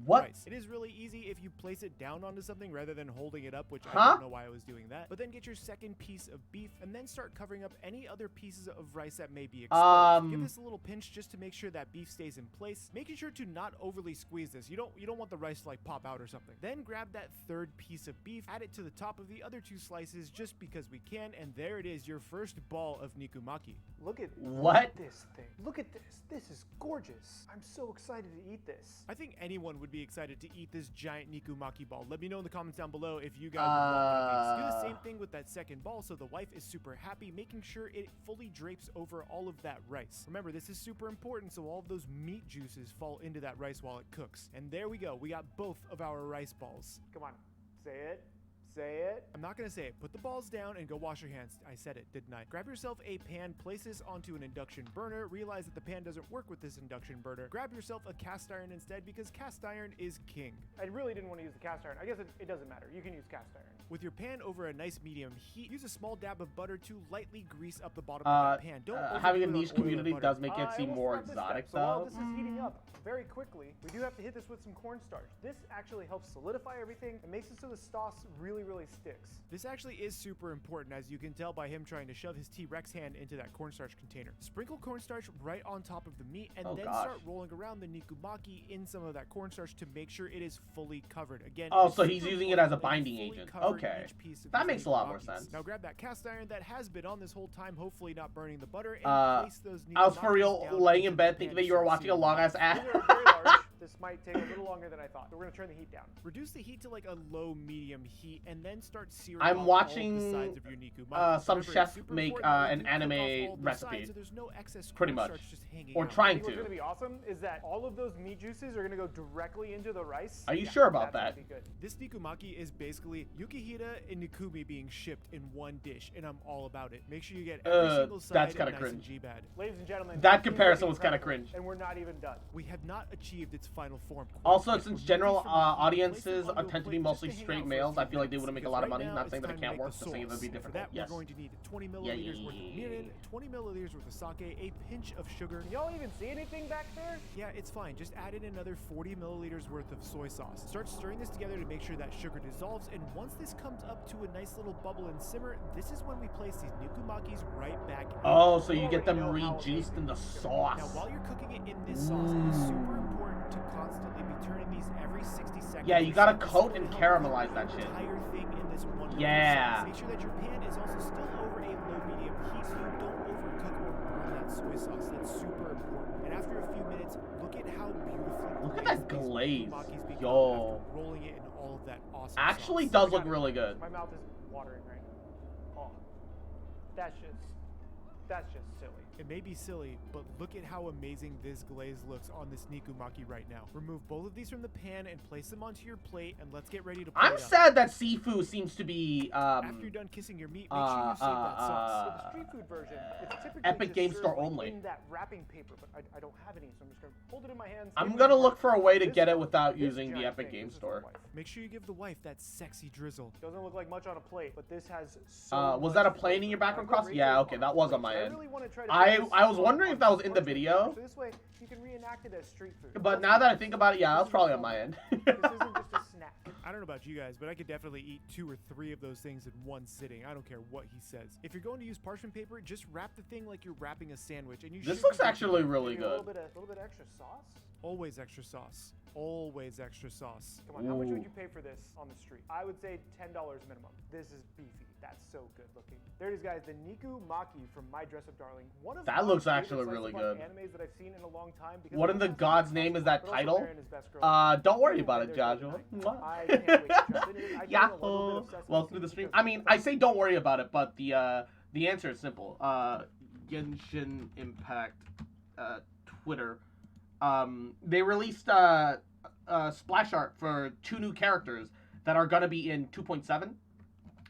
Speaker 1: What?
Speaker 15: rice. It is really easy if you place it down onto something rather than holding it up, which I
Speaker 1: Huh?
Speaker 15: don't know why I was doing that. But then get your second piece of beef and then start covering up any other pieces of rice that may be exposed. Give this a little pinch just to make sure that beef stays in place, making sure to not overly squeeze this. You don't want the rice to like pop out or something. Then grab that third piece of beef, add it to the top of the other two slices just because we can, and there it is, your first ball of Nikumaki.
Speaker 14: Look at
Speaker 1: What?
Speaker 14: this thing. Look at this. This is gorgeous. I'm so excited to eat this.
Speaker 15: I think anyone would be excited to eat this giant Nikumaki ball. Let me know in the comments down below if you guys would want one of these. Do the same thing with that second ball so the wife is super happy, making sure it fully drapes over all of that rice. Remember, this is super important so all of those meat juices fall into that rice while it cooks. And there we go. We got both of our rice balls.
Speaker 14: Come on. Say it. Say it.
Speaker 15: I'm not gonna say it. Put the balls down and go wash your hands. I said it, didn't I? Grab yourself a pan, place this onto an induction burner, realize that the pan doesn't work with this induction burner. Grab yourself a cast iron instead because cast iron is king.
Speaker 14: I really didn't want to use the cast iron. I guess it doesn't matter. You can use cast iron.
Speaker 15: With your pan over a nice medium heat, use a small dab of butter to lightly grease up the bottom of the pan. Don't
Speaker 1: having a
Speaker 15: overdo it on
Speaker 1: niche
Speaker 15: oil and
Speaker 1: community
Speaker 15: butter.
Speaker 1: does make it seem more exotic,
Speaker 14: So while
Speaker 1: though.
Speaker 14: this is heating up very quickly, we do have to hit this with some cornstarch. This actually helps solidify everything and makes it so the sauce really, really sticks.
Speaker 15: This actually is super important, as you can tell by him trying to shove his T-Rex hand into that cornstarch container. Sprinkle cornstarch right on top of the meat and then start rolling around the nikumaki in some of that cornstarch to make sure it is fully covered. Again,
Speaker 1: Oh, so he's using it as a binding agent. Okay. That makes a lot more
Speaker 15: nikumakis.
Speaker 1: sense.
Speaker 15: Now grab that cast iron that has been on this whole time, hopefully not burning the butter, and place those
Speaker 1: I was for
Speaker 15: nikumakis
Speaker 1: real
Speaker 15: down
Speaker 1: laying
Speaker 15: into
Speaker 1: in
Speaker 15: the
Speaker 1: bed
Speaker 15: pan
Speaker 1: thinking
Speaker 15: to
Speaker 1: that you were
Speaker 15: start
Speaker 1: watching a
Speaker 15: searing
Speaker 1: long
Speaker 15: them.
Speaker 1: ass ad.
Speaker 14: These are very large. This might take a little longer than I thought. So we're gonna turn the heat down.
Speaker 15: Reduce the heat to like a low medium heat and then start searing
Speaker 1: I'm
Speaker 15: off
Speaker 1: watching,
Speaker 15: all of the sides of your nikumaki.
Speaker 1: some
Speaker 15: Remember, it's
Speaker 1: chef
Speaker 15: super
Speaker 1: make,
Speaker 15: important that
Speaker 1: an
Speaker 15: you cook off
Speaker 1: anime
Speaker 15: all the
Speaker 1: recipe.
Speaker 15: sides so there's no excess
Speaker 1: Pretty much.
Speaker 15: cornstarch just hanging
Speaker 1: Or
Speaker 15: out.
Speaker 1: trying
Speaker 14: I think what's
Speaker 1: to.
Speaker 14: gonna be awesome is that all of those meat juices are gonna go directly into the rice.
Speaker 1: Are you sure about
Speaker 14: that's
Speaker 1: that?
Speaker 14: gonna be good.
Speaker 15: This nikumaki is basically Yukihira and Nikumi being shipped in one dish, and I'm all about it. Make sure you get every single side
Speaker 1: that's kinda
Speaker 15: nice
Speaker 1: cringe.
Speaker 15: and G-bad.
Speaker 14: Ladies and gentlemen,
Speaker 1: That
Speaker 14: this is
Speaker 1: comparison
Speaker 14: looking
Speaker 1: was kinda
Speaker 14: incredible,
Speaker 1: cringe.
Speaker 14: and we're not even done.
Speaker 15: We have not achieved its final form.
Speaker 1: Also,
Speaker 15: Yet.
Speaker 1: since
Speaker 15: Remove
Speaker 1: general
Speaker 15: these from the heat, place
Speaker 1: audiences
Speaker 15: them onto a
Speaker 1: tend to be
Speaker 15: plate
Speaker 1: mostly
Speaker 15: just to hang
Speaker 1: straight
Speaker 15: out for a
Speaker 1: males,
Speaker 15: few
Speaker 1: I feel like they
Speaker 15: minutes,
Speaker 1: wouldn't make a
Speaker 15: because
Speaker 1: lot of
Speaker 15: right
Speaker 1: money.
Speaker 15: now
Speaker 1: Not
Speaker 15: it's
Speaker 1: saying that
Speaker 15: time
Speaker 1: it
Speaker 15: to
Speaker 1: can't
Speaker 15: make
Speaker 1: work,
Speaker 15: the
Speaker 1: just saying it would be
Speaker 15: sauce. For
Speaker 1: difficult.
Speaker 15: that,
Speaker 1: Yes.
Speaker 15: we're going to need 20 milliliters worth of mirin, 20 milliliters worth of sake, a pinch of sugar.
Speaker 14: Can y'all even see anything back there?
Speaker 15: Yeah, it's fine. Just add in another 40 milliliters worth of soy sauce. Start stirring this together to make sure that sugar dissolves, and once this comes up to a nice little bubble and simmer, this is when we place these nikumakis right back in.
Speaker 1: Oh, so you get them rejuiced in the sauce.
Speaker 15: Now, while you're cooking it in this sauce, it is super important to constantly be turning these every 60 seconds.
Speaker 1: Yeah, you
Speaker 15: or
Speaker 1: gotta
Speaker 15: so. This
Speaker 1: coat
Speaker 15: will
Speaker 1: and
Speaker 15: help
Speaker 1: caramelize
Speaker 15: cook
Speaker 1: that
Speaker 15: the
Speaker 1: shit.
Speaker 15: entire thing in this one little
Speaker 1: Yeah.
Speaker 15: sauce. Make sure that your pan is also still over a low medium heat so you don't overcook or burn that soy sauce. That's super important. And after a few minutes, look at how beautifully
Speaker 1: Look at
Speaker 15: glazed
Speaker 1: that
Speaker 15: these
Speaker 1: glaze.
Speaker 15: nikumakis become
Speaker 1: Yo.
Speaker 15: after rolling it in all of that awesome
Speaker 1: Actually
Speaker 15: sauce.
Speaker 1: does look really good.
Speaker 14: My mouth is watering right now. Oh, that's just silly.
Speaker 15: It may be silly, but look at how amazing this glaze looks on this nikumaki right now. Remove both of these from the pan and place them onto your plate, and let's get ready to plate
Speaker 1: I'm
Speaker 15: up.
Speaker 1: sad that Sifu seems to be
Speaker 15: After you're done kissing your meat, make sure you save that sauce.
Speaker 14: For the street food version, it's typically
Speaker 1: Epic
Speaker 14: just
Speaker 1: Game
Speaker 14: served,
Speaker 1: Store
Speaker 14: like,
Speaker 1: only.
Speaker 14: in that wrapping paper, but I don't have any, so I'm just gonna hold it in my hands.
Speaker 1: I'm
Speaker 14: save
Speaker 1: gonna
Speaker 14: my
Speaker 1: look for a way to
Speaker 14: This
Speaker 1: get it
Speaker 14: one,
Speaker 1: without
Speaker 14: this
Speaker 1: using the
Speaker 14: giant
Speaker 1: Epic
Speaker 14: thing,
Speaker 1: Game
Speaker 14: this is for the
Speaker 1: Store.
Speaker 14: wife.
Speaker 15: Make sure you give the wife that sexy drizzle.
Speaker 14: Doesn't look like much on a plate, but this has so
Speaker 1: Was
Speaker 14: much
Speaker 1: that a
Speaker 14: flavor.
Speaker 1: plane in your background cross?
Speaker 14: Rachel's
Speaker 1: Yeah, okay,
Speaker 14: on
Speaker 1: that was
Speaker 14: plate.
Speaker 1: on my
Speaker 14: I
Speaker 1: end.
Speaker 14: really wanna try to
Speaker 1: I
Speaker 14: put this
Speaker 1: was
Speaker 14: on
Speaker 1: wondering if that was in the
Speaker 14: parchment
Speaker 1: video.
Speaker 14: paper, so this way you can reenact it as street food.
Speaker 1: But now that I think about it, yeah, that was probably on my end.
Speaker 14: This isn't just a snack.
Speaker 15: I don't know about you guys, but I could definitely eat 2 or 3 of those things in one sitting. I don't care what he says. If you're going to use parchment paper, just wrap the thing like you're wrapping a sandwich, and you
Speaker 1: This
Speaker 15: should
Speaker 1: looks
Speaker 15: be good to
Speaker 1: actually
Speaker 15: go.
Speaker 1: really
Speaker 14: Maybe a
Speaker 1: good.
Speaker 14: little bit extra sauce.
Speaker 15: Always extra sauce. Always extra sauce.
Speaker 14: Come on, how much
Speaker 1: Ooh.
Speaker 14: would you pay for this on the street? I would say $10 minimum. This is beefy. That's so good looking. There it is, guys. The Nikumaki from My Dress Up Darling. One of
Speaker 1: That
Speaker 14: my
Speaker 1: looks
Speaker 14: favorite
Speaker 1: actually
Speaker 14: slice
Speaker 1: really
Speaker 14: of life
Speaker 1: good.
Speaker 14: animes that I've seen in a long time. because
Speaker 1: What
Speaker 14: it
Speaker 1: in the
Speaker 14: has
Speaker 1: God's
Speaker 14: such
Speaker 1: name is
Speaker 14: fun,
Speaker 1: that
Speaker 14: but also
Speaker 1: title?
Speaker 14: Aaron is best girl.
Speaker 1: Don't worry
Speaker 14: Ooh,
Speaker 1: about
Speaker 14: and
Speaker 1: it,
Speaker 14: there's
Speaker 1: Joshua.
Speaker 14: Good Night. I can't wait to jump into this. I can't a little bit
Speaker 1: Yahoo!
Speaker 14: of Sesame
Speaker 1: Welcome to the
Speaker 14: Street
Speaker 1: stream.
Speaker 14: because
Speaker 1: I mean, I say don't worry about it, but the answer is simple. Genshin Impact Twitter. They released splash art for 2 new characters that are gonna be in 2.7,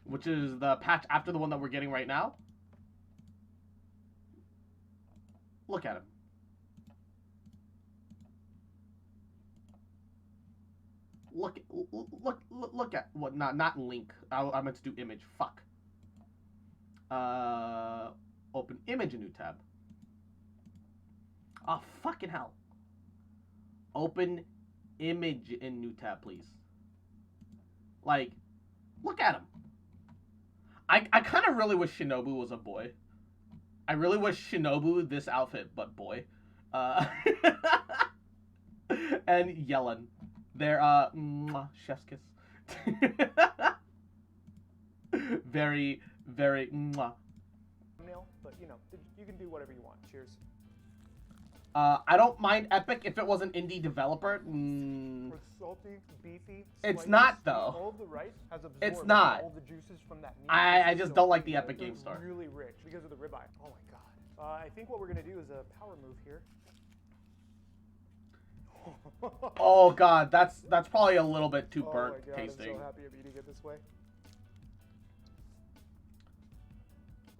Speaker 1: which is the patch after the one that we're getting right now. Look at him. Look at what? Not link. I meant to do image. Fuck. Open image in new tab. Oh, fucking hell. Open image in new tab, please. Like, look at him. I kind of really wish Shinobu was a boy. I really wish Shinobu this outfit, but boy. And Yelan. They're, chef's kiss. Very, very,
Speaker 14: thumbnail, but you know, you can do whatever you want. Cheers.
Speaker 1: I don't mind Epic if it was an indie developer.
Speaker 14: It's salty, beefy.
Speaker 1: It's
Speaker 14: spicy,
Speaker 1: not,
Speaker 14: sweet.
Speaker 1: though.
Speaker 14: All of the rice has absorbed
Speaker 1: It's not.
Speaker 14: all the juices from that meat.
Speaker 1: I
Speaker 14: This is
Speaker 1: just
Speaker 14: so
Speaker 1: don't like the
Speaker 14: good.
Speaker 1: Epic
Speaker 14: It's
Speaker 1: Game Store.
Speaker 14: really rich because of the ribeye. Oh my god. I think what we're gonna do is a power move here.
Speaker 1: Oh god, that's probably a little bit too
Speaker 14: Oh
Speaker 1: burnt
Speaker 14: my god,
Speaker 1: tasting.
Speaker 14: I'm so happy I'm eating it this way.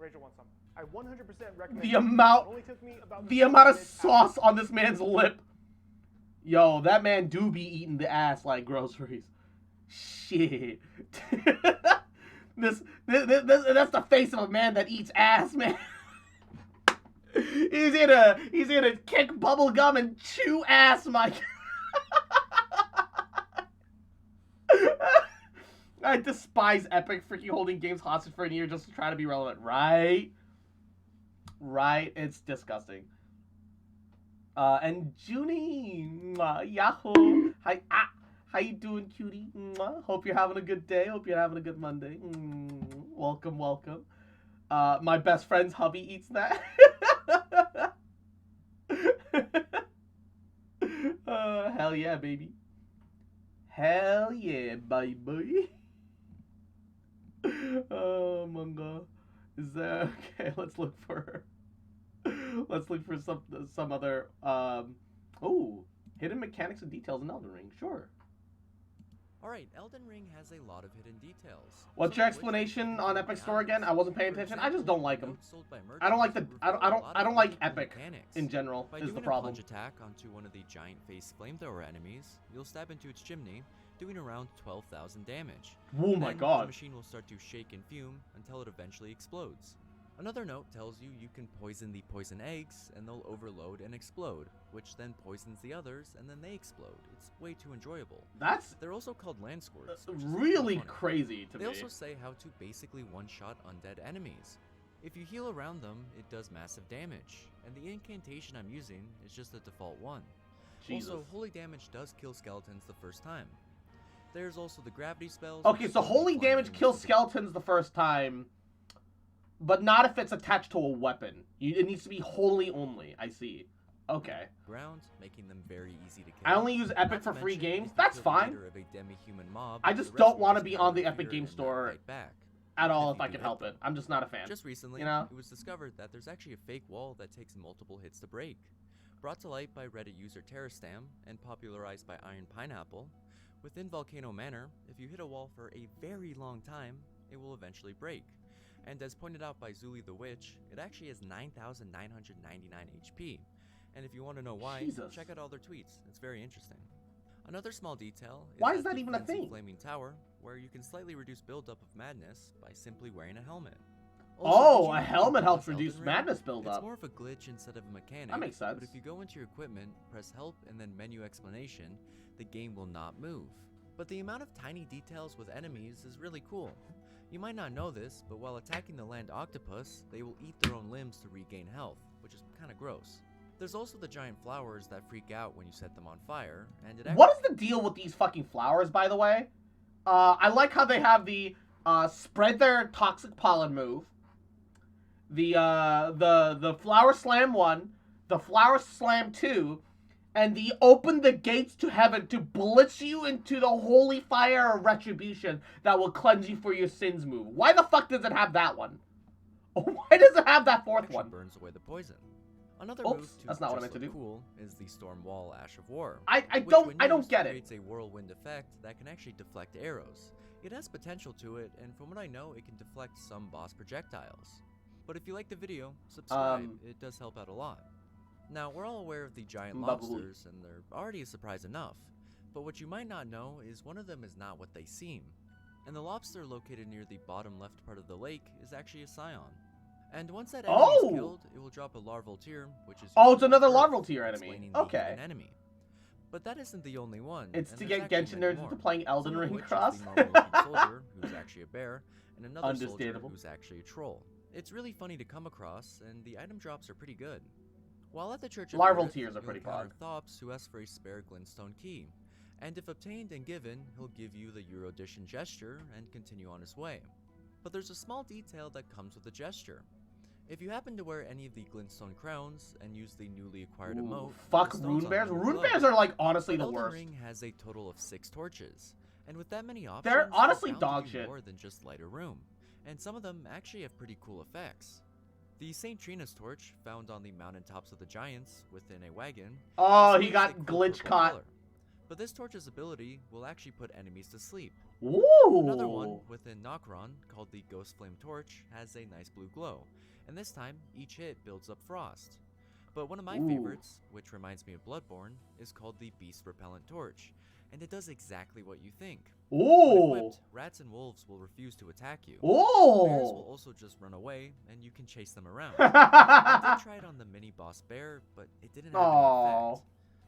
Speaker 14: Rachel wants some. I 100% recommend
Speaker 1: The
Speaker 14: it.
Speaker 1: amount,
Speaker 14: It only took me about
Speaker 1: the
Speaker 14: 20
Speaker 1: amount of
Speaker 14: minutes.
Speaker 1: sauce on this man's lip. Yo, that man do be eating the ass like groceries. Shit. This that's the face of a man that eats ass, man. He's gonna kick bubble gum and chew ass, Mike. I despise Epic freaking holding games hostage for a year just to try to be relevant, right? Right? It's disgusting. And Junie, Yahoo, hi, how you doing, cutie? Hope you're having a good day. Hope you're having a good Monday. Welcome, welcome. My best friend's hubby eats that. Hell yeah, baby. Hell yeah, baby. Oh, manga. Is that okay? Let's look for some other oh, hidden mechanics and details in Elden Ring. Sure.
Speaker 16: Alright, Elden Ring has a lot of hidden details.
Speaker 1: What's your explanation on Epic Store again? I wasn't paying attention. I just don't like them. I don't like the I don't like Epic in general.
Speaker 16: By
Speaker 1: Is
Speaker 16: doing
Speaker 1: the
Speaker 16: a
Speaker 1: problem.
Speaker 16: plunge attack onto one of the giant face flamethrower enemies, you'll stab into its chimney, doing around 12,000 damage.
Speaker 1: Oh my
Speaker 16: Then
Speaker 1: god.
Speaker 16: The machine will start to shake and fume until it eventually explodes. Another note tells you you can poison the poison eggs and they'll overload and explode, which then poisons the others and then they explode. It's way too enjoyable. They're also called land squirts. which is
Speaker 1: Really
Speaker 16: funny.
Speaker 1: crazy to
Speaker 16: They
Speaker 1: me.
Speaker 16: also say how to basically one-shot undead enemies. If you heal around them, it does massive damage, and the incantation I'm using is just the default one.
Speaker 1: Jesus.
Speaker 16: Also, holy damage does kill skeletons the first time. There's also the gravity spells.
Speaker 1: Okay,
Speaker 16: which
Speaker 1: so
Speaker 16: slow
Speaker 1: holy
Speaker 16: decline
Speaker 1: damage
Speaker 16: enemies
Speaker 1: kills
Speaker 16: to
Speaker 1: skeletons the first time, but not if it's attached to a weapon. It needs to be holy only. I see. Okay.
Speaker 16: ground, making them very easy to kill.
Speaker 1: I only use Epic
Speaker 16: Not to
Speaker 1: for free
Speaker 16: mention,
Speaker 1: games.
Speaker 16: if you
Speaker 1: That's
Speaker 16: kill the
Speaker 1: fine.
Speaker 16: leader of a demi-human mob,
Speaker 1: I
Speaker 16: the
Speaker 1: just
Speaker 16: rest
Speaker 1: don't
Speaker 16: will
Speaker 1: want to
Speaker 16: just
Speaker 1: be
Speaker 16: cower
Speaker 1: on the
Speaker 16: in
Speaker 1: Epic
Speaker 16: fear
Speaker 1: Game
Speaker 16: and not
Speaker 1: Store
Speaker 16: fight back.
Speaker 1: at all
Speaker 16: If
Speaker 1: if
Speaker 16: you
Speaker 1: I
Speaker 16: do
Speaker 1: can
Speaker 16: hit
Speaker 1: help
Speaker 16: them.
Speaker 1: it. I'm just not a fan.
Speaker 16: Just recently,
Speaker 1: you know?
Speaker 16: it was discovered that there's actually a fake wall that takes multiple hits to break. Brought to light by Reddit user Terrastam and popularized by Iron Pineapple, within Volcano Manor, if you hit a wall for a very long time, it will eventually break. And as pointed out by Zuli the Witch, it actually has 9,999 HP. And if you want to know why,
Speaker 1: Jesus.
Speaker 16: check out all their tweets. It's very interesting. Another small detail is
Speaker 1: Why is that
Speaker 16: the
Speaker 1: even a
Speaker 16: Frenzy
Speaker 1: thing?
Speaker 16: Flaming Tower, where you can slightly reduce buildup of madness by simply wearing a helmet.
Speaker 1: Oh,
Speaker 16: did you
Speaker 1: a
Speaker 16: know
Speaker 1: helmet
Speaker 16: in
Speaker 1: helps
Speaker 16: Elden
Speaker 1: reduce
Speaker 16: Ring,
Speaker 1: madness buildup.
Speaker 16: It's more of a glitch instead of a mechanic.
Speaker 1: That makes sense.
Speaker 16: But if you go into your equipment, press help and then menu explanation, the game will not move. But the amount of tiny details with enemies is really cool. You might not know this, but while attacking the land octopus, they will eat their own limbs to regain health, which is kind of gross. There's also the giant flowers that freak out when you set them on fire, and it
Speaker 1: What is the deal with these fucking flowers, by the way? I like how they have the spread their toxic pollen move, the flower slam 1, the flower slam 2, and the open the gates to heaven to blitz you into the holy fire of retribution that will cleanse you for your sins move. Why the fuck does it have that one? Why does it have that fourth one?
Speaker 16: burns away the poison. Another
Speaker 1: Oops,
Speaker 16: move to
Speaker 1: that's not what I
Speaker 16: just
Speaker 1: meant to
Speaker 16: look
Speaker 1: do.
Speaker 16: cool is the Storm Wall Ash of War.
Speaker 1: I
Speaker 16: which,
Speaker 1: don't
Speaker 16: when
Speaker 1: I don't
Speaker 16: used,
Speaker 1: get it.
Speaker 16: creates a whirlwind effect that can actually deflect arrows. It has potential to it, and from what I know, it can deflect some boss projectiles. But if you like the video, subscribe. It does help out a lot. Now, we're all aware of the giant lobsters, and they're already a surprise enough. But what you might not know is one of them is not what they seem. And the lobster located near the bottom left part of the lake is actually a scion. And once that enemy is killed, it will drop a larval tear, which is
Speaker 1: it's another larval tier enemy.
Speaker 16: explaining the
Speaker 1: Okay.
Speaker 16: hidden enemy. But that isn't the only one.
Speaker 1: It's
Speaker 16: and
Speaker 1: to
Speaker 16: there's
Speaker 1: get
Speaker 16: actually
Speaker 1: Genshin
Speaker 16: many
Speaker 1: nerds
Speaker 16: more.
Speaker 1: into playing Elden
Speaker 16: Some of
Speaker 1: Ring
Speaker 16: which is
Speaker 1: Cross.
Speaker 16: the normal-looking soldier, who's actually a bear, and another soldier
Speaker 1: Understandable.
Speaker 16: who's actually a troll. It's really funny to come across, and the item drops are pretty good. While at the Church of
Speaker 1: Larval
Speaker 16: Earth,
Speaker 1: tiers are
Speaker 16: you'll
Speaker 1: pretty
Speaker 16: encounter
Speaker 1: fun.
Speaker 16: Thops who ask for a spare glintstone key. And if obtained and given, he'll give you the Eurodician gesture and continue on his way. But there's a small detail that comes with the gesture. If you happen to wear any of the glintstone crowns and use the newly acquired emote,
Speaker 1: Fuck
Speaker 16: the stones
Speaker 1: rune
Speaker 16: on
Speaker 1: bears.
Speaker 16: them will
Speaker 1: Rune
Speaker 16: glow.
Speaker 1: bears are like honestly
Speaker 16: But
Speaker 1: the
Speaker 16: Elden
Speaker 1: worst.
Speaker 16: Ring has a total of 6 torches, and with that many options,
Speaker 1: They're honestly
Speaker 16: bound to
Speaker 1: dog
Speaker 16: do
Speaker 1: shit.
Speaker 16: more than just light a room, and some of them actually have pretty cool effects. The St. Trina's torch, found on the mountaintops of the giants within a wagon.
Speaker 1: Oh, he
Speaker 16: displays
Speaker 1: got
Speaker 16: a cool
Speaker 1: glitch
Speaker 16: purple
Speaker 1: caught.
Speaker 16: color. But this torch's ability will actually put enemies to sleep.
Speaker 1: Ooh.
Speaker 16: Another one within Nokron, called the Ghost Flame Torch, has a nice blue glow, and this time each hit builds up frost. But one of my favorites, which reminds me of Bloodborne, is called the Beast Repellent Torch, and it does exactly what you think. When equipped, rats and wolves will refuse to attack you. Bears will also just run away, and you can chase them around. I did try it on the mini boss bear, but it didn't have any effect.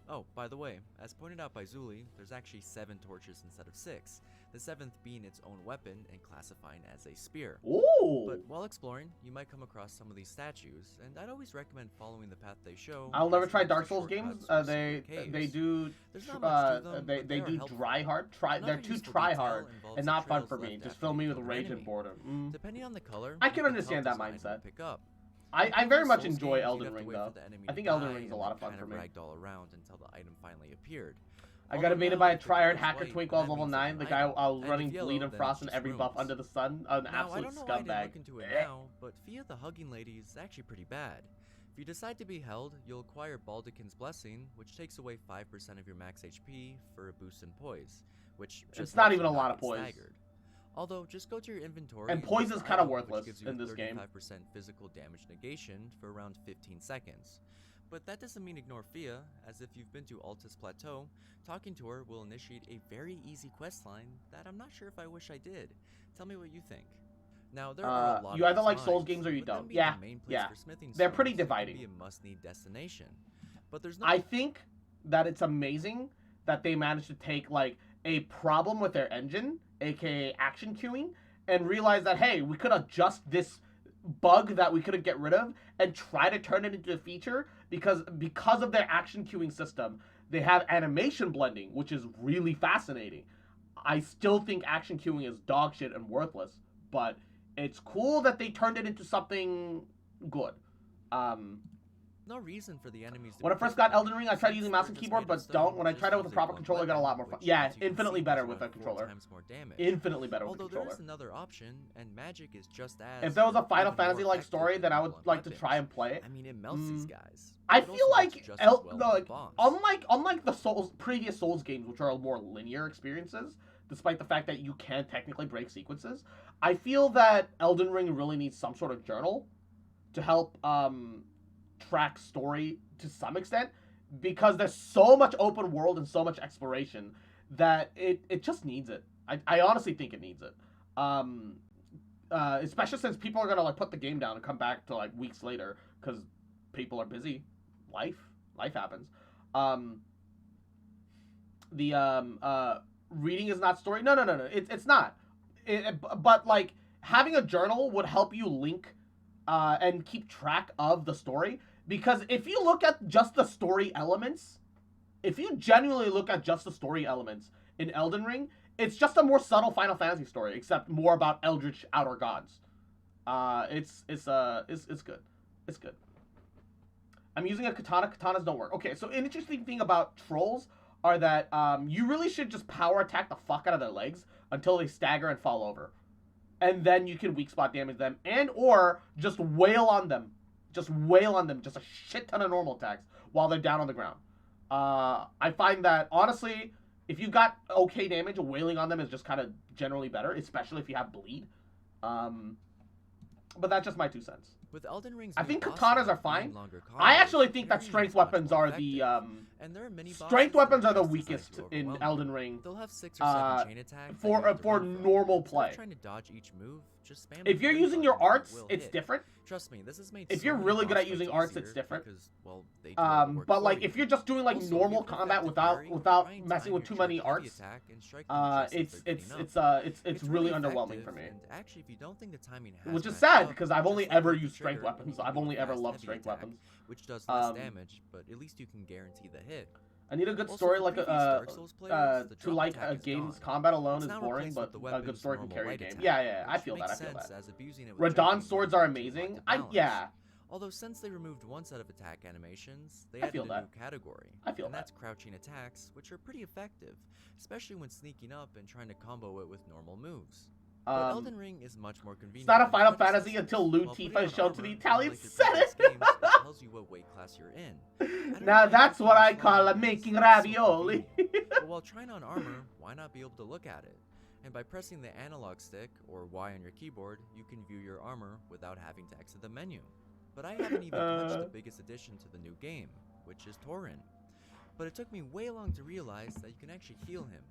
Speaker 16: Oh, by the way, as pointed out by Zuli, there's actually 7 torches instead of 6, the 7th being its own weapon and classifying as a spear. But while exploring, you might come across some of these statues, and I'd always recommend following the path they show.
Speaker 1: I'll never try Dark Souls games. They do try hard. They're too try hard and not fun for me. Just fill me with rage and boredom.
Speaker 16: Depending on the color,
Speaker 1: I can understand that mindset. I very much enjoy Elden Ring though. I think Elden Ring's a lot of fun for me.
Speaker 16: Ragdoll around until the item finally appeared.
Speaker 1: I got invaded by a tryhard hacker twink while I was level 9. The guy I was running bleed and frost and every buff under the sun. An absolute scumbag.
Speaker 16: I didn't look into it now, but Fia the Hugging Lady is actually pretty bad. If you decide to be held, you'll acquire Baldekin's Blessing, which takes away 5% of your max HP for a boost in poise, which
Speaker 1: it's not even a lot of poise.
Speaker 16: Staggered. Although, just go to your inventory.
Speaker 1: And poise is kind of worthless in this game.
Speaker 16: 35% physical damage negation for around 15 seconds. But that doesn't mean ignore Fia, as if you've been to Altus Plateau, talking to her will initiate a very easy questline that I'm not sure if I wish I did. Tell me what you think. Now, there are a lot
Speaker 1: you
Speaker 16: of
Speaker 1: either like Souls games or you don't. Yeah, They're pretty dividing.
Speaker 16: Be a must-need destination. But there's no
Speaker 1: I think that it's amazing that they managed to take like a problem with their engine, aka action queuing, and realize that hey, we could adjust this bug that we couldn't get rid of and try to turn it into a feature because of their action queuing system. They have animation blending, which is really fascinating. I still think action queuing is dog shit and worthless, but it's cool that they turned it into something good.
Speaker 16: No reason for the enemies to
Speaker 1: when I first got Elden Ring, I tried using mouse and keyboard, but don't. When I tried it with a proper controller, I got a lot more fun. Yeah, infinitely better with a controller. Infinitely better with a controller.
Speaker 16: There is another option, and magic is just as.
Speaker 1: If there was a Final Fantasy-like story, then I would like to try and play it.
Speaker 16: I mean, it melts these guys.
Speaker 1: I feel like, unlike the previous Souls games, which are more linear experiences, despite the fact that you can technically break sequences, I feel that Elden Ring really needs some sort of journal to help track story to some extent, because there's so much open world and so much exploration that it just needs it. I honestly think it needs it. Especially since people are gonna like put the game down and come back to like weeks later because people are busy. Life happens. Reading is not story. No. It's not. But like having a journal would help you link and keep track of the story. Because if you look at just the story elements, if you genuinely look at just the story elements in Elden Ring, it's just a more subtle Final Fantasy story, except more about eldritch outer gods. It's good. It's good. I'm using a katana. Katanas don't work. Okay, so an interesting thing about trolls are that you really should just power attack the fuck out of their legs until they stagger and fall over. And then you can weak spot damage them and or just wail on them. Just a shit ton of normal attacks while they're down on the ground. I find that, honestly, if you got okay damage, wailing on them is just kind of generally better, especially if you have bleed. But that's just my 2 cents.
Speaker 16: With Elden Ring's
Speaker 1: I think katanas are fine. I actually think that strength weapons are the strength weapons are the weakest in Elden Ring.
Speaker 16: They'll have 6 or 7 chain attacks
Speaker 1: for normal play.
Speaker 16: Trying to dodge each move, just spam
Speaker 1: if you're using your arts, it's different.
Speaker 16: Trust me, this is made.
Speaker 1: If you're really good at using arts, it's different.
Speaker 16: Because, well, they do
Speaker 1: but like if you're just doing like normal combat without messing with too many arts, it's really underwhelming for me.
Speaker 16: Actually, if you don't think the timing has
Speaker 1: which is sad because I've only ever used strength weapons. I've only ever loved strength weapons,
Speaker 16: which does less damage, but at least you can guarantee the hit.
Speaker 1: I need a good story like to like a game's combat alone is boring, but a good story can carry a game. Yeah, I feel that. Radahn's swords are amazing.
Speaker 16: Although since they removed one set of attack animations, they added a new category. And that's crouching attacks, which are pretty effective, especially when sneaking up and trying to combo it with normal moves. But Elden Ring is much more convenient.
Speaker 1: It's not a Final Fantasy until Lou Tifa is shown to the Italian Senate.
Speaker 16: Tells you what weight class you're in.
Speaker 1: Now that's what I call making ravioli.
Speaker 16: But while trying on armor, why not be able to look at it? And by pressing the analog stick, or Y on your keyboard, you can view your armor without having to exit the menu. But I haven't even touched the biggest addition to the new game, which is Torin. But it took me way long to realize that you can actually heal him.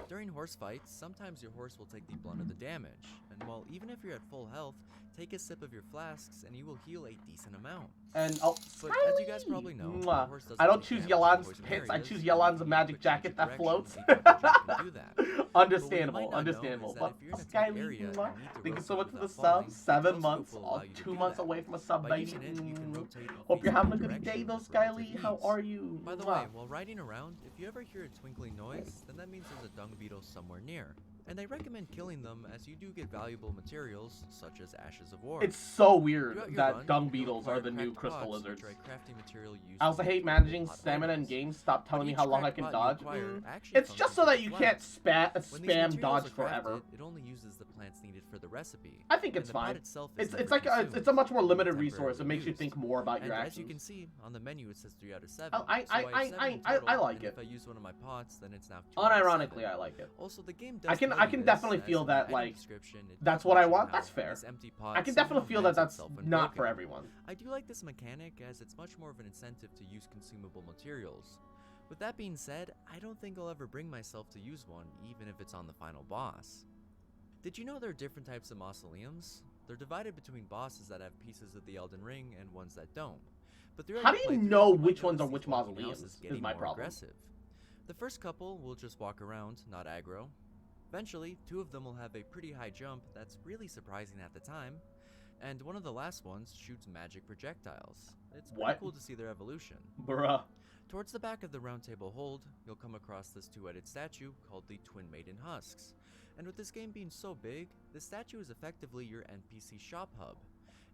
Speaker 16: During horse fights, sometimes your horse will take the brunt of the damage, and while even if you're at full health, take a sip of your flasks and you will heal a decent amount.
Speaker 1: And
Speaker 16: but as you guys probably know, the horse doesn't
Speaker 1: I don't
Speaker 16: take
Speaker 1: choose
Speaker 16: damage in
Speaker 1: Yelan's
Speaker 16: poison
Speaker 1: pits. I
Speaker 16: areas,
Speaker 1: choose
Speaker 16: so
Speaker 1: Yelan's
Speaker 16: you
Speaker 1: magic
Speaker 16: can
Speaker 1: jacket that
Speaker 16: change
Speaker 1: floats.
Speaker 16: direction so you can do that.
Speaker 1: Understandable,
Speaker 16: But what you might not know
Speaker 1: understandable.
Speaker 16: is that
Speaker 1: But
Speaker 16: if you're in a tight
Speaker 1: Skyly,
Speaker 16: area and you need to
Speaker 1: thank you so
Speaker 16: rotate
Speaker 1: much for the
Speaker 16: without
Speaker 1: sub.
Speaker 16: falling,
Speaker 1: 7
Speaker 16: most
Speaker 1: months,
Speaker 16: will allow you to
Speaker 1: 2
Speaker 16: do
Speaker 1: months
Speaker 16: that.
Speaker 1: away from a sub,
Speaker 16: By
Speaker 1: baby.
Speaker 16: using it, you can rotate
Speaker 1: Hope you're having a
Speaker 16: facing
Speaker 1: good day,
Speaker 16: directions
Speaker 1: though,
Speaker 16: with relative
Speaker 1: Skyly. How
Speaker 16: ease.
Speaker 1: are you?
Speaker 16: By the way, while riding around, if you ever hear a twinkling noise, then that means there's a dung beetle somewhere near. And I recommend killing them as you do get valuable materials, such as ashes of war.
Speaker 1: It's so weird
Speaker 16: Throughout your
Speaker 1: that
Speaker 16: run,
Speaker 1: dung
Speaker 16: you'll
Speaker 1: beetles are
Speaker 16: acquire
Speaker 1: the new
Speaker 16: cracked
Speaker 1: crystal
Speaker 16: pots,
Speaker 1: lizards.
Speaker 16: which are a crafting material used
Speaker 1: I also
Speaker 16: to
Speaker 1: hate
Speaker 16: make
Speaker 1: managing
Speaker 16: pot
Speaker 1: stamina in
Speaker 16: items.
Speaker 1: games. Stop telling
Speaker 16: But
Speaker 1: me
Speaker 16: each
Speaker 1: how long I
Speaker 16: cracked
Speaker 1: can
Speaker 16: pot
Speaker 1: dodge.
Speaker 16: you acquire actually
Speaker 1: It's
Speaker 16: comes
Speaker 1: just
Speaker 16: from
Speaker 1: so that you
Speaker 16: different
Speaker 1: can't
Speaker 16: plants. When these
Speaker 1: spam
Speaker 16: materials
Speaker 1: dodge
Speaker 16: are
Speaker 1: forever.
Speaker 16: crafted, it only uses the plants needed for the recipe.
Speaker 1: I think
Speaker 16: and
Speaker 1: it's
Speaker 16: the pot
Speaker 1: fine.
Speaker 16: itself is
Speaker 1: It's
Speaker 16: never
Speaker 1: like
Speaker 16: consumed,
Speaker 1: it's a much more
Speaker 16: only
Speaker 1: limited
Speaker 16: temporarily
Speaker 1: resource. It makes you
Speaker 16: used.
Speaker 1: think more about your
Speaker 16: And
Speaker 1: actions.
Speaker 16: as you can see, on the menu it says 3 out of 7.
Speaker 1: Oh,
Speaker 16: so I have 7 in
Speaker 1: I
Speaker 16: total,
Speaker 1: like
Speaker 16: and
Speaker 1: it.
Speaker 16: if I use one of my pots, then it's now 2 out of 7.
Speaker 1: Unironically, I like it.
Speaker 16: Also, the game
Speaker 1: I
Speaker 16: does
Speaker 1: can
Speaker 16: tell you
Speaker 1: definitely
Speaker 16: this,
Speaker 1: feel
Speaker 16: as in the
Speaker 1: that
Speaker 16: item
Speaker 1: like
Speaker 16: description, it
Speaker 1: that's
Speaker 16: does
Speaker 1: what I
Speaker 16: mention
Speaker 1: want.
Speaker 16: how
Speaker 1: That's fair.
Speaker 16: this empty pot
Speaker 1: I can definitely
Speaker 16: somehow
Speaker 1: feel that
Speaker 16: mends
Speaker 1: that's
Speaker 16: itself when
Speaker 1: not for
Speaker 16: broken.
Speaker 1: everyone.
Speaker 16: I do like this mechanic as it's much more of an incentive to use consumable materials. With that being said, I don't think I'll ever bring myself to use one, even if it's on the final boss. Did you know there are different types of mausoleums? They're divided between bosses that have pieces of the Elden Ring and ones that don't. But
Speaker 1: How do you know which ones are which mausoleums? Is my problem.
Speaker 16: Aggressive. The first couple will just walk around, not aggro. Eventually, 2 of them will have a pretty high jump that's really surprising at the time. And one of the last ones shoots magic projectiles. It's pretty cool to see their evolution.
Speaker 1: Bruh.
Speaker 16: Towards the back of the round table hold, you'll come across this 2-headed statue called the Twin Maiden Husks. And with this game being so big, the statue is effectively your NPC shop hub.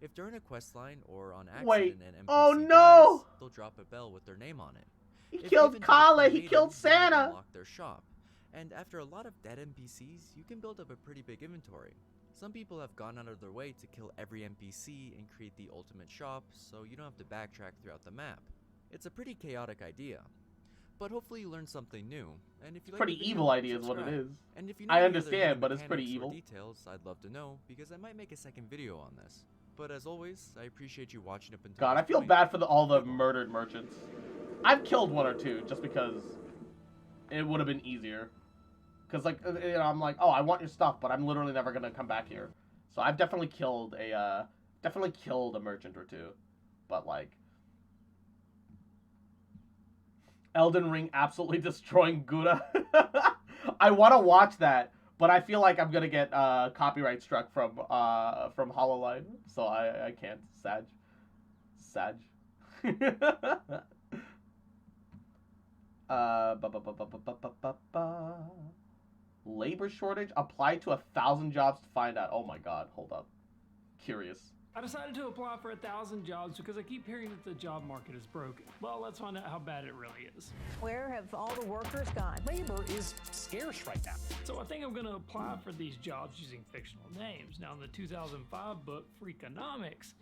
Speaker 16: If during a questline or on accident an NPC dies, they'll drop a bell with their name on it.
Speaker 1: He
Speaker 16: If
Speaker 1: killed
Speaker 16: given to the
Speaker 1: Kala,
Speaker 16: Twin
Speaker 1: he
Speaker 16: Maiden,
Speaker 1: killed
Speaker 16: then you'll
Speaker 1: Santa.
Speaker 16: unlock their shop. And after a lot of dead NPCs, you can build up a pretty big inventory. Some people have gone out of their way to kill every NPC and create the ultimate shop, so you don't have to backtrack throughout the map. It's a pretty chaotic idea. But hopefully you learned something new. And if you like
Speaker 1: Pretty
Speaker 16: the video,
Speaker 1: evil idea is what it
Speaker 16: subscribe.
Speaker 1: is.
Speaker 16: And if you know
Speaker 1: I
Speaker 16: any other
Speaker 1: understand,
Speaker 16: hidden
Speaker 1: but it's pretty
Speaker 16: mechanics or
Speaker 1: evil.
Speaker 16: details, I'd love to know, because I might make a second video on this. But as always, I appreciate you watching up until
Speaker 1: God, I
Speaker 16: this
Speaker 1: feel
Speaker 16: point.
Speaker 1: bad for all the murdered merchants. I've killed 1 or 2 just because it would have been easier. Cause like you know, I'm like, oh, I want your stuff, but I'm literally never gonna come back here. So I've definitely killed a merchant or 2, but like Elden Ring absolutely destroying Gouda. I want to watch that, but I feel like I'm gonna get copyright struck from HoloLine, so I can't. Sag. Labor shortage. Apply to 1,000 jobs to find out. Oh my God! Hold up. Curious.
Speaker 17: I decided to apply for 1,000 jobs because I keep hearing that the job market is broken. Well, let's find out how bad it really is.
Speaker 18: Where have all the workers gone?
Speaker 17: Labor is scarce right now. So I think I'm going to apply for these jobs using fictional names. Now, in the 2005 book, Freakonomics,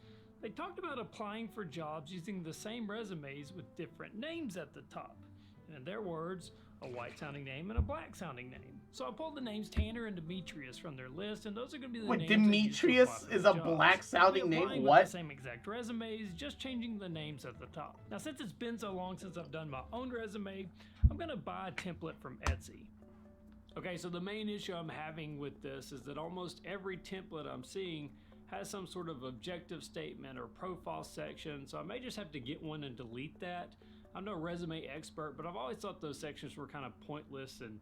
Speaker 17: they talked about applying for jobs using the same resumes with different names at the top. And in their words, a white-sounding name and a black-sounding name. So I pulled the names Tanner and Demetrius from their list, and those are going to be the names. Wait,
Speaker 1: Demetrius is a black-sounding name? What?
Speaker 17: The same exact resumes, just changing the names at the top. Now, since it's been so long since I've done my own resume, I'm going to buy a template from Etsy. Okay, so the main issue I'm having with this is that almost every template I'm seeing has some sort of objective statement or profile section, so I may just have to get one and delete that. I'm no resume expert, but I've always thought those sections were kind of pointless and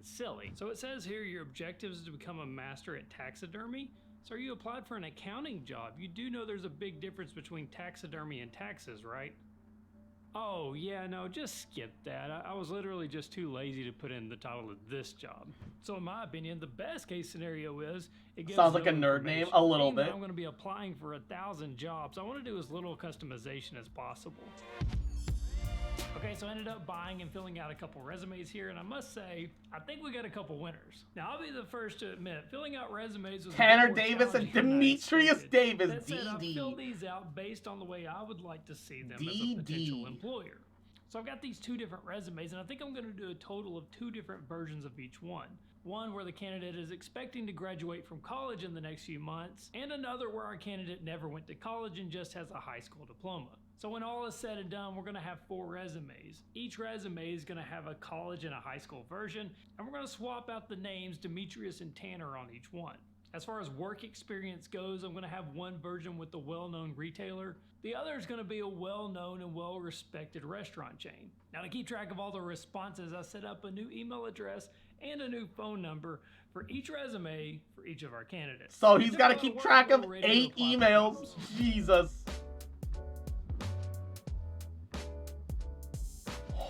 Speaker 17: silly. So it says here your objective is to become a master at taxidermy. So you applied for an accounting job. You do know there's a big difference between taxidermy and taxes, right? Oh yeah, no, just skip that. I was literally just too lazy to put in the title of this job. So in my opinion, the best case scenario is it gives
Speaker 1: sounds like
Speaker 17: no
Speaker 1: a nerd name
Speaker 17: information.
Speaker 1: a little
Speaker 17: Being that
Speaker 1: bit.
Speaker 17: I'm going to be applying for 1,000 jobs. I want to do as little customization as possible. Okay, so I ended up buying and filling out a couple resumes here, and I must say, I think we got a couple winners. Now, I'll be the first to admit, filling out resumes was
Speaker 1: Tanner
Speaker 17: a bit more
Speaker 1: Davis and
Speaker 17: challenging than I
Speaker 1: Demetrius
Speaker 17: expected.
Speaker 1: Davis,
Speaker 17: That said, I
Speaker 1: DD.
Speaker 17: filled these out based on the way I would like to see them as a potential employer. So I've got these 2 different resumes, and I think I'm going to do a total of 2 different versions of each one. One where the candidate is expecting to graduate from college in the next few months, and another where our candidate never went to college and just has a high school diploma. So when all is said and done, we're going to have 4 resumes. Each resume is going to have a college and a high school version, and we're going to swap out the names Demetrius and Tanner on each one. As far as work experience goes, I'm going to have one version with the well-known retailer. The other is going to be a well-known and well-respected restaurant chain. Now, to keep track of all the responses, I set up a new email address and a new phone number for each resume for each of our candidates.
Speaker 1: So he's got to keep track of 8 emails. Jesus.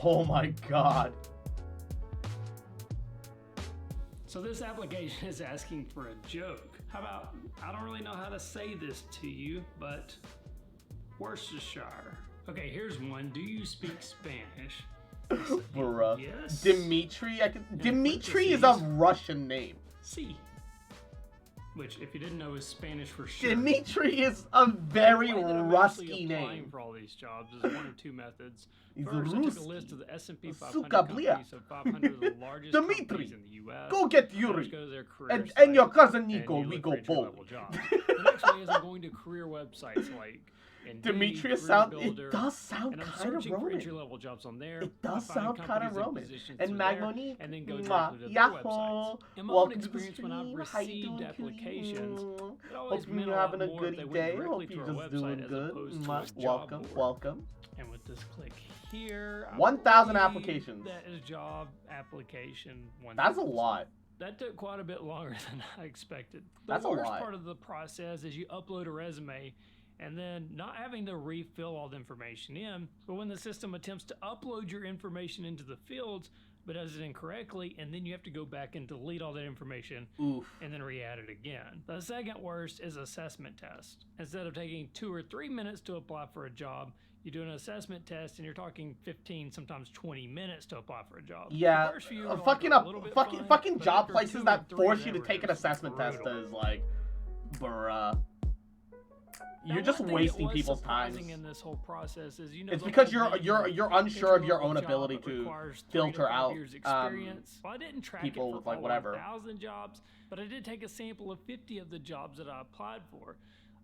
Speaker 1: Oh my god.
Speaker 17: So this application is asking for a joke. How about, I don't really know how to say this to you, but Worcestershire. Okay, here's one. Do you speak Spanish?
Speaker 1: Bruh.
Speaker 17: Yes.
Speaker 1: Dimitri? Dimitri is a Russian name.
Speaker 17: See. Which, if you didn't know, is Spanish for sure.
Speaker 1: Dimitri is a very
Speaker 17: Rusky
Speaker 1: name.
Speaker 17: Applying for all these jobs is one of 2 methods.
Speaker 1: He's
Speaker 17: First, I took a
Speaker 1: Ruski.
Speaker 17: list of the S&P 500
Speaker 1: Suka
Speaker 17: companies of 500 of the largest
Speaker 1: Dimitri,
Speaker 17: companies in the U.S.
Speaker 1: go get Yuri.
Speaker 17: Go to their career
Speaker 1: And your
Speaker 17: site,
Speaker 1: cousin Nico,
Speaker 17: and you
Speaker 1: we
Speaker 17: look
Speaker 1: go
Speaker 17: for entry-level
Speaker 1: bowling.
Speaker 17: jobs. The next way is I'm going to career websites like Indeed,
Speaker 1: Demetrius
Speaker 17: Career
Speaker 1: it
Speaker 17: Builder,
Speaker 1: does sound
Speaker 17: and I'm
Speaker 1: kind of
Speaker 17: searching for
Speaker 1: Roman.
Speaker 17: entry-level jobs on there.
Speaker 1: It does
Speaker 17: I find
Speaker 1: sound kind of
Speaker 17: companies and
Speaker 1: Roman.
Speaker 17: positions
Speaker 1: And
Speaker 17: through
Speaker 1: Magmonique,
Speaker 17: there, and then go
Speaker 1: mwah,
Speaker 17: directly to their
Speaker 1: yahoo,
Speaker 17: websites. In my own
Speaker 1: welcome to the
Speaker 17: experience, when I've
Speaker 1: stream. How you
Speaker 17: received
Speaker 1: doing,
Speaker 17: applications,
Speaker 1: Kitty?
Speaker 17: it always
Speaker 1: Hope
Speaker 17: meant
Speaker 1: you're
Speaker 17: a lot
Speaker 1: having a
Speaker 17: more if
Speaker 1: good
Speaker 17: they went
Speaker 1: day.
Speaker 17: directly
Speaker 1: Hope
Speaker 17: to
Speaker 1: you're
Speaker 17: our
Speaker 1: just doing
Speaker 17: website as
Speaker 1: good.
Speaker 17: opposed to
Speaker 1: Mwah.
Speaker 17: a job
Speaker 1: Welcome,
Speaker 17: board.
Speaker 1: welcome.
Speaker 17: And with this click here, I
Speaker 1: 1,000
Speaker 17: believe
Speaker 1: applications.
Speaker 17: That is job application 1,000.
Speaker 1: That's a lot.
Speaker 17: That took quite a bit longer than I expected.
Speaker 1: That's
Speaker 17: the
Speaker 1: a
Speaker 17: worst
Speaker 1: lot.
Speaker 17: part of the process is you upload a resume and then not having to refill all the information in, but when the system attempts to upload your information into the fields, but does it incorrectly, and then you have to go back and delete all that information and then re-add it again. The second worst is assessment test. Instead of taking 2 or 3 minutes to apply for a job, you do an assessment test and you're talking 15, sometimes 20 minutes to apply for a job.
Speaker 1: Yeah,
Speaker 17: The first few are
Speaker 1: fucking
Speaker 17: like a little bit fun,
Speaker 1: fucking
Speaker 17: but
Speaker 1: job
Speaker 17: after
Speaker 1: places
Speaker 17: 2 or
Speaker 1: that
Speaker 17: 3,
Speaker 1: force you
Speaker 17: they
Speaker 1: to
Speaker 17: were
Speaker 1: take an
Speaker 17: just
Speaker 1: assessment test
Speaker 17: brutal.
Speaker 1: is like, bruh.
Speaker 17: Now,
Speaker 1: You're just
Speaker 17: one thing that
Speaker 1: wasting
Speaker 17: was
Speaker 1: people's time.
Speaker 17: surprising in this whole process is, you know,
Speaker 1: It's
Speaker 17: the
Speaker 1: because
Speaker 17: whole
Speaker 1: you're
Speaker 17: thing,
Speaker 1: unsure of your
Speaker 17: entry-level
Speaker 1: own
Speaker 17: job
Speaker 1: ability
Speaker 17: that
Speaker 1: to
Speaker 17: requires 3 to
Speaker 1: filter
Speaker 17: 5
Speaker 1: out
Speaker 17: years experience. Well, I didn't track
Speaker 1: people
Speaker 17: it for
Speaker 1: with like
Speaker 17: all
Speaker 1: whatever.
Speaker 17: 1,000 jobs, but I did take a sample of 50 of the jobs that I applied for.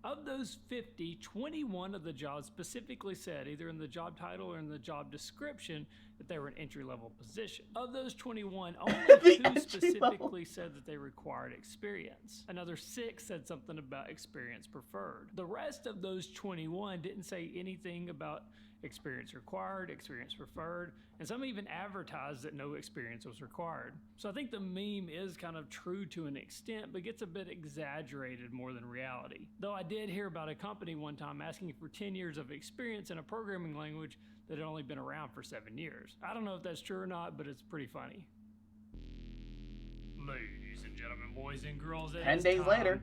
Speaker 17: Of those 50, 21 of the jobs specifically said, either in the job title or in the job description, that they were an entry-level position. Of those 21, only 2 specifically said that they required experience. Another 6 said something about experience preferred. The rest of those 21 didn't say anything about experience required, experience preferred, and some even advertised that no experience was required. So I think the meme is kind of true to an extent, but gets a bit exaggerated more than reality. Though I did hear about a company one time asking for 10 years of experience in a programming language that had only been around for 7 years. I don't know if that's true or not, but it's pretty funny. Ladies and gentlemen, boys and girls,
Speaker 1: 10 days later.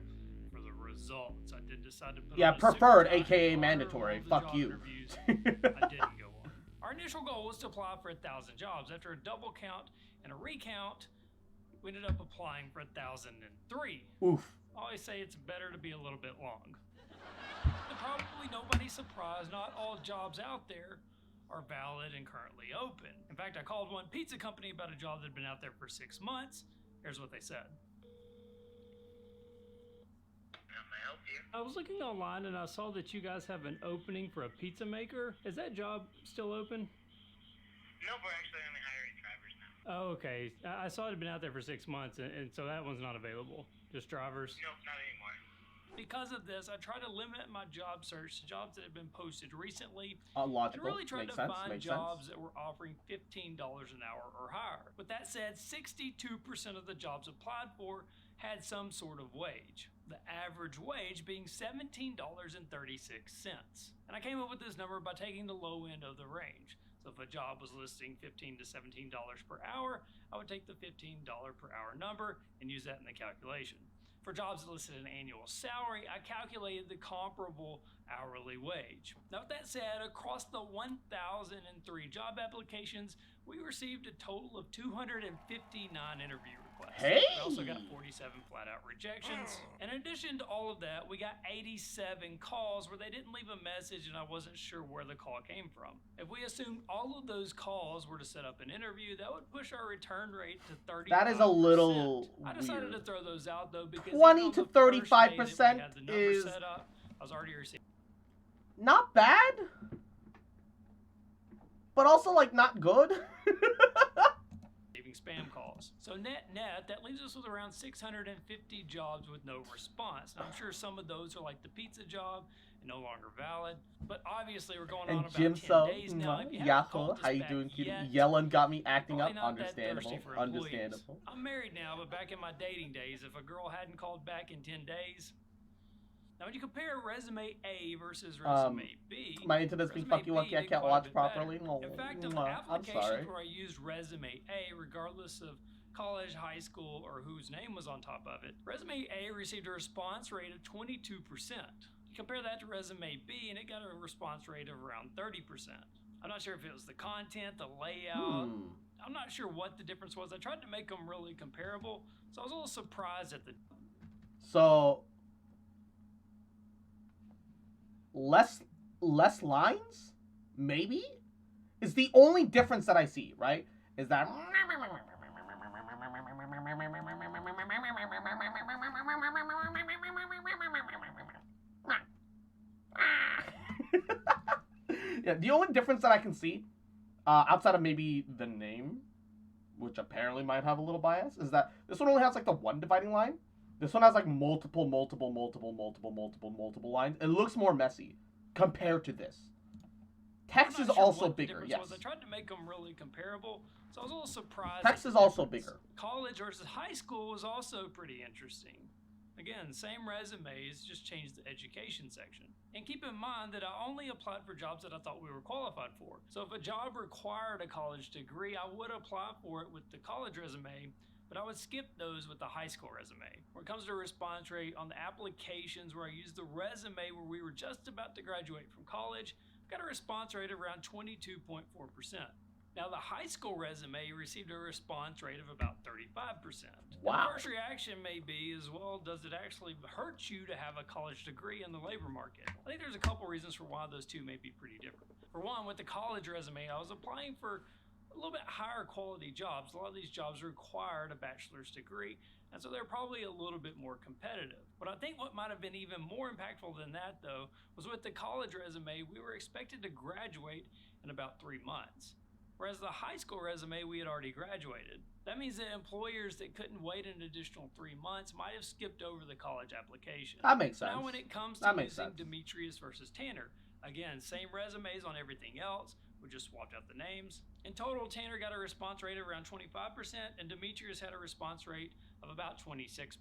Speaker 17: For the results, I did decide to put
Speaker 1: Yeah,
Speaker 17: on a
Speaker 1: preferred,
Speaker 17: suit and tie
Speaker 1: aka
Speaker 17: and
Speaker 1: mandatory.
Speaker 17: all the
Speaker 1: Fuck
Speaker 17: job
Speaker 1: you.
Speaker 17: interviews. I didn't go on. Our initial goal was to apply for 1,000 jobs. After a double count and a recount, we ended up applying for 1,003.
Speaker 1: Oof.
Speaker 17: I always say it's better to be a little bit long. And probably nobody's surprised not all jobs out there are valid and currently open. In fact, I called one pizza company about a job that had been out there for 6 months. Here's what they said. I was looking online and I saw that you guys have an opening for a pizza maker. Is that job still open?
Speaker 19: No, we're actually only hiring drivers now.
Speaker 17: Oh, okay. I saw it had been out there for 6 months, and so that one's not available. Just drivers?
Speaker 19: Nope, not anymore.
Speaker 17: Because of this, I tried to limit my job search to jobs that had been posted recently.
Speaker 1: Logical.
Speaker 17: And really tried
Speaker 1: Makes
Speaker 17: to
Speaker 1: sense.
Speaker 17: find
Speaker 1: Makes
Speaker 17: jobs
Speaker 1: sense.
Speaker 17: that were offering $15 an hour or higher. With that said, 62% of the jobs applied for had some sort of wage. The average wage being $17.36. And I came up with this number by taking the low end of the range. So if a job was listing $15 to $17 per hour, I would take the $15 per hour number and use that in the calculation. For jobs that listed an annual salary, I calculated the comparable hourly wage. Now with that said, across the 1,003 job applications, we received a total of 259 interview requests. requests.
Speaker 1: Hey!
Speaker 17: We also got 47 flat-out rejections. In addition to all of that, we got 87 calls where they didn't leave a message and I wasn't sure where the call came from. If we assumed all of those calls were to set up an interview, that would push our return rate to 35%.
Speaker 1: That is a little
Speaker 17: I decided
Speaker 1: weird.
Speaker 17: to throw those out though because
Speaker 1: 20 to 35% is
Speaker 17: set up, I was already receiving.
Speaker 1: Not bad, but also like not good.
Speaker 17: Spam calls. So net, that leaves us with around 650 jobs with no response. Now, I'm sure some of those are like the pizza job and no longer valid, but obviously we're going on about 10 days now. If you haven't called
Speaker 1: how
Speaker 17: us
Speaker 1: you
Speaker 17: back
Speaker 1: doing, cutie?
Speaker 17: yet,
Speaker 1: Yelan got me acting up.
Speaker 17: probably not that
Speaker 1: Understandable.
Speaker 17: thirsty for employees.
Speaker 1: Understandable.
Speaker 17: I'm married now, but back in my dating days, if a girl hadn't called back in 10 days, now when you compare resume A versus resume B,
Speaker 1: My internet's being
Speaker 17: resume
Speaker 1: fucking lucky.
Speaker 17: B
Speaker 1: I
Speaker 17: did
Speaker 1: can't
Speaker 17: quite a
Speaker 1: watch
Speaker 17: bit
Speaker 1: properly.
Speaker 17: better.
Speaker 1: Oh,
Speaker 17: In fact, of the
Speaker 1: I'm
Speaker 17: applications
Speaker 1: sorry.
Speaker 17: where I used resume A, regardless of college, high school, or whose name was on top of it, resume A received a response rate of 22%. You compare that to resume B, and it got a response rate of around 30%. I'm not sure if it was the content, the layout. I'm not sure what the difference was. I tried to make them really comparable, so I was a little surprised at the.
Speaker 1: So less lines, maybe, is the only difference that I see. Right? Is that. Yeah, the only difference that I can see, outside of maybe the name, which apparently might have a little bias, is that this one only has like the one dividing line. This one has like multiple lines. It looks more messy compared to this. Text is also bigger, yes.
Speaker 17: I tried to make them really comparable, so I was a little surprised.
Speaker 1: Text is also bigger.
Speaker 17: College versus high school was also pretty interesting. Again, same resumes, just changed the education section. And keep in mind that I only applied for jobs that I thought we were qualified for. So if a job required a college degree, I would apply for it with the college resume, but I would skip those with the high school resume. When it comes to response rate on the applications where I used the resume where we were just about to graduate from college, got a response rate of around 22.4%. Now, the high school resume received a response rate of about 35%.
Speaker 1: Wow.
Speaker 17: The first reaction may be as well, does it actually hurt you to have a college degree in the labor market? I think there's a couple reasons for why those two may be pretty different. For one, with the college resume, I was applying for a little bit higher quality jobs. A lot of these jobs required a bachelor's degree, and so they're probably a little bit more competitive. But I think what might have been even more impactful than that, though, was with the college resume, we were expected to graduate in about 3 months. Whereas the high school resume, we had already graduated. That means that employers that couldn't wait an additional 3 months might have skipped over the college application.
Speaker 1: That makes sense.
Speaker 17: Now when it comes to using Demetrius versus Tanner, again, same resumes on everything else, we just swapped out the names. In total, Tanner got a response rate of around 25%, and Demetrius had a response rate of about 26%.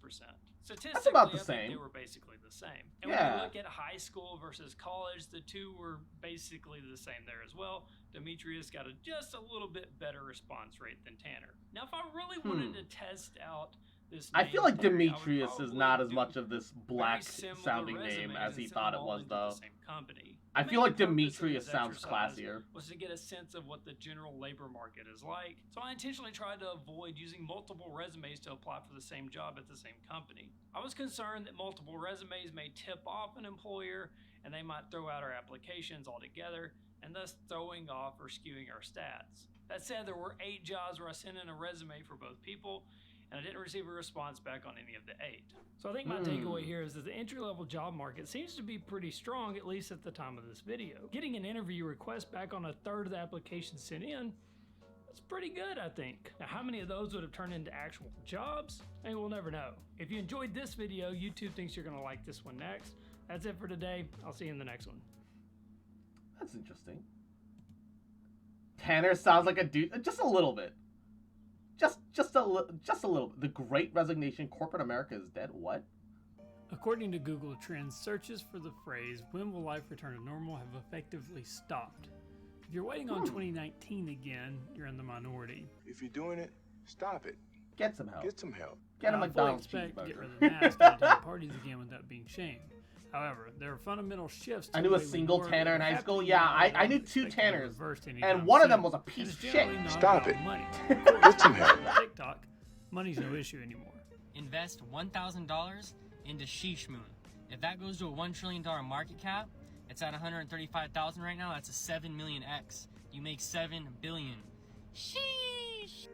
Speaker 17: Statistically,
Speaker 1: That's about the
Speaker 17: I think
Speaker 1: same.
Speaker 17: they were basically the same. And
Speaker 1: Yeah.
Speaker 17: when you look at high school versus college, the two were basically the same there as well. Demetrius got just a little bit better response rate than Tanner. Now, if I really wanted to test out this
Speaker 1: I
Speaker 17: name
Speaker 1: feel like
Speaker 17: theory, I would
Speaker 1: Demetrius is
Speaker 17: probably
Speaker 1: not as
Speaker 17: do
Speaker 1: much of this black
Speaker 17: similar
Speaker 1: sounding name
Speaker 17: resumes
Speaker 1: as he
Speaker 17: and send
Speaker 1: thought
Speaker 17: them
Speaker 1: it
Speaker 17: all
Speaker 1: was,
Speaker 17: into the
Speaker 1: though.
Speaker 17: same company.
Speaker 1: I
Speaker 17: The
Speaker 1: feel
Speaker 17: main
Speaker 1: like
Speaker 17: purpose of
Speaker 1: Demetrius
Speaker 17: this
Speaker 1: sounds
Speaker 17: exercise
Speaker 1: classier.
Speaker 17: was to get a sense of what the general labor market is like. So I intentionally tried to avoid using multiple resumes to apply for the same job at the same company. I was concerned that multiple resumes may tip off an employer and they might throw out our applications altogether, and thus throwing off or skewing our stats. That said, there were 8 jobs where I sent in a resume for both people, and I didn't receive a response back on any of the 8. So I think my takeaway here is that the entry-level job market seems to be pretty strong, at least at the time of this video. Getting an interview request back on a third of the applications sent in, that's pretty good, I think. Now, how many of those would have turned into actual jobs? I mean, we'll never know. If you enjoyed this video, YouTube thinks you're gonna like this one next. That's it for today. I'll see you in the next one.
Speaker 1: That's interesting. Tanner sounds like a dude, just a little bit. Just a little bit. The Great Resignation, corporate America is dead. What?
Speaker 17: According to Google Trends, searches for the phrase, "When will life return to normal?" have effectively stopped. If you're waiting on 2019 again, you're in the minority.
Speaker 13: If you're doing it, stop it.
Speaker 1: Get some help.
Speaker 13: Get some help.
Speaker 1: Get a
Speaker 17: I fully
Speaker 1: McDonald's
Speaker 17: expect to
Speaker 1: cheeseburger.
Speaker 17: get rid of masks and attend parties again without being shamed. However, there are fundamental shifts. To
Speaker 1: I
Speaker 17: the
Speaker 1: knew a
Speaker 17: way we
Speaker 1: single
Speaker 17: work
Speaker 1: Tanner
Speaker 17: that
Speaker 1: in
Speaker 17: are
Speaker 1: high school.
Speaker 17: happening
Speaker 1: Yeah,
Speaker 17: now
Speaker 1: I
Speaker 17: that
Speaker 1: knew
Speaker 17: aren't
Speaker 1: 2
Speaker 17: expected to be
Speaker 1: Tanners,
Speaker 17: reversed anytime
Speaker 1: and one of them
Speaker 17: soon.
Speaker 1: was a
Speaker 17: And
Speaker 1: piece
Speaker 17: it's
Speaker 1: of shit.
Speaker 17: generally not
Speaker 13: Stop
Speaker 17: about
Speaker 13: it.
Speaker 17: money.
Speaker 13: Get some help.
Speaker 17: TikTok, money's no issue anymore.
Speaker 20: Invest $1,000 into Sheesh Moon. If that goes to a $1 trillion market cap, it's at 135,000 right now. That's a 7 million X. You make 7 billion. Sheesh.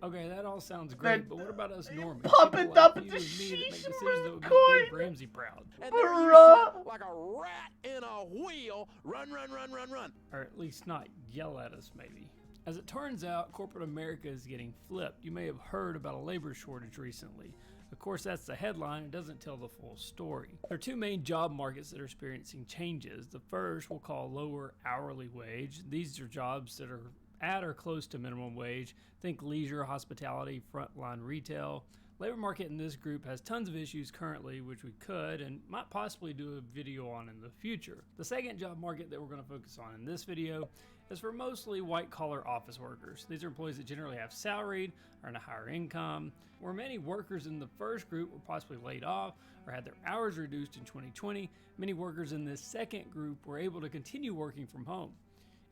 Speaker 17: Okay, that all sounds great, but what about us normies?
Speaker 1: Pumping
Speaker 17: People
Speaker 1: up
Speaker 17: like
Speaker 1: the
Speaker 17: you and me that make
Speaker 1: sheesh
Speaker 17: decisions
Speaker 1: moon
Speaker 17: that would make
Speaker 1: coin.
Speaker 17: Dave Ramsey proud.
Speaker 21: And there you sit like a rat in a wheel. Run, run, run, run, run.
Speaker 17: Or at least not yell at us, maybe. As it turns out, corporate America is getting flipped. You may have heard about a labor shortage recently. Of course, that's the headline. It doesn't tell the full story. There are two main job markets that are experiencing changes. The first we'll call lower hourly wage. These are jobs that are at or close to minimum wage. Think leisure, hospitality, frontline retail. Labor market in this group has tons of issues currently, which we could and might possibly do a video on in the future. The second job market that we're going to focus on in this video is for mostly white-collar office workers. These are employees that generally have salaried, earn a higher income. Where many workers in the first group were possibly laid off or had their hours reduced in 2020, many workers in this second group were able to continue working from home.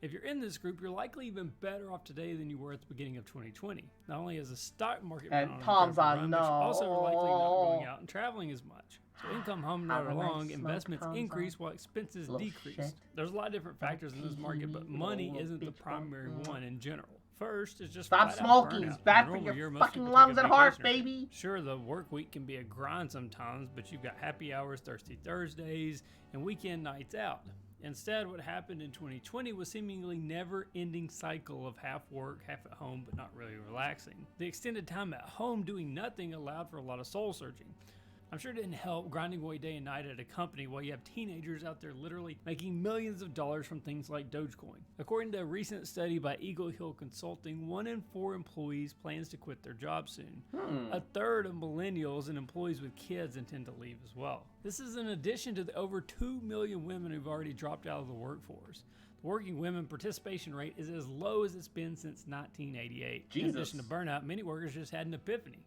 Speaker 17: If you're in this group, you're likely even better off today than you were at the beginning of 2020. Not only has the stock market been on a
Speaker 1: Tom's
Speaker 17: run,
Speaker 1: on
Speaker 17: but you're also likely not
Speaker 1: no.
Speaker 17: going out and traveling as much. So income home right
Speaker 1: Have a
Speaker 17: along,
Speaker 1: nice
Speaker 17: investments
Speaker 1: smoke,
Speaker 17: increase
Speaker 1: Tom's
Speaker 17: while expenses
Speaker 1: Little
Speaker 17: decrease.
Speaker 1: shit.
Speaker 17: There's a lot of different factors in this market, but money isn't the primary one in general. First, it's just
Speaker 1: Stop
Speaker 17: flat out
Speaker 1: smoking.
Speaker 17: burnout.
Speaker 1: It's bad
Speaker 17: In a
Speaker 1: for
Speaker 17: normal year,
Speaker 1: your
Speaker 17: most
Speaker 1: fucking
Speaker 17: people
Speaker 1: lungs
Speaker 17: take a
Speaker 1: and heart,
Speaker 17: vacation or two.
Speaker 1: baby.
Speaker 17: Sure, the work week can be a grind sometimes, but you've got happy hours, thirsty Thursdays, and weekend nights out. Instead, what happened in 2020 was seemingly never-ending cycle of half work, half at home, but not really relaxing. The extended time at home doing nothing allowed for a lot of soul searching. I'm sure it didn't help grinding away day and night at a company while you have teenagers out there literally making millions of dollars from things like Dogecoin. According to a recent study by Eagle Hill Consulting, 1 in 4 employees plans to quit their job soon. A third of millennials and employees with kids intend to leave as well. This is in addition to the over 2 million women who've already dropped out of the workforce. The working women participation rate is as low as it's been since 1988.
Speaker 1: Jesus.
Speaker 17: In addition to burnout, many workers just had an epiphany.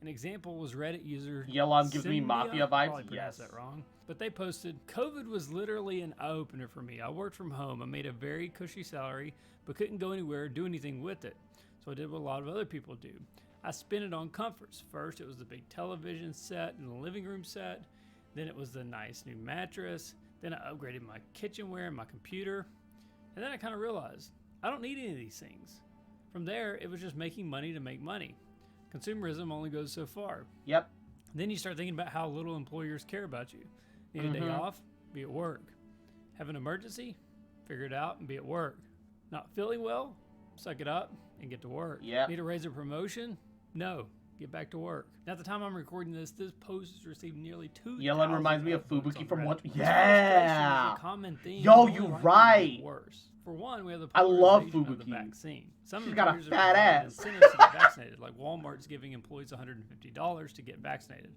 Speaker 17: An example was Reddit user
Speaker 1: Yelan gives me
Speaker 17: Cynthia.
Speaker 1: mafia vibes.
Speaker 17: Probably pronounced
Speaker 1: Yes.
Speaker 17: that wrong. But they posted, COVID was literally an eye-opener for me. I worked from home. I made a very cushy salary, but couldn't go anywhere or do anything with it. So I did what a lot of other people do. I spent it on comforts. First, it was the big television set and the living room set. Then it was the nice new mattress. Then I upgraded my kitchenware and my computer. And then I kind of realized, I don't need any of these things. From there, it was just making money to make money. Consumerism only goes so far.
Speaker 1: Yep.
Speaker 17: Then you start thinking about how little employers care about you. Need a day off? Be at work. Have an emergency? Figure it out and be at work. Not feeling well? Suck it up and get to work.
Speaker 1: Yep.
Speaker 17: Need a raise or promotion? No. Get back to work. Now, at the time I'm recording this post has received nearly 2,000
Speaker 1: Yelan reminds me of
Speaker 17: upvotes
Speaker 1: Fubuki
Speaker 17: on
Speaker 1: from
Speaker 17: Reddit.
Speaker 1: what?
Speaker 17: This
Speaker 1: Yeah.
Speaker 17: frustration is a common theme.
Speaker 1: Yo,
Speaker 17: More
Speaker 1: you
Speaker 17: likely
Speaker 1: right.
Speaker 17: to get worse. For one, we have the
Speaker 1: I love
Speaker 17: polarization of the
Speaker 1: Fubuki.
Speaker 17: vaccine. Some
Speaker 1: She's got a
Speaker 17: employers are
Speaker 1: fat
Speaker 17: providing
Speaker 1: ass.
Speaker 17: incentives to get vaccinated, like Walmart's giving employees $150 to get vaccinated.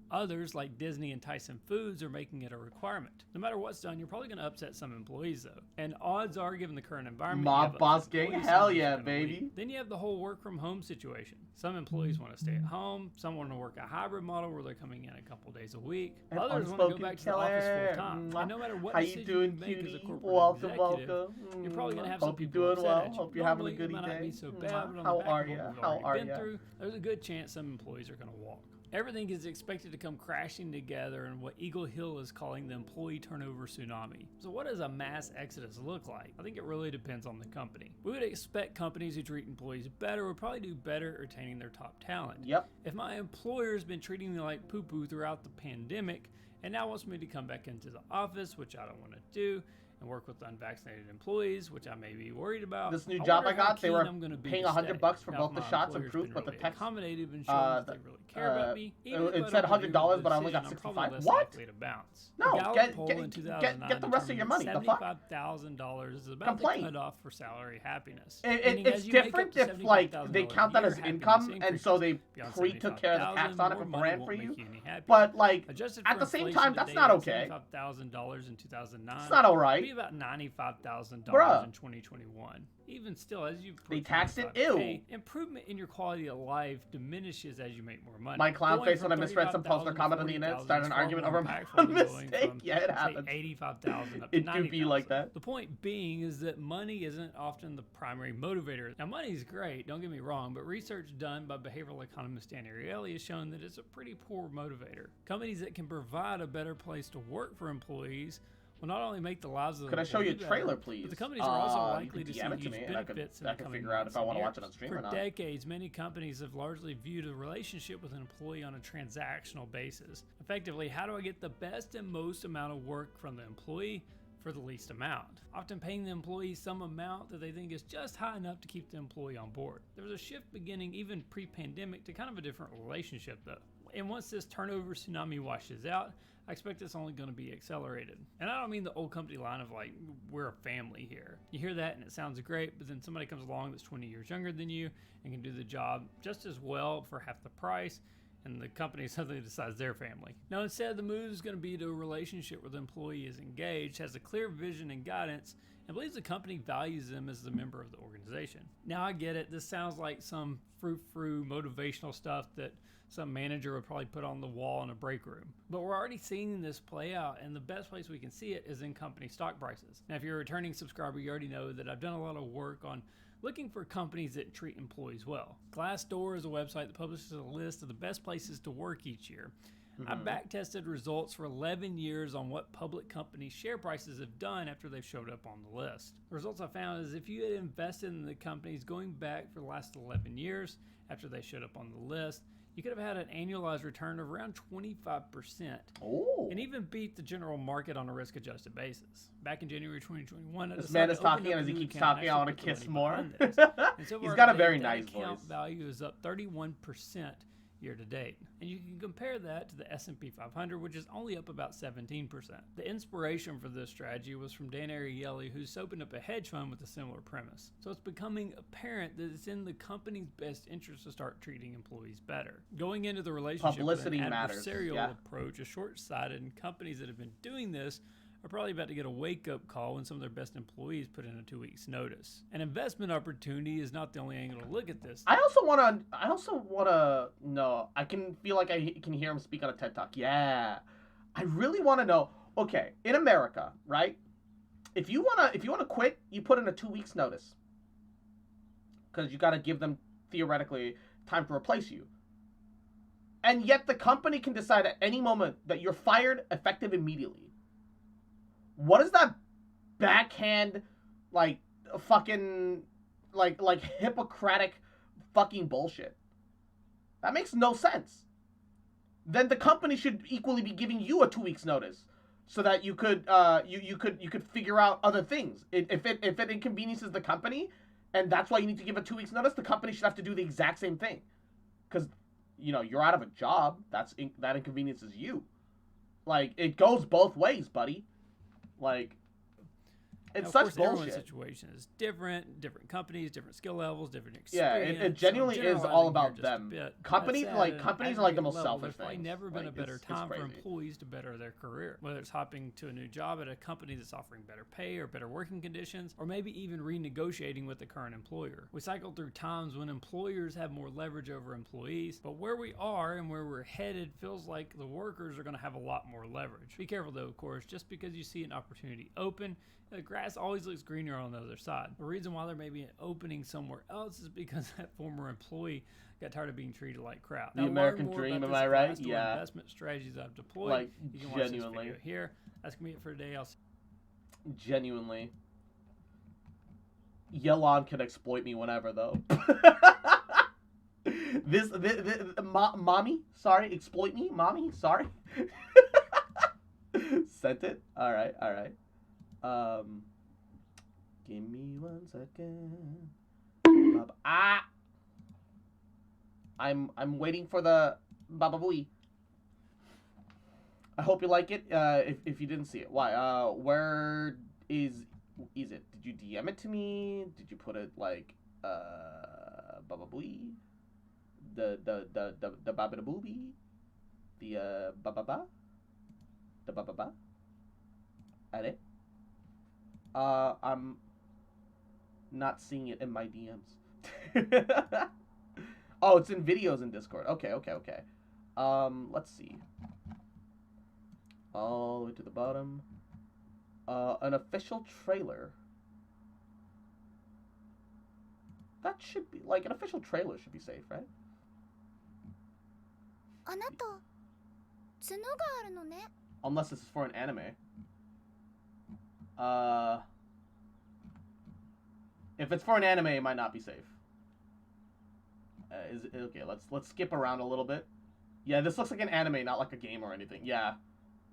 Speaker 17: Others, like Disney and Tyson Foods, are making it a requirement. No matter what's done, you're probably going to upset some employees, though. And odds are, given the current environment, you have
Speaker 1: Mob boss
Speaker 17: upset
Speaker 1: gang,
Speaker 17: employees,
Speaker 1: hell
Speaker 17: some
Speaker 1: yeah,
Speaker 17: are just gonna
Speaker 1: baby.
Speaker 17: leave. Then you have the whole work from home situation. Some employees want to stay at home. Some want to work a hybrid model where they're coming in a couple days a week.
Speaker 1: An
Speaker 17: Others want to go
Speaker 1: unspoken
Speaker 17: back to the office
Speaker 1: killer.
Speaker 17: full time.
Speaker 1: Mwah.
Speaker 17: And no matter what
Speaker 1: How you
Speaker 17: decision
Speaker 1: doing,
Speaker 17: you make as a
Speaker 1: cutie?
Speaker 17: corporate
Speaker 1: Welcome,
Speaker 17: executive,
Speaker 1: welcome.
Speaker 17: you're probably going to have
Speaker 1: Hope
Speaker 17: some
Speaker 1: you're
Speaker 17: people
Speaker 1: doing
Speaker 17: upset
Speaker 1: well.
Speaker 17: at you.
Speaker 1: Hope you're having a
Speaker 17: Normally,
Speaker 1: goody
Speaker 17: it might not
Speaker 1: day.
Speaker 17: be so bad, but on
Speaker 1: How
Speaker 17: the back
Speaker 1: are
Speaker 17: of what
Speaker 1: ya?
Speaker 17: we've
Speaker 1: How
Speaker 17: already
Speaker 1: are
Speaker 17: been
Speaker 1: ya?
Speaker 17: through, there's a good chance some employees are going to walk. Everything is expected to come crashing together in what Eagle Hill is calling the employee turnover tsunami. So what does a mass exodus look like? I think it really depends on the company. We would expect companies who treat employees better would probably do better at retaining their top talent.
Speaker 1: Yep.
Speaker 17: If my employer has been treating me like poo-poo throughout the pandemic and now wants me to come back into the office, which I don't want to do, and work with unvaccinated employees, which I may be worried about.
Speaker 1: This new job I
Speaker 17: wonder how
Speaker 1: got, they
Speaker 17: keen
Speaker 1: were
Speaker 17: I'm gonna be
Speaker 1: paying
Speaker 17: to
Speaker 1: $100
Speaker 17: stay.
Speaker 1: for
Speaker 17: Now,
Speaker 1: both
Speaker 17: if
Speaker 1: the
Speaker 17: my
Speaker 1: shots and
Speaker 17: employer's
Speaker 1: proof,
Speaker 17: been
Speaker 1: but the
Speaker 17: really
Speaker 1: text.
Speaker 17: accommodative and shows that they really care about me. Even if
Speaker 1: It
Speaker 17: I
Speaker 1: said
Speaker 17: don't agree with
Speaker 1: $100,
Speaker 17: the
Speaker 1: but I only got
Speaker 17: decision, I'm probably
Speaker 1: 65.
Speaker 17: less
Speaker 1: What?
Speaker 17: likely to bounce.
Speaker 1: No,
Speaker 17: The Gallup
Speaker 1: get-
Speaker 17: poll
Speaker 1: get-
Speaker 17: in
Speaker 1: get
Speaker 17: 2009
Speaker 1: the rest of your money. The fuck?
Speaker 17: $75,000 is about
Speaker 1: Complain.
Speaker 17: the cutoff for salary happiness.
Speaker 1: It's
Speaker 17: Meaning as you make up
Speaker 1: different
Speaker 17: to
Speaker 1: if like
Speaker 17: $75,000
Speaker 1: they count that
Speaker 17: a
Speaker 1: as
Speaker 17: year,
Speaker 1: income,
Speaker 17: happiness
Speaker 1: and so they
Speaker 17: Beyond
Speaker 1: took care of the tax on it
Speaker 17: more
Speaker 1: beforehand
Speaker 17: money
Speaker 1: for
Speaker 17: won't
Speaker 1: you.
Speaker 17: make any happier.
Speaker 1: But like
Speaker 17: Adjusted
Speaker 1: at
Speaker 17: for
Speaker 1: the same
Speaker 17: inflation
Speaker 1: time, that's
Speaker 17: today,
Speaker 1: not
Speaker 17: at
Speaker 1: okay.
Speaker 17: $75,000 in 2009.
Speaker 1: It's not alright.
Speaker 17: be about $95,000
Speaker 1: Bruh.
Speaker 17: in 2021. Even still, as you
Speaker 1: They taxed it.
Speaker 17: 25K,
Speaker 1: Ew.
Speaker 17: improvement in your quality of life diminishes as you make more money.
Speaker 1: My clown
Speaker 17: Going
Speaker 1: face when I
Speaker 17: from
Speaker 1: misread some post or
Speaker 17: 35,000 to
Speaker 1: comment on the internet,
Speaker 17: 40,000
Speaker 1: started
Speaker 17: is
Speaker 1: an
Speaker 17: far
Speaker 1: argument
Speaker 17: more
Speaker 1: over
Speaker 17: impactful
Speaker 1: a
Speaker 17: than going
Speaker 1: mistake.
Speaker 17: from,
Speaker 1: Yeah, it
Speaker 17: say,
Speaker 1: happens.
Speaker 17: 85,000 up to
Speaker 1: It do
Speaker 17: 90,000.
Speaker 1: be like that.
Speaker 17: The point being is that money isn't often the primary motivator. Now, money is great, don't get me wrong, but research done by behavioral economist Dan Ariely has shown that it's a pretty poor motivator. Companies that can provide a better place to work for employees will not only make the lives of the
Speaker 1: Could I show you a
Speaker 17: employee
Speaker 1: trailer,
Speaker 17: better,
Speaker 1: please?
Speaker 17: but the companies are also
Speaker 1: You
Speaker 17: likely
Speaker 1: can
Speaker 17: to see
Speaker 1: DM it to
Speaker 17: huge
Speaker 1: me, and I could
Speaker 17: benefits in the coming
Speaker 1: figure out if
Speaker 17: months
Speaker 1: I
Speaker 17: and
Speaker 1: want to watch
Speaker 17: years.
Speaker 1: it on stream
Speaker 17: For
Speaker 1: or not.
Speaker 17: decades, many companies have largely viewed a relationship with an employee on a transactional basis. Effectively, how do I get the best and most amount of work from the employee for the least amount? Often paying the employee some amount that they think is just high enough to keep the employee on board. There was a shift beginning even pre-pandemic to kind of a different relationship though. And once this turnover tsunami washes out, I expect it's only going to be accelerated. And I don't mean the old company line of like, we're a family here. You hear that and it sounds great, but then somebody comes along that's 20 years younger than you and can do the job just as well for half the price, and the company suddenly decides their family. Now instead, the move is going to be to a relationship where the employee is engaged, has a clear vision and guidance, and believes the company values them as a member of the organization. Now I get it, this sounds like some frou-frou motivational stuff that some manager would probably put on the wall in a break room. But we're already seeing this play out, and the best place we can see it is in company stock prices. Now if you're a returning subscriber, you already know that I've done a lot of work on looking for companies that treat employees well. Glassdoor is a website that publishes a list of the best places to work each year. I back-tested results for 11 years on what public company share prices have done after they've showed up on the list. The results I found is if you had invested in the companies going back for the last 11 years after they showed up on the list, you could have had an annualized return of around 25%.
Speaker 1: Oh.
Speaker 17: And even beat the general market on a risk-adjusted basis. Back in January 2021,
Speaker 1: This man is talking, and as he keeps talking, I want to kiss more.
Speaker 17: So
Speaker 1: He's
Speaker 17: far
Speaker 1: got a
Speaker 17: today,
Speaker 1: very
Speaker 17: that
Speaker 1: nice
Speaker 17: account
Speaker 1: voice.
Speaker 17: value is up 31% year to date. And you can compare that to the S&P 500, which is only up about 17%. The inspiration for this strategy was from Dan Ariely, who's opened up a hedge fund with a similar premise. So it's becoming apparent that it's in the company's best interest to start treating employees better. Going into the relationship
Speaker 1: Publicity
Speaker 17: with an
Speaker 1: matters,
Speaker 17: adversarial
Speaker 1: yeah.
Speaker 17: approach is short-sighted, and companies that have been doing this are probably about to get a wake-up call when some of their best employees put in a 2 weeks notice. An investment opportunity is not the only angle to look at this.
Speaker 1: I also wanna know. I can feel like I can hear him speak on a TED Talk. Yeah, I really want to know. Okay, in America, right? If you wanna quit, you put in a 2 weeks notice, because you got to give them theoretically time to replace you. And yet the company can decide at any moment that you're fired, effective immediately. What is that backhand, like, fucking, like Hippocratic fucking bullshit? That makes no sense. Then the company should equally be giving you a 2 weeks notice, so that you could you could figure out other things. If it inconveniences the company, and that's why you need to give a 2 weeks notice, the company should have to do the exact same thing, because you're out of a job. That inconveniences you. Like, it goes both ways, buddy. Like, it's
Speaker 17: now,
Speaker 1: such
Speaker 17: of course,
Speaker 1: bullshit.
Speaker 17: Everyone's situation is different companies, different skill levels, different
Speaker 1: Yeah,
Speaker 17: experience.
Speaker 1: it genuinely
Speaker 17: so
Speaker 1: is all
Speaker 17: generalizing
Speaker 1: about
Speaker 17: here just a
Speaker 1: them.
Speaker 17: bit.
Speaker 1: Companies
Speaker 17: That said,
Speaker 1: like
Speaker 17: at an
Speaker 1: companies are like the
Speaker 17: aggregate
Speaker 1: most
Speaker 17: level,
Speaker 1: selfish
Speaker 17: there's probably
Speaker 1: things.
Speaker 17: never been
Speaker 1: Like,
Speaker 17: a better
Speaker 1: it's
Speaker 17: time for
Speaker 1: crazy.
Speaker 17: employees to better their career. Whether it's hopping to a new job at a company that's offering better pay or better working conditions, or maybe even renegotiating with the current employer. We cycle through times when employers have more leverage over employees, but where we are and where we're headed feels like the workers are going to have a lot more leverage. Be careful though, of course, just because you see an opportunity open, the grass always looks greener on the other side. The reason why there may be an opening somewhere else is because that former employee got tired of being treated like crap.
Speaker 1: The
Speaker 17: Now,
Speaker 1: American
Speaker 17: learn more
Speaker 1: dream,
Speaker 17: about
Speaker 1: am
Speaker 17: this
Speaker 1: I right?
Speaker 17: Glassdoor
Speaker 1: Yeah.
Speaker 17: investment strategies I've deployed.
Speaker 1: Like,
Speaker 17: You can watch
Speaker 1: genuinely.
Speaker 17: this video here. That's gonna be it for today.
Speaker 1: Genuinely. Yelan can exploit me whenever, though. Mommy? Sorry, exploit me? Mommy? Sorry? Sent it? Alright. Give me 1 second. I'm waiting for the Baba Booey. I hope you like it. If you didn't see it, why? Where is it? Did you DM it to me? Did you put it like Baba Booey? The Baba da Booby? The Baba Ba? The Baba Ba? Are? I'm not seeing it in my DMs. Oh, it's in videos in Discord. Okay. Let's see. All the way to the bottom. An official trailer. That should be, like, an official trailer should be safe, right?
Speaker 11: あなた、角があるのね。
Speaker 1: Unless this is for an anime. If it's for an anime, it might not be safe. Okay? Let's skip around a little bit. Yeah, this looks like an anime, not like a game or anything. Yeah,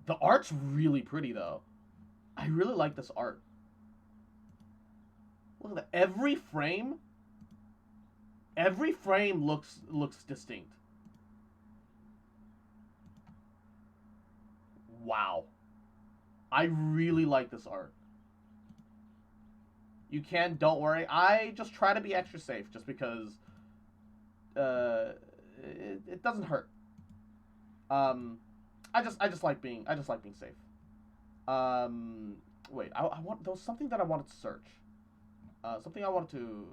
Speaker 1: the art's really pretty though. I really like this art. Look at that. Every frame looks distinct. Wow. I really like this art. You can, don't worry. I just try to be extra safe just because it doesn't hurt. I just like being safe. Wait, there was something that I wanted to search. Something I wanted to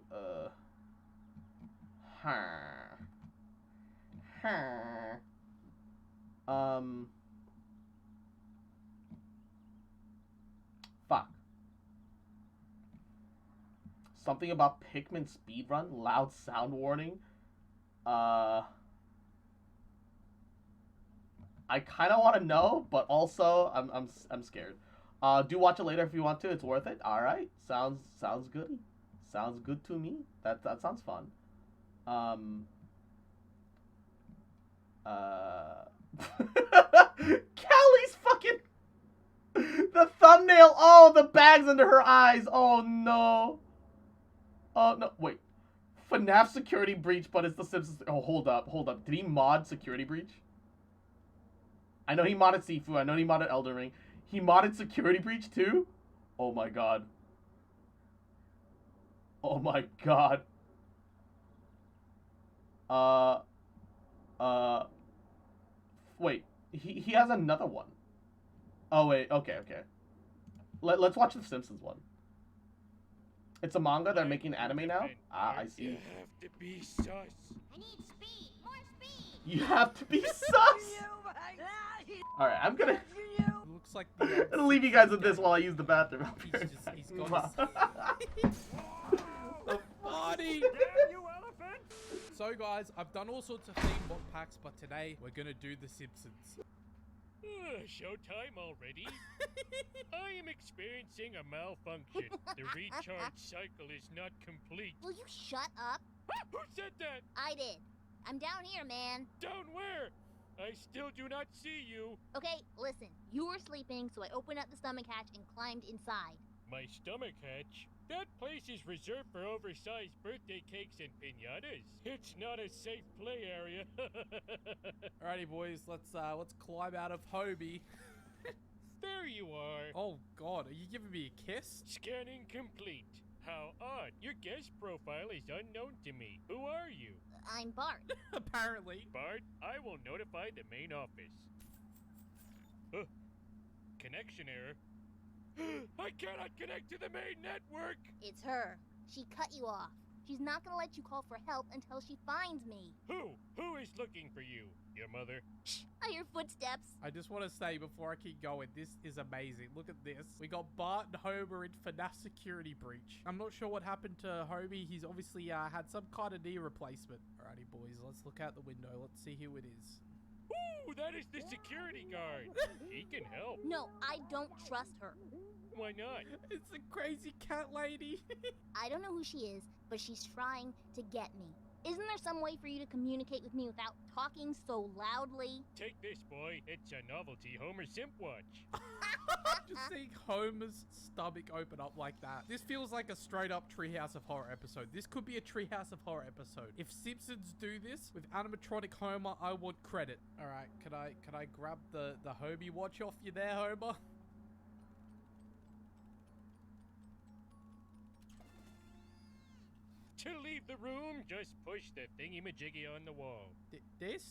Speaker 1: fuck. Something about Pikmin speedrun, loud sound warning. I kind of want to know, but also I'm scared. Do watch it later if you want to. It's worth it. All right. Sounds good. Sounds good to me. That sounds fun. Callie's fucking the thumbnail. Oh, the bags under her eyes. Oh no. Oh no. Wait. FNAF security breach, but it's the Simpsons. Oh, hold up. Did he mod security breach? I know he modded Sifu. I know he modded Elden Ring. He modded security breach too? Oh my god. Oh my god. Wait. He has another one. Oh wait. Okay. Let's watch the Simpsons one. It's a manga. They're making an anime now. Ah, I see.
Speaker 21: You have to be sus.
Speaker 11: I need speed, more speed.
Speaker 1: You have to be sus. All right, I'm gonna.
Speaker 6: Looks like
Speaker 1: I'm gonna leave you guys with this while I use the bathroom.
Speaker 6: He's got the body. So guys, I've done all sorts of theme mod packs, but today we're gonna do The Simpsons.
Speaker 22: Showtime already? I am experiencing a malfunction. The recharge cycle is not complete.
Speaker 11: Will you shut up?
Speaker 22: Who said that?
Speaker 11: I did. I'm down here, man.
Speaker 22: Down where? I still do not see you.
Speaker 11: Okay, listen. You were sleeping, so I opened up the stomach hatch and climbed inside.
Speaker 22: My stomach hatch? That place is reserved for oversized birthday cakes and piñatas. It's not a safe play area.
Speaker 6: Alrighty, boys, let's climb out of Hobie.
Speaker 22: There you are.
Speaker 6: Oh God, are you giving me a kiss?
Speaker 22: Scanning complete. How odd. Your guest profile is unknown to me. Who are you?
Speaker 11: I'm Bart.
Speaker 6: Apparently.
Speaker 22: Bart, I will notify the main office. Connection error. I cannot connect to the main network!
Speaker 11: It's her. She cut you off. She's not gonna let you call for help until she finds me.
Speaker 22: Who is looking for you? Your mother?
Speaker 11: Shh, I hear footsteps.
Speaker 6: I just want to say before I keep going, this is amazing. Look at this. We got Bart and Homer in FNAF security breach. I'm not sure what happened to Hobie. He's obviously had some kind of knee replacement. Alrighty, boys, let's look out the window. Let's see who it is.
Speaker 22: Ooh, that is the security guard. He can help.
Speaker 11: No, I don't trust her.
Speaker 22: Why not?
Speaker 6: It's a crazy cat lady.
Speaker 11: I don't know who she is, but she's trying to get me. Isn't there some way for you to communicate with me without talking so loudly?
Speaker 22: Take this, boy. It's a novelty Homer Simp watch.
Speaker 6: Just seeing Homer's stomach open up like that. This feels like a straight up Treehouse of Horror episode. This could be a Treehouse of Horror episode. If Simpsons do this with animatronic Homer, I want credit. All right, can I grab the Hobie watch off you there, Homer?
Speaker 22: To leave the room, just push the thingy-majiggy on the wall.
Speaker 6: This?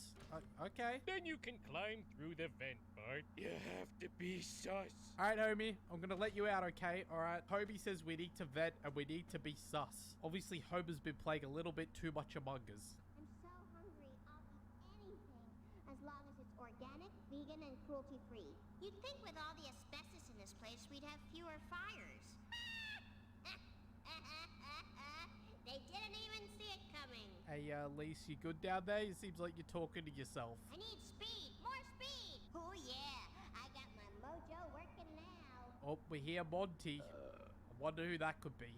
Speaker 6: Okay.
Speaker 22: Then you can climb through the vent, Bart. You have to be sus.
Speaker 6: Alright, homie. I'm gonna let you out, okay? Alright. Hobie says we need to vet and we need to be sus. Obviously, Homer's been playing a little bit too much Among Us.
Speaker 11: I'm so hungry, I'll eat anything, as long as it's organic, vegan, and cruelty-free. You'd think with all the asbestos in this place, we'd have fewer fires. They didn't even see it coming.
Speaker 6: Hey, Lise, you good down there? It seems like you're talking to yourself.
Speaker 11: I need speed, more speed. Oh yeah, I got my mojo working now.
Speaker 6: Oh, we hear Monty. I wonder who that could be.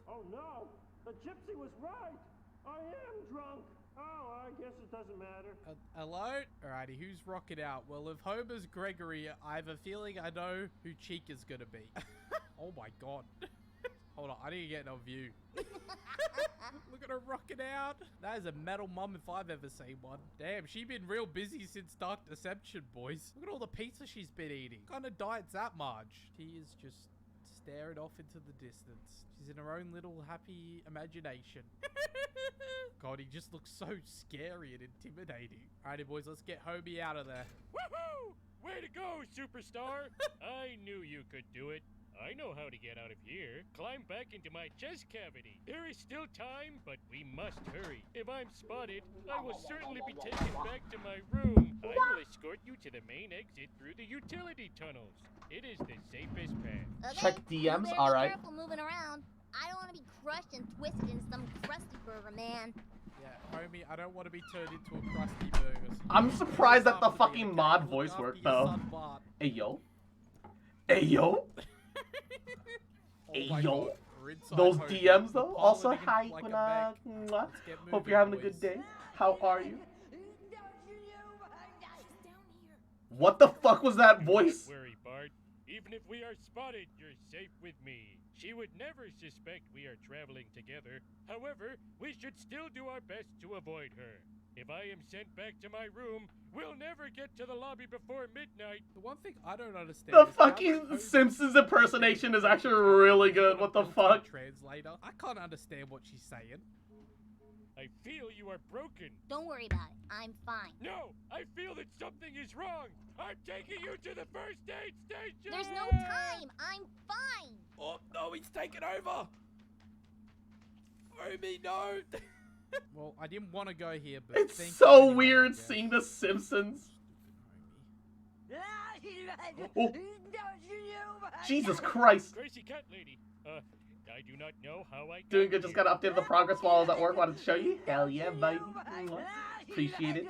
Speaker 8: Oh no, the gypsy was right. I am drunk. Oh, I guess it doesn't matter.
Speaker 6: Hello? Alrighty, who's rocking out? Well, if Homer's Gregory, I have a feeling I know who Chica's gonna be. Oh my god. Hold on, I need to get a view. Look at her rocking out. That is a metal mum if I've ever seen one. Damn, she been real busy since Dark Deception, boys. Look at all the pizza she's been eating. What kind of diet's that, Marge? She is just staring off into the distance. She's in her own little happy imagination. God, he just looks so scary and intimidating. Alrighty, boys, let's get Hobie out of there.
Speaker 22: Woohoo! Way to go, superstar! I knew you could do it. I know how to get out of here. Climb back into my chest cavity. There is still time, but we must hurry. If I'm spotted, I will certainly be taken back to my room. I will escort you to the main exit through the utility tunnels. It is the safest path.
Speaker 11: Okay,
Speaker 1: Check DMs, alright.
Speaker 11: Be careful moving around. I don't want to be crushed and twisted in some crusty burger, man.
Speaker 6: Yeah, homie, I don't want to be turned into a crusty burger. So
Speaker 1: I'm surprised that the fucking mod voice worked, though. Hey, yo. Hey, yo. Hey, yo. Those DMs, though. Also, hi, Kuna. Hope you're having a good day. How are you? What the fuck was that voice?
Speaker 22: Don't worry, Bart. Even if we are spotted, you're safe with me. She would never suspect we are traveling together. However, we should still do our best to avoid her. If I am sent back to my room, we'll never get to the lobby before midnight.
Speaker 6: The one thing I don't understand
Speaker 1: The fucking Simpsons impersonation is actually really good. What the fuck?
Speaker 6: Translator. I can't understand what she's saying.
Speaker 22: I feel you are broken.
Speaker 11: Don't worry about it. I'm fine.
Speaker 22: No, I feel that something is wrong. I'm taking you to the first aid station.
Speaker 11: There's no time. I'm fine.
Speaker 6: Oh, no, he's taking over. Homie, no. Well, I didn't want to go here, but
Speaker 1: It's so weird seeing The Simpsons. Oh. Jesus Christ.
Speaker 22: Crazy cat lady. I do not know how I
Speaker 1: Doing good, just gotta update the progress while I was at work. Wanted to show you. Hell yeah, baby. Appreciate it.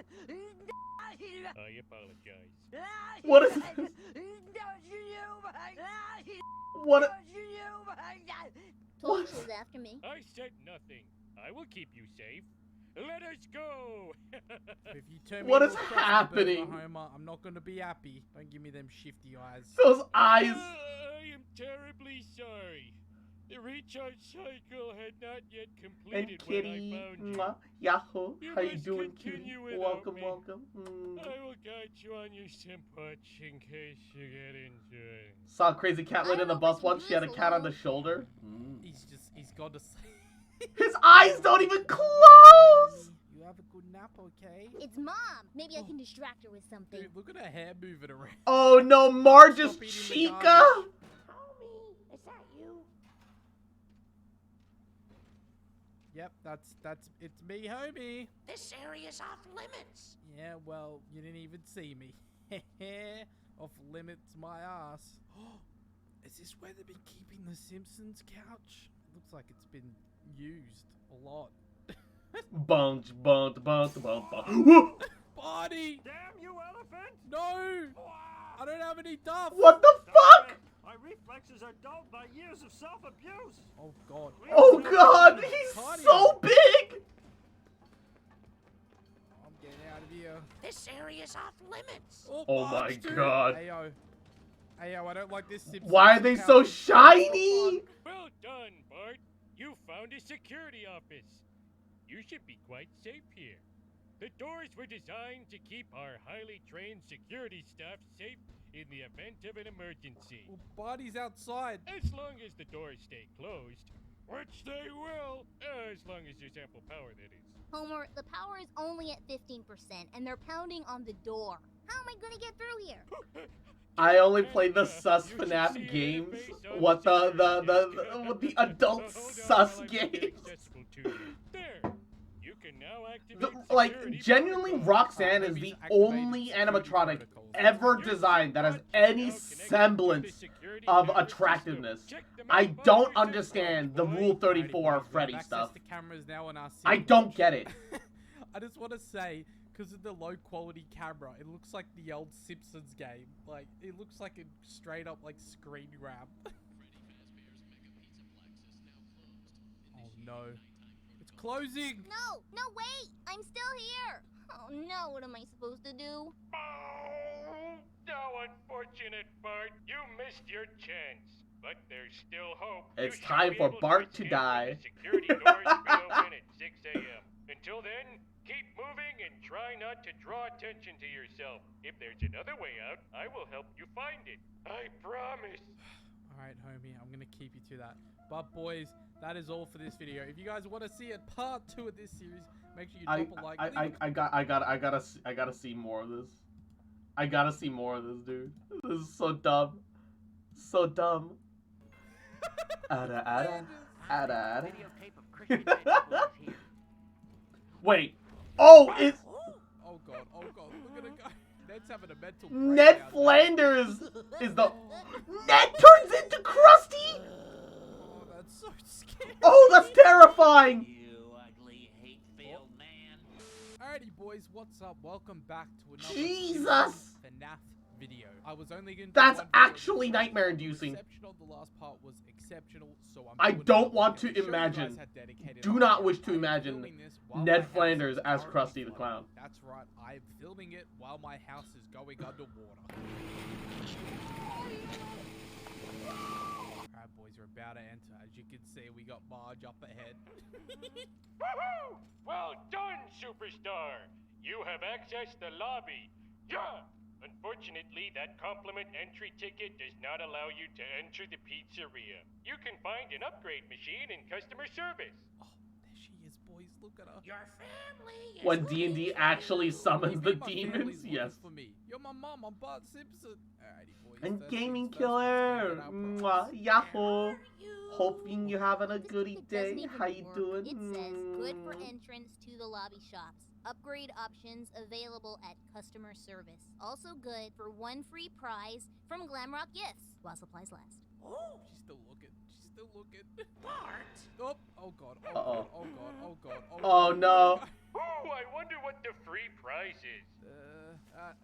Speaker 22: I apologize.
Speaker 1: What is this? What?
Speaker 11: Told you she was after me.
Speaker 22: I said nothing. I will keep you safe. Let us go.
Speaker 6: If you turn
Speaker 1: What
Speaker 6: me
Speaker 1: is
Speaker 6: into a crusty
Speaker 1: happening?
Speaker 6: burger, Homer, I'm not going to be happy. Don't give me them shifty eyes.
Speaker 1: Those eyes.
Speaker 22: I am terribly sorry. The recharge cycle had not yet completed
Speaker 1: And Kitty.
Speaker 22: when I found you.
Speaker 1: Mwah. Yahoo.
Speaker 22: You
Speaker 1: How you
Speaker 22: must
Speaker 1: doing, Kitty?
Speaker 22: continue without
Speaker 1: Welcome,
Speaker 22: me.
Speaker 1: welcome.
Speaker 22: I will guide you on your simputch in case you get injured.
Speaker 1: Saw a crazy cat lady in the bus once. She had a cat on the shoulder.
Speaker 6: He's got to say.
Speaker 1: His eyes don't even close.
Speaker 6: You have a good nap, okay?
Speaker 11: It's Mom. Maybe I can distract her with something.
Speaker 6: Dude, look at her hair moving around.
Speaker 1: Oh no, Marge is
Speaker 6: Stop eating the
Speaker 1: Chica.
Speaker 6: garbage.
Speaker 11: Homie, is that you?
Speaker 6: Yep, it's me, homie.
Speaker 21: This area's off limits.
Speaker 6: Yeah, well, you didn't even see me. Off limits my ass. Is this where they've been keeping the Simpsons couch? It looks like it's been used a lot.
Speaker 1: Bunch, bunt, bunt, bunt, bunt.
Speaker 6: Body!
Speaker 8: Damn you, elephant!
Speaker 6: No! I don't have any duff!
Speaker 1: What the fuck?
Speaker 8: My reflexes are dulled by years of self-abuse.
Speaker 6: Oh god.
Speaker 1: Oh god, he's so big.
Speaker 6: I'm getting out of here.
Speaker 21: This area's off limits.
Speaker 1: Oh my
Speaker 6: Marge, dude.
Speaker 1: god.
Speaker 6: Ayo, I don't like this Simpsons
Speaker 1: Why are they
Speaker 6: couch.
Speaker 1: so shiny?
Speaker 22: Well done, Bart. You found a security office. You should be quite safe here. The doors were designed to keep our highly trained security staff safe in the event of an emergency.
Speaker 6: Well, Body's outside.
Speaker 22: As long as the doors stay closed, which they will, As long as there's ample power, that is.
Speaker 11: Homer, the power is only at 15%, and they're pounding on the door. How am I gonna get through here?
Speaker 1: I only played the sus FNAF games. What the adult sus games?
Speaker 22: There. You can now
Speaker 1: Like, genuinely, Roxanne is the only animatronic ever designed that has any semblance of attractiveness. I don't understand the Rule 34 Freddy stuff. I don't get it.
Speaker 6: I just want to say, because of the low quality camera, it looks like the old Simpsons game. Like, it looks like a straight up, like, screen grab. Oh no. It's closing!
Speaker 11: No, wait! I'm still here! Oh no, what am I supposed to do?
Speaker 22: Oh, how unfortunate, Bart. You missed your chance. But there's still hope.
Speaker 1: It's time for Bart to die.
Speaker 22: The security doors reopen at 6 a.m. Until then, keep moving and try not to draw attention to yourself. If there's another way out, I will help you find it. I promise.
Speaker 6: Alright, homie, I'm gonna keep you to that. But boys, that is all for this video. If you guys want to see a part 2 of this series, make sure you drop a like.
Speaker 1: I gotta see more of this. I gotta see more of this, dude. This is so dumb. So dumb. Wait. Oh, it's...
Speaker 6: Oh god, look at a guy. Ned's having a mental
Speaker 1: Ned
Speaker 6: breakdown.
Speaker 1: Flanders is the... Ned turns into Krusty?
Speaker 6: Oh, that's so scary.
Speaker 1: Oh, that's terrifying.
Speaker 6: Alrighty, boys, what's up? Welcome back to another
Speaker 1: Jesus!
Speaker 6: FNAF video. I was only going to
Speaker 1: That's actually nightmare-inducing.
Speaker 6: The reception on the last part was exceptional, so
Speaker 1: I don't want to imagine. Do not wish to imagine Ned Flanders as Krusty the Clown.
Speaker 6: That's right. I'm filming it while my house is going underwater. Alright, boys, we're about to enter. As you can see, we got Marge up ahead.
Speaker 22: Woohoo! Well done, Superstar. You have accessed the lobby. Yeah! Unfortunately, that compliment entry ticket does not allow you to enter the pizzeria. You can find an upgrade machine in customer service.
Speaker 6: Oh, there she is, boys. Look at her.
Speaker 22: Your family is
Speaker 1: When D&D actually summons the demons, yes.
Speaker 6: For me. You're my mom. I'm Bart Simpson. Alrighty, boys.
Speaker 1: And Gaming Killer. Mwah, Yahoo. Hoping you're having a goody day. How you doing?
Speaker 11: It says good for entrance to the lobby shops. Upgrade options available at customer service. Also good for 1 free prize from Glamrock Gifts while supplies last.
Speaker 6: Oh, she's still looking. She's still looking.
Speaker 22: Bart!
Speaker 6: Oh god. Oh
Speaker 1: Uh-oh.
Speaker 6: god. Oh god. Oh god. Oh,
Speaker 1: Oh
Speaker 6: god.
Speaker 1: no.
Speaker 22: Oh, I wonder what the free prize is.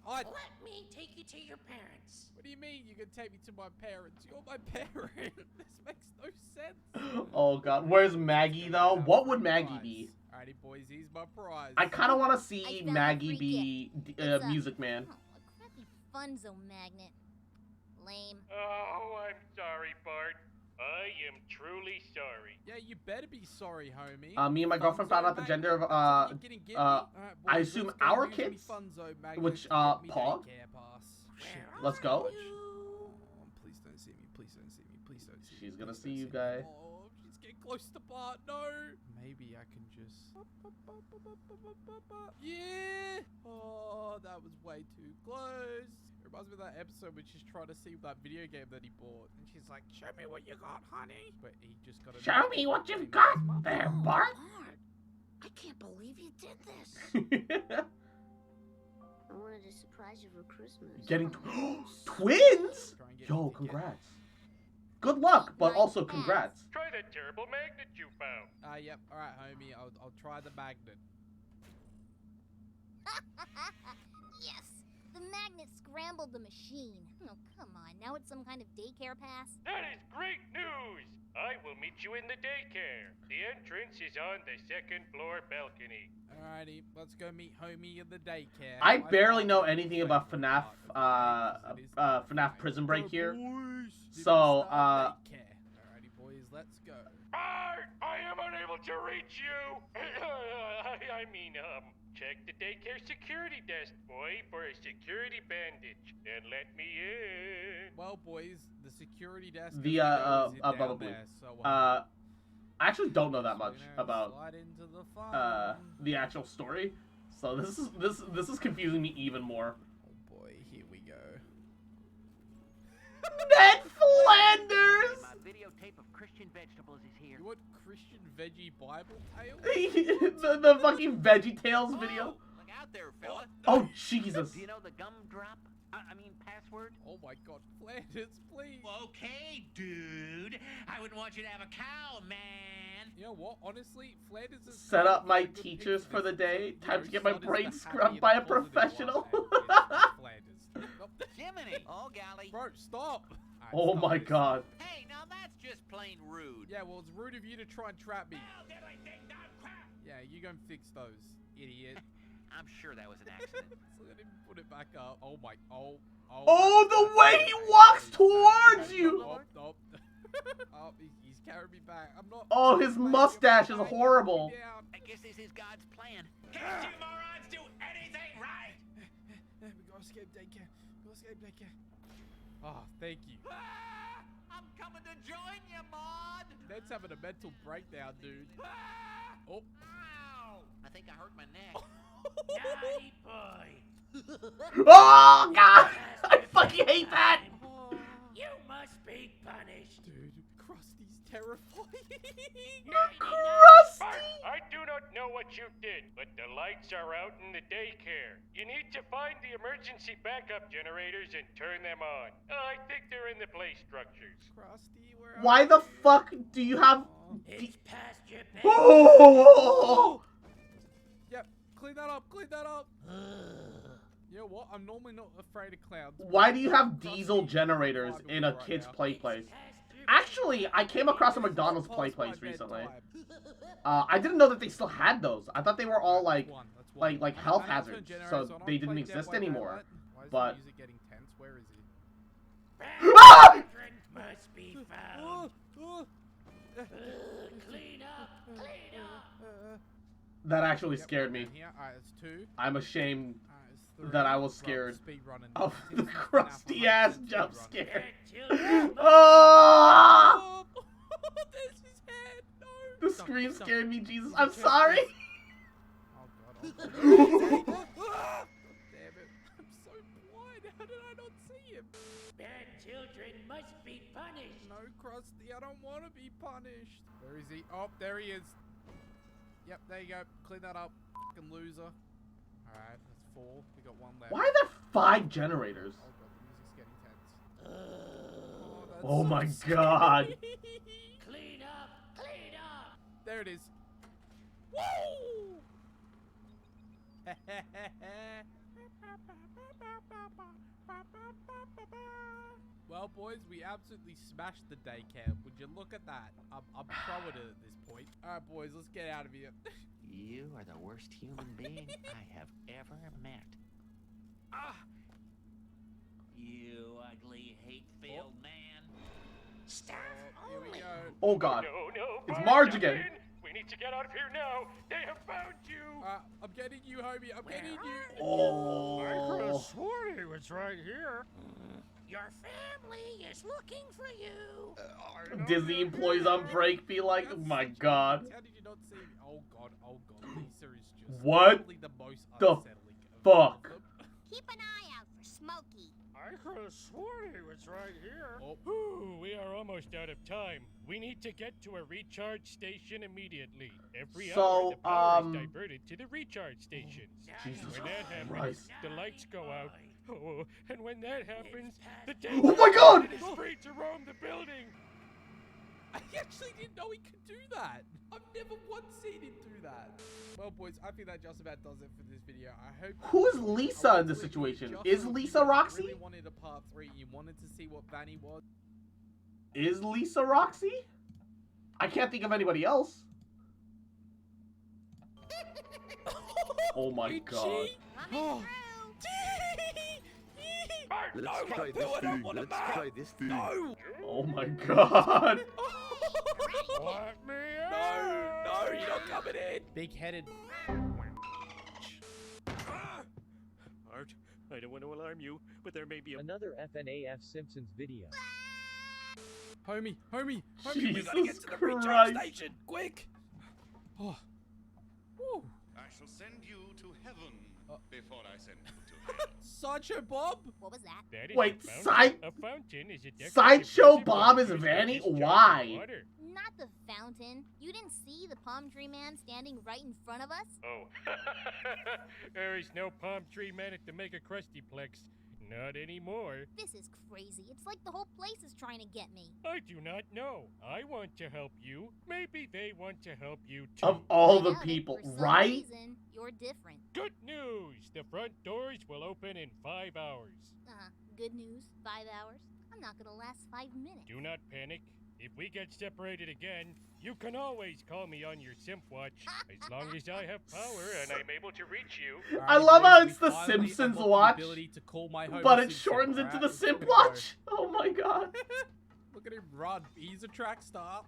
Speaker 6: Let
Speaker 22: me take you to your parents.
Speaker 6: What do you mean you can take me to my parents? You're my parent. This makes no sense.
Speaker 1: Oh god. Where's Maggie though? What would Maggie be?
Speaker 6: Alrighty, boys. Here's my prize.
Speaker 1: I kind of want to see Maggie be Music Man.
Speaker 11: A crappy Funzo magnet. Lame.
Speaker 22: Oh, I'm sorry, Bart. I am truly sorry.
Speaker 6: Yeah, you better be sorry, homie.
Speaker 1: Me and my girlfriend found out the gender of I assume our kids, which Pog. Let's go.
Speaker 6: Please don't see me. Please don't see me. Please don't see me.
Speaker 1: She's gonna see you, guy.
Speaker 6: Oh, she's getting close to Bart. No. Maybe I can just. Yeah. Oh, that was way too close. It reminds me of that episode when she's trying to see that video game that he bought, and she's like, "Show me what you got, honey." But he just got.
Speaker 1: Show me what you've got there, Bart.
Speaker 11: I can't believe you did this. I wanted to surprise you for Christmas.
Speaker 1: Getting twins? Yo, congrats. Good luck, but also congrats.
Speaker 22: Try that terrible magnet you found.
Speaker 6: Yep. All right, homie. I'll try the magnet.
Speaker 11: Yes. The magnet scrambled the machine. Oh, come on. Now it's some kind of daycare pass?
Speaker 22: That is great news! I will meet you in the daycare. The entrance is on the 2nd floor balcony.
Speaker 6: Alrighty, let's go meet homie in the daycare.
Speaker 1: I barely know anything about FNAF, FNAF Prison Break here. So,
Speaker 6: Alrighty, boys, let's go.
Speaker 22: Bart, I am unable to reach you! I mean, check the daycare security desk, boy, for a security bandage, and let me in.
Speaker 6: Well, boys, the security desk
Speaker 1: the
Speaker 6: is down there, so,
Speaker 1: I actually don't know that much
Speaker 6: Gonna
Speaker 1: about
Speaker 6: slide into the farm.
Speaker 1: the actual story, so this is confusing me even more.
Speaker 6: Oh boy, here we go.
Speaker 1: Ned Flanders!
Speaker 2: My videotape of Christian vegetables is here.
Speaker 6: You want Christian veggie Bible tale?
Speaker 1: the fucking Veggie Tales video.
Speaker 2: Look out there, fella.
Speaker 1: Oh Jesus!
Speaker 2: Do you know the gumdrop? I mean password?
Speaker 6: Oh my God, Flanders, please.
Speaker 2: Okay, dude. I wouldn't want you to have a cow, man.
Speaker 6: You know what? Honestly, Flanders is
Speaker 1: Set up my teachers for the day. Time to get my brain scrubbed by a professional.
Speaker 2: Jiminy! Oh, golly.
Speaker 6: Bro, stop.
Speaker 1: Oh my God.
Speaker 2: Hey, now that's just plain rude.
Speaker 6: Yeah, well, it's rude of you to try and trap me. Yeah, you go and fix those, idiot.
Speaker 2: I'm sure that was an accident.
Speaker 6: So let him put it back up. Oh my, oh.
Speaker 1: Oh, the way he walks towards you!
Speaker 6: Oh, he's carrying me back. I'm not.
Speaker 1: Oh, his mustache is horrible.
Speaker 2: I guess this is God's plan. Can't you morons do anything right?
Speaker 6: We gotta escape daycare. Oh, thank you.
Speaker 2: I'm coming to join you, Maud.
Speaker 6: Ned's having a mental breakdown, dude. Oh.
Speaker 2: Ow. I think I hurt my neck. Naughty boy.
Speaker 1: Oh God! I fucking hate that.
Speaker 2: You must be punished.
Speaker 6: Dude, Krusty's terrifying.
Speaker 1: Krusty!
Speaker 22: I do not know what you did, but the lights are out in the daycare. You need to find the emergency backup generators and turn them on. I think they're in the play structures.
Speaker 6: Krusty, where
Speaker 1: Why the fuck do you have?
Speaker 2: It's past your bedtime.
Speaker 1: Oh!
Speaker 6: Yep, clean that up. You know what? I'm normally not afraid of clouds.
Speaker 1: Why do you have diesel generators in a kid's play place? Actually, I came across a McDonald's play place recently. I didn't know that they still had those. I thought they were all like health hazards, so they didn't exist anymore. But
Speaker 6: Is it getting tense? Where is he?
Speaker 1: Ah!
Speaker 2: Must be found. Clean up.
Speaker 1: That actually scared me.
Speaker 6: Alright, it's 2.
Speaker 1: I'm ashamed
Speaker 6: It's 3.
Speaker 1: that I was scared
Speaker 6: Speed running.
Speaker 1: of the crusty ass jump scare.
Speaker 2: Oh!
Speaker 1: Oh!
Speaker 6: There's his head. No.
Speaker 1: The scream scared me, Jesus. I'm sorry.
Speaker 6: Oh God. Damn it. I'm so blind. How did I not see him?
Speaker 2: Bad children must be punished.
Speaker 6: No, Krusty, I don't want to be punished. Where is he? Oh, there he is. Yep, there you go. Clean that up. Fucking loser. Alright, that's 4. We got 1 left.
Speaker 1: Why are there 5 generators?
Speaker 6: Oh God, the music's getting tense.
Speaker 1: Oh my God.
Speaker 2: Clean up.
Speaker 6: There it is. Woo! Well, boys, we absolutely smashed the daycare. Would you look at that? I'm throwing it at this point. Alright, boys, let's get out of here.
Speaker 2: You are the worst human being I have ever met. Ah! You ugly, hate-filled man. Staff
Speaker 6: Here we
Speaker 2: only.
Speaker 6: go.
Speaker 1: Oh God.
Speaker 22: No,
Speaker 1: It's Marge again.
Speaker 22: We need to get out of here now. They have found you.
Speaker 6: I'm getting you, homie. I'm getting you.
Speaker 1: Oh.
Speaker 22: I could have sworn he was right here.
Speaker 2: Your family is looking for you.
Speaker 1: Disney employees on break be like, oh my God.
Speaker 6: How did you not see me? Oh God. Lisa is just
Speaker 1: What
Speaker 6: probably the most
Speaker 1: the
Speaker 6: unsettling of
Speaker 1: fuck?
Speaker 6: them.
Speaker 11: Keep an eye out for Smokey.
Speaker 22: I could have sworn he was right here.
Speaker 6: Oh.
Speaker 22: Whew, we are almost out of time. We need to get to a recharge station immediately. Every hour, the power is diverted to the recharge stations.
Speaker 1: Jesus
Speaker 22: When that happens,
Speaker 1: Christ.
Speaker 22: the lights go out. Oh, and when that happens, the
Speaker 1: Oh my God!
Speaker 22: is free to roam the building.
Speaker 6: I actually didn't know he could do that. I've never once seen him do that. Well, boys, I think that just about does it for this video. I hope.
Speaker 1: Who is Lisa in this situation? Is Lisa Roxy?
Speaker 6: Really wanted a part 3. You wanted to see what Vanny was.
Speaker 1: Is Lisa Roxy? I can't think of anybody else. Oh my God.
Speaker 6: Oh.
Speaker 21: Let's try this thing. Let's try this thing.
Speaker 6: No!
Speaker 1: Oh my God.
Speaker 22: Let me
Speaker 6: No, you're not coming in. Big-headed.
Speaker 22: Art, I don't want to alarm you, but there may be
Speaker 10: another FNAF Simpsons video.
Speaker 6: Homie, we
Speaker 1: Jesus
Speaker 6: gotta get to the recharge
Speaker 1: Christ.
Speaker 6: station, quick! Oh. Woo.
Speaker 3: I shall send you to heaven before I send you to hell.
Speaker 6: Sideshow Bob?
Speaker 11: What was that?
Speaker 22: That is
Speaker 1: Wait,
Speaker 22: a
Speaker 1: side
Speaker 22: fountain. A fountain is a decorative
Speaker 1: Sideshow
Speaker 22: reservoir
Speaker 1: Bob is
Speaker 22: used to
Speaker 1: Vanny?
Speaker 22: discharge
Speaker 1: Why?
Speaker 22: water.
Speaker 11: Not the fountain. You didn't see the palm tree man standing right in front of us?
Speaker 22: Oh. There is no palm tree man at the Mega Krusty Plex. Not anymore.
Speaker 11: This is crazy. It's like the whole place is trying to get me.
Speaker 22: I do not know. I want to help you. Maybe they want to help you too.
Speaker 1: Of all the
Speaker 11: I doubt it.
Speaker 1: people,
Speaker 11: For some
Speaker 1: right?
Speaker 11: reason, you're different.
Speaker 22: Good news! The front doors will open in 5 hours.
Speaker 11: Good news. 5 hours? I'm not gonna last 5 minutes.
Speaker 22: Do not panic. If we get separated again, you can always call me on your simp watch. As long as I have power and I'm able to reach you.
Speaker 1: I love how it's the Simpsons watch, but it shortens into the Simp watch. Oh my god.
Speaker 6: Look at him run. He's a track star.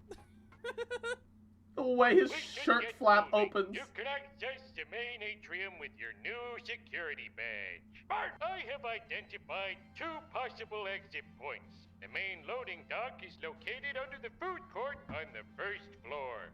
Speaker 1: The way his shirt flap opens.
Speaker 22: You can access the main atrium with your new security badge. Bart, I have identified 2 possible exit points. The main loading dock is located under the food court on the 1st floor.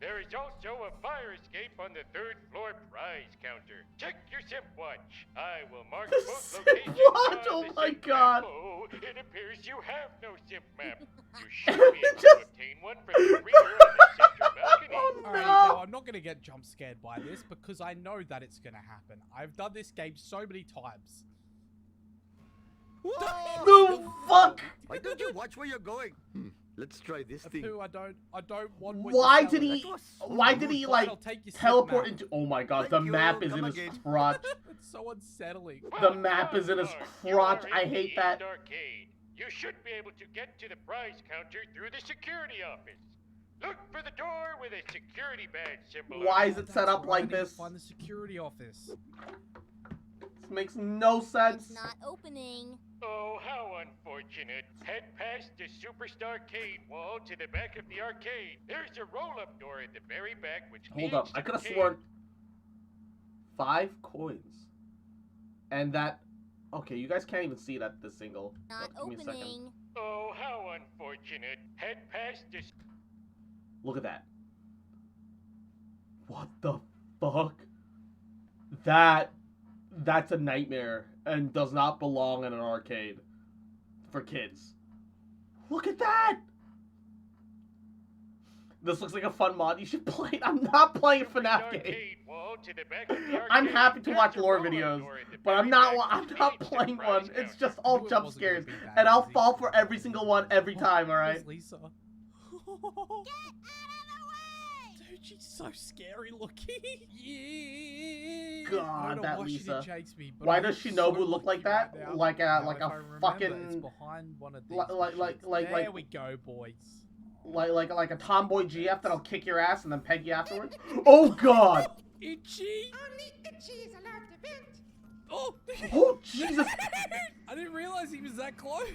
Speaker 22: There is also a fire escape on the 3rd floor prize counter. Check your simp watch. I will mark both locations
Speaker 1: What?
Speaker 22: on
Speaker 1: Oh
Speaker 22: the
Speaker 1: my
Speaker 22: simp
Speaker 1: god.
Speaker 22: map. Oh, it appears you have no simp map. You should be able to obtain one from the reader on the central balcony.
Speaker 6: Alright, now I'm not gonna get jump scared by this because I know that it's gonna happen. I've done this game so many times.
Speaker 1: The fuck?
Speaker 10: Why don't you watch where you're going? Let's try this thing.
Speaker 6: I don't want. what
Speaker 1: Why
Speaker 6: you're
Speaker 1: did
Speaker 6: selling.
Speaker 1: he? Why did he like
Speaker 6: I'll take your
Speaker 1: teleport
Speaker 6: simp map.
Speaker 1: into? Oh my god, the map is in his crotch.
Speaker 6: It's so unsettling.
Speaker 1: The map is in his crotch. I hate that.
Speaker 22: Arcade. You should be able to get to the prize counter through the security office. Look for the door with a security badge symbol.
Speaker 1: Why is it set up like this?
Speaker 6: Find the security office.
Speaker 1: This makes no sense.
Speaker 11: It's not opening.
Speaker 22: Oh, how unfortunate. Head past the Superstar Arcade wall to the back of the arcade. There's a roll-up door at the very back which
Speaker 1: Hold up, I could have sworn 5 coins. And that... Okay, you guys can't even see that this single.
Speaker 11: Not
Speaker 1: Give me a second.
Speaker 11: opening.
Speaker 22: Oh, how unfortunate. Head past the...
Speaker 1: Look at that. What the fuck? That's a nightmare and does not belong in an arcade for kids. Look at that! This looks like a fun mod. You should play it. I'm not playing a FNAF game. I'm happy to watch lore videos, but I'm not playing one. It's just all jump scares, and I'll fall for every single one every time. All right.
Speaker 6: Lisa. Dude, she's so scary looking. Yeah.
Speaker 1: God, that
Speaker 6: why
Speaker 1: Lisa.
Speaker 6: She didn't chase me, but
Speaker 1: Why
Speaker 6: I'm
Speaker 1: does
Speaker 6: so
Speaker 1: Shinobu look like that?
Speaker 6: right now.
Speaker 1: Like a
Speaker 6: Now,
Speaker 1: like
Speaker 6: if I
Speaker 1: a
Speaker 6: remember,
Speaker 1: fucking
Speaker 6: it's behind one of these
Speaker 1: like
Speaker 6: there we go, boys.
Speaker 1: like a tomboy GF that'll kick your ass and then peg you afterwards. Oh God!
Speaker 6: Itchy.
Speaker 23: Only Itchy is allowed to vent.
Speaker 6: Oh.
Speaker 1: Oh Jesus!
Speaker 6: I didn't realize he was that close.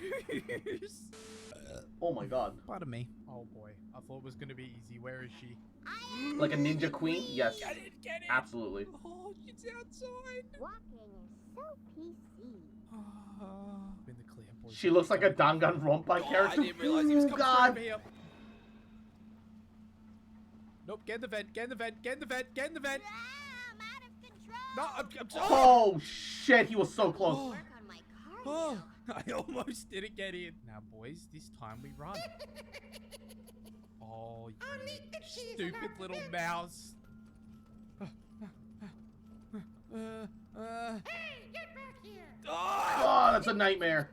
Speaker 1: Oh my God!
Speaker 6: Pardon me. Oh boy, I thought it was gonna be easy. Where is she?
Speaker 1: Like a ninja queen? Yes.
Speaker 6: Get it.
Speaker 1: Absolutely.
Speaker 6: Oh, she's outside.
Speaker 23: Walking is so PC.
Speaker 6: In the clear, boys.
Speaker 1: She looks like a Danganronpa character.
Speaker 6: I didn't realize he was coming
Speaker 1: God.
Speaker 6: straight over here. Nope, get in the vent, get in the vent, get in the vent, get in the vent.
Speaker 23: I'm out of control.
Speaker 6: No, I'm sorry.
Speaker 1: Oh shit! He was so close.
Speaker 23: Work on my cardio.
Speaker 6: Oh, I almost didn't get in. Now, boys, this time we run. Oh, you stupid little mouse.
Speaker 23: Hey, get back here.
Speaker 1: Oh, that's a nightmare.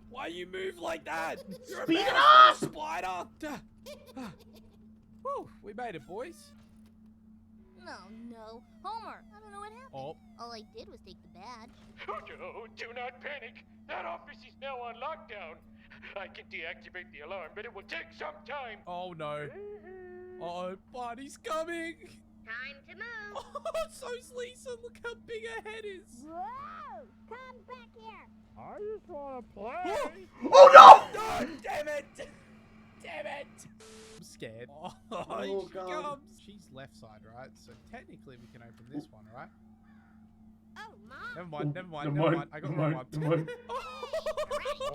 Speaker 6: Why you move like that? You're
Speaker 1: Speed
Speaker 6: a
Speaker 1: it
Speaker 6: mouse,
Speaker 1: up!
Speaker 6: not a spider. Whew, we made it, boys.
Speaker 11: No. Homer, I don't know what happened.
Speaker 6: Oh.
Speaker 11: All I did was take the badge.
Speaker 22: Oh, no, do not panic. That office is now on lockdown. I can deactivate the alarm, but it will take some time.
Speaker 6: Oh no. Oh, Barney's coming.
Speaker 23: Time to move.
Speaker 6: Oh, so's Lisa. Look how big her head is.
Speaker 23: Whoa! Come back here.
Speaker 22: I just want to play.
Speaker 1: Oh no!
Speaker 6: Oh, damn it! Damn it! I'm scared. Oh,
Speaker 1: Oh,
Speaker 6: here she
Speaker 1: God.
Speaker 6: comes. She's left side, right? So technically we can open this one, right?
Speaker 23: Oh, Mom.
Speaker 6: Never mind. I got the wrong one.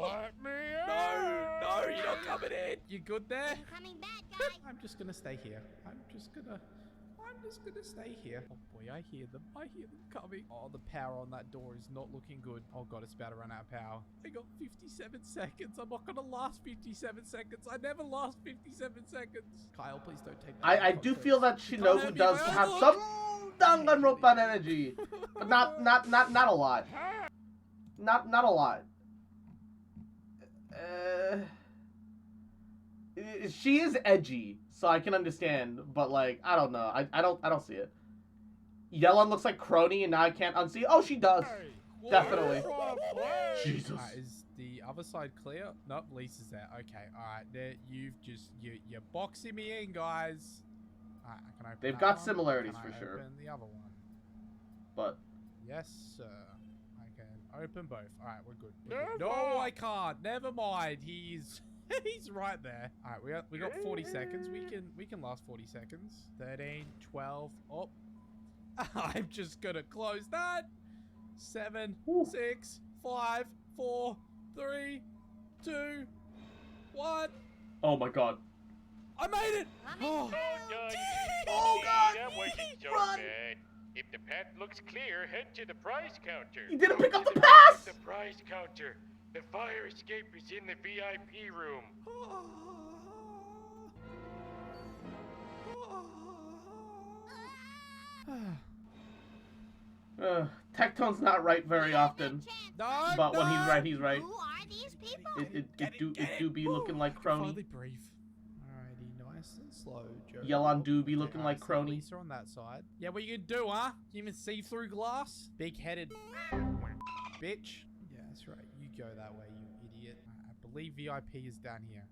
Speaker 22: Let me out.
Speaker 6: No, No, you're not coming in. You good there?
Speaker 23: I'm coming back, guys.
Speaker 6: I'm just gonna stay here. I'm just gonna stay here. Oh boy, I hear them. I hear them coming. Oh, the power on that door is not looking good. Oh god, it's about to run out of power. I got 57 seconds. I'm not gonna last 57 seconds. I never last 57 seconds. Kyle, please don't take that.
Speaker 1: I do feel that Shinobu does have some Danganronpa energy, but not a lot. Not a lot. She is edgy, so I can understand, but like I don't know. I don't see it. Yelan looks like Crony, and now I can't unsee. Oh, she does. Definitely. Jesus.
Speaker 6: Is the other side clear? Nope, Lisa's there. Okay, alright. There, you're boxing me in, guys. Alright, I can open
Speaker 1: They've
Speaker 6: that
Speaker 1: got
Speaker 6: one.
Speaker 1: similarities
Speaker 6: Can
Speaker 1: for
Speaker 6: I
Speaker 1: sure.
Speaker 6: Open the other one.
Speaker 1: But
Speaker 6: yes, sir. I can open both. Alright, we're good. No, I can't. Never mind. He's right there. Alright, we got 40 seconds. We can last 40 seconds. 13, 12. Oh. I'm just gonna close that. 7, 6, 5, 4, 3, 2, 1.
Speaker 1: oh my god.
Speaker 6: I made it! Oh,
Speaker 1: Oh god!
Speaker 22: That wasn't so
Speaker 1: Run!
Speaker 22: bad. If the path looks clear, head to the prize counter.
Speaker 1: You didn't pick up the
Speaker 22: To
Speaker 1: pass!
Speaker 22: The prize counter. The fire escape is in the VIP room.
Speaker 1: Tectone's not right very often, but when he's right, he's right.
Speaker 23: Who are these people?
Speaker 1: It do be looking like Crony.
Speaker 6: Finally breathe. Alrighty, nice and slow, Joe.
Speaker 1: Yelan do be looking like
Speaker 6: so
Speaker 1: Crony.
Speaker 6: Lisa on that side. Yeah, what you gonna do, huh? You even see through glass? Big-headed bitch. Yeah, that's right. You go that way, you idiot. I believe VIP is down here.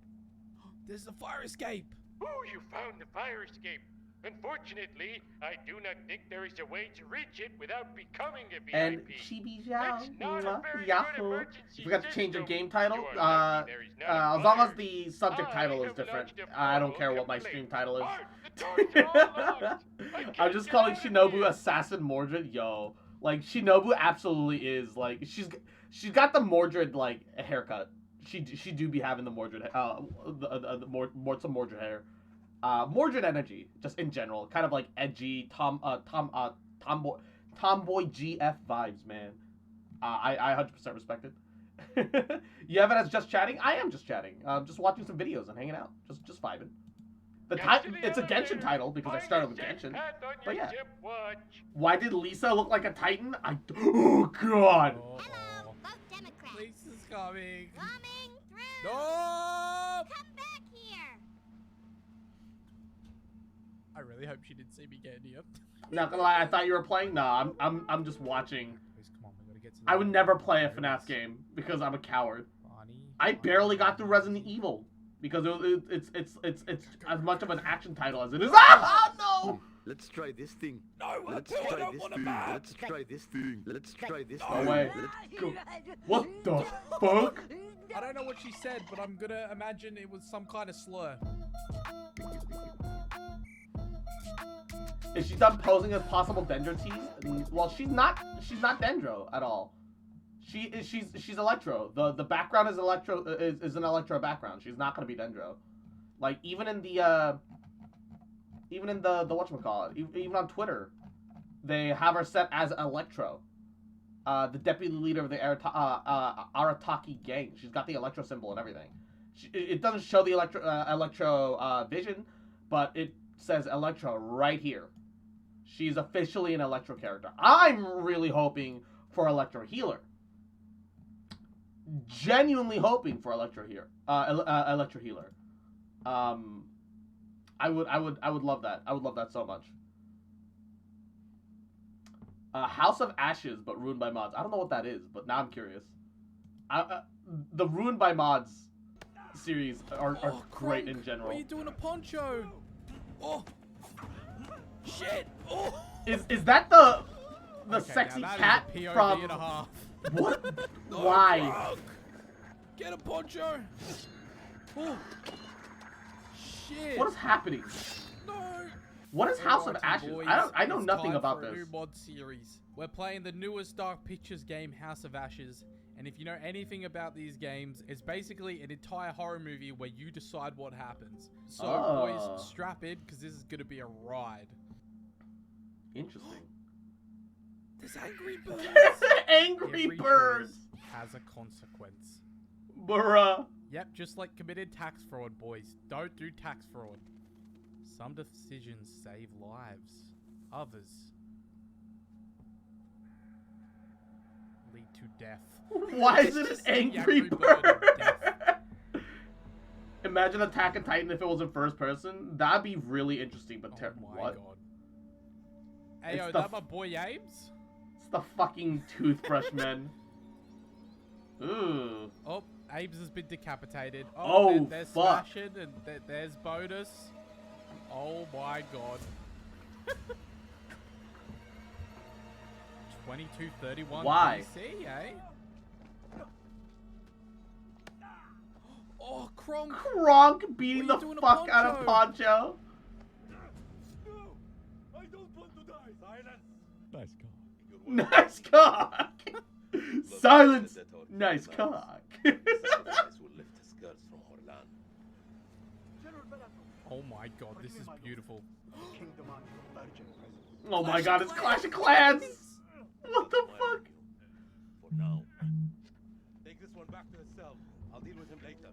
Speaker 6: There's the fire escape.
Speaker 22: Oh, you found the fire escape. Unfortunately, I do not think there is a way to reach it without becoming a VIP.
Speaker 1: And Chibi
Speaker 22: That's not a very good
Speaker 1: Yahoo.
Speaker 22: emergency
Speaker 1: You forgot to change your
Speaker 22: system.
Speaker 1: game title?
Speaker 22: You are lucky there is not a
Speaker 1: As long as
Speaker 22: fire.
Speaker 1: the subject title is
Speaker 22: have
Speaker 1: different.
Speaker 22: lodged a
Speaker 1: I don't
Speaker 22: formal
Speaker 1: care what my
Speaker 22: complaint.
Speaker 1: stream title is.
Speaker 22: Art, the doors are all locked. I
Speaker 1: I'm
Speaker 22: can't
Speaker 1: just
Speaker 22: get
Speaker 1: calling
Speaker 22: out of
Speaker 1: Shinobu
Speaker 22: here.
Speaker 1: Assassin Mordred. Yo, like Shinobu absolutely is like she's got the Mordred like haircut. She do be having the Mordred some Mordred hair. Mordred energy, just in general, kind of like edgy tomboy GF vibes, man. I 100% respect it. You have it as just chatting? I am just chatting. Just watching some videos and hanging out, just vibing. It's a Genshin title because I started with Genshin. But yeah. Why did Lisa look like a Titan? Oh god.
Speaker 23: Hello, vote Democrat.
Speaker 6: Lisa's coming.
Speaker 23: Coming through.
Speaker 6: No!
Speaker 23: Come back here.
Speaker 6: I really hope she didn't see me get here.
Speaker 1: Not gonna lie, I thought you were playing. No, I'm just watching.
Speaker 6: Please, come on, we gotta get to
Speaker 1: I would never play a FNAF game because I'm a coward. I barely got through Resident Evil because it's as much of an action title as it is. Ah, no!
Speaker 10: Let's try this thing.
Speaker 6: No,
Speaker 10: Let's
Speaker 6: I
Speaker 10: try
Speaker 6: don't
Speaker 10: this
Speaker 6: want a
Speaker 10: thing.
Speaker 6: map.
Speaker 10: Let's try this thing. Let's try this
Speaker 1: No
Speaker 10: thing.
Speaker 1: way.
Speaker 10: Let's
Speaker 1: Go. What the fuck?
Speaker 6: I don't know what she said, but I'm gonna imagine it was some kind of slur.
Speaker 1: Is she done posing as possible Dendro tease? Well, she's not Dendro at all. She's Electro. The background is Electro is an Electro background. She's not gonna be Dendro. Like even in the whatchamacallit, even on Twitter, they have her set as Electro. The deputy leader of the Arataki gang. She's got the Electro symbol and everything. It doesn't show the Electro vision, but it says Electro right here. She's officially an Electro character. I'm really hoping for Electro Healer. Genuinely hoping for Electro Healer. I would love that. I would love that so much. House of Ashes, but ruined by mods. I don't know what that is, but now I'm curious. The ruined by mods series are great in general.
Speaker 6: What are you doing a poncho? Oh, shit! Oh.
Speaker 1: Is that the
Speaker 6: Okay,
Speaker 1: sexy
Speaker 6: now that
Speaker 1: cat
Speaker 6: is a POV
Speaker 1: from
Speaker 6: and a half.
Speaker 1: what?
Speaker 6: No,
Speaker 1: Why?
Speaker 6: Drunk. Get a poncho. Oh. Shit.
Speaker 1: What is happening?
Speaker 6: No.
Speaker 1: What is House of
Speaker 6: Alrighty,
Speaker 1: Ashes?
Speaker 6: boys,
Speaker 1: I know
Speaker 6: it's
Speaker 1: nothing
Speaker 6: time
Speaker 1: about
Speaker 6: for a
Speaker 1: this.
Speaker 6: new mod series. We're playing the newest Dark Pictures game, House of Ashes, And if you know anything about these games, it's basically an entire horror movie where you decide what happens. So, boys, strap in, because this is going to be a ride.
Speaker 1: Interesting.
Speaker 6: There's angry birds.
Speaker 1: Angry
Speaker 6: Every
Speaker 1: birds.
Speaker 6: choice has a consequence.
Speaker 1: Bruh.
Speaker 6: Yep, just like committed tax fraud, boys. Don't do tax fraud. Some decisions save lives. Others lead to death.
Speaker 1: Why is it an angry bird? Imagine Attack on Titan if it was in first person. That'd be really interesting, but
Speaker 6: Oh my
Speaker 1: what?
Speaker 6: god. Hey, yo, that my boy Ames?
Speaker 1: It's the fucking toothbrush men. Ooh.
Speaker 6: Oh, Ames has been decapitated.
Speaker 1: Oh,
Speaker 6: they're
Speaker 1: fuck.
Speaker 6: smashing, and there's bonus. Oh my god. 2231
Speaker 1: Why?
Speaker 6: PC, eh? Oh, Kronk!
Speaker 1: Kronk beating the fuck out of Poncho.
Speaker 21: I don't want to die. Silence.
Speaker 3: Nice
Speaker 1: Nice cock. Silence. Nice cock.
Speaker 21: Sacrifice will lift the skirts from her land.
Speaker 6: Oh my god, this is beautiful.
Speaker 1: Oh my god, it's Clash of Clans. What the fuck?
Speaker 21: For now, take this one back to the cell. I'll deal with him later.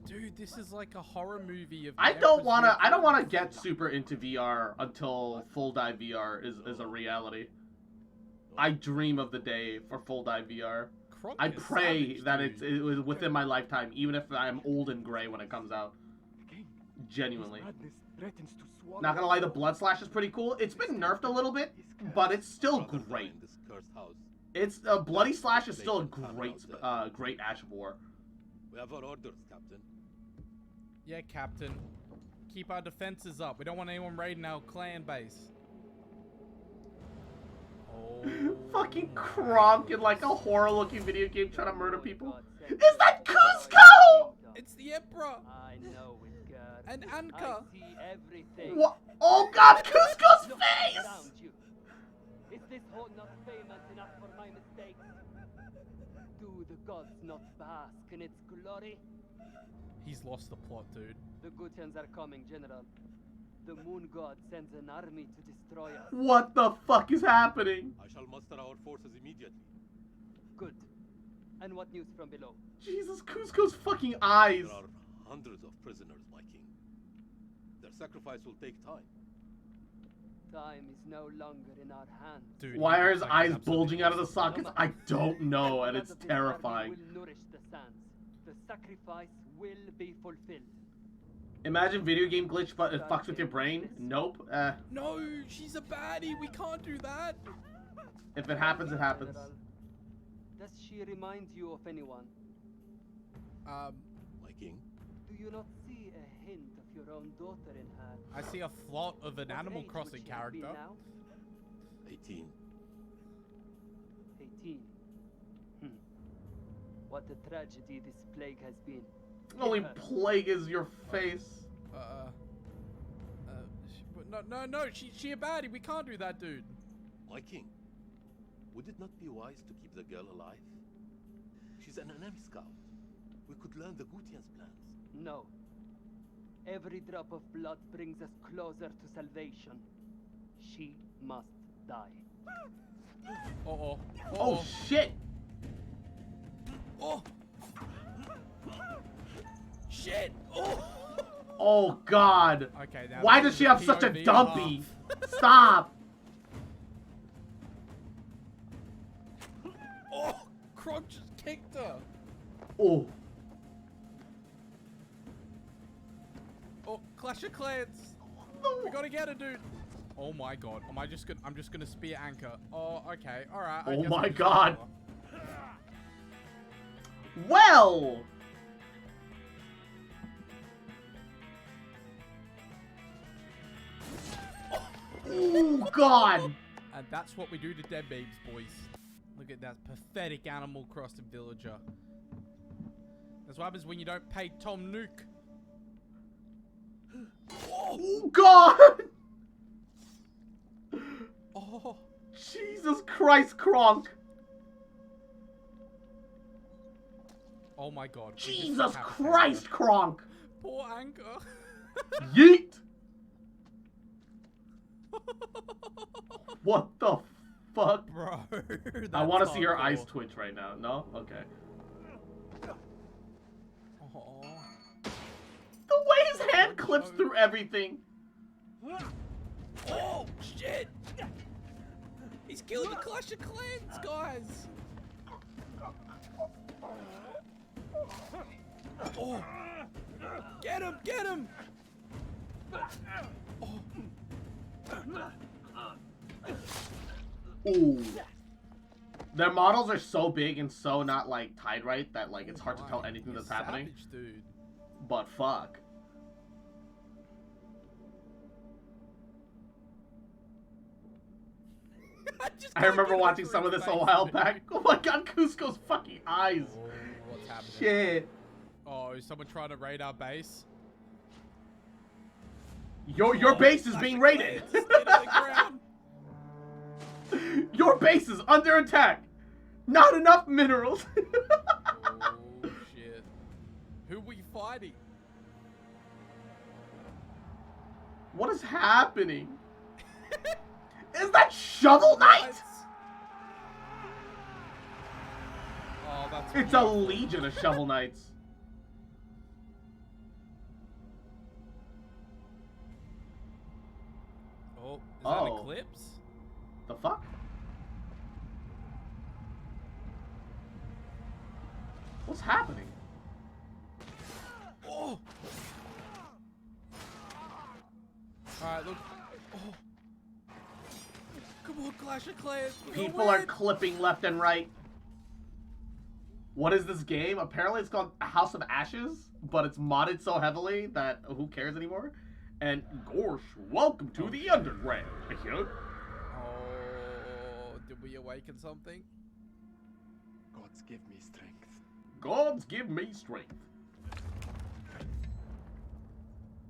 Speaker 6: Dude, this is like a horror movie of
Speaker 1: I don't wanna get super into VR until full dive VR is a reality. I dream of the day for full dive VR.
Speaker 6: Kronk
Speaker 1: I
Speaker 6: is
Speaker 1: pray
Speaker 6: savage,
Speaker 1: that
Speaker 6: dude.
Speaker 1: it was within my lifetime, even if I'm old and gray when it comes out. Genuinely. Not gonna lie, the blood slash is pretty cool. It's been nerfed a little bit, but it's still great. It's bloody slash is still a great Ash of War.
Speaker 21: We have our orders, Captain.
Speaker 6: Yeah, Captain. Keep our defenses up. We don't want anyone raiding our clan base. Oh.
Speaker 1: Fucking Kronk in like a horror-looking video game trying to murder people. Is that Cusco?
Speaker 6: It's the Emperor.
Speaker 4: I know it, God.
Speaker 6: And Anka.
Speaker 4: I see everything.
Speaker 1: What? Oh god, Cusco's face!
Speaker 4: Around you. Is this hole not famous enough for my mistakes? Do the gods not bask in its glory?
Speaker 6: He's lost the plot, dude.
Speaker 4: The Gutians are coming, General. The moon god sends an army to destroy us.
Speaker 1: What the fuck is happening?
Speaker 21: I shall muster our forces immediately.
Speaker 4: Good. And what news from below?
Speaker 1: Jesus, Cusco's fucking eyes.
Speaker 21: There are hundreds of prisoners, my king. Their sacrifice will take time.
Speaker 4: Time is no longer in our hands.
Speaker 6: Dude,
Speaker 1: Why are his eyes bulging out of the sockets? I don't know, and it's
Speaker 4: Blood of this
Speaker 1: terrifying.
Speaker 4: army will nourish the sands. The sacrifice will be fulfilled.
Speaker 1: Imagine video game glitch, but it fucks with your brain. Nope.
Speaker 6: No, she's a baddie. We can't do that.
Speaker 1: If it happens, it happens.
Speaker 4: General, does she remind you of anyone?
Speaker 21: My king.
Speaker 4: Do you not see a hint of your own daughter in her?
Speaker 6: I see a flot of an
Speaker 4: What
Speaker 6: Animal
Speaker 4: age would
Speaker 6: Crossing
Speaker 4: she have been
Speaker 6: character.
Speaker 4: now?
Speaker 21: 18.
Speaker 4: 18. What a tragedy this plague has been.
Speaker 1: Only
Speaker 4: Hit her.
Speaker 1: plague is your face.
Speaker 6: No, she a baddie. We can't do that, dude.
Speaker 21: My king. Would it not be wise to keep the girl alive? She's an enemy scout. We could learn the Gutian's plans.
Speaker 4: No. Every drop of blood brings us closer to salvation. She must die.
Speaker 6: Uh-oh.
Speaker 1: Oh shit!
Speaker 6: Oh! Shit! Oh!
Speaker 1: Oh god!
Speaker 6: Okay, now
Speaker 1: Why does she have such a
Speaker 6: POV
Speaker 1: dumpy?
Speaker 6: off.
Speaker 1: Stop!
Speaker 6: Oh! Kronk just kicked her!
Speaker 1: Oh.
Speaker 6: Oh, Clash of Clans! We gotta get her, dude! Oh my god. I'm just gonna spear anchor. Oh, okay. Alright.
Speaker 1: Oh my god! Well! Oh god!
Speaker 6: And that's what we do to dead babes, boys. Look at that pathetic Animal Crossing villager. That's what happens when you don't pay Tom Nook.
Speaker 1: Oh god!
Speaker 6: Oh.
Speaker 1: Jesus Christ, Kronk!
Speaker 6: Oh my god.
Speaker 1: Jesus Christ, Kronk!
Speaker 6: Poor Anchor.
Speaker 1: Yeet! What the fuck?
Speaker 6: Bro,
Speaker 1: I want to see her eyes twitch right now. No? Okay.
Speaker 6: Oh.
Speaker 1: The way his hand clips through everything.
Speaker 6: Oh, shit! He's killing the Clash of Clans, guys! Oh! Get him! Get him! Oh.
Speaker 1: Ooh. Their models are so big and so not like tied right that like it's hard to tell anything that's happening.
Speaker 6: Savage, dude.
Speaker 1: But fuck. I remember watching some of this a while back. Oh my god, Cusco's fucking eyes.
Speaker 6: Oh, what's happening?
Speaker 1: Shit.
Speaker 6: Oh, is someone trying to raid our base?
Speaker 1: Your base is being raided. Your base is under attack. Not enough minerals.
Speaker 6: Oh shit. Who are we fighting?
Speaker 1: What is happening? Is that Shovel Knight?
Speaker 6: Oh, that's
Speaker 1: It's a legion of Shovel Knights.
Speaker 6: Oh, is that an Eclipse?
Speaker 1: The fuck? What's happening?
Speaker 6: Oh! Alright, look. Oh. Come on, Clash of Clans.
Speaker 1: People are clipping left and right. What is this game? Apparently it's called House of Ashes, but it's modded so heavily that who cares anymore? And Gorsh, welcome to the underground.
Speaker 6: Oh, did we awaken something?
Speaker 5: Gods give me strength.
Speaker 1: Gods give me strength.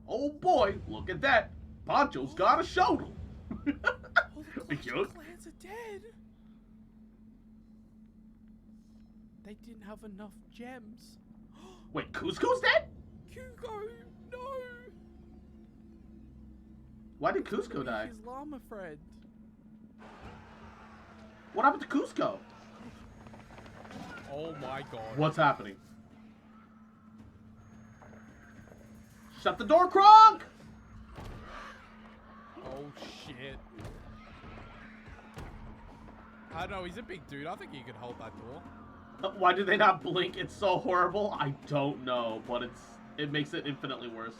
Speaker 1: Oh boy, look at that. Pancho's got a shoulder.
Speaker 6: The clans are dead. They didn't have enough gems.
Speaker 1: Wait, Cusco's dead?
Speaker 6: Hugo, no.
Speaker 1: Why did Cusco die?
Speaker 6: His llama friend.
Speaker 1: What happened to Cusco?
Speaker 6: Oh my god.
Speaker 1: What's happening? Shut the door, Kronk!
Speaker 6: Oh shit. I don't know, he's a big dude. I think he could hold that door.
Speaker 1: Why do they not blink? It's so horrible. I don't know, but it makes it infinitely worse.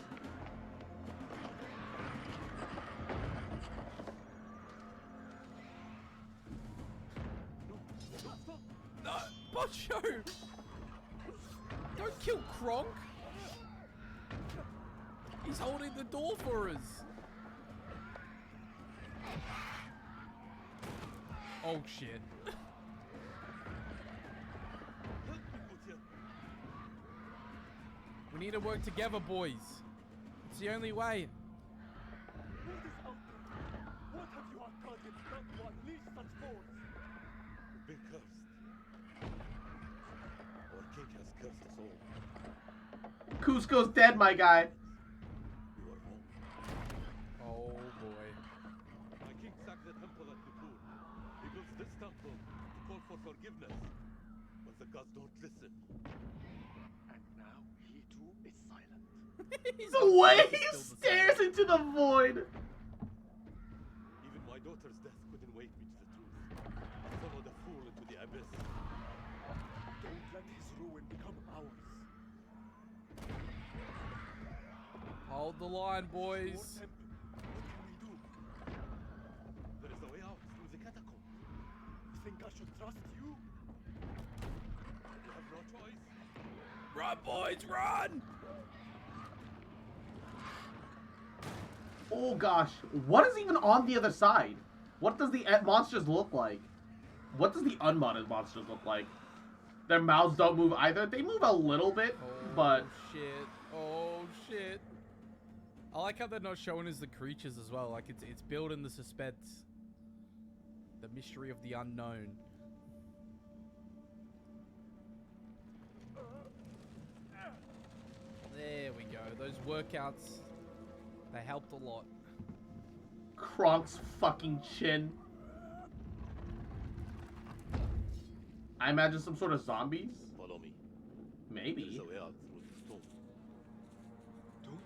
Speaker 6: No, Poncho! Don't kill Kronk! He's holding the door for us. Oh shit. We need to work together, boys. It's the only way.
Speaker 5: What have you target not to unleash such force?
Speaker 21: Been cursed. Our king has cursed us all.
Speaker 1: Cusco's dead, my guy.
Speaker 21: You are home.
Speaker 6: Oh boy.
Speaker 21: My king sacked the temple at Nippur. He builds this temple to call for forgiveness. But the gods don't listen.
Speaker 5: And now he too is silent.
Speaker 1: The way he stares into the void.
Speaker 21: Even my daughter's death couldn't wake me to the truth. I followed a fool into the abyss.
Speaker 5: Don't let his ruin become ours.
Speaker 6: Hold the line, boys.
Speaker 5: What can we do?
Speaker 21: There is a way out through the catacombs.
Speaker 5: You think I should trust you?
Speaker 21: You have no choice.
Speaker 6: Run, boys, run!
Speaker 1: Oh gosh, what is even on the other side? What does the monsters look like? What does the unmodded monsters look like? Their mouths don't move either. They move a little bit, but...
Speaker 6: shit. Oh shit. I like how they're not showing us the creatures as well. Like it's building the suspense. The mystery of the unknown. There we go. Those workouts, they helped a lot.
Speaker 1: Kronk's fucking chin. I imagine some sort of zombies.
Speaker 21: Follow me.
Speaker 1: Maybe.
Speaker 21: There's a way out through the stone.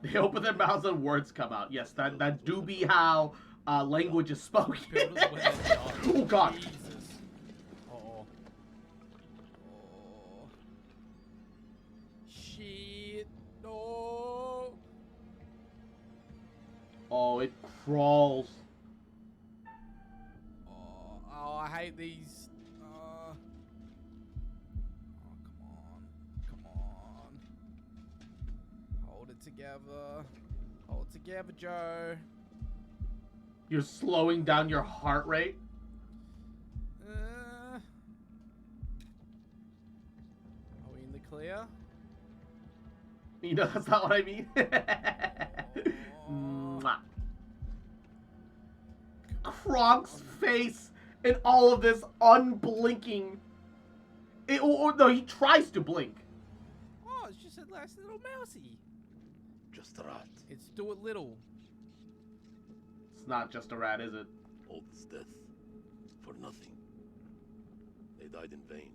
Speaker 1: They open their mouths and words come out. Yes, that do be how language is spoken. Oh god.
Speaker 6: Jesus. Uh-oh. Oh. Shit. No.
Speaker 1: Oh, it crawls.
Speaker 6: Oh, I hate these. Oh, come on. Hold it together. Hold it together, Joe.
Speaker 1: You're slowing down your heart rate.
Speaker 6: Are we in the clear?
Speaker 1: You know, that's not what I mean. Mwah. Kronk's face in all of this unblinking. No, he tries to blink.
Speaker 6: Oh, it's just a nice little mousey.
Speaker 21: Just a rat.
Speaker 6: It's Stuart Little.
Speaker 1: It's not just a rat, is it?
Speaker 21: All this death for nothing. They died in vain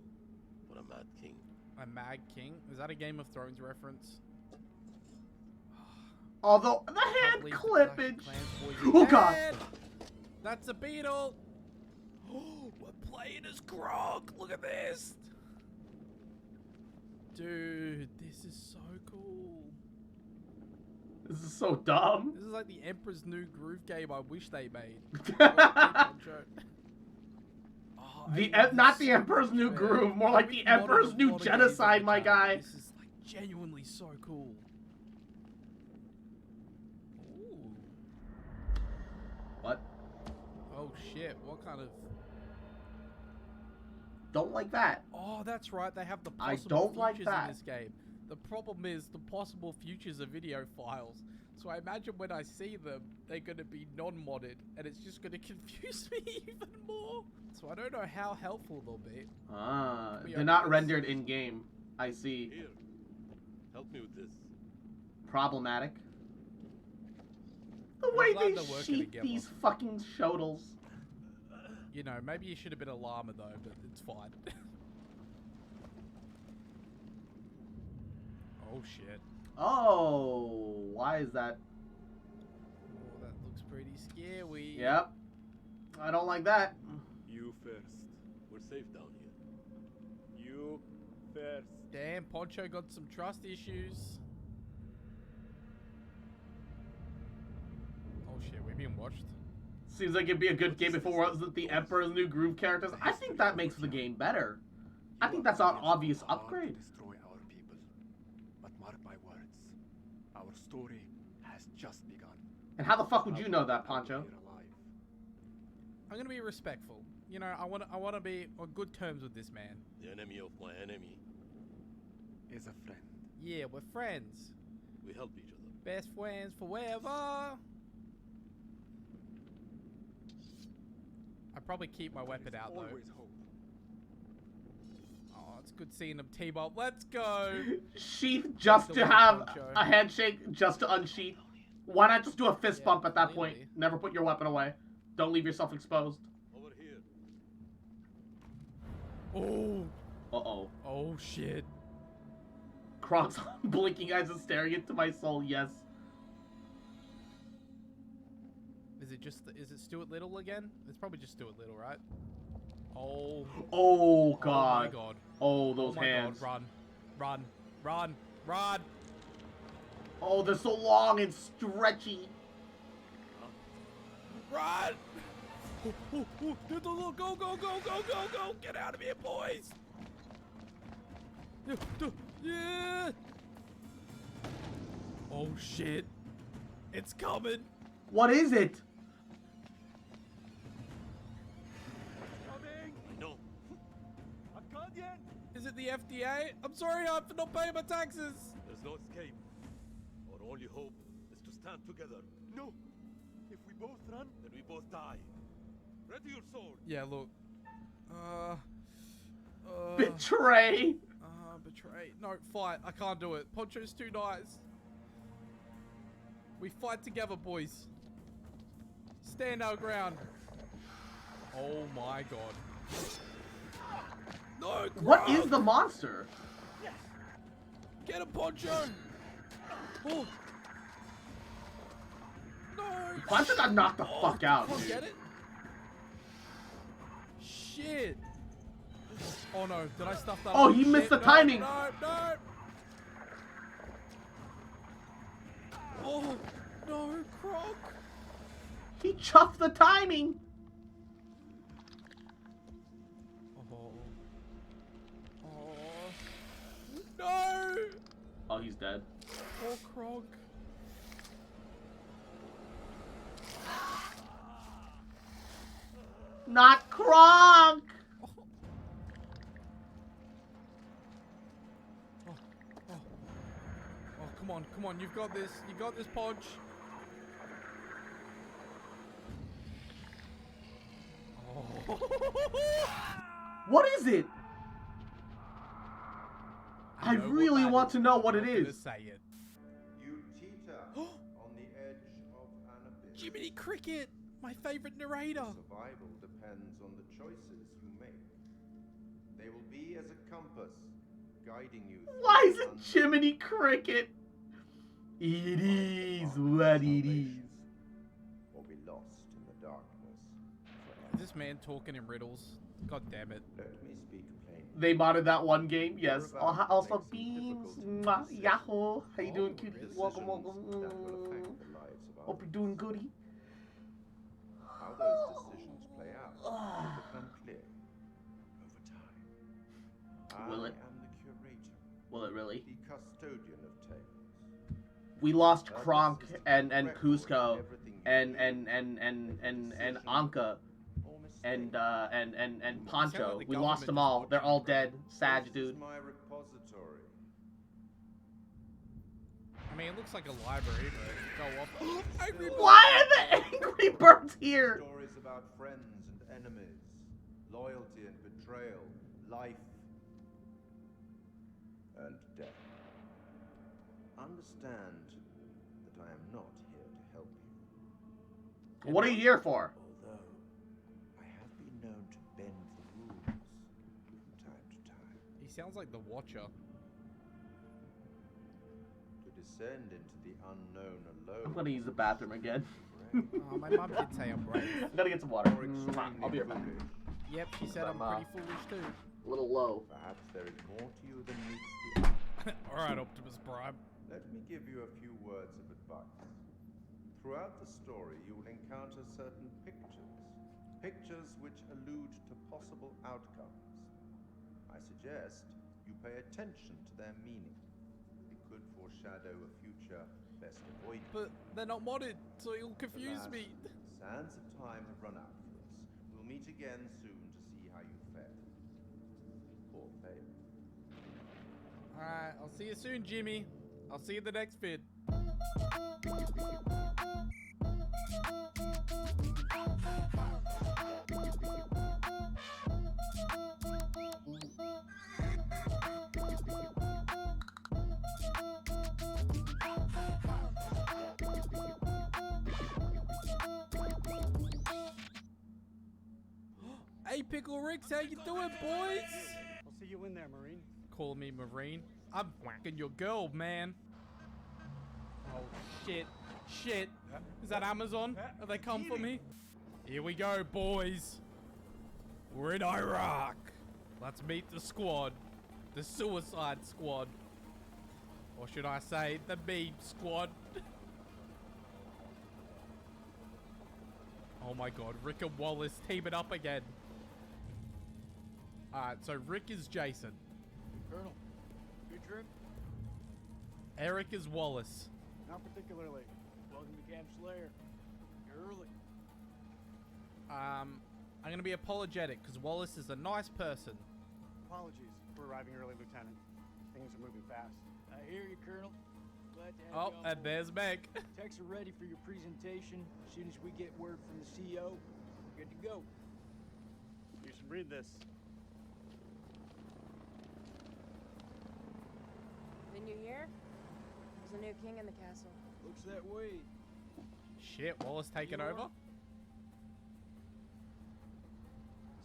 Speaker 21: for a mad king.
Speaker 6: A Mad King? Is that a Game of Thrones reference?
Speaker 1: Although the hand clippage. Oh god.
Speaker 6: That's a beetle. Oh, we're playing as Gronk. Look at this. Dude, this is so cool.
Speaker 1: This is so dumb.
Speaker 6: This is like the Emperor's New Groove game I wish they made.
Speaker 1: Not the Emperor's New Groove, more like the Emperor's New Genocide, my guy.
Speaker 6: This is like genuinely so cool. Ooh.
Speaker 1: What?
Speaker 6: Oh shit, what kind of...
Speaker 1: Don't like that.
Speaker 6: Oh, that's right, they have the
Speaker 1: I
Speaker 6: possible
Speaker 1: don't like
Speaker 6: futures
Speaker 1: that.
Speaker 6: in this game. The problem is the possible futures are video files. So I imagine when I see them, they're going to be non-modded, and it's just going to confuse me even more. So I don't know how helpful they'll be.
Speaker 1: Ah, they're not rendered in-game. I see.
Speaker 21: Here, help me with this.
Speaker 1: Problematic. The way they sheath these fucking shodels.
Speaker 6: You know, maybe you should have been a llama though, but it's fine. Oh shit.
Speaker 1: Oh, why is that?
Speaker 6: Oh, that looks pretty scary.
Speaker 1: Yep. I don't like that.
Speaker 21: You first. We're safe down here. You first.
Speaker 6: Damn, Poncho got some trust issues. Oh shit, we're being watched.
Speaker 1: Seems like it'd be a good game if it wasn't the Emperor's New Groove characters. I think that makes the game better. I think that's an obvious upgrade.
Speaker 5: Destroy our people. But mark my words, our story has just begun.
Speaker 1: And how the fuck would you know that, Poncho?
Speaker 6: I'm gonna be respectful. You know, I wanna be on good terms with this man.
Speaker 21: The enemy of my enemy
Speaker 5: is a friend.
Speaker 6: Yeah, we're friends.
Speaker 21: We help each other.
Speaker 6: Best friends forever. I probably keep my weapon out though.
Speaker 5: Hope.
Speaker 6: Oh, it's good seeing them team up. Let's go.
Speaker 1: Sheath just to have a handshake, just to unsheath. Why not just do a fist bump at that point? Never put your weapon away. Don't leave yourself exposed.
Speaker 21: Over here.
Speaker 6: Oh.
Speaker 1: Uh-oh.
Speaker 6: Oh shit.
Speaker 1: Kronk's blinking eyes and staring into my soul. Yes.
Speaker 6: Is it Stuart Little again? It's probably just Stuart Little, right? Oh.
Speaker 1: Oh god.
Speaker 6: Oh my god.
Speaker 1: Oh, those hands.
Speaker 6: God. Run. Run. Run.
Speaker 1: Oh, they're so long and stretchy.
Speaker 6: Run! Go, go, go, go, go! Get out of here, boys! Yeah! Oh shit! It's coming!
Speaker 1: What is it?
Speaker 21: No.
Speaker 5: I can't yet.
Speaker 6: Is it the FDA? I'm sorry, I'm for not paying my taxes.
Speaker 21: There's no escape. Our only hope is to stand together.
Speaker 5: No. If we both run,
Speaker 21: then we both die. Ready your sword.
Speaker 6: Yeah, look.
Speaker 1: Betray.
Speaker 6: Concentrate. No, fight. I can't do it. Poncho's too nice. We fight together, boys. Stand our ground. Oh my god. No,
Speaker 1: What is the monster?
Speaker 6: Get a Poncho! Oh. No!
Speaker 1: Poncho got knocked the fuck out.
Speaker 6: Can't get it? Shit! Oh no, did I stuff that
Speaker 1: Oh,
Speaker 6: up?
Speaker 1: he missed the
Speaker 6: No,
Speaker 1: timing.
Speaker 6: No, no! Oh, no, Croc!
Speaker 1: He chuffed the timing.
Speaker 6: Oh. Oh. No!
Speaker 1: Oh, he's dead.
Speaker 6: Poor Croc.
Speaker 1: Not Kronk!
Speaker 6: Oh, come on, you've got this. You got this, Podge. Oh.
Speaker 1: What is it? I really want to know what it is.
Speaker 6: Say it.
Speaker 7: You teeter on the edge of an abyss.
Speaker 6: Jiminy Cricket, my favorite narrator.
Speaker 7: Survival depends on the choices you make. They will be as a compass, guiding you.
Speaker 1: Why is it Jiminy Cricket? It is what it is.
Speaker 7: Or be lost in the darkness.
Speaker 6: Is this man talking in riddles? God damn it.
Speaker 7: Let me speak plainly.
Speaker 1: They modded that one game, yes. Also, Beans, mwah, Yahoo. How you doing, cutie? Welcome, welcome. Hope you're doing goody.
Speaker 7: How those decisions play out will become clear over time.
Speaker 1: Will it?
Speaker 7: I am the curator.
Speaker 1: Will it really?
Speaker 7: The custodian of tales.
Speaker 1: We lost Kronk and Cusco and Anka and Poncho. We lost them all. They're all dead. Sad, dude.
Speaker 7: My repository.
Speaker 6: I mean, it looks like a library, but go off. Angry Birds.
Speaker 1: Why are the Angry Birds here?
Speaker 7: Stories about friends and enemies, loyalty and betrayal, life and death. Understand that I am not here to help you.
Speaker 1: What are you here for?
Speaker 7: Although I have been known to bend the rules from time to time.
Speaker 6: He sounds like the Watcher.
Speaker 7: To descend into the unknown alone.
Speaker 1: I'm gonna use the bathroom again.
Speaker 6: Oh, my mom did say I'm brave.
Speaker 1: I'm gonna get some water. I'll be right back.
Speaker 6: Yep, she said I'm pretty foolish too.
Speaker 1: A little low.
Speaker 7: Perhaps there is more to you than meets the eye.
Speaker 6: Alright, Optimus Prime.
Speaker 7: Let me give you a few words of advice. Throughout the story, you will encounter certain pictures. Pictures which allude to possible outcomes. I suggest you pay attention to their meaning. It could foreshadow a future best avoided.
Speaker 6: But they're not modded, so you'll confuse me.
Speaker 7: Sands of time have run out for us. We'll meet again soon to see how you fared. Or failed.
Speaker 6: Alright, I'll see you soon, Jimmy. I'll see you in the next vid. Hey, Pickle Ricks, how you doing, boys?
Speaker 9: I'll see you in there, Marine.
Speaker 6: Call me Marine. I'm whacking your girl, man. Oh, shit. Shit. Is that Amazon? Have they come for me? Here we go, boys. We're in Iraq. Let's meet the squad. The Suicide Squad. Or should I say, the Meme Squad. Oh my god, Rick and Wallace teaming up again. Alright, so Rick is Jason.
Speaker 9: Colonel, good trip?
Speaker 6: Eric is Wallace.
Speaker 9: Not particularly. Welcome to Camp Slayer. You're early.
Speaker 6: I'm gonna be apologetic because Wallace is a nice person.
Speaker 9: Apologies for arriving early, Lieutenant. Things are moving fast. I hear you, Colonel. Glad to have you on
Speaker 6: and
Speaker 9: board.
Speaker 6: there's Meg.
Speaker 9: Techs are ready for your presentation. As soon as we get word from the CO, we're good to go. You should read this.
Speaker 12: Anything new here? There's a new king in the castle.
Speaker 9: Looks that way.
Speaker 6: Shit, Wallace taking over?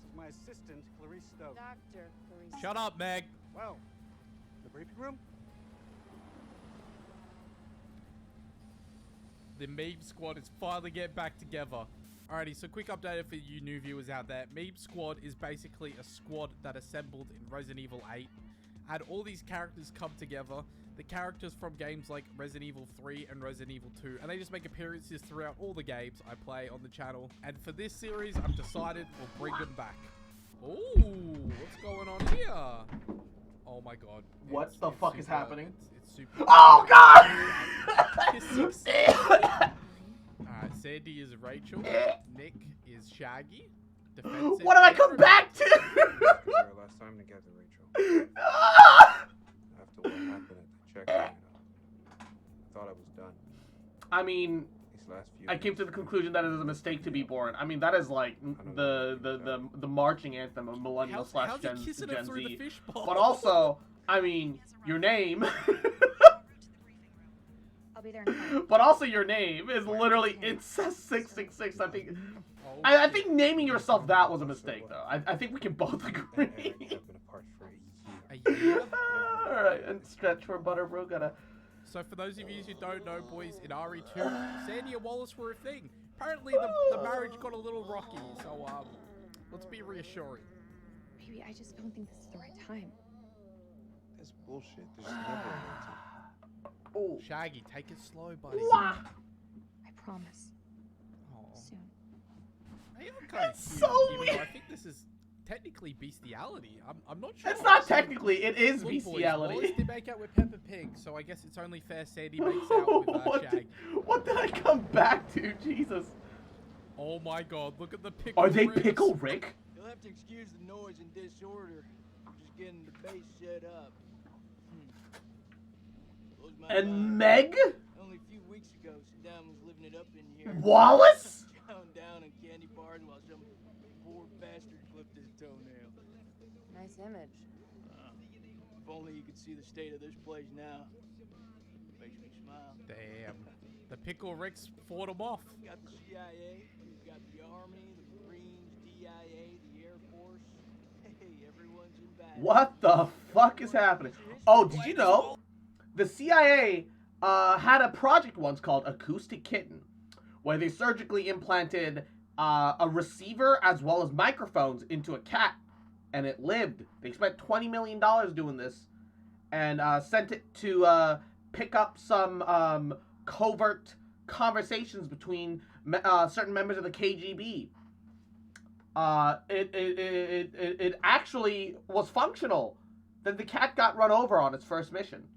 Speaker 9: This is my assistant, Clarice Stowe.
Speaker 12: Dr. Clarice.
Speaker 6: Shut up, Meg.
Speaker 9: Well, the briefing room?
Speaker 6: The meme squad is finally getting back together. Alrighty, so quick update for you new viewers out there. Meme squad is basically a squad that assembled in Resident Evil 8. Had all these characters come together. The characters from games like Resident Evil 3 and Resident Evil 2. And they just make appearances throughout all the games I play on the channel. And for this series, I've decided we'll bring them back. Ooh, what's going on here? Oh my god.
Speaker 1: What the fuck is happening?
Speaker 6: It's super.
Speaker 1: Oh god!
Speaker 6: Alright, Sandy is Rachel. Nick is Shaggy. Defensive.
Speaker 1: What did I come back to?
Speaker 14: Our last time together, Rachel. After what happened at the checkpoint, I thought I was done.
Speaker 1: I mean,
Speaker 14: These last few
Speaker 1: I came to the conclusion that it is a mistake to be born. I mean, that is like the marching anthem of millennial slash Gen Z. But also, I mean, your name.
Speaker 15: I'll be there in a moment.
Speaker 1: But also, your name is literally Incest 666. I think naming yourself that was a mistake, though. I think we can both agree.
Speaker 6: A year?
Speaker 1: Alright, and stretch for butter, bro. Gotta.
Speaker 6: So for those of you who don't know, boys, in RE2, Sandy and Wallace were a thing. Apparently, the marriage got a little rocky, so let's be reassuring.
Speaker 15: Baby, I just don't think this is the right time.
Speaker 14: That's bullshit. There's never a right time.
Speaker 1: Oh,
Speaker 6: Shaggy, take it slow, buddy.
Speaker 15: I promise. Soon.
Speaker 6: Hey, I'm kind of
Speaker 1: It's
Speaker 6: cute,
Speaker 1: so
Speaker 6: even
Speaker 1: weird.
Speaker 6: though I think this is technically bestiality. I'm not sure.
Speaker 1: It's not technically. It is
Speaker 6: Look, boys,
Speaker 1: bestiality.
Speaker 6: Wallace did make out with Peppa Pig, so I guess it's only fair Sandy makes out with Shaggy.
Speaker 1: What did I come back to? Jesus.
Speaker 6: Oh my god, look at the pickle.
Speaker 1: Are they
Speaker 6: ribs.
Speaker 1: Pickle Rick?
Speaker 24: You'll have to excuse the noise and disorder. I'm just getting the base set up.
Speaker 1: And Meg?
Speaker 24: Only a few weeks ago, Saddam was living it up in here.
Speaker 1: Wallace?
Speaker 24: Chowing down on candy bars while some poor bastard clipped his toenail.
Speaker 12: Nice image.
Speaker 24: If only you could see the state of this place now. Makes me smile.
Speaker 6: Damn. The Pickle Ricks fought him off.
Speaker 24: You got the CIA, you got the Army, the Marines, DIA, the Air Force. Hey, everyone's in battle.
Speaker 1: What the fuck is happening? Oh, did you know? The CIA had a project once called Acoustic Kitten, where they surgically implanted a receiver as well as microphones into a cat, and it lived. They spent $20 million doing this, and sent it to pick up some covert conversations between certain members of the KGB. It actually was functional. Then the cat got run over on its first mission.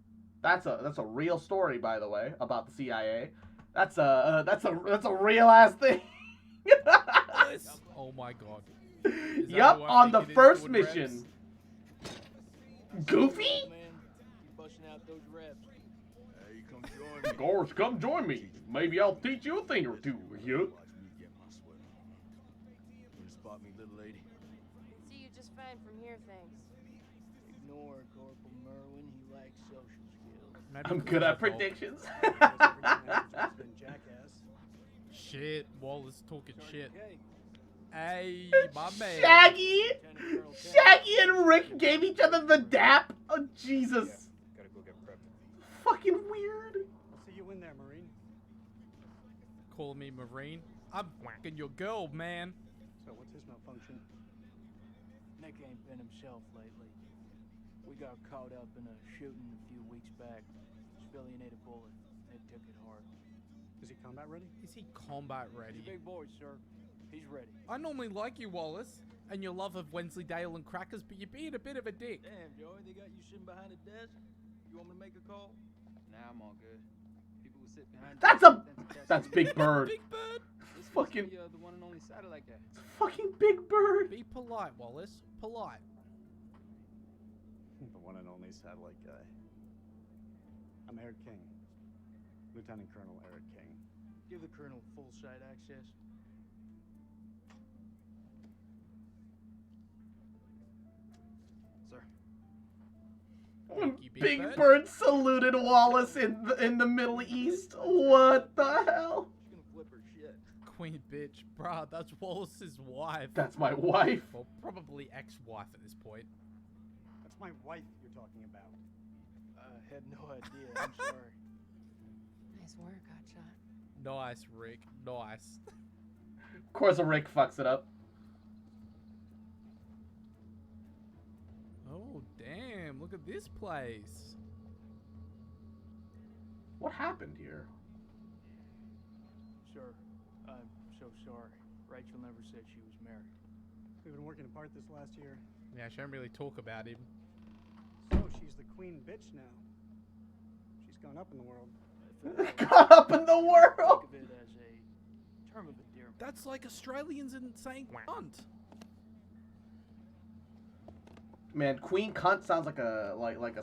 Speaker 1: That's a real story, by the way, about the CIA. That's a real ass thing.
Speaker 6: Oh my god.
Speaker 1: Yup, on the first mission. Goofy?
Speaker 24: Busting out those reps.
Speaker 21: Hey, come join me.
Speaker 1: Gorge, come join me. Maybe I'll teach you a thing or two. Yup.
Speaker 21: Watch me get my sweater. You spot me, little lady?
Speaker 12: See you just fine from here, thanks.
Speaker 24: Ignore Corporal Merwin. He lacks social skills.
Speaker 1: I'm good at predictions.
Speaker 6: Shit, Wallace talking shit. Hey, my man.
Speaker 1: Shaggy and Rick gave each other the dap. Oh Jesus.
Speaker 14: Gotta go get prepped.
Speaker 1: Fucking weird.
Speaker 9: I'll see you in there, Marine.
Speaker 6: Call me Marine. I'm whacking your girl, man.
Speaker 9: So what's his malfunction?
Speaker 24: Nick ain't been himself lately. We got caught up in a shooting a few weeks back. Civilian ate a bullet. Nick took it hard.
Speaker 9: Is he combat ready?
Speaker 6: Is he combat ready?
Speaker 24: He's a big boy, sir. He's ready.
Speaker 6: I normally like you, Wallace, and your love of Wensleydale and crackers, but you're being a bit of a dick.
Speaker 24: Damn, Joey, they got you sitting behind a desk? You want me to make a call?
Speaker 25: Nah, I'm all good. People who sit behind
Speaker 1: That's Big Bird.
Speaker 6: Big Bird.
Speaker 25: This
Speaker 1: fucking
Speaker 25: the one and only satellite guy.
Speaker 1: fucking Big Bird.
Speaker 6: Be polite, Wallace. Polite.
Speaker 9: The one and only satellite guy. I'm Eric King. Lieutenant Colonel Eric King.
Speaker 24: Give the Colonel full site access. Sir.
Speaker 6: Thank you,
Speaker 1: Big Bird saluted Wallace in the Middle East. What the hell?
Speaker 25: She's gonna flip her shit.
Speaker 6: Queen bitch, bruh, that's Wallace's wife.
Speaker 1: That's my wife.
Speaker 6: Well, probably ex-wife at this point.
Speaker 9: That's my wife you're talking about.
Speaker 24: I had no idea. I'm sorry.
Speaker 12: Nice work, Hotshot.
Speaker 6: Nice, Rick. Nice.
Speaker 1: Of course, Rick fucks it up.
Speaker 6: Oh, damn. Look at this place.
Speaker 1: What happened here?
Speaker 24: Sir, I'm so sorry. Rachel never said she was married.
Speaker 9: We've been working apart this last year.
Speaker 6: Yeah, she don't really talk about him.
Speaker 9: So she's the queen bitch now. She's gone up in the world.
Speaker 1: Gone up in the world.
Speaker 24: Think of it as a term of endearment.
Speaker 6: That's like Australians and saying cunt.
Speaker 1: Man, Queen Cunt sounds like a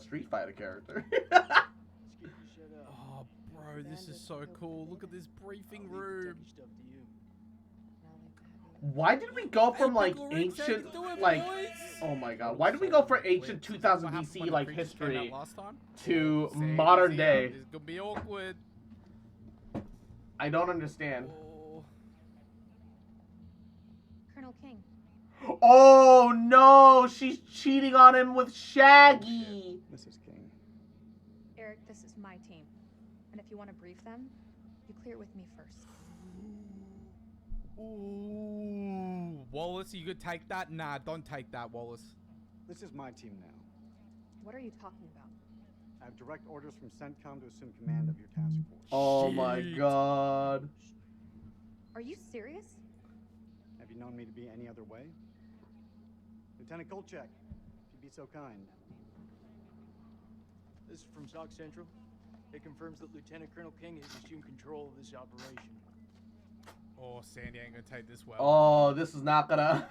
Speaker 1: Street Fighter character.
Speaker 6: Oh, bro, this is so cool. Look at this briefing room.
Speaker 1: Why did we go from like ancient, like, oh my god, why did we go from ancient 2000 BC like history to modern day?
Speaker 6: It's gonna be awkward.
Speaker 1: I don't understand.
Speaker 15: Colonel King.
Speaker 1: Oh no, she's cheating on him with Shaggy.
Speaker 9: Mrs. King.
Speaker 15: Eric, this is my team. And if you want to brief them, you clear it with me first.
Speaker 6: Ooh, Wallace, you could take that? Nah, don't take that, Wallace.
Speaker 9: This is my team now.
Speaker 15: What are you talking about?
Speaker 9: I have direct orders from CENTCOM to assume command of your task force.
Speaker 1: Oh my god.
Speaker 15: Are you serious?
Speaker 9: Have you known me to be any other way? Lieutenant Kolchak, if you'd be so kind.
Speaker 24: This is from SOC Central. It confirms that Lieutenant Colonel King has assumed control of this operation.
Speaker 6: Oh, Sandy ain't gonna take this well.
Speaker 1: Oh, this is not gonna...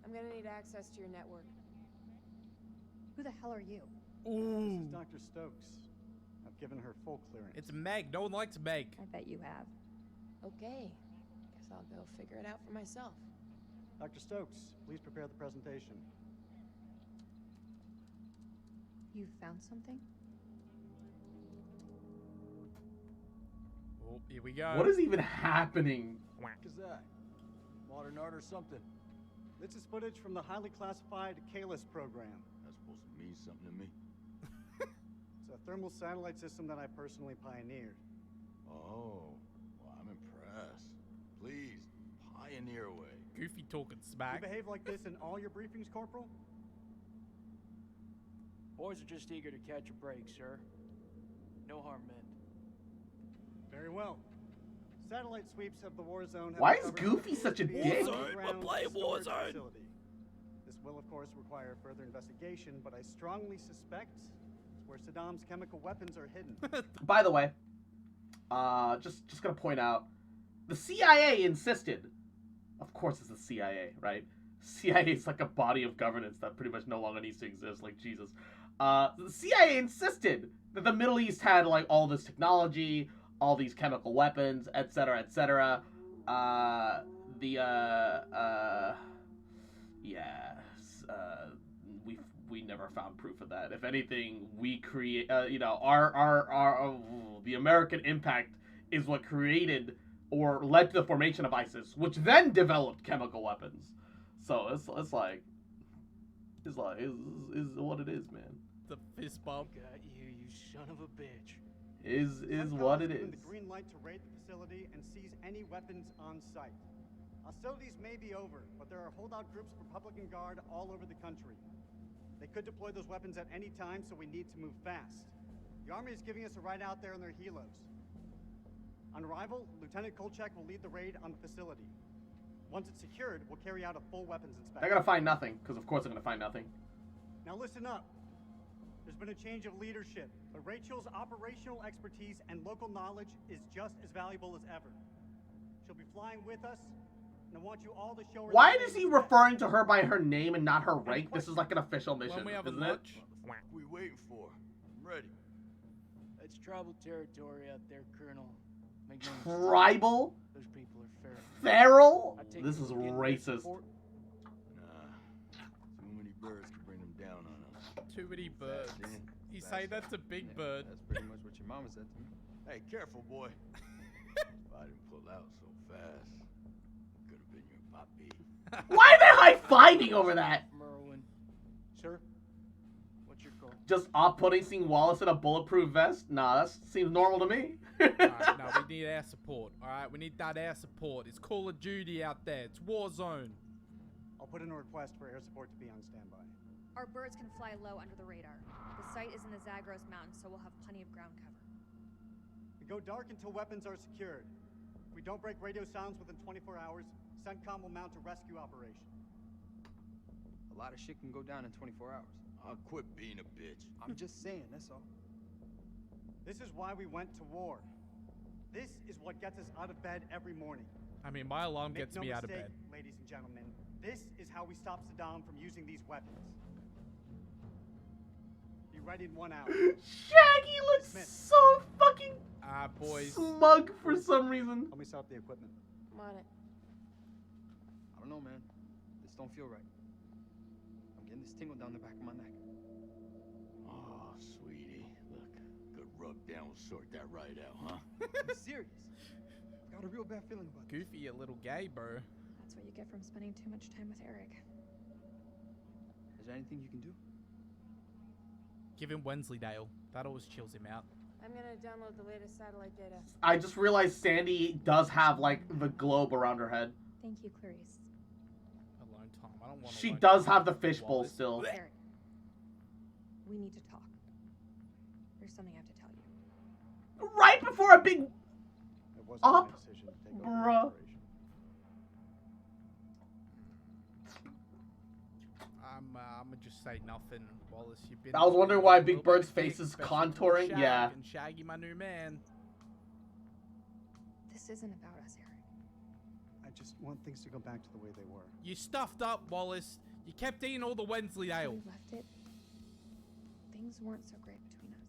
Speaker 12: I'm gonna need access to your network.
Speaker 15: Who the hell are you?
Speaker 9: This is Dr. Stokes. I've given her full clearance.
Speaker 6: It's Meg. No one likes Meg.
Speaker 15: I bet you have.
Speaker 12: Okay. Guess I'll go figure it out for myself.
Speaker 9: Dr. Stokes, please prepare the presentation.
Speaker 15: You found something?
Speaker 6: Oh, here we go.
Speaker 1: What is even happening?
Speaker 9: What is that? Modern art or something? This is footage from the highly classified Kalis program.
Speaker 10: That's supposed to mean something to me.
Speaker 9: It's a thermal satellite system that I personally pioneered.
Speaker 10: Oh, well, I'm impressed. Please, pioneer away.
Speaker 6: Goofy talking smack.
Speaker 9: You behave like this in all your briefings, Corporal?
Speaker 24: Boys are just eager to catch a break, sir. No harm meant.
Speaker 9: Very well. Satellite sweeps of the war zone have
Speaker 1: Why is
Speaker 9: discovered
Speaker 1: Goofy such a dick?
Speaker 9: underground
Speaker 6: playing
Speaker 9: storage
Speaker 6: Warzone.
Speaker 9: facility. This will, of course, require further investigation, but I strongly suspect it's where Saddam's chemical weapons are hidden.
Speaker 1: By the way, just gonna point out, the CIA insisted. Of course, it's the CIA, right? CIA is like a body of governance that pretty much no longer needs to exist. Like Jesus, the CIA insisted that the Middle East had like all this technology, all these chemical weapons, etc., etc. We never found proof of that. If anything, we create, the American impact is what created or led to the formation of ISIS, which then developed chemical weapons. So it's what it is, man.
Speaker 6: The fist bump.
Speaker 24: Got you, you son of a bitch.
Speaker 1: Is
Speaker 9: CENTCOM
Speaker 1: what
Speaker 9: has
Speaker 1: it
Speaker 9: given
Speaker 1: is.
Speaker 9: the green light to raid the facility and seize any weapons on site. Hostilities may be over, but there are holdout groups of Republican Guard all over the country. They could deploy those weapons at any time, so we need to move fast. The Army is giving us a ride out there in their helos. On arrival, Lieutenant Kolchak will lead the raid on the facility. Once it's secured, we'll carry out a full weapons inspection.
Speaker 1: They're gonna find nothing, because of course they're gonna find nothing.
Speaker 9: Now listen up. There's been a change of leadership, but Rachel's operational expertise and local knowledge is just as valuable as ever. She'll be flying with us, and I want you all to show her...
Speaker 1: Why is he referring to her by her name and not her rank? This is like an official mission,
Speaker 6: When we have
Speaker 1: isn't
Speaker 6: a
Speaker 1: it?
Speaker 6: lunch.
Speaker 10: What are we waiting for? I'm ready.
Speaker 24: That's tribal territory out there, Colonel. Make no mistake,
Speaker 1: Tribal?
Speaker 24: those people are feral.
Speaker 1: Feral?
Speaker 24: I take
Speaker 1: This
Speaker 24: it
Speaker 1: is
Speaker 24: we're getting
Speaker 1: racist.
Speaker 10: Nah, too many birds could bring them down on us.
Speaker 6: Too many birds. You say that to Big Bird.
Speaker 25: That's pretty much what your mama said to me.
Speaker 10: Hey, careful, boy. If I didn't pull out so fast, could have been your puppy.
Speaker 1: Why are they high-fiving over that?
Speaker 24: Merwin. Sir? What's your call?
Speaker 1: Just off-putting seeing Wallace in a bulletproof vest? Nah, that seems normal to me.
Speaker 6: Alright, no, we need air support. Alright, we need that air support. It's Call of Duty out there. It's Warzone.
Speaker 9: I'll put in a request for air support to be on standby.
Speaker 15: Our birds can fly low under the radar. The site is in the Zagros Mountains, so we'll have plenty of ground cover.
Speaker 9: We go dark until weapons are secured. If we don't break radio sounds within 24 hours, CENTCOM will mount a rescue operation.
Speaker 25: A lot of shit can go down in 24 hours.
Speaker 10: I'll quit being a bitch.
Speaker 25: I'm just saying, that's all.
Speaker 9: This is why we went to war. This is what gets us out of bed every morning.
Speaker 6: I mean, my alarm
Speaker 9: Make
Speaker 6: gets
Speaker 9: no
Speaker 6: me out of
Speaker 9: mistake,
Speaker 6: bed.
Speaker 9: ladies and gentlemen, this is how we stop Saddam from using these weapons. Be ready in 1 hour.
Speaker 1: Shaggy looks
Speaker 9: Smith.
Speaker 1: so fucking
Speaker 6: boys.
Speaker 1: smug for some reason.
Speaker 9: Help me set up the equipment.
Speaker 12: I'm on it.
Speaker 25: I don't know, man. This don't feel right. I'm getting this tingle down the back of my neck.
Speaker 10: Oh, sweetie. Look, good rub down will sort that right out, huh?
Speaker 25: I'm serious. I've got a real bad feeling about this.
Speaker 6: Goofy, a little gay, bro.
Speaker 15: That's what you get from spending too much time with Eric.
Speaker 25: Is there anything you can do?
Speaker 6: Give him Wensleydale. That always chills him out.
Speaker 12: I'm gonna download the latest satellite data.
Speaker 1: I just realized Sandy does have, like, the globe around her head.
Speaker 15: Thank you, Clarice.
Speaker 6: Alone time. I don't want
Speaker 1: She does have the fishbowl still.
Speaker 15: Eric, we need to talk. There's something I have to tell you.
Speaker 1: Right before a big
Speaker 9: It wasn't
Speaker 1: up,
Speaker 9: my decision to take over the
Speaker 1: bruh.
Speaker 9: operation.
Speaker 6: I'm gonna just say nothing, Wallace. You've been.
Speaker 1: I was wondering why
Speaker 6: a
Speaker 1: Big
Speaker 6: little
Speaker 1: Bird's
Speaker 6: bit
Speaker 1: face
Speaker 6: thick,
Speaker 1: is
Speaker 6: especially with
Speaker 1: contouring.
Speaker 6: Shag,
Speaker 1: Yeah.
Speaker 6: And Shaggy, my new man.
Speaker 15: This isn't about us, Eric.
Speaker 9: I just want things to go back to the way they were.
Speaker 6: You stuffed up, Wallace. You kept eating all the Wensleydale.
Speaker 15: We left it. Things weren't so great between us.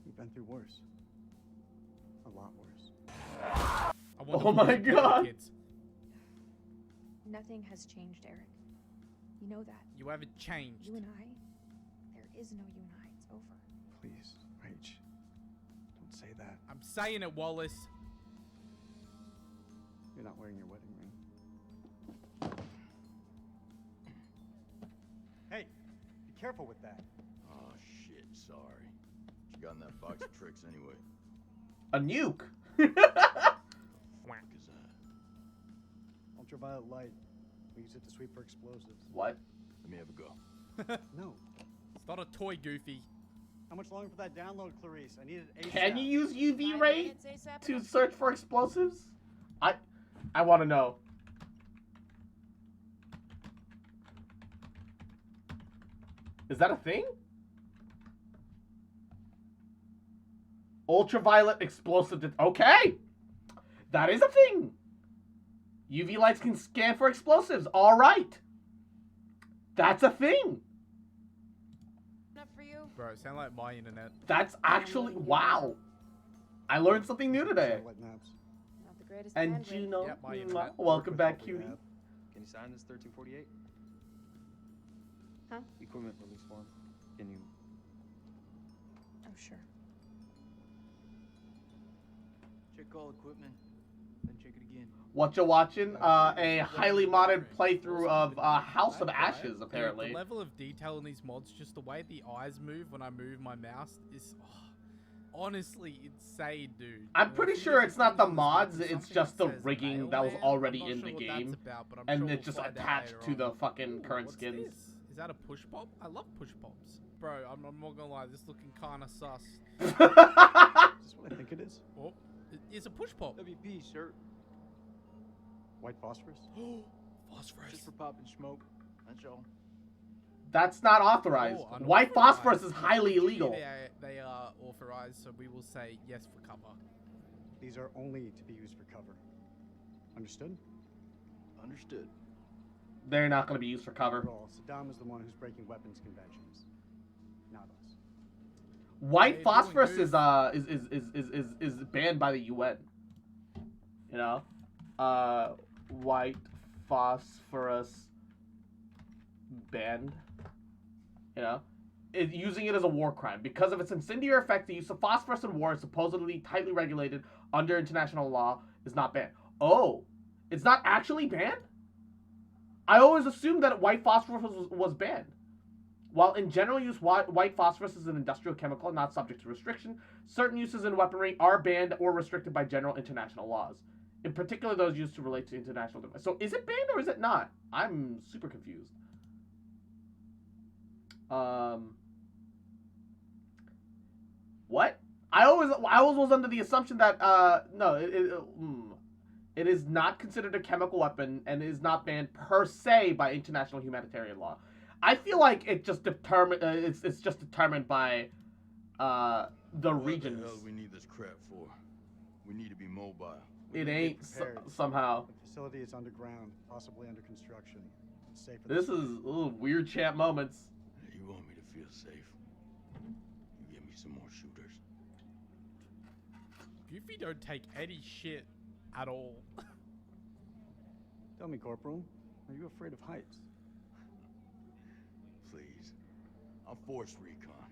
Speaker 9: We've been through worse. A lot worse.
Speaker 6: I wonder
Speaker 1: Oh
Speaker 6: who
Speaker 1: my
Speaker 6: you were,
Speaker 1: God.
Speaker 6: kids.
Speaker 15: Nothing has changed, Eric. You know that.
Speaker 6: You haven't changed.
Speaker 15: You and I, there is no you and I. It's over.
Speaker 9: Please, Rach. Don't say that.
Speaker 6: I'm saying it, Wallace.
Speaker 9: You're not wearing your wedding ring. Hey, be careful with that.
Speaker 10: Oh, shit, sorry. What you got in that box of tricks anyway?
Speaker 1: A nuke.
Speaker 10: Fuck is that?
Speaker 9: Ultraviolet light. We use it to sweep for explosives.
Speaker 1: What?
Speaker 10: Let me have a go.
Speaker 9: No.
Speaker 6: It's not a toy, Goofy.
Speaker 9: How much longer for that download, Clarice? I need it ASAP.
Speaker 1: Can you use UV
Speaker 12: 5
Speaker 1: ray
Speaker 12: minutes ASAP
Speaker 1: to
Speaker 12: enough?
Speaker 1: search for explosives? I want to know. Is that a thing? Ultraviolet explosive. Okay. That is a thing. UV lights can scan for explosives. All right. That's a thing.
Speaker 12: Enough for you?
Speaker 6: Bro, it sound like my internet.
Speaker 1: That's actually, wow. I learned something new today.
Speaker 9: Satellite maps.
Speaker 12: Not the greatest
Speaker 1: And
Speaker 12: bandwidth.
Speaker 1: Juno,
Speaker 6: Yep, my internet.
Speaker 1: welcome back,
Speaker 9: What we
Speaker 1: cutie.
Speaker 9: have.
Speaker 25: Can you sign this 1348?
Speaker 15: Huh?
Speaker 25: Equipment release form. Can you?
Speaker 15: Oh, sure.
Speaker 24: Check all equipment, then check it again.
Speaker 1: What you watching? A highly modded playthrough of House of Ashes,
Speaker 6: Dude,
Speaker 1: apparently.
Speaker 6: the level of detail in these mods, just the way the eyes move when I move my mouse is honestly insane, dude.
Speaker 1: I'm pretty
Speaker 6: If you
Speaker 1: sure
Speaker 6: look
Speaker 1: it's
Speaker 6: at
Speaker 1: not the
Speaker 6: things,
Speaker 1: mods,
Speaker 6: there's
Speaker 1: it's
Speaker 6: something
Speaker 1: just the
Speaker 6: that says
Speaker 1: rigging that was
Speaker 6: Mailman.
Speaker 1: already
Speaker 6: I'm not
Speaker 1: in
Speaker 6: sure
Speaker 1: the
Speaker 6: what
Speaker 1: game.
Speaker 6: that's about, but I'm
Speaker 1: And
Speaker 6: sure
Speaker 1: it's
Speaker 6: we'll
Speaker 1: just
Speaker 6: find out
Speaker 1: attached
Speaker 6: later
Speaker 1: to the
Speaker 6: on.
Speaker 1: fucking
Speaker 6: Ooh,
Speaker 1: current
Speaker 6: what's
Speaker 1: skins.
Speaker 6: this? Is that a push pop? I love push pops. Bro, I'm not gonna lie, this looking kinda sus.
Speaker 9: Is this what I think it is?
Speaker 6: Oh, it's a push pop.
Speaker 24: WP, sir.
Speaker 9: White phosphorus?
Speaker 6: Phosphorus.
Speaker 24: Just for popping smoke. That's all.
Speaker 1: That's not authorized.
Speaker 6: Oh,
Speaker 1: White
Speaker 6: unauthorized.
Speaker 1: phosphorus is highly illegal.
Speaker 6: They are authorized, so we will say yes for cover.
Speaker 9: These are only to be used for cover. Understood?
Speaker 10: Understood.
Speaker 1: They're not going to be used for cover.
Speaker 9: After all, Saddam is the one who's breaking weapons conventions, not us.
Speaker 1: White
Speaker 6: Hey,
Speaker 1: phosphorus
Speaker 6: doing
Speaker 1: is banned by the UN. You know, white phosphorus banned. You know, using it as a war crime. Because of its incendiary effect, the use of phosphorus in war is supposedly tightly regulated under international law is not banned. Oh, it's not actually banned? I always assumed that white phosphorus was banned. While in general use, white phosphorus is an industrial chemical not subject to restriction, certain uses in weaponry are banned or restricted by general international laws. In particular, those used to relate to international devices. So is it banned or is it not? I'm super confused. What? I always was under the assumption that no, it is not considered a chemical weapon and is not banned per se by international humanitarian law. I feel like it just it's just determined by the regions.
Speaker 10: What the hell we need this crap for? We need to be mobile.
Speaker 1: It ain't somehow.
Speaker 9: The facility is underground, possibly under construction. It's safe.
Speaker 1: This is weird chat moments.
Speaker 10: You want me to feel safe? You give me some more shooters.
Speaker 6: Goofy don't take any shit at all.
Speaker 9: Tell me, Corporal, are you afraid of heights?
Speaker 10: Please. I'm force recon.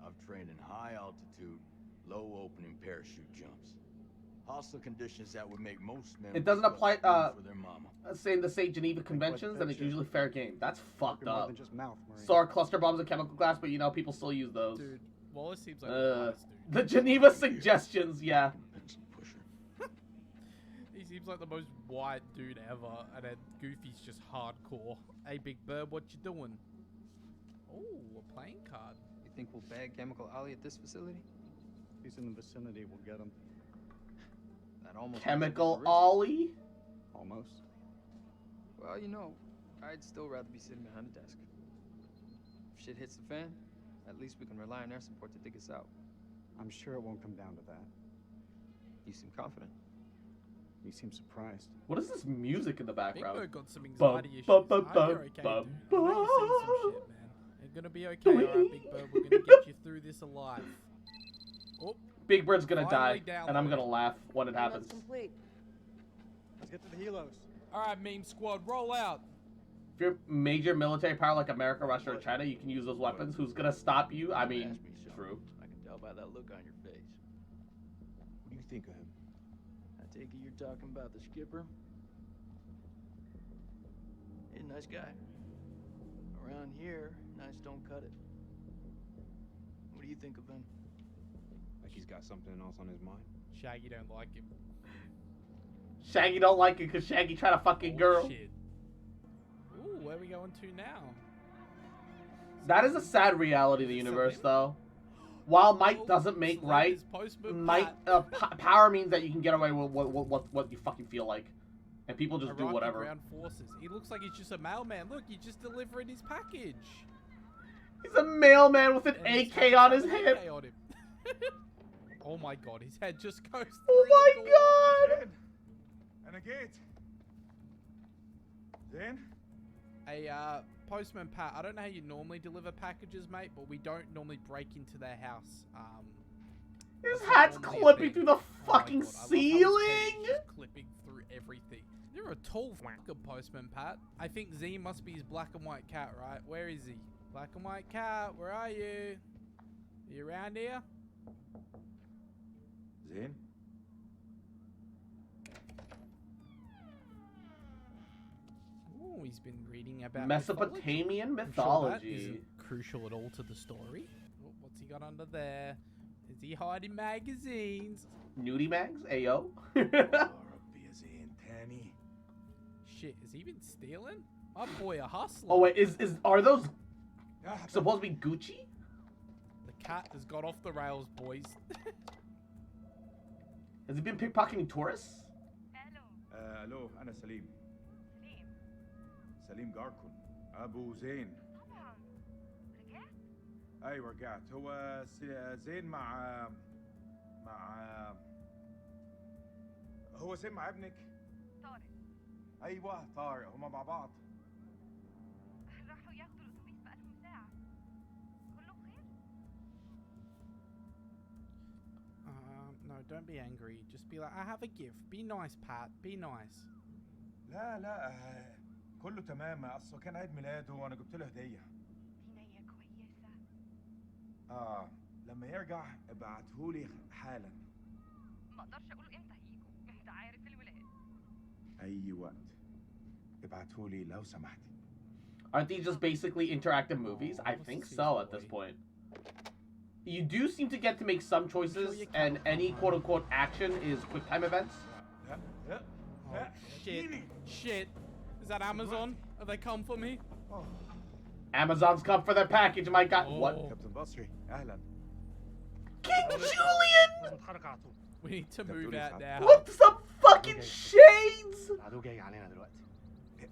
Speaker 10: I've trained in high altitude, low opening parachute jumps. Hostile conditions that would make most men.
Speaker 1: It doesn't apply
Speaker 10: for their mama.
Speaker 1: Saying the same Geneva Conventions, then it's usually fair game. That's fucked up.
Speaker 9: Than just mouth,
Speaker 1: So are cluster bombs and chemical glass, but you know people still use those.
Speaker 6: Dude, Wallace seems like the
Speaker 1: the Geneva suggestions, yeah.
Speaker 6: He seems like the most white dude ever, and then Goofy's just hardcore. Hey, Big Bird, what you doing? Oh, a playing card.
Speaker 25: You think we'll bag Chemical Ollie at this facility?
Speaker 9: If he's in the vicinity, we'll get him.
Speaker 25: That almost
Speaker 1: Chemical Ollie?
Speaker 9: Almost.
Speaker 25: Well, you know, I'd still rather be sitting behind a desk. If shit hits the fan, at least we can rely on their support to dig us out.
Speaker 9: I'm sure it won't come down to that.
Speaker 25: You seem confident.
Speaker 9: You seem surprised.
Speaker 1: What is this music in the background?
Speaker 6: Big Bird got some anxiety issues. I hope you're okay, dude. I know you've seen some shit, man. You're gonna be okay, alright, Big Bird. We're gonna get you through this alive. Oh,
Speaker 1: Big Bird's gonna die,
Speaker 6: down
Speaker 1: and I'm gonna laugh when it happens.
Speaker 9: Complete. Let's get to the helos.
Speaker 6: Alright, meme squad, roll out.
Speaker 1: If you're major military power like America, Russia, or China, you can use those weapons. Who's gonna stop you? I mean, true.
Speaker 25: I can tell by that look on your face.
Speaker 14: What do you think of him?
Speaker 25: I take it you're talking about the skipper? He's a nice guy. Around here, nice don't cut it. What do you think of him?
Speaker 14: Like he's got something else on his mind?
Speaker 6: Shaggy don't like him.
Speaker 1: Shaggy don't like it because Shaggy try to fucking girl.
Speaker 6: Shit. Ooh, where are we going to now?
Speaker 1: That is a sad reality of the universe, though. While might doesn't make right, might power means that you can get away with what you fucking feel like, and people just do whatever.
Speaker 6: Ground forces. He looks like he's just a mailman. Look, he's just delivering his package.
Speaker 1: He's a mailman with an AK on his head.
Speaker 6: On him. Oh my god, his head just goes through.
Speaker 1: Oh my god!
Speaker 13: And a gate. Then?
Speaker 6: Hey, Postman Pat, I don't know how you normally deliver packages, mate, but we don't normally break into their house.
Speaker 1: His hat's clipping through the fucking ceiling!
Speaker 6: Just clipping through everything. You're a tall fucking Postman Pat. I think Z must be his black and white cat, right? Where is he? Black and white cat, where are you? Are you around here?
Speaker 13: Zane?
Speaker 6: Oh, he's been reading about
Speaker 1: Mesopotamian
Speaker 6: mythology.
Speaker 1: mythology.
Speaker 6: I'm sure that isn't crucial at all to the story. Oh, what's he got under there? Is he hiding magazines?
Speaker 1: Nudie mags? Ayo.
Speaker 6: Shit, is he been stealing? My boy a hustler.
Speaker 1: Oh wait, are those supposed to be Gucci?
Speaker 6: The cat has got off the rails, boys.
Speaker 1: Has he been pickpocketing tourists?
Speaker 13: الو انا سليم سليم جاركون ابو زين
Speaker 15: طبعا رجعت؟
Speaker 13: ايوه رجعت هو زين مع هو زين مع ابنك
Speaker 15: طارق
Speaker 13: ايوه طارق هما مع بعض
Speaker 15: راحوا ياخدوا الاتوبيس بقالهم ساعة كله بخير؟
Speaker 6: No, don't be angry. Just be like, I have a gift. Be nice, Pat. Be nice.
Speaker 13: لا كله تمام اصله كان عيد ميلاده وانا جبت له هديه
Speaker 15: هدية كويسة
Speaker 13: لما يرجع ابعتهولي حالا.
Speaker 16: ما اقدرش اقوله امتى هيجوا، انت عارف الولاد.
Speaker 13: اي وقت ابعتهولي لو سمحتي.
Speaker 1: Aren't these just basically interactive movies? I think so at this point. You do seem to get to make some choices, and any quote-unquote action is quick time events.
Speaker 6: Oh, shit. Shit. Is that Amazon? Have they come for me?
Speaker 1: Amazon's come for their package, my god. What?
Speaker 13: Captain Basri, أهلا.
Speaker 1: King Julian!
Speaker 6: We need to move out now.
Speaker 1: What the fucking shades?
Speaker 13: العدو جاي علينا دلوقتي.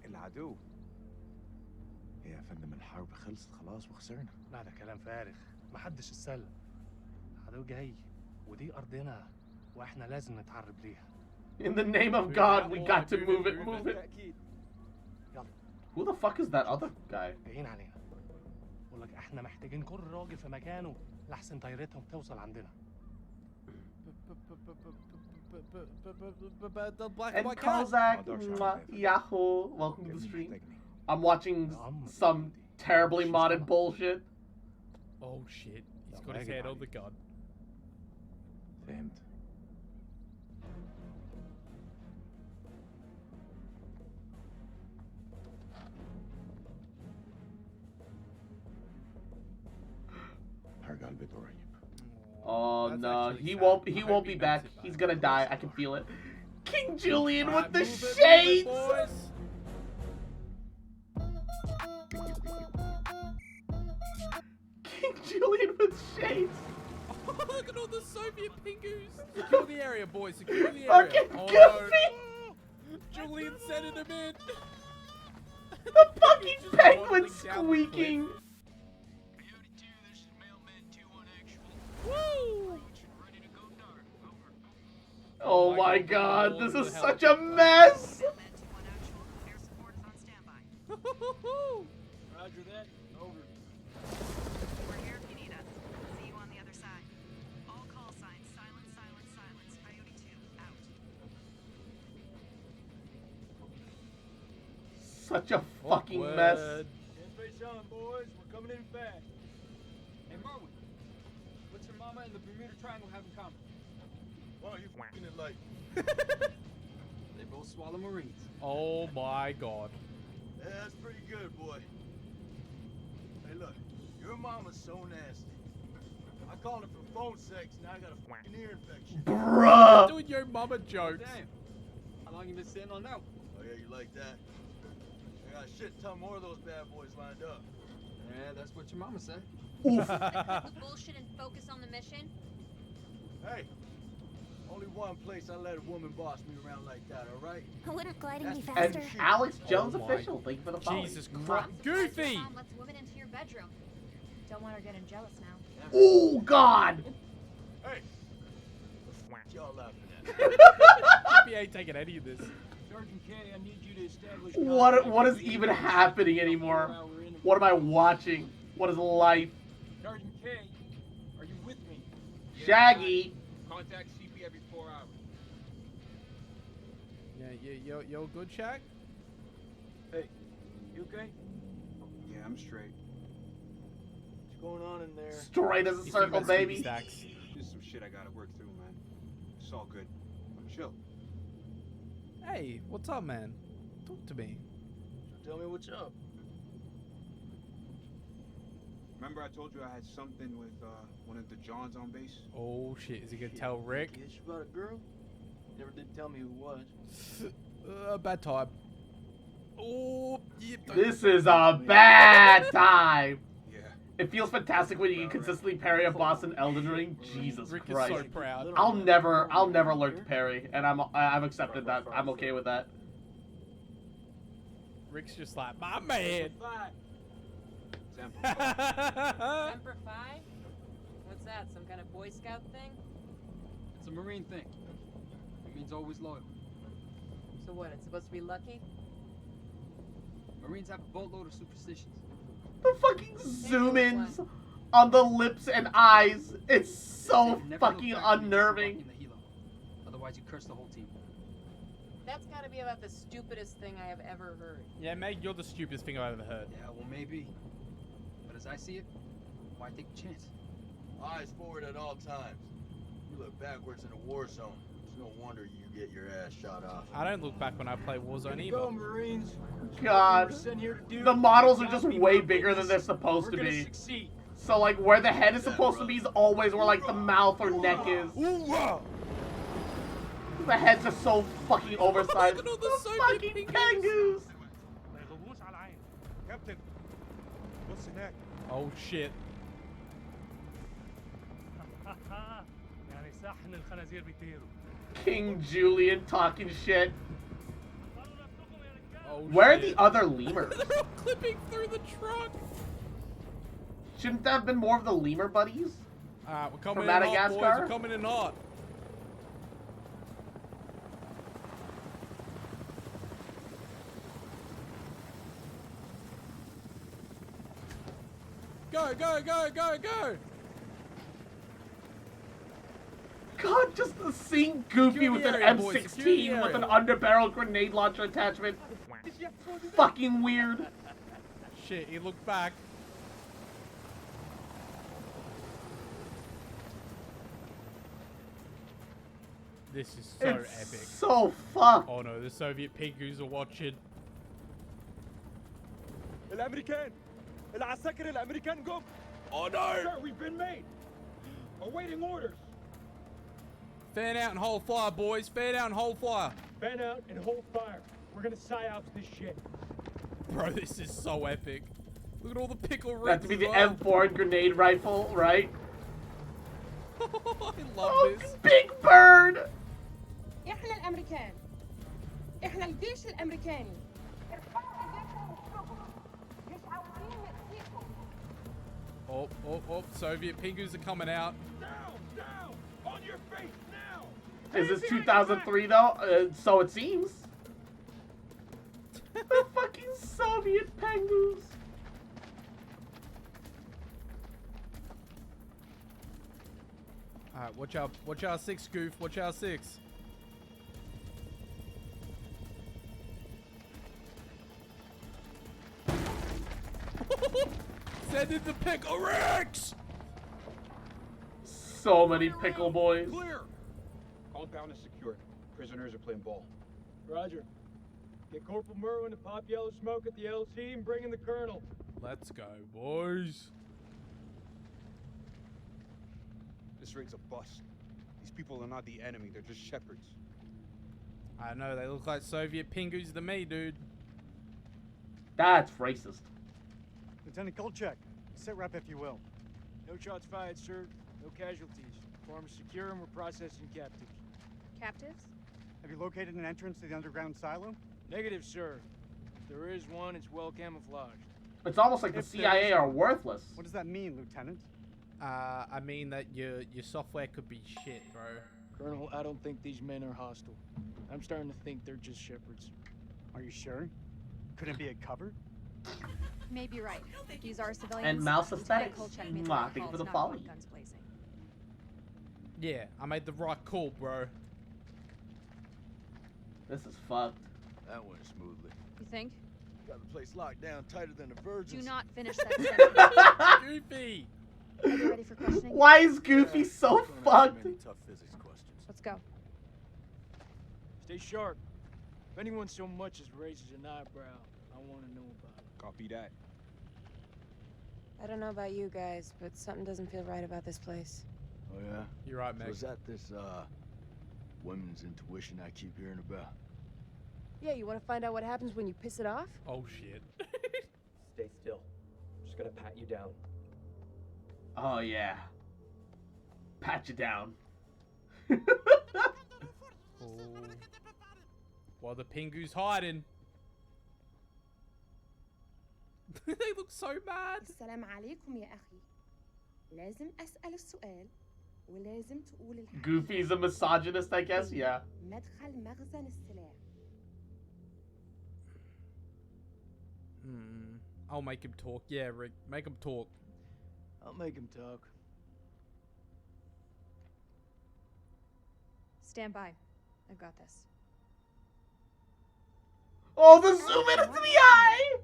Speaker 13: العدو؟ يا فندم الحرب خلصت خلاص وخسرنا.
Speaker 17: لا ده كلام فارغ، محدش اتسلى. العدو جاي ودي أرضنا واحنا لازم نتعرب ليها.
Speaker 1: In the name of God, we got to move it, move it. Who the fuck is that other guy?
Speaker 17: جايين علينا. بقول لك احنا محتاجين كل راجل في مكانه لحسن طيارتهم توصل عندنا.
Speaker 1: And Kozak, Yahoo, welcome to the stream. I'm watching some terribly modded bullshit.
Speaker 6: Oh shit, he's got his head on the gun.
Speaker 13: فهمت. هرجع البيت قريب.
Speaker 1: Oh no, he won't be back. He's gonna die. I can feel it. King Julian with the shades. King Julian with shades.
Speaker 6: Look at all the Soviet pingus. Secure the area, boys. Secure the area.
Speaker 1: Fucking
Speaker 6: oh
Speaker 1: goofy.
Speaker 6: no. Julian sending him in.
Speaker 1: The fucking penguin squeaking.
Speaker 6: Woo!
Speaker 1: Oh my god, this is such a mess!
Speaker 24: Roger that. Over.
Speaker 16: We're here if you need us. See you on the other side. All call signs, silence, silence, silence. Coyote 2, out.
Speaker 1: Such a fucking mess.
Speaker 24: Get face on, boys. We're coming in fast. Hey, Merwin. What's your mama and the Bermuda Triangle have in common?
Speaker 13: Why are you f***ing it like?
Speaker 24: They both swallow Marines.
Speaker 6: Oh my god.
Speaker 10: Yeah, that's pretty good, boy. Hey, look, your mama's so nasty. I called her for phone sex, now I got a fucking ear infection.
Speaker 1: Bruh!
Speaker 6: Doing your mama jokes.
Speaker 24: Damn. How long you been sitting on that one?
Speaker 10: Oh yeah, you like that? I got a shit ton more of those bad boys lined up.
Speaker 24: Yeah, that's what your mama said.
Speaker 11: Cut the bullshit and focus on the mission.
Speaker 10: Hey, only one place I let a woman boss me around like that, alright?
Speaker 11: Wouldn't gliding be
Speaker 1: And
Speaker 11: faster?
Speaker 1: Alex Jones
Speaker 6: Oh my
Speaker 1: official, thank you for the follow.
Speaker 6: Jesus Christ. Goofy!
Speaker 15: Mom lets women into your bedroom. Don't want her getting jealous now.
Speaker 1: Oh god!
Speaker 10: Hey! What y'all laughing at?
Speaker 6: He ain't taking any of this.
Speaker 24: Sergeant K, I need you to establish...
Speaker 1: What is even happening anymore? What am I watching? What is life?
Speaker 24: Sergeant K, are you with me?
Speaker 1: Shaggy!
Speaker 24: Contact CP every 4 hours.
Speaker 6: Yeah, you're good, Shag?
Speaker 24: Hey, you okay?
Speaker 13: Yeah, I'm straight.
Speaker 24: What's going on in there?
Speaker 1: Straight as a circle, baby.
Speaker 13: Just some shit I gotta work through, man. It's all good. I'm chill.
Speaker 6: Hey, what's up, man? Talk to me.
Speaker 24: Tell me what's up.
Speaker 13: Remember I told you I had something with one of the Johns on base?
Speaker 6: Oh shit, is he gonna tell Rick?
Speaker 24: Yes, about a girl? Never did tell me who it was.
Speaker 6: Bad time. Oh, yeah,
Speaker 1: This is a bad time!
Speaker 13: Yeah.
Speaker 1: It feels fantastic when you can consistently parry a boss in Elden Ring. Jesus
Speaker 6: Rick
Speaker 1: Christ.
Speaker 6: is so proud.
Speaker 1: I'll never learn to parry, and I've accepted that. I'm okay with that.
Speaker 6: Rick's just like, my man.
Speaker 24: Semper
Speaker 18: Semper Fi? What's that? Some kind of Boy Scout thing?
Speaker 24: It's a Marine thing. It means always loyal.
Speaker 18: So what? It's supposed to be lucky?
Speaker 24: Marines have a boatload of superstitions.
Speaker 1: The fucking zoom-ins on the lips and eyes. It's so fucking unnerving.
Speaker 24: Otherwise, you curse the whole team.
Speaker 18: That's gotta be about the stupidest thing I have ever heard.
Speaker 6: Yeah, Meg, you're the stupidest thing I've ever heard.
Speaker 24: Yeah, well, maybe. But as I see it, why take a chance?
Speaker 10: Eyes forward at all times. You look backwards in a war zone. It's no wonder you get your ass shot off.
Speaker 6: I don't look back when I play Warzone either.
Speaker 25: Go, Marines.
Speaker 1: God. The models are just way bigger than they're supposed to be. So, like, where the head is supposed to be is always where, like, the mouth or neck is. The heads are so fucking oversized.
Speaker 6: Look at all the
Speaker 1: fucking penguins!
Speaker 13: Captain, what's هناك?
Speaker 6: Oh shit.
Speaker 17: يعني صحن الخنازير بيطيروا.
Speaker 1: King Julian talking shit.
Speaker 6: Oh,
Speaker 1: Where
Speaker 6: shit.
Speaker 1: are the other lemurs?
Speaker 6: They're all clipping through the truck.
Speaker 1: Shouldn't that have been more of the lemur buddies?
Speaker 6: We're coming
Speaker 1: From
Speaker 6: in hot, boys.
Speaker 1: Madagascar?
Speaker 6: We're coming in hot. Go, go, go, go, go!
Speaker 1: God, just seeing Goofy
Speaker 6: Secure
Speaker 1: with
Speaker 6: the
Speaker 1: an
Speaker 6: area, boys. Secure the
Speaker 1: M16 with an
Speaker 6: area.
Speaker 1: underbarrel grenade launcher attachment. Fucking weird.
Speaker 6: Shit, he looked back. This is so
Speaker 1: It's
Speaker 6: epic.
Speaker 1: so fucked.
Speaker 6: Oh no, the Soviet pingus are watching.
Speaker 2: الامريكان العساكر الامريكان جم.
Speaker 10: Oh no!
Speaker 2: Sir, we've been made. Awaiting orders.
Speaker 6: Fan out and hold fire, boys. Fan out and hold fire.
Speaker 2: Fan out and hold fire. We're gonna psyops this shit.
Speaker 6: Bro, this is so epic. Look at all the pickle rings.
Speaker 1: That to be the
Speaker 6: as well.
Speaker 1: M4 grenade rifle, right?
Speaker 6: I love
Speaker 1: Oh,
Speaker 6: this.
Speaker 1: Big Bird!
Speaker 8: احنا الامريكان احنا الجيش الامريكاني
Speaker 6: Oh, oh, oh. Soviet pingus are coming out.
Speaker 2: Now! On your face now!
Speaker 1: Is this 2003 though? So it seems. The fucking Soviet penguins.
Speaker 6: Alright, watch our 6, Goof. Watch our 6. Send in the pickle Rex!
Speaker 1: So many pickle boys.
Speaker 2: Clear! Compound is secure. Prisoners are playing ball. Roger. Get Corporal Merwin to pop yellow smoke at the LT and bring in the Colonel.
Speaker 6: Let's go, boys.
Speaker 14: This rig's a bust. These people are not the enemy, they're just shepherds.
Speaker 6: I know, they look like Soviet pingus to me, dude.
Speaker 1: That's racist.
Speaker 9: Lieutenant Kolchak, sit rep if you will.
Speaker 25: No shots fired, sir. No casualties. Farm is secure and we're processing captives.
Speaker 15: Captives?
Speaker 9: Have you located an entrance to the underground silo?
Speaker 25: Negative, sir. If there is one, it's well camouflaged.
Speaker 1: It's almost like the
Speaker 9: If there
Speaker 1: CIA
Speaker 9: is-
Speaker 1: are worthless.
Speaker 9: What does that mean, Lieutenant?
Speaker 6: I mean that your software could be shit, bro.
Speaker 25: Colonel, I don't think these men are hostile. I'm starting to think they're just shepherds.
Speaker 9: Are you sure? Couldn't be a cover?
Speaker 15: Maybe right. These are civilians.
Speaker 1: And mouse
Speaker 15: Lieutenant
Speaker 1: aesthetics.
Speaker 15: Kolchak made the
Speaker 1: Mwah,
Speaker 15: right
Speaker 1: thank you
Speaker 15: call
Speaker 1: for
Speaker 15: to
Speaker 1: the
Speaker 15: not
Speaker 1: follow.
Speaker 15: want guns blazing.
Speaker 6: Yeah, I made the right call, bro.
Speaker 1: This is fucked.
Speaker 10: That went smoothly.
Speaker 15: You think?
Speaker 10: Got the place locked down tighter than a virgin's.
Speaker 15: Do not finish that sentence.
Speaker 6: Goofy!
Speaker 15: Are you ready for questioning?
Speaker 1: Why is Goofy so fucked?
Speaker 5: Many tough physics questions.
Speaker 15: Let's go.
Speaker 25: Stay sharp. If anyone so much as raises an eyebrow, I want to know about it.
Speaker 14: Copy that.
Speaker 12: I don't know about you guys, but something doesn't feel right about this place.
Speaker 10: Oh yeah?
Speaker 6: You're right,
Speaker 10: So
Speaker 6: Meg.
Speaker 10: is that this, women's intuition I keep hearing about?
Speaker 12: Yeah, you want to find out what happens when you piss it off?
Speaker 6: Oh, shit.
Speaker 19: Stay still. I'm just gonna pat you down.
Speaker 1: Oh yeah. Pat you down.
Speaker 6: Oh. While the pingu's hiding. They look so mad.
Speaker 8: السلام عليكم يا أخي. لازم أسأل السؤال ولازم تقول الحق.
Speaker 1: Goofy's a misogynist, I guess. Yeah.
Speaker 8: مدخل مخزن السلاح.
Speaker 6: I'll make him talk. Yeah, Rick. Make him talk.
Speaker 25: I'll make him talk.
Speaker 15: Stand by. I've got this.
Speaker 1: Oh, the zoom in into the eye!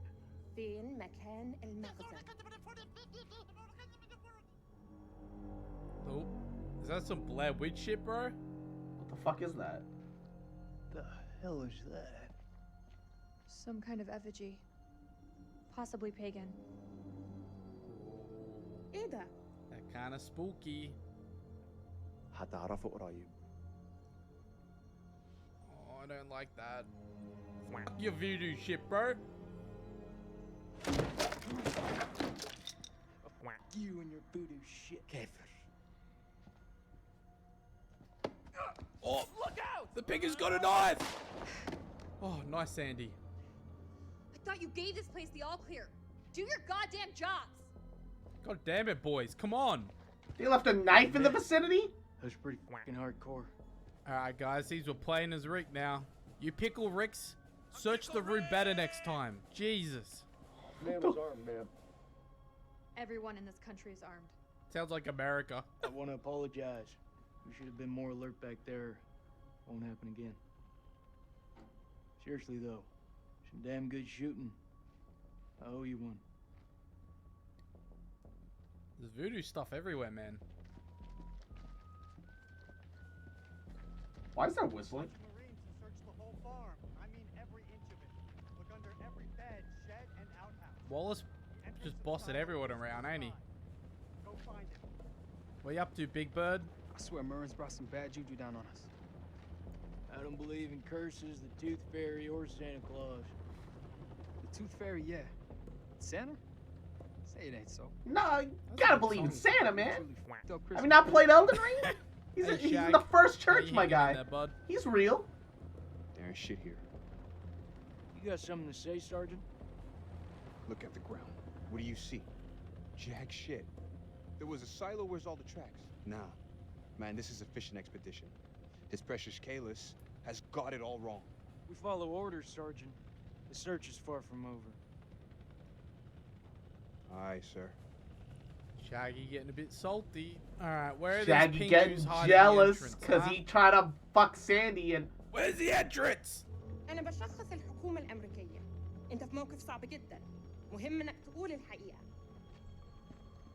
Speaker 8: فين مكان المخزن؟
Speaker 6: Oh, is that some Blair Witch shit, bro?
Speaker 1: What the fuck is that?
Speaker 24: The hell is that?
Speaker 15: Some kind of effigy. Possibly pagan.
Speaker 8: ايه ده؟
Speaker 6: That kind of spooky.
Speaker 13: هتعرفه قريب.
Speaker 6: Oh, I don't like that. Fuck your voodoo shit, bro.
Speaker 24: You and your voodoo shit.
Speaker 13: كافر.
Speaker 6: Oh, look out! The pig has got a knife! Oh, nice, Sandy.
Speaker 15: I thought you gave this place the all clear. Do your goddamn jobs.
Speaker 6: God damn it, boys. Come on.
Speaker 1: They left a knife in the vicinity?
Speaker 24: That's pretty fucking hardcore.
Speaker 6: Alright, guys. These were playing as Rick now. You pickle Ricks. Search the room better next time. Jesus.
Speaker 2: Man was armed, ma'am.
Speaker 15: Everyone in this country is armed.
Speaker 6: Sounds like America.
Speaker 24: I want to apologize. We should have been more alert back there. Won't happen again. Seriously, though. Some damn good shooting. I owe you one.
Speaker 6: There's voodoo stuff everywhere, man.
Speaker 1: Why is there whistling?
Speaker 9: Marines to search the whole farm. I mean every inch of it. Look under every bed, shed, and outhouse.
Speaker 6: Wallace just bossing everyone around, ain't he?
Speaker 9: Go find it.
Speaker 6: What you up to, Big Bird?
Speaker 25: I swear Merrin's brought some bad juju down on us.
Speaker 24: I don't believe in curses, the Tooth Fairy, or Santa Claus.
Speaker 25: The Tooth Fairy, yeah. Santa? Say it ain't so.
Speaker 1: No, you gotta believe in Santa, man.
Speaker 25: Have
Speaker 1: Have you not played Elden Ring? He's,
Speaker 6: Hey,
Speaker 1: he's in
Speaker 6: Shag.
Speaker 1: the first
Speaker 6: How you
Speaker 1: church, my
Speaker 6: hanging in
Speaker 1: guy.
Speaker 6: there, bud?
Speaker 1: He's real.
Speaker 13: There ain't shit here.
Speaker 24: You got something to say, Sergeant?
Speaker 13: Look at the ground. What do you see? Jack shit. There was a silo. Where's all the tracks? Nah. Man, this is a fishing expedition. His precious Kalis has got it all wrong.
Speaker 24: We follow orders, Sergeant. The search is far from over.
Speaker 13: Aye, sir.
Speaker 6: Shaggy getting a bit salty. Alright, where are
Speaker 1: Shaggy
Speaker 6: these
Speaker 1: getting
Speaker 6: pingus hiding
Speaker 1: jealous
Speaker 6: the entrance,
Speaker 1: because
Speaker 6: huh?
Speaker 1: he tried to fuck Sandy and...
Speaker 6: Where's the entrance?
Speaker 8: أنا بشخص الحكومة الأمريكية. أنت في موقف صعب جدا. مهم إنك تقول الحقيقة.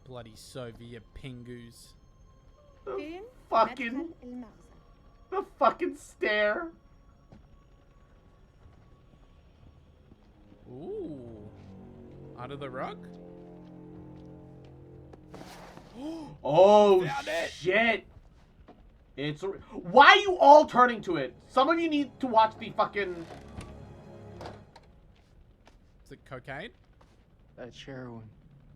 Speaker 6: Bloody Soviet pingus.
Speaker 8: فين؟
Speaker 1: Fucking...
Speaker 8: مدخل المخزن.
Speaker 1: The fucking stare.
Speaker 6: Ooh. Under the rug?
Speaker 1: Oh, shit. It's... Why are you all turning to it? Some of you need to watch the fucking...
Speaker 6: Is it cocaine?
Speaker 24: That's heroin.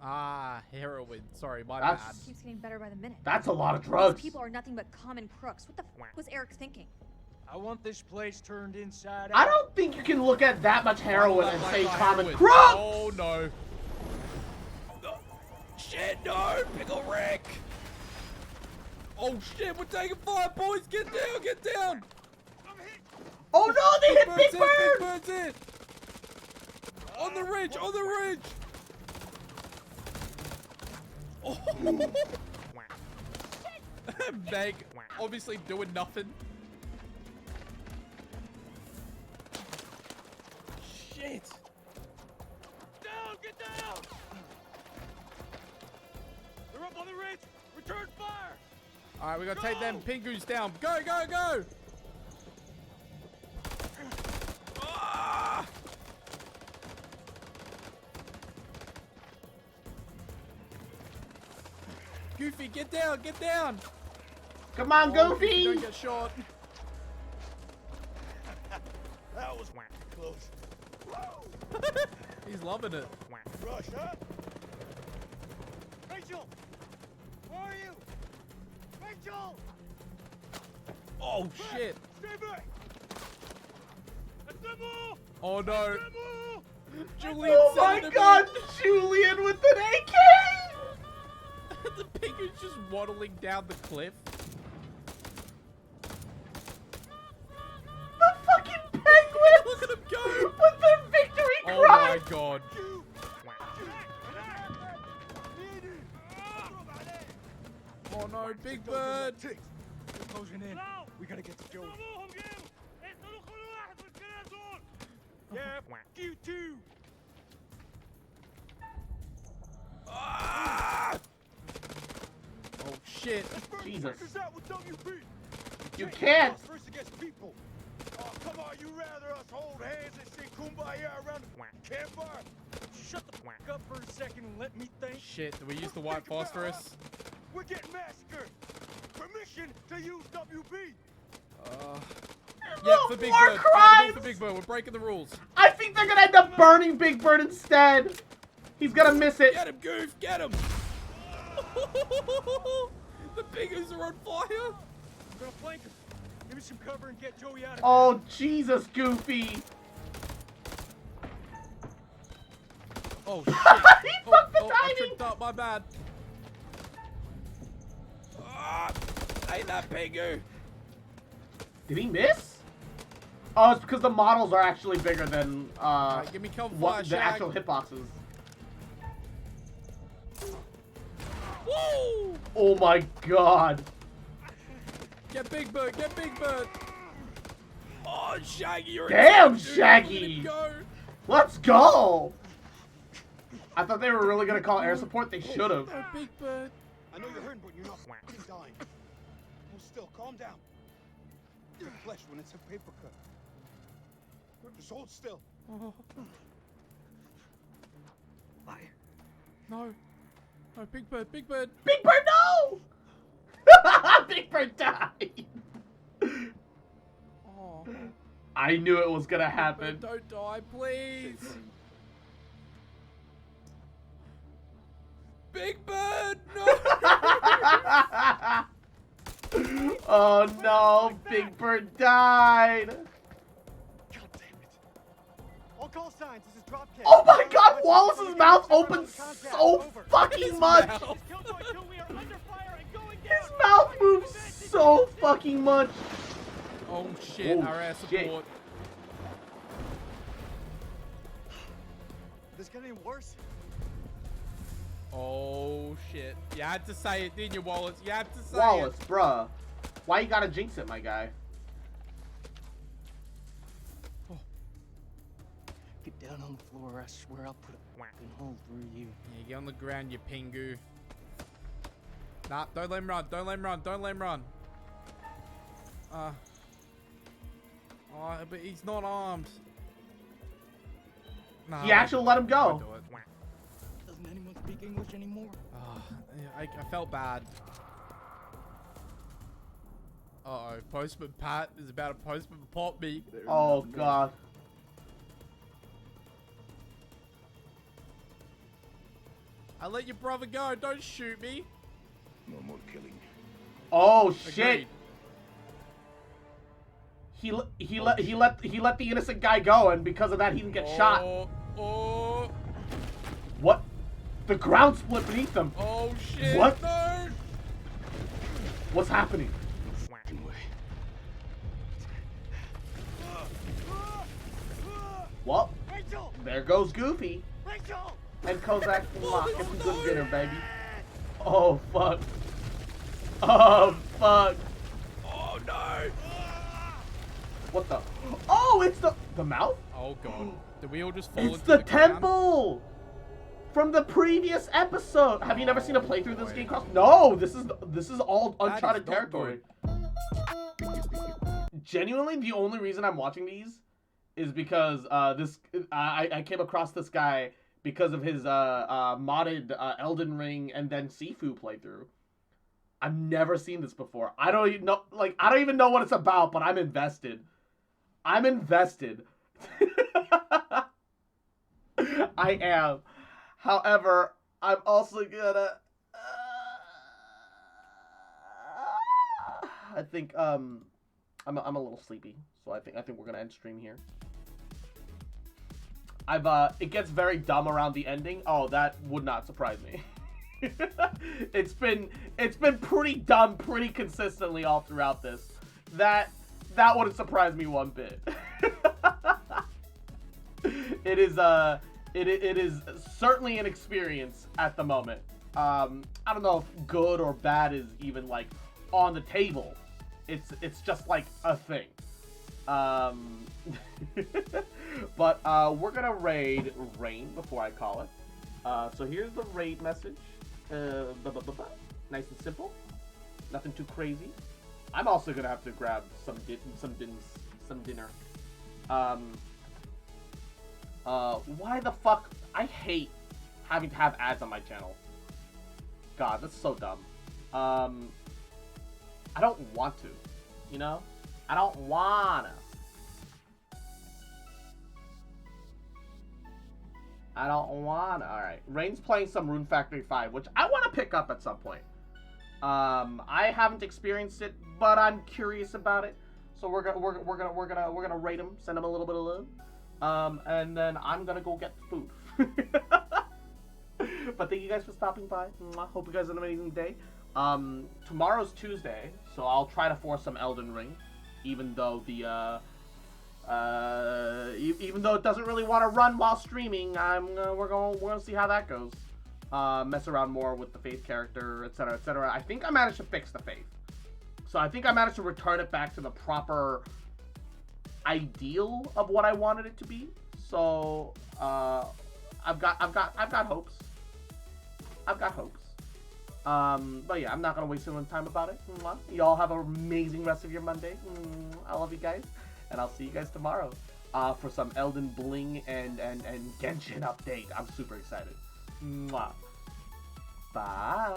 Speaker 6: Ah, heroin. Sorry, my
Speaker 1: That's-
Speaker 6: bad.
Speaker 15: Keeps getting better by the minute.
Speaker 1: That's a lot of drugs.
Speaker 15: These people are nothing but common crooks. What the f was Eric thinking?
Speaker 24: I want this place turned inside out.
Speaker 1: I don't think you can look at that much heroin and say common
Speaker 6: heroin.
Speaker 1: crooks.
Speaker 6: Oh, no. Shit, no! Pickle Rick! Oh, shit, we're taking fire, boys! Get down, get down!
Speaker 1: Oh, no, they hit Big Bird!
Speaker 6: Big Bird's in! On the ridge, on the ridge! Oh. Meg, obviously doing nothing. Shit!
Speaker 2: Down! Get down! They're up on the ridge! Return fire!
Speaker 6: Alright, we gotta take them pingus down. Go, go, go! Ah! Goofy, get down, get down!
Speaker 1: Come on, Goofy!
Speaker 6: Don't get shot.
Speaker 10: That was close.
Speaker 6: He's loving it.
Speaker 10: Rush, huh?
Speaker 9: Rachel! Where are you? Rachel!
Speaker 6: Oh, shit.
Speaker 2: Stay back! Assemble!
Speaker 6: Oh, no.
Speaker 2: Assemble!
Speaker 6: Julian
Speaker 1: Oh my
Speaker 6: sent him
Speaker 1: god,
Speaker 6: in.
Speaker 1: Julian with an AK!
Speaker 6: The pingus just waddling down the cliff.
Speaker 1: The fucking penguins!
Speaker 6: Look at him go!
Speaker 1: With their victory
Speaker 6: Oh
Speaker 1: cry!
Speaker 6: my god. Oh no, Big Bird!
Speaker 24: They're closing in. We gotta get to Joey.
Speaker 2: Yeah, you too!
Speaker 6: Ah! Oh shit.
Speaker 1: Jesus.
Speaker 10: WB.
Speaker 1: You can't.
Speaker 10: First against people. Oh, come on, you rather us hold hands and sing kumbaya around the campfire? Shut the up for a second and let me think.
Speaker 6: Shit, do we use the white phosphorus?
Speaker 10: We're getting massacred. Permission to use WB.
Speaker 6: Yeah, for Big
Speaker 1: War
Speaker 6: Bird.
Speaker 1: crimes!
Speaker 6: For Big Bird. We're breaking the rules.
Speaker 1: I think they're gonna end up burning Big Bird instead. He's gonna miss it.
Speaker 6: Get him, Goof. Get him. The Biggers are on fire.
Speaker 2: I'm gonna flank him. Give me some cover and get Joey out of here.
Speaker 1: Oh, Jesus, Goofy.
Speaker 6: Oh, shit.
Speaker 1: He fucked the
Speaker 6: I
Speaker 1: timing.
Speaker 6: tripped up. My bad. Ain't that Pingu?
Speaker 1: Did he miss? Oh, it's because the models are actually bigger than
Speaker 6: Right, give me cover fire,
Speaker 1: the
Speaker 6: Shag.
Speaker 1: actual hitboxes.
Speaker 6: Woo!
Speaker 1: Oh my god.
Speaker 6: Get Big Bird. Get Big Bird. Oh, Shaggy, you're
Speaker 1: Damn,
Speaker 6: a dude.
Speaker 1: Shaggy.
Speaker 6: Look at him go.
Speaker 1: Let's go. I thought they were really gonna call air support. They should have.
Speaker 6: Oh, Big Bird.
Speaker 13: I know you're hurting, but you're not fucking dying. Hold still, calm down. Your flesh when it's a paper cut. Just hold still.
Speaker 6: Oh. No. No, Big Bird. Big Bird.
Speaker 1: Big Bird, no! Big Bird died.
Speaker 6: Oh.
Speaker 1: I knew it was gonna happen.
Speaker 6: Don't die, please. Big Bird, no!
Speaker 1: Oh no, Big Bird died.
Speaker 9: All call signs. This is Dropkick.
Speaker 1: Oh my god, Wallace's mouth opens so fucking much. His mouth moves so fucking much.
Speaker 6: Oh shit,
Speaker 1: Oh,
Speaker 6: our air
Speaker 1: shit.
Speaker 6: support.
Speaker 9: This getting any worse?
Speaker 6: Oh shit. You had to say it, didn't you, Wallace? You had to say
Speaker 1: Wallace,
Speaker 6: it.
Speaker 1: bruh. Why you gotta jinx it, my guy?
Speaker 24: Get down on the floor, I swear I'll put a whacking hole through you.
Speaker 6: Yeah, get on the ground, you pingu. Nah, don't let him run. Don't let him run. Don't let him run. Oh, but he's not armed. Nah,
Speaker 1: He actually let him go.
Speaker 6: do it.
Speaker 24: Doesn't anyone speak English anymore?
Speaker 6: Oh, I felt bad. Uh-oh, Postman Pat is about to Postman pop me.
Speaker 1: Oh god.
Speaker 6: I let your brother go. Don't shoot me.
Speaker 10: No more killing.
Speaker 1: Oh shit.
Speaker 6: Agreed.
Speaker 1: He let the innocent guy go, and because of that he didn't get shot.
Speaker 6: Oh.
Speaker 1: What? The ground split beneath them.
Speaker 6: Oh shit.
Speaker 1: What?
Speaker 6: No.
Speaker 1: What's happening? Well, there goes Goofy. And Kozak Lock gets a good dinner, baby. Oh fuck. Oh fuck.
Speaker 6: Oh no.
Speaker 1: What the? Oh, it's the mouth?
Speaker 6: Oh god. Did we all just fall
Speaker 1: It's
Speaker 6: into
Speaker 1: the
Speaker 6: ground?
Speaker 1: temple from the previous episode. Have you never seen a playthrough of this game, Cross? No, this is all
Speaker 6: That is
Speaker 1: uncharted
Speaker 6: not
Speaker 1: territory. Genuinely, the only reason I'm watching these is because I came across this guy because of his modded Elden Ring and then Sifu playthrough. I've never seen this before. I don't even know what it's about, but I'm invested. I'm invested. I am. However, I'm also gonna. I think I'm a little sleepy, so I think we're gonna end stream here. It gets very dumb around the ending. Oh, that would not surprise me. It's been pretty dumb pretty consistently all throughout this. That wouldn't surprise me one bit. It is certainly an experience at the moment. I don't know if good or bad is even like on the table. It's just like a thing. But we're gonna raid Rain before I call it. So here's the raid message. Nice and simple. Nothing too crazy. I'm also gonna have to grab some dinner. Why the fuck? I hate having to have ads on my channel. God, that's so dumb. I don't want to, you know? I don't wanna. Alright. Rain's playing some Rune Factory 5, which I want to pick up at some point. I haven't experienced it, but I'm curious about it. So we're gonna rate him, send him a little bit of love. And then I'm gonna go get food. But thank you guys for stopping by. Hope you guys have an amazing day. Tomorrow's Tuesday, so I'll try to force some Elden Ring, even though the even though it doesn't really want to run while streaming. We're gonna see how that goes. Mess around more with the Faith character, etc., etc. I think I managed to fix the Faith, so I think I managed to return it back to the proper ideal of what I wanted it to be. So I've got hopes. But yeah, I'm not gonna waste anyone's time about it. Y'all have an amazing rest of your Monday. I love you guys, and I'll see you guys tomorrow for some Elden Bling and Genshin update. I'm super excited. Mwah. Bye.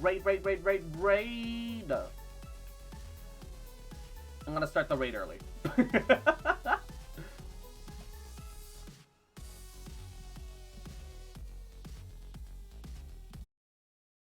Speaker 1: Raid. I'm gonna start the raid early.